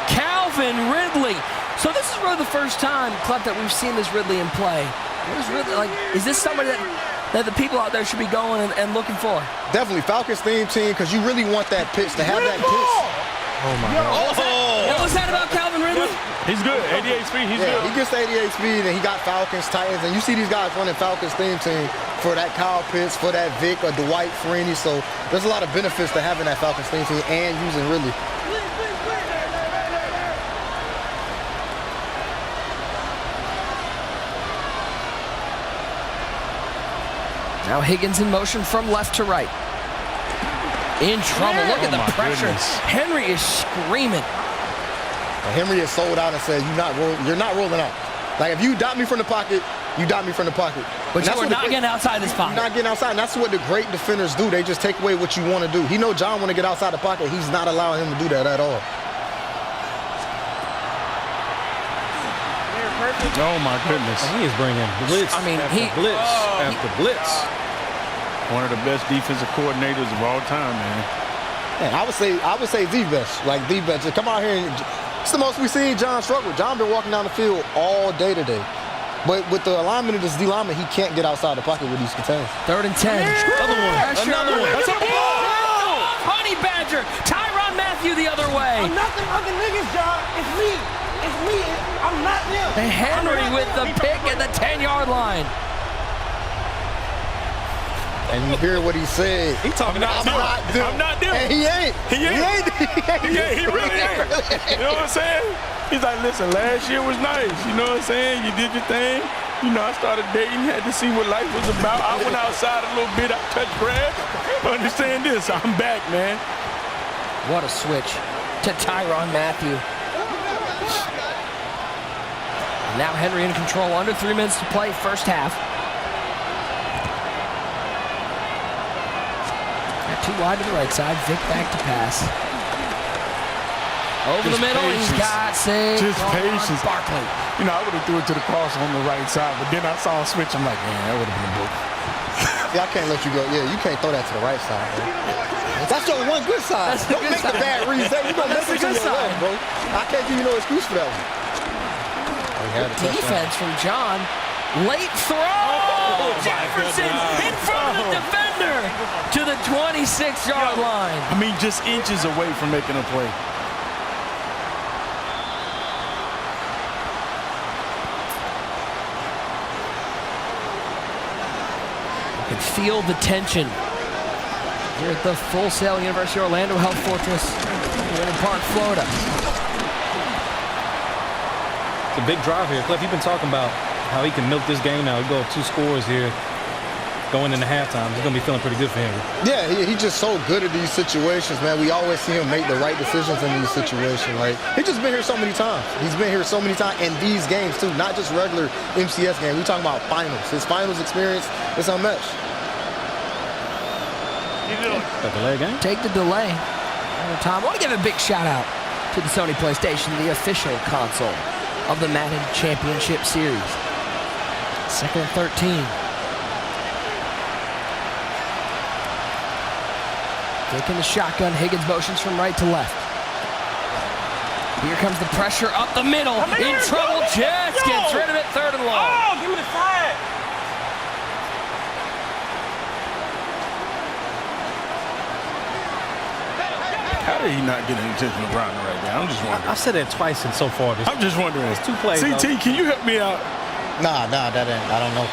Calvin Ridley. So this is really the first time, Clef, that we've seen this Ridley in play. It was really like, is this somebody that the people out there should be going and looking for? Definitely Falcons theme team, because you really want that pitch, to have that pitch. Oh my God. What was that about Calvin Ridley? He's good. 88 speed. He's good. He gets the 88 speed, and he got Falcons, Titans, and you see these guys running Falcons theme team for that Kyle Pitts, for that Vic or Dwight Freeney. So there's a lot of benefits to having that Falcons theme team and using Ridley. Now Higgins in motion from left to right. In trouble. Look at the pressure. Goodness. Henry is screaming. Henry is sold out and said, you're not rolling out. Like, if you dot me from the pocket, you dot me from the pocket. But you are not getting outside this pocket. You're not getting outside, and that's what the great defenders do. They just take away what you want to do. He knows John want to get outside the pocket. He's not allowing him to do that at all. Oh my goodness. He is bringing blitz. I mean, after blitz. One of the best defensive coordinators of all time, man. Yeah, I would say the best. Like, the best. Come out here and it's the most we've seen John struggle. John been walking down the field all day today. But with the alignment of this D lineman, he can't get outside the pocket with these contains. 3rd and 10. Another one. Another one. That's a ball! Honey Badger. Tyrann Mathieu the other way. I'm not them other niggas, John. It's me. It's me. I'm not them. And Henry with the pick at the 10-yard line. And you hear what he said. He talking about I'm not them. And he ain't. He really ain't. You know what I'm saying? He's like, listen, last year was nice. You know what I'm saying? You did your thing. You know, I started dating, had to see what life was about. I went outside a little bit, I touched grass. Understand this, I'm back, man. What a switch to Tyrann Mathieu. Now Henry in control, under 3 minutes to play, first half. Got too wide to the right side, Vic back to pass. Over the middle, he's got saved. Just patience. Barkley. You know, I would have threw it to the cross on the right side, but then I saw a switch, I'm like, man, that would have been a book. Yeah, I can't let you go. Yeah, you can't throw that to the right side, bro. That's your one good side. That's Don't make the bad reads. You're going to make it to your left, bro. I can't give you no excuse for that one. Defense from John. Late throw! Jefferson in front of the defender to the 26-yard line. I mean, just inches away from making a play. You can feel the tension here at the Full Sail University Orlando Health Fortress, Winter Park, Florida. It's a big drive here. Cliff, you've been talking about how he can milk this game now. He'll go up 2 scores here going into halftime. He's going to be feeling pretty good for him. Yeah, he's just so good at these situations, man. We always see him make the right decisions in these situations. Like, he's just been here so many times. He's been here so many times in these games, too, not just regular MCS games. We're talking about finals. His finals experience is unmatched. That delay game? Take the delay. Time. I want to give a big shout out to the Sony PlayStation, the official console of the Madden Championship Series. 2nd and 13. Taking the shotgun, Higgins motions from right to left. Here comes the pressure up the middle. In trouble, Jets gets rid of it, 3rd and long. Oh, give me the flag. How did he not get an intentional grounding right there? I'm just wondering. I've said that twice and so far. I'm just wondering. It's 2 plays. CT, can you help me out? Nah, that ain't. I don't know.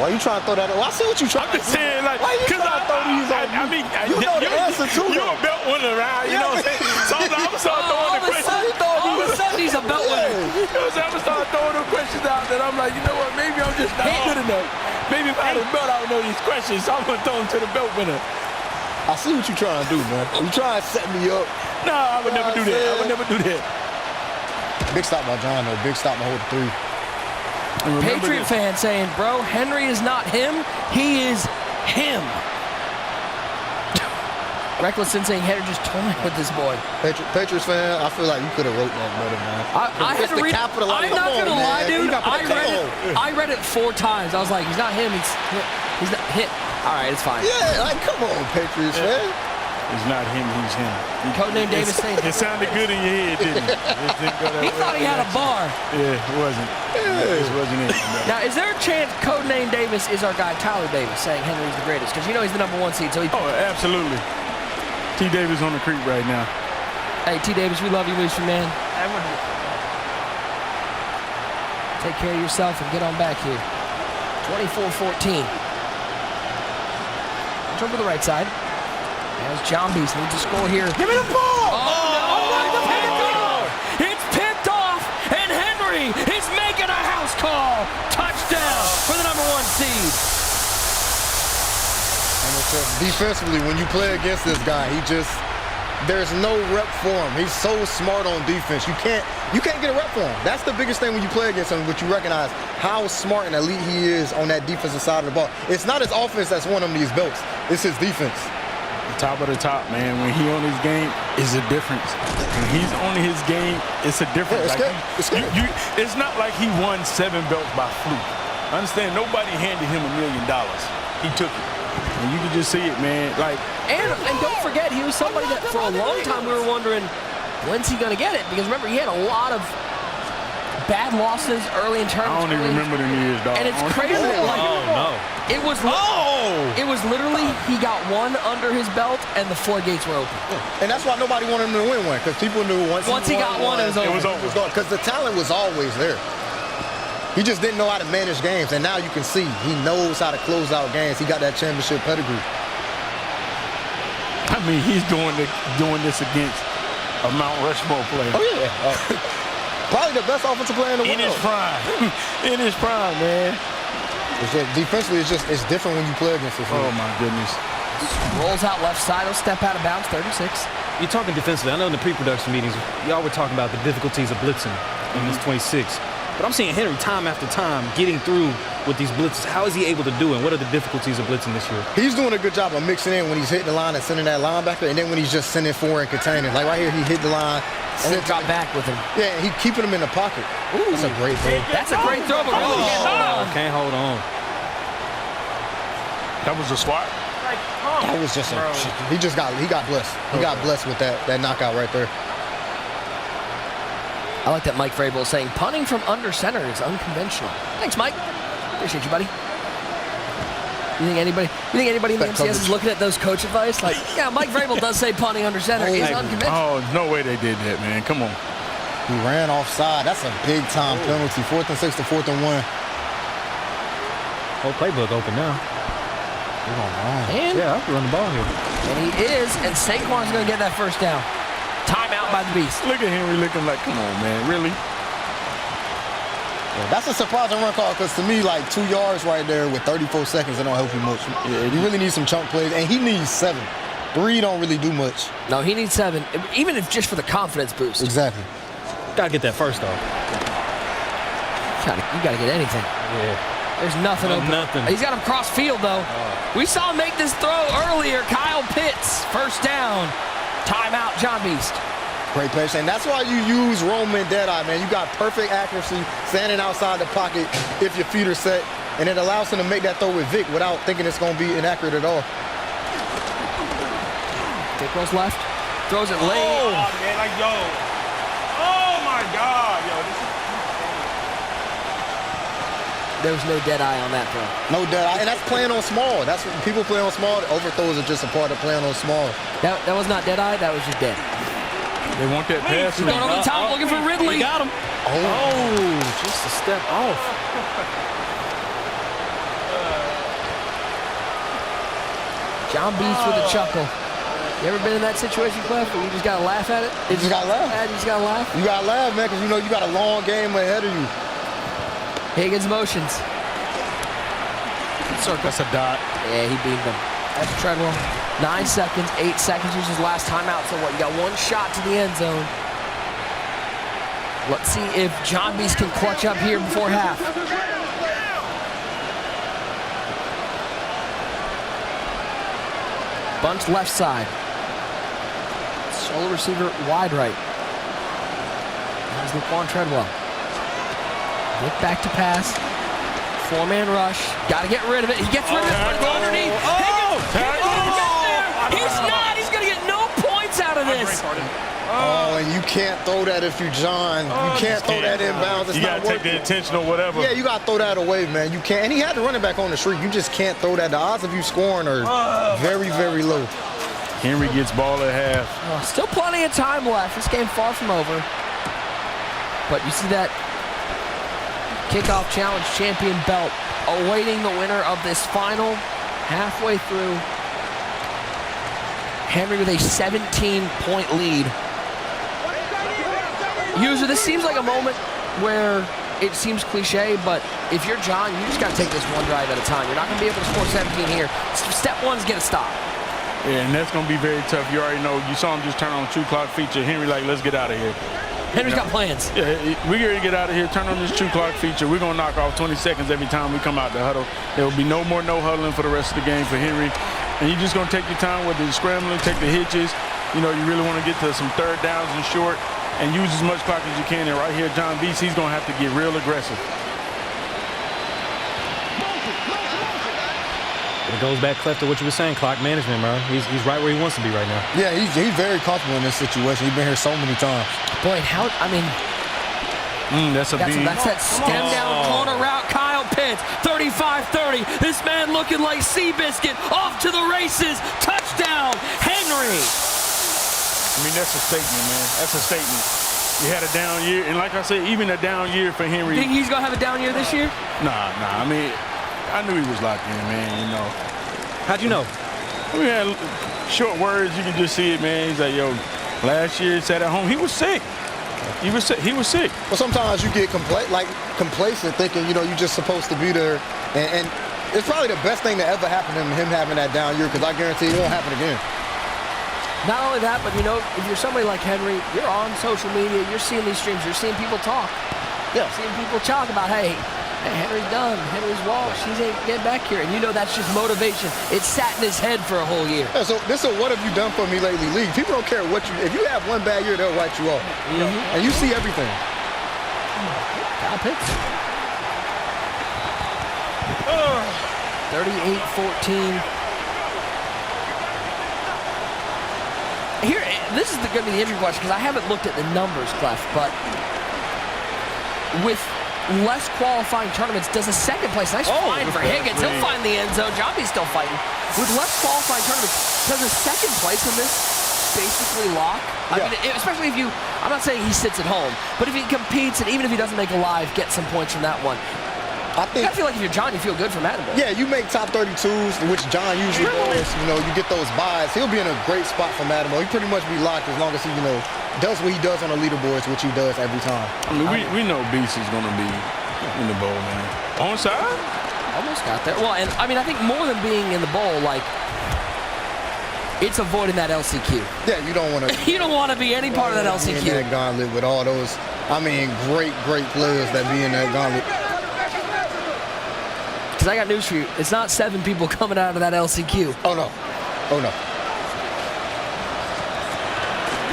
Why you trying to throw that? Well, I see what you trying to do. Saying, like, why you trying to throw these on I mean, you know the answer to you them. a belt winner around, you know what I'm saying? So I'm going to start throwing the questions. All of a sudden, he's a belt winner. You know what I'm saying? I'm going to start throwing the questions out that I'm like, you know what, maybe I'm just not good enough. Maybe if I had a belt, I would know these questions, so I'm going to throw them to the belt winner. I see what you trying to do, man. You trying to set me up. No, I would never do that. I would never do that. Big stop by John, though. Big stop by hold 3. Patriot fan saying, bro, Henry is not him, he is him. Reckless saying Henry just toying with this boy. Patriots fan, I feel like you could have wrote that better, man. I had to read. I'm not gonna lie, dude. I read it 4 times. I was like, he's not him. He's not him. All right, it's fine. Yeah, like come on, Patriots fan. It's not him, he's him. Codename Davis saying it sounded good in your head, didn't it? He thought he had a bar. Yeah, it wasn't. This wasn't it. Now, is there a chance Codename Davis is our guy Tyler Davis saying Henry's the greatest? Because you know he's the #1 seed. So he. Oh, absolutely. T. Davis on the creek right now. Hey, T. Davis, we love you, Mooster, man. Take care of yourself and get on back here. 24-14. Over the right side. As John Beast needs to score here. Give me the ball! It's picked off, and Henry is making a house call. Touchdown for the #1 seed. And defensively, when you play against this guy, there's no rep for him. He's so smart on defense. You can't get a rep for him. That's the biggest thing when you play against him, but you recognize how smart and elite he is on that defensive side of the ball. It's not his offense that's won him these belts. It's his defense. The top of the top, man. When he on his game, is a difference. When he's on his game, it's a difference. Yeah, it's not like he won 7 belts by fluke. Understand? Nobody handed him $1 million. He took it. And you can just see it, man. And don't forget, he was somebody that for a long time we were wondering, when's he going to get it? Because remember, he had a lot of bad losses early in tournaments. I don't even remember them years, dog. And it's crazy. It was literally, he got 1 under his belt, and the floodgates were open. And that's why nobody wanted him to win one, because people knew once he got one, it was over. Because the talent was always there. He just didn't know how to manage games, and now you can see he knows how to close out games. He got that championship pedigree. I mean, he's doing this against a Mount Rushmore player. Oh, yeah. Probably the best offensive player in the world. In his prime. In his prime, man. It's just, defensively, it's different when you play against this. Oh, my goodness. Rolls out left side. He'll step out of bounds, 36. You're talking defensively. I know in the pre-production meetings, y'all were talking about the difficulties of blitzing in this 26. But I'm seeing Henry time after time getting through with these blitzes. How is he able to do it? And what are the difficulties of blitzing this year? He's doing a good job of mixing in when he's hitting the line and sending that linebacker, and then when he's just sending forward and containing. Like right here, he hit the line. And then got back with him. Yeah, he keeping him in the pocket. Ooh. That's a great throw. That's a great throw, but really can't hold on. That was a swat. That was just he got blessed. He got blessed with that knockout right there. I like that Mike Vrabel saying punting from under center is unconventional. Thanks, Mike. Appreciate you, buddy. You think anybody in the MCS is looking at those coach advice? Like, yeah, Mike Vrabel does say punting under center is unconventional. Oh, no way they did that, man. Come on. He ran offside. That's a big time penalty. 4th and 6 to 4th and 1. Whole playbook open now. And yeah, I'll run the ball here. And he is, and Saquon's going to get that first down. Timeout by the Beast. Look at Henry looking like, come on, man, really? Yeah, that's a surprising run call because to me, like 2 yards right there with 34 seconds, it don't help you much. Yeah, you really need some chunk plays, and he needs 7. 3 don't really do much. No, he needs 7, even if just for the confidence boost. Exactly. Gotta get that first, though. You gotta get anything. Yeah. There's nothing open. Nothing. He's got him cross field, though. We saw him make this throw earlier. Kyle Pitts, first down. Timeout, John Beast. Great play, and that's why you use Roman Deadeye, man. You got perfect accuracy standing outside the pocket if your feet are set, and it allows him to make that throw with Vic without thinking it's going to be inaccurate at all. Vic goes left, throws it late. Oh, man, like, yo. Oh, my God, yo. There was no dead eye on that throw. No dead eye, and that's playing on small. That's what people play on small. Overthrows are just a part of playing on small. That was not dead eye. That was just dead. They want that pass. He's going over the top, looking for Ridley. He got him. Oh, just a step off. John Beast with a chuckle. You ever been in that situation, Clef, where you just got to laugh at it? You just got to laugh. You just got to laugh? You got to laugh, man, because you know you got a long game ahead of you. Higgins motions. Circle. That's a dot. Yeah, he beamed him. That's Treadwell. 9 seconds, 8 seconds. Use his last timeout. So what? You got one shot to the end zone. Let's see if John Beast can clutch up here before half. Bunch left side. Solo receiver wide right. There's Laquan Treadwell. Look back to pass. 4-man rush. Got to get rid of it. He gets rid of it. But it's underneath. Higgins there. He's not. He's going to get no points out of this. Oh, and you can't throw that if you're John. You can't throw that inbounds. It's you got to take the intentional whatever. Yeah, you got to throw that away, man. You can't. And he had the running back on the street. You just can't throw that. The odds of you scoring are very, very low. Henry gets ball at half. Still plenty of time left. This game far from over. But you see that Kickoff Challenge champion belt awaiting the winner of this final. Halfway through, Henry with a 17-point lead. User, this seems like a moment where it seems cliche, but if you're John, you just got to take this one drive at a time. You're not going to be able to score 17 here. Step one is get a stop. Yeah, and that's going to be very tough. You already know. You saw him just turn on 2 clock feature. Henry like, let's get out of here. Henry's got plans. Yeah, we're going to get out of here, turn on this 2 clock feature. We're going to knock off 20 seconds every time we come out the huddle. There will be no more no huddling for the rest of the game for Henry. And you're just going to take your time with the scrambling, take the hitches. You know, you really want to get to some third downs and short and use as much clock as you can. And right here, John Beast, he's going to have to get real aggressive. It goes back, Clef, to what you were saying, clock management, bro. He's right where he wants to be right now. Yeah, he's very comfortable in this situation. He's been here so many times. Boy, that's that stem down corner route. Kyle Pitts, 35-30. This man looking like Seabiscuit. Off to the races. Touchdown, Henry. I mean, that's a statement, man. That's a statement. He had a down year, and like I said, even a down year for Henry. Think he's gonna have a down year this year? Nah. I mean, I knew he was locked in, man, you know. How'd you know? We had short words. You can just see it, man. He's like, yo, last year he sat at home. He was sick. He was sick. Well, sometimes you get complacent, thinking you're just supposed to be there, and it's probably the best thing that ever happened to him having that down year, because I guarantee it won't happen again. Not only that, but if you're somebody like Henry, you're on social media, you're seeing these streams, you're seeing people talk. Yeah. Seeing people talk about, hey, Henry's done, Henry's washed, he's ain't getting back here. And that's just motivation. It sat in his head for a whole year. Yeah, so this is what have you done for me lately league. People don't care if you have one bad year, they'll write you off. And you see everything. Kyle Pitts. 38-14. Here, this is going to be the injury question, because I haven't looked at the numbers, Clef, but with less qualifying tournaments, does a second place, nice find for Higgins, he'll find the end zone, Johnby's still fighting. With less qualifying tournaments, does a second place in this basically lock? I mean, especially if I'm not saying he sits at home, but if he competes, and even if he doesn't make a live, get some points from that one. I feel like if you're John, you feel good for Madden. Yeah, you make top 32s, which John usually does. You get those buys. He'll be in a great spot for Madden. He pretty much be locked as long as he, does what he does on the leaderboards, which he does every time. I mean, we know Beast is going to be in the bowl, man. Onside? Almost got there. Well, and I mean, I think more than being in the bowl, it's avoiding that LCQ. Yeah, you don't want to. You don't want to be any part of that LCQ. In that gauntlet with all those, great players that be in that gauntlet. Because I got news for you. It's not 7 people coming out of that LCQ. Oh, no.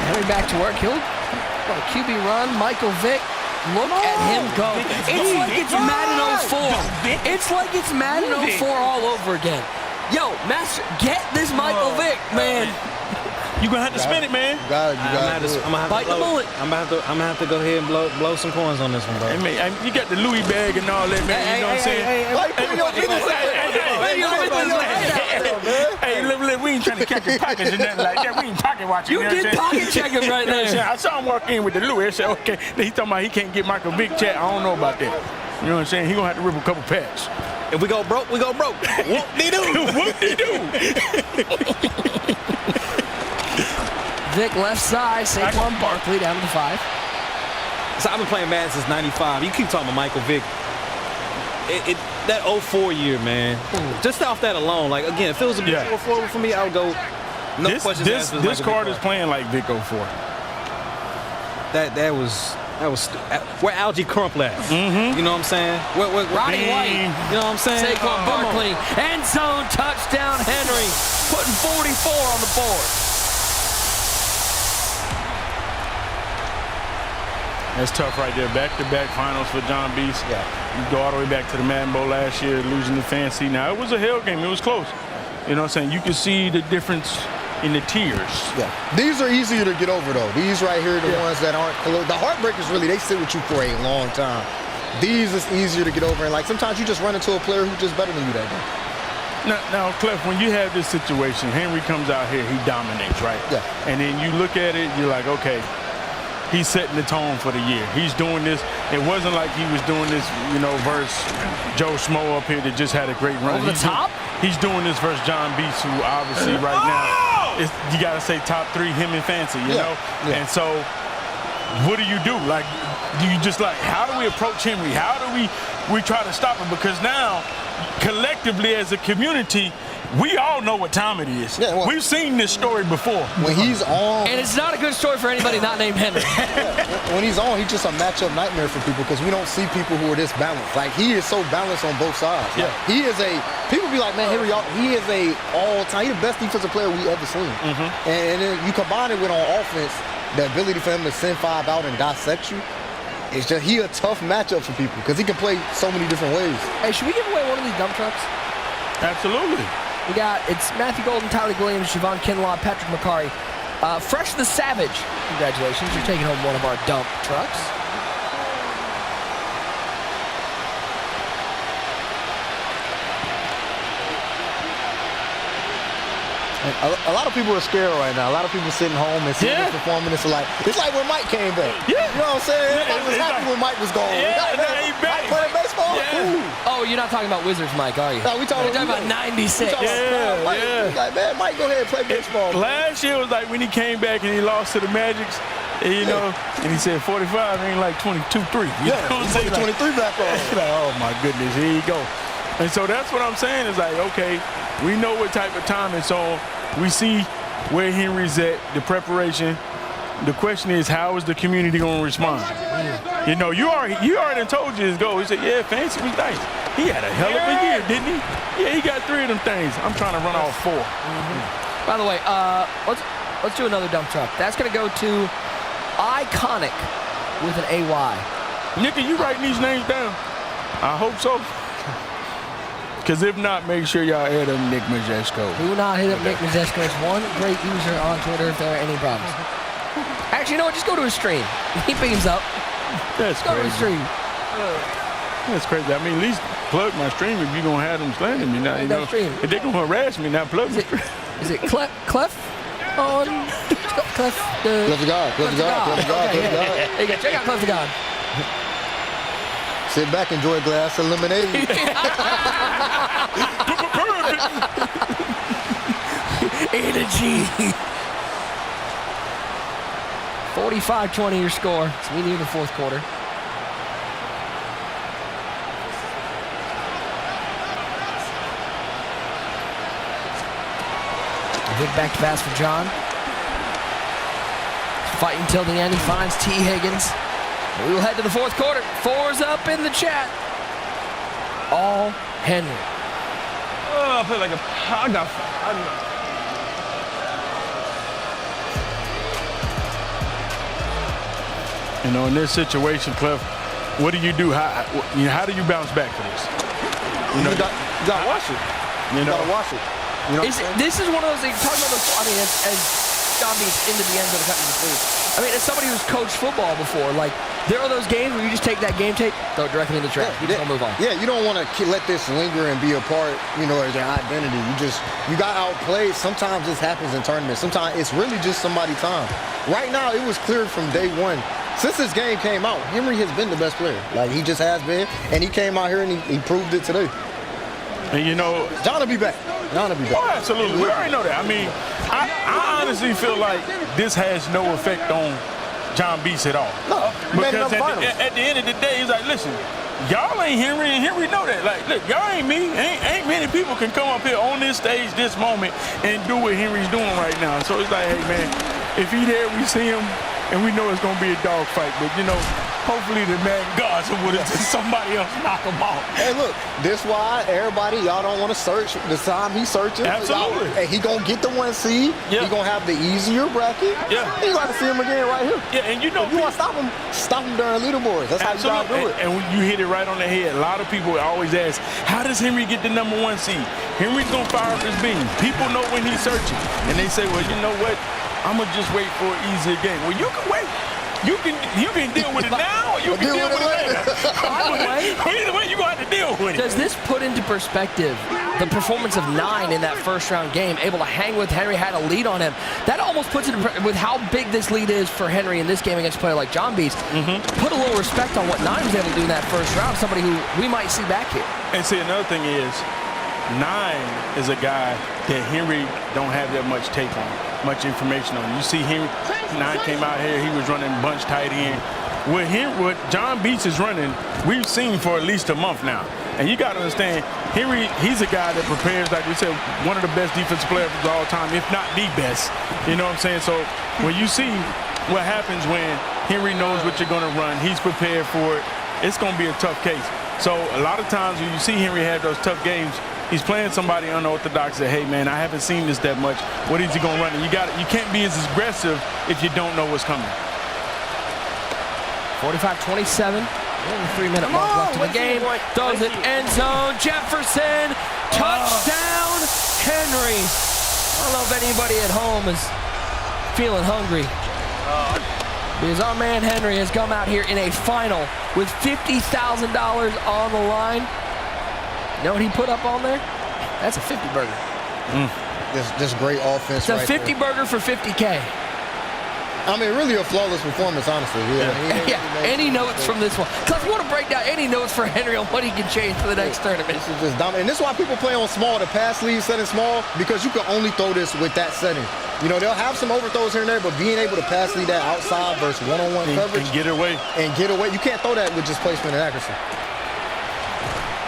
Henry back to work. He'll QB run. Michael Vick. Look at him go. It's like it's Madden 04. It's like it's Madden 04 all over again. Yo, Master, get this Michael Vick, man. You're going to have to spin it, man. You got to bite the bullet. I'm going to have to go ahead and blow some coins on this one, bro. Hey, man, you got the Louis bag and all that, man. You know what I'm saying? Hey, look, we ain't trying to catch your pockets or nothing like that. We ain't pocket watching. You did pocket check him right there. I saw him walk in with the Louis. I said, okay. Then he talking about he can't get Michael Vick chat. I don't know about that. You know what I'm saying? He going to have to rip a couple packs. If we go broke, we go broke. Whoop-de-doo. Whoop-de-doo. Vic left side, Saquon Barkley down to the 5. So I've been playing Madden since '95. You keep talking about Michael Vick. That 04 year, man. Just off that alone, again, if it was a big 04 for me, I would go no questions asked. This card is playing like Vic 04. That was where Algie Crump at. You know what I'm saying? Where Roddy White. You know what I'm saying? Saquon Barkley. End zone touchdown, Henry. Putting 44 on the board. That's tough right there. Back-to-back finals for John Beast. Yeah. You go all the way back to the Madden Bowl last year, losing the Fancy. Now, it was a hell game. It was close. You know what I'm saying? You can see the difference in the tiers. Yeah. These are easier to get over, though. These right here are the ones that aren't close. The heartbreakers, really, they sit with you for a long time. These is easier to get over. And, sometimes you just run into a player who's just better than you that day. Now, Clef, when you have this situation, Henry comes out here, he dominates, right? Yeah. And then you look at it, you're like, okay, he's setting the tone for the year. He's doing this. It wasn't like he was doing this, versus Joe Schmo up here that just had a great run. Over the top? He's doing this versus John Beast, who obviously right now, you got to say top 3, him and Fancy, you know? Yeah. And so, what do you do? Do you just how do we approach Henry? How do we try to stop him? Because now, collectively as a community, we all know what time it is. Yeah, we've seen this story before. When he's on... And it's not a good story for anybody not named Henry. When he's on, he's just a matchup nightmare for people because we don't see people who are this balanced. He is so balanced on both sides. He is people be like, man, Henry, he is a all-time, he's the best defensive player we ever seen. And then you combine it with on offense, the ability for him to send 5 out and dissect you. It's just, he a tough matchup for people because he can play so many different ways. Hey, should we give away one of these dump trucks? Absolutely. It's Matthew Golden, Tyler Williams, Javon Kinlaw, Patrick McCarry. Fresh the Savage, congratulations. You're taking home one of our dump trucks. A lot of people are scared right now. A lot of people sitting home and seeing this performance. It's like when Mike came back. Yeah. You know what I'm saying? Everybody was happy when Mike was gone. Mike playing baseball? Yeah. Oh, you're not talking about Wizards Mike, are you? No, we're talking about 96. Mike, Mike, go ahead and play baseball. Last year was when he came back and he lost to the Magics. You know, and he said 45 ain't like 22-3. Yeah, he put the 23 back on. Like, oh my goodness, here you go. And so that's what I'm saying is like, okay, we know what type of time it's on. We see where Henry's at, the preparation. The question is, how is the community going to respond? You know, you already told you his goal. He said, yeah, Fancy was nice. He had a hell of a year, didn't he? Yeah, he got 3 of them things. I'm trying to run all 4. By the way, let's do another dump truck. That's going to go to Iconic with an AY. Nick, are you writing these names down? I hope so. Because if not, make sure y'all add up Nick Majesko. Do not hit up Nick Majesko. It's one great user on Twitter if there are any problems. Actually, you know what? Just go to his stream. He beams up. That's go to his stream. That's crazy. I mean, at least plug my stream if you're going to have them slander me. Now, you know, if they're going to harass me, now plug me. Is it Clef on Clef the God. Clef the God. There you go. Check out Clef the God. Sit back, enjoy a glass of lemonade. Energy. 45-20 your score. So we need the fourth quarter. A big back pass for John. Fighting till the end. He finds T. Higgins. We will head to the fourth quarter. 4's up in the chat. All Henry. Oh, I feel like You know, in this situation, Clef, what do you do? How do you bounce back for this? You know, you got to watch it. You got to watch it. You know this is one of those things. Talking about I mean, as John Beats into the end zone cutting the sleeve. I mean, as somebody who's coached football before, like there are those games where you just take that game tape, throw it directly in the trash. You just don't move on. Yeah, you don't want to let this linger and be a part, you know, as your identity. You got outplayed. Sometimes this happens in tournaments. Sometimes it's really just somebody's time. Right now, it was clear from day one. Since this game came out, Henry has been the best player. Like, he just has been, and he came out here and he proved it today. And you know, John will be back. John will be back. Oh, absolutely. We already know that. I mean, I honestly feel like this has no effect on John Beats at all. No, because at the end of the day, he's like, listen, y'all ain't Henry, and Henry know that. Like, look, y'all ain't me. Ain't many people can come up here on this stage, this moment, and do what Henry's doing right now. So it's like, hey, man, if he there, we see him, and we know it's going to be a dog fight. But, you know, hopefully the man guards him with it until somebody else knock him off. Hey, look, this why everybody, y'all don't want to search the time he's searching. Absolutely. And he going to get the 1 seed. Yeah. He going to have the easier bracket. Yeah. You got to see him again right here. Yeah, and you know, if you want to stop him during leaderboards. That's absolutely. how you got to do it. And you hit it right on the head. A lot of people always ask, how does Henry get the number 1 seed? Henry's going to fire up his beam. People know when he's searching. And they say, well, you know what? I'm going to just wait for an easier game. Well, you can wait. You can deal with it now, or you can deal with it later. Either way, you're going to have to deal with it. Does this put into perspective the performance of 9 in that first-round game, able to hang with Henry, had a lead on him? That almost puts it with how big this lead is for Henry in this game against a player like John Beast. Put a little respect on what 9 was able to do in that first round, somebody who we might see back here. And see, another thing is, 9 is a guy that Henry don't have that much tape on, much information on. You see Henry, 9 came out here, he was running bunch tight end. What John Beats is running, we've seen for at least a month now. And you got to understand, Henry, he's a guy that prepares, like we said, one of the best defensive players of all time, if not the best. You know what I'm saying? So when you see what happens when Henry knows what you're going to run, he's prepared for it, it's going to be a tough case. So a lot of times when you see Henry have those tough games, he's playing somebody unorthodox that, hey, man, I haven't seen this that much. What is he going to run? And you can't be as aggressive if you don't know what's coming. 45-27. 3-minute mark left in the game. Throws it end zone. Jefferson. Touchdown, Henry. I don't know if anybody at home is feeling hungry. Because our man Henry has come out here in a final with $50,000 on the line. You know what he put up on there? That's a 50 burger. Just great offense. It's a 50 burger for $50K. I mean, really a flawless performance, honestly. Any notes from this one? Because we want to break down any notes for Henry on what he can change for the next tournament. This is just dominant. And this is why people play on small, the pass lead setting small, because you can only throw this with that setting. You know, they'll have some overthrows here and there, but being able to pass lead that outside versus one-on-one coverage. And get away. And get away. You can't throw that with just placement and accuracy.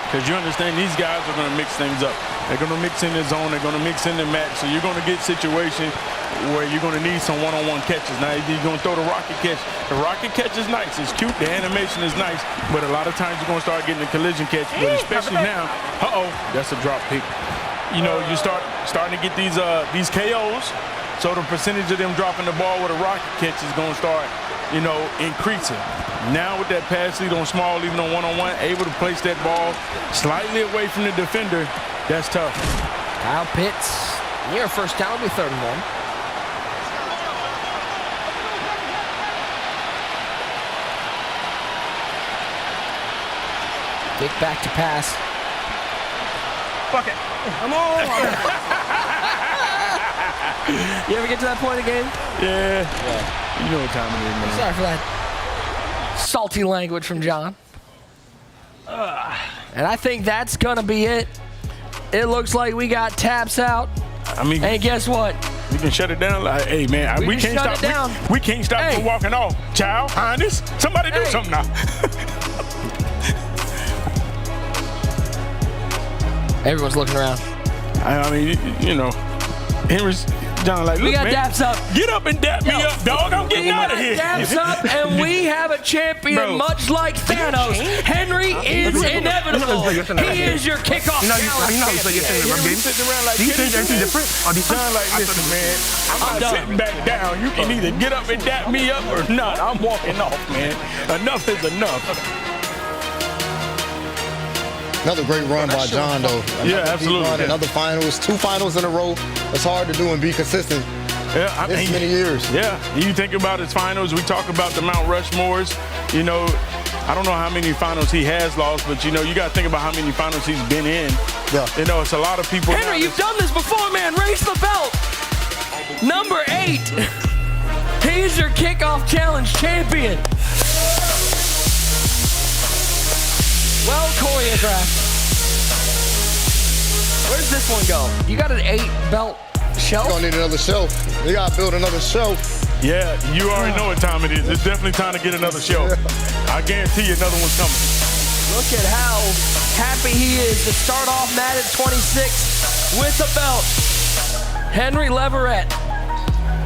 Because you understand these guys are going to mix things up. They're going to mix in the zone. They're going to mix in the match. So you're going to get situations where you're going to need some one-on-one catches. Now, you're going to throw the rocket catch. The rocket catch is nice. It's cute. The animation is nice. But a lot of times you're going to start getting the collision catch. But especially now, that's a drop pick. You know, you starting to get these KOs. So the percentage of them dropping the ball with a rocket catch is going to start, you know, increasing. Now with that pass lead on small, even on one-on-one, able to place that ball slightly away from the defender, that's tough. Kyle Pitts, near first down, will be 3rd and 1. Big back to pass. Fuck it. Come on. You ever get to that point in the game? Yeah. You know what time it is, man. Sorry for that salty language from John. And I think that's going to be it. It looks like we got taps out. I mean, and guess what? We can shut it down. Like, hey, man, we can't stop. We can't stop from walking off. Child, Highness, somebody do something now. Everyone's looking around. I mean, you know, Henry's John, like, look, we got man, daps up. Get up and dap me up, dog. I'm getting out of here. Daps up, and we have a champion, much like Thanos. Henry is inevitable. He is your kickoff challenge. You know how you play your thing in the run game? Do you think anything different? Or do you John, like, listen, man, I'm not sitting back down. You can either get up and dap me up or not. I'm walking off, man. Enough is enough. Another great run by John, though. Yeah, absolutely. Another finals, 2 finals in a row. It's hard to do and be consistent. Yeah, this many years. Yeah, you think about his finals. We talk about the Mount Rushmores. You know, I don't know how many finals he has lost, but you know, you got to think about how many finals he's been in. Yeah. You know, it's a lot of people. Henry, you've done this before, man. Raise the belt. Number 8. He's your kickoff challenge champion. Well choreographed. Where's this one go? You got an 8 belt shelf? You're gonna need another shelf. You gotta build another shelf. Yeah, you already know what time it is. It's definitely time to get another shelf. I guarantee you another one's coming. Look at how happy he is to start off Madden 26 with a belt. Henry Leverett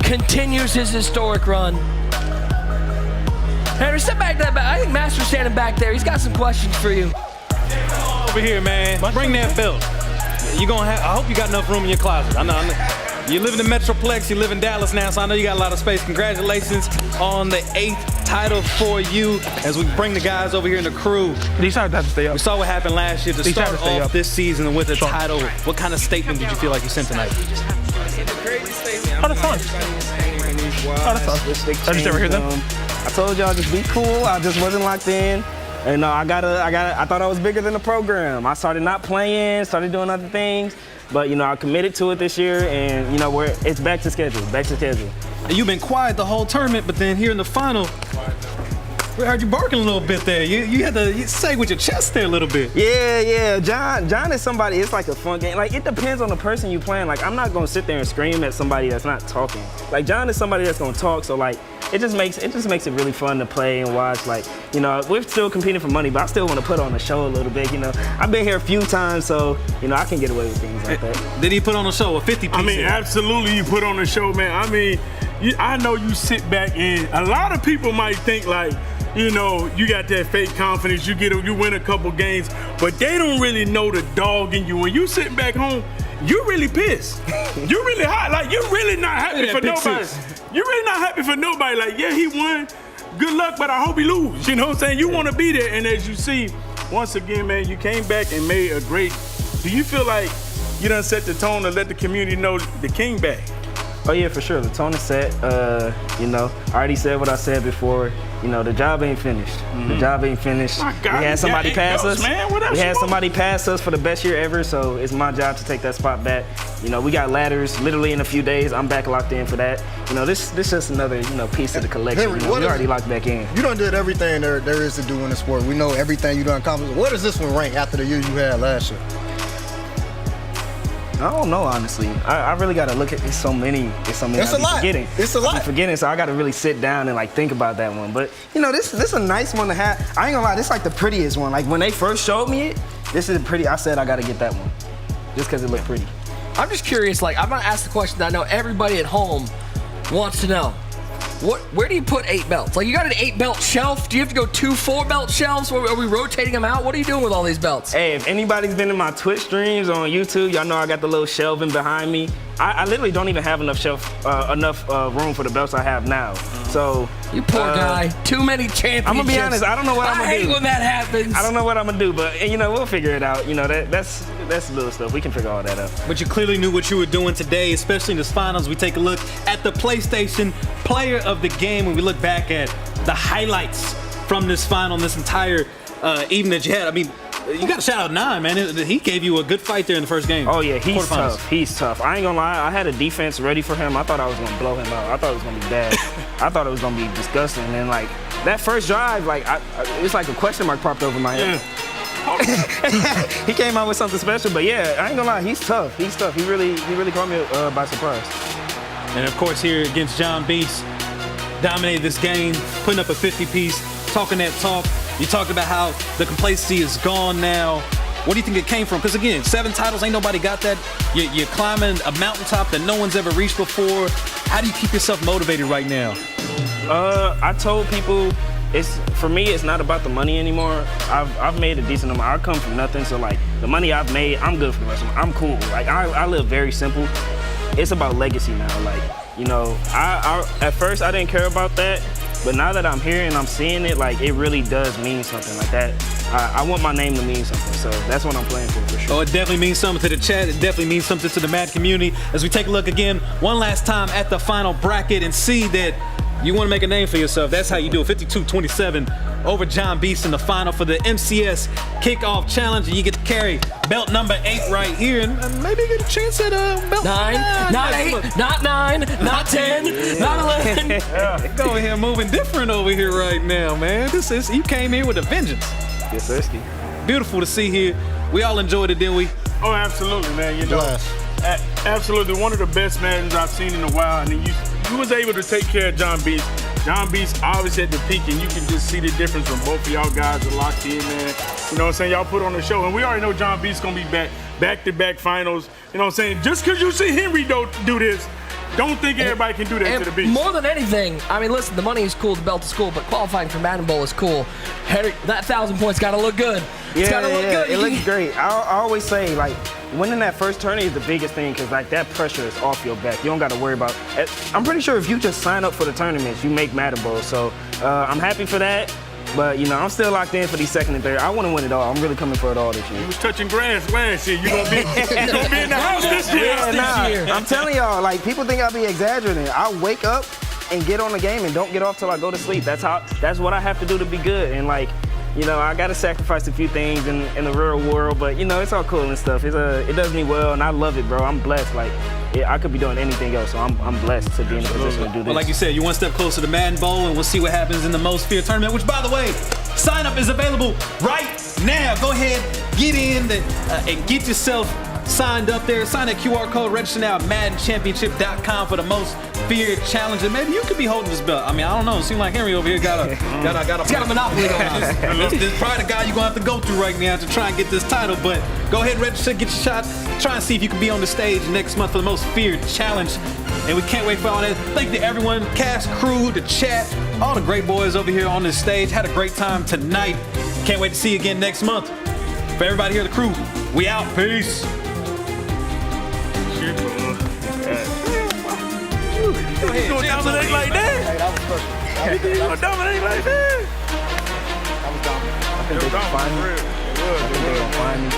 continues his historic run. Henry, step back to that back. I think Master's standing back there. He's got some questions for you. Over here, man. Bring that belt. You're gonna have. I hope you got enough room in your closet. I know. You live in the Metroplex. You live in Dallas now, so I know you got a lot of space. Congratulations on the 8th title for you. As we bring the guys over here in the crew. These guys have to stay up. We saw what happened last year to start off this season with a title. What kind of statement did you feel like you sent tonight? Oh, that's fun. Oh, that's fun. I just never hear them. I told y'all just be cool. I just wasn't locked in. And I thought I was bigger than the program. I started not playing, started doing other things. But, you know, I committed to it this year, and, you know, it's back to schedule, You've been quiet the whole tournament, but then here in the final, we heard you barking a little bit there. You had to say with your chest there a little bit. Yeah. John is somebody, it's like a fun game. Like, it depends on the person you playing. Like, I'm not going to sit there and scream at somebody that's not talking. Like, John is somebody that's going to talk, so, like, it just makes it really fun to play and watch. Like, you know, we're still competing for money, but I still want to put on the show a little bit, you know. I've been here a few times, so, you know, I can get away with things like that. Did he put on a show, a 50 piece? I mean, absolutely, you put on a show, man. I mean, I know you sit back and a lot of people might think, like, you know, you got that fake confidence, you win a couple games, but they don't really know the dog in you. When you sitting back home, you're really pissed. You're really hot. Like, you're really not happy for nobody. You're really not happy for nobody. Like, yeah, he won. Good luck, but I hope he lose. You know what I'm saying? You want to be there. And as you see, once again, man, you came back and made a great. Do you feel like you done set the tone to let the community know the king back? Oh yeah, for sure. The tone is set. You know, I already said what I said before. You know, the job ain't finished. The job ain't finished. My God, we had somebody pass us. Man. What else We you had want? somebody pass us for the best year ever, so it's my job to take that spot back. You know, we got ladders literally in a few days. I'm back locked in for that. You know, this just another piece of the collection. Henry, you know, what we is already it? locked back in. You done did everything there is to do in the sport. We know everything you done accomplished. What does this one rank after the year you had last year? I don't know, honestly. I really got to look at it's so many. It's I a be lot. Forgetting. It's a lot. I be forgetting, so I got to really sit down and like think about that one. But you know, this is a nice one to have. I ain't gonna lie, this is like the prettiest one. Like when they first showed me it, this is pretty. I said I got to get that one, just because it looked pretty. I'm just curious, like, I'm gonna ask the question that I know everybody at home wants to know. Where do you put 8 belts? Like, you got an 8-belt shelf? Do you have to go 2 4-belt shelves? Are we rotating them out? What are you doing with all these belts? Hey, if anybody's been in my Twitch streams on YouTube, y'all know I got the little shelving behind me. I literally don't even have enough room for the belts I have now. So you poor guy. Too many championships. I'm gonna be honest. I don't know what I'm gonna do. I hate when that happens. I don't know what I'm gonna do, but you know we'll figure it out. You know that's little stuff. We can figure all that out. But you clearly knew what you were doing today, especially in this finals. We take a look at the PlayStation Player of the Game when we look back at the highlights from this final, this entire evening that you had. I mean, you got to shout out 9, man. He gave you a good fight there in the first game. Oh yeah, he's tough. He's tough. I ain't gonna lie. I had a defense ready for him. I thought I was gonna blow him out. I thought it was gonna be bad. I thought it was gonna be disgusting. And like that first drive, like it's like a question mark popped over my head. He came out with something special, but yeah, I ain't gonna lie. He's tough. He's tough. He really caught me by surprise. And of course, here against John Beast, dominated this game, putting up a 50-piece, talking that talk. You talked about how the complacency is gone now. What do you think it came from? Because again, 7 titles, ain't nobody got that. You're climbing a mountaintop that no one's ever reached before. How do you keep yourself motivated right now? I told people, for me, it's not about the money anymore. I've made a decent amount. I come from nothing, so like the money I've made, I'm good for the rest of them. I'm cool. Like I live very simple. It's about legacy now. Like, you know, I at first I didn't care about that, but now that I'm here and I'm seeing it, like it really does mean something like that. I want my name to mean something, so that's what I'm playing for sure. Oh, it definitely means something to the chat. It definitely means something to the Madden community. As we take a look again, one last time at the final bracket and see that you want to make a name for yourself. That's how you do it. 52-27 over John Beast in the final for the MCS Kickoff Challenge. And you get to carry belt number 8 right here and maybe get a chance at belt 9, not 8, not 9, not 10, not 11. Yeah. Go over here moving different over here right now, man. You came here with a vengeance. Yes, sir. Beautiful to see here. We all enjoyed it, didn't we? Oh, absolutely, man. You know, absolutely one of the best Maddens I've seen in a while. And you was able to take care of John Beast. John Beast obviously at the peak, and you can just see the difference when both of y'all guys are locked in, man. You know what I'm saying? Y'all put on the show, and we already know John Beast's gonna be back-to-back finals. You know what I'm saying? Just because you see Henry do this, don't think everybody can do that to the Beast. More than anything, I mean, listen, the money is cool, the belt is cool, but qualifying for Madden Bowl is cool. Henry, that 1,000 points gotta look good. It's gotta look good. It looks great. I always say, like, winning that first tourney is the biggest thing because, like, that pressure is off your back. You don't got to worry about it. I'm pretty sure if you just sign up for the tournaments, you make Madden Bowl. So I'm happy for that. But, you know, I'm still locked in for these second and third. I want to win it all. I'm really coming for it all this year. You was touching grass last year. You're going to be in the house this year. I'm telling y'all, like, people think I'll be exaggerating. I wake up and get on the game and don't get off till I go to sleep. That's what I have to do to be good. And, like, you know, I got to sacrifice a few things in the real world, but, you know, it's all cool and stuff. It does me well, and I love it, bro. I'm blessed. Like, I could be doing anything else, so I'm blessed to be in a position to do this. Well, like you said, you're one step closer to Madden Bowl, and we'll see what happens in the Most Feared tournament, which, by the way, sign-up is available right now. Go ahead, get in and get yourself signed up there. Sign that QR code, register now at MaddenChampionship.com for the Most Feared Challenge. And maybe you could be holding this belt. I mean, I don't know. It seems like Henry over here got a monopoly going on. This probably the guy you're going to have to go through right now to try and get this title. But go ahead, register, get your shot. Try and see if you can be on the stage next month for the Most Feared Challenge. And we can't wait for all that. Thank you to everyone, cast, crew, the chat, all the great boys over here on this stage. Had a great time tonight. Can't wait to see you again next month. For everybody here, the crew, we out. Peace. Go ahead. You gonna dominate like that? That was perfect. You gonna dominate like that? That was dominant. I think they can find me. I think they gonna find me.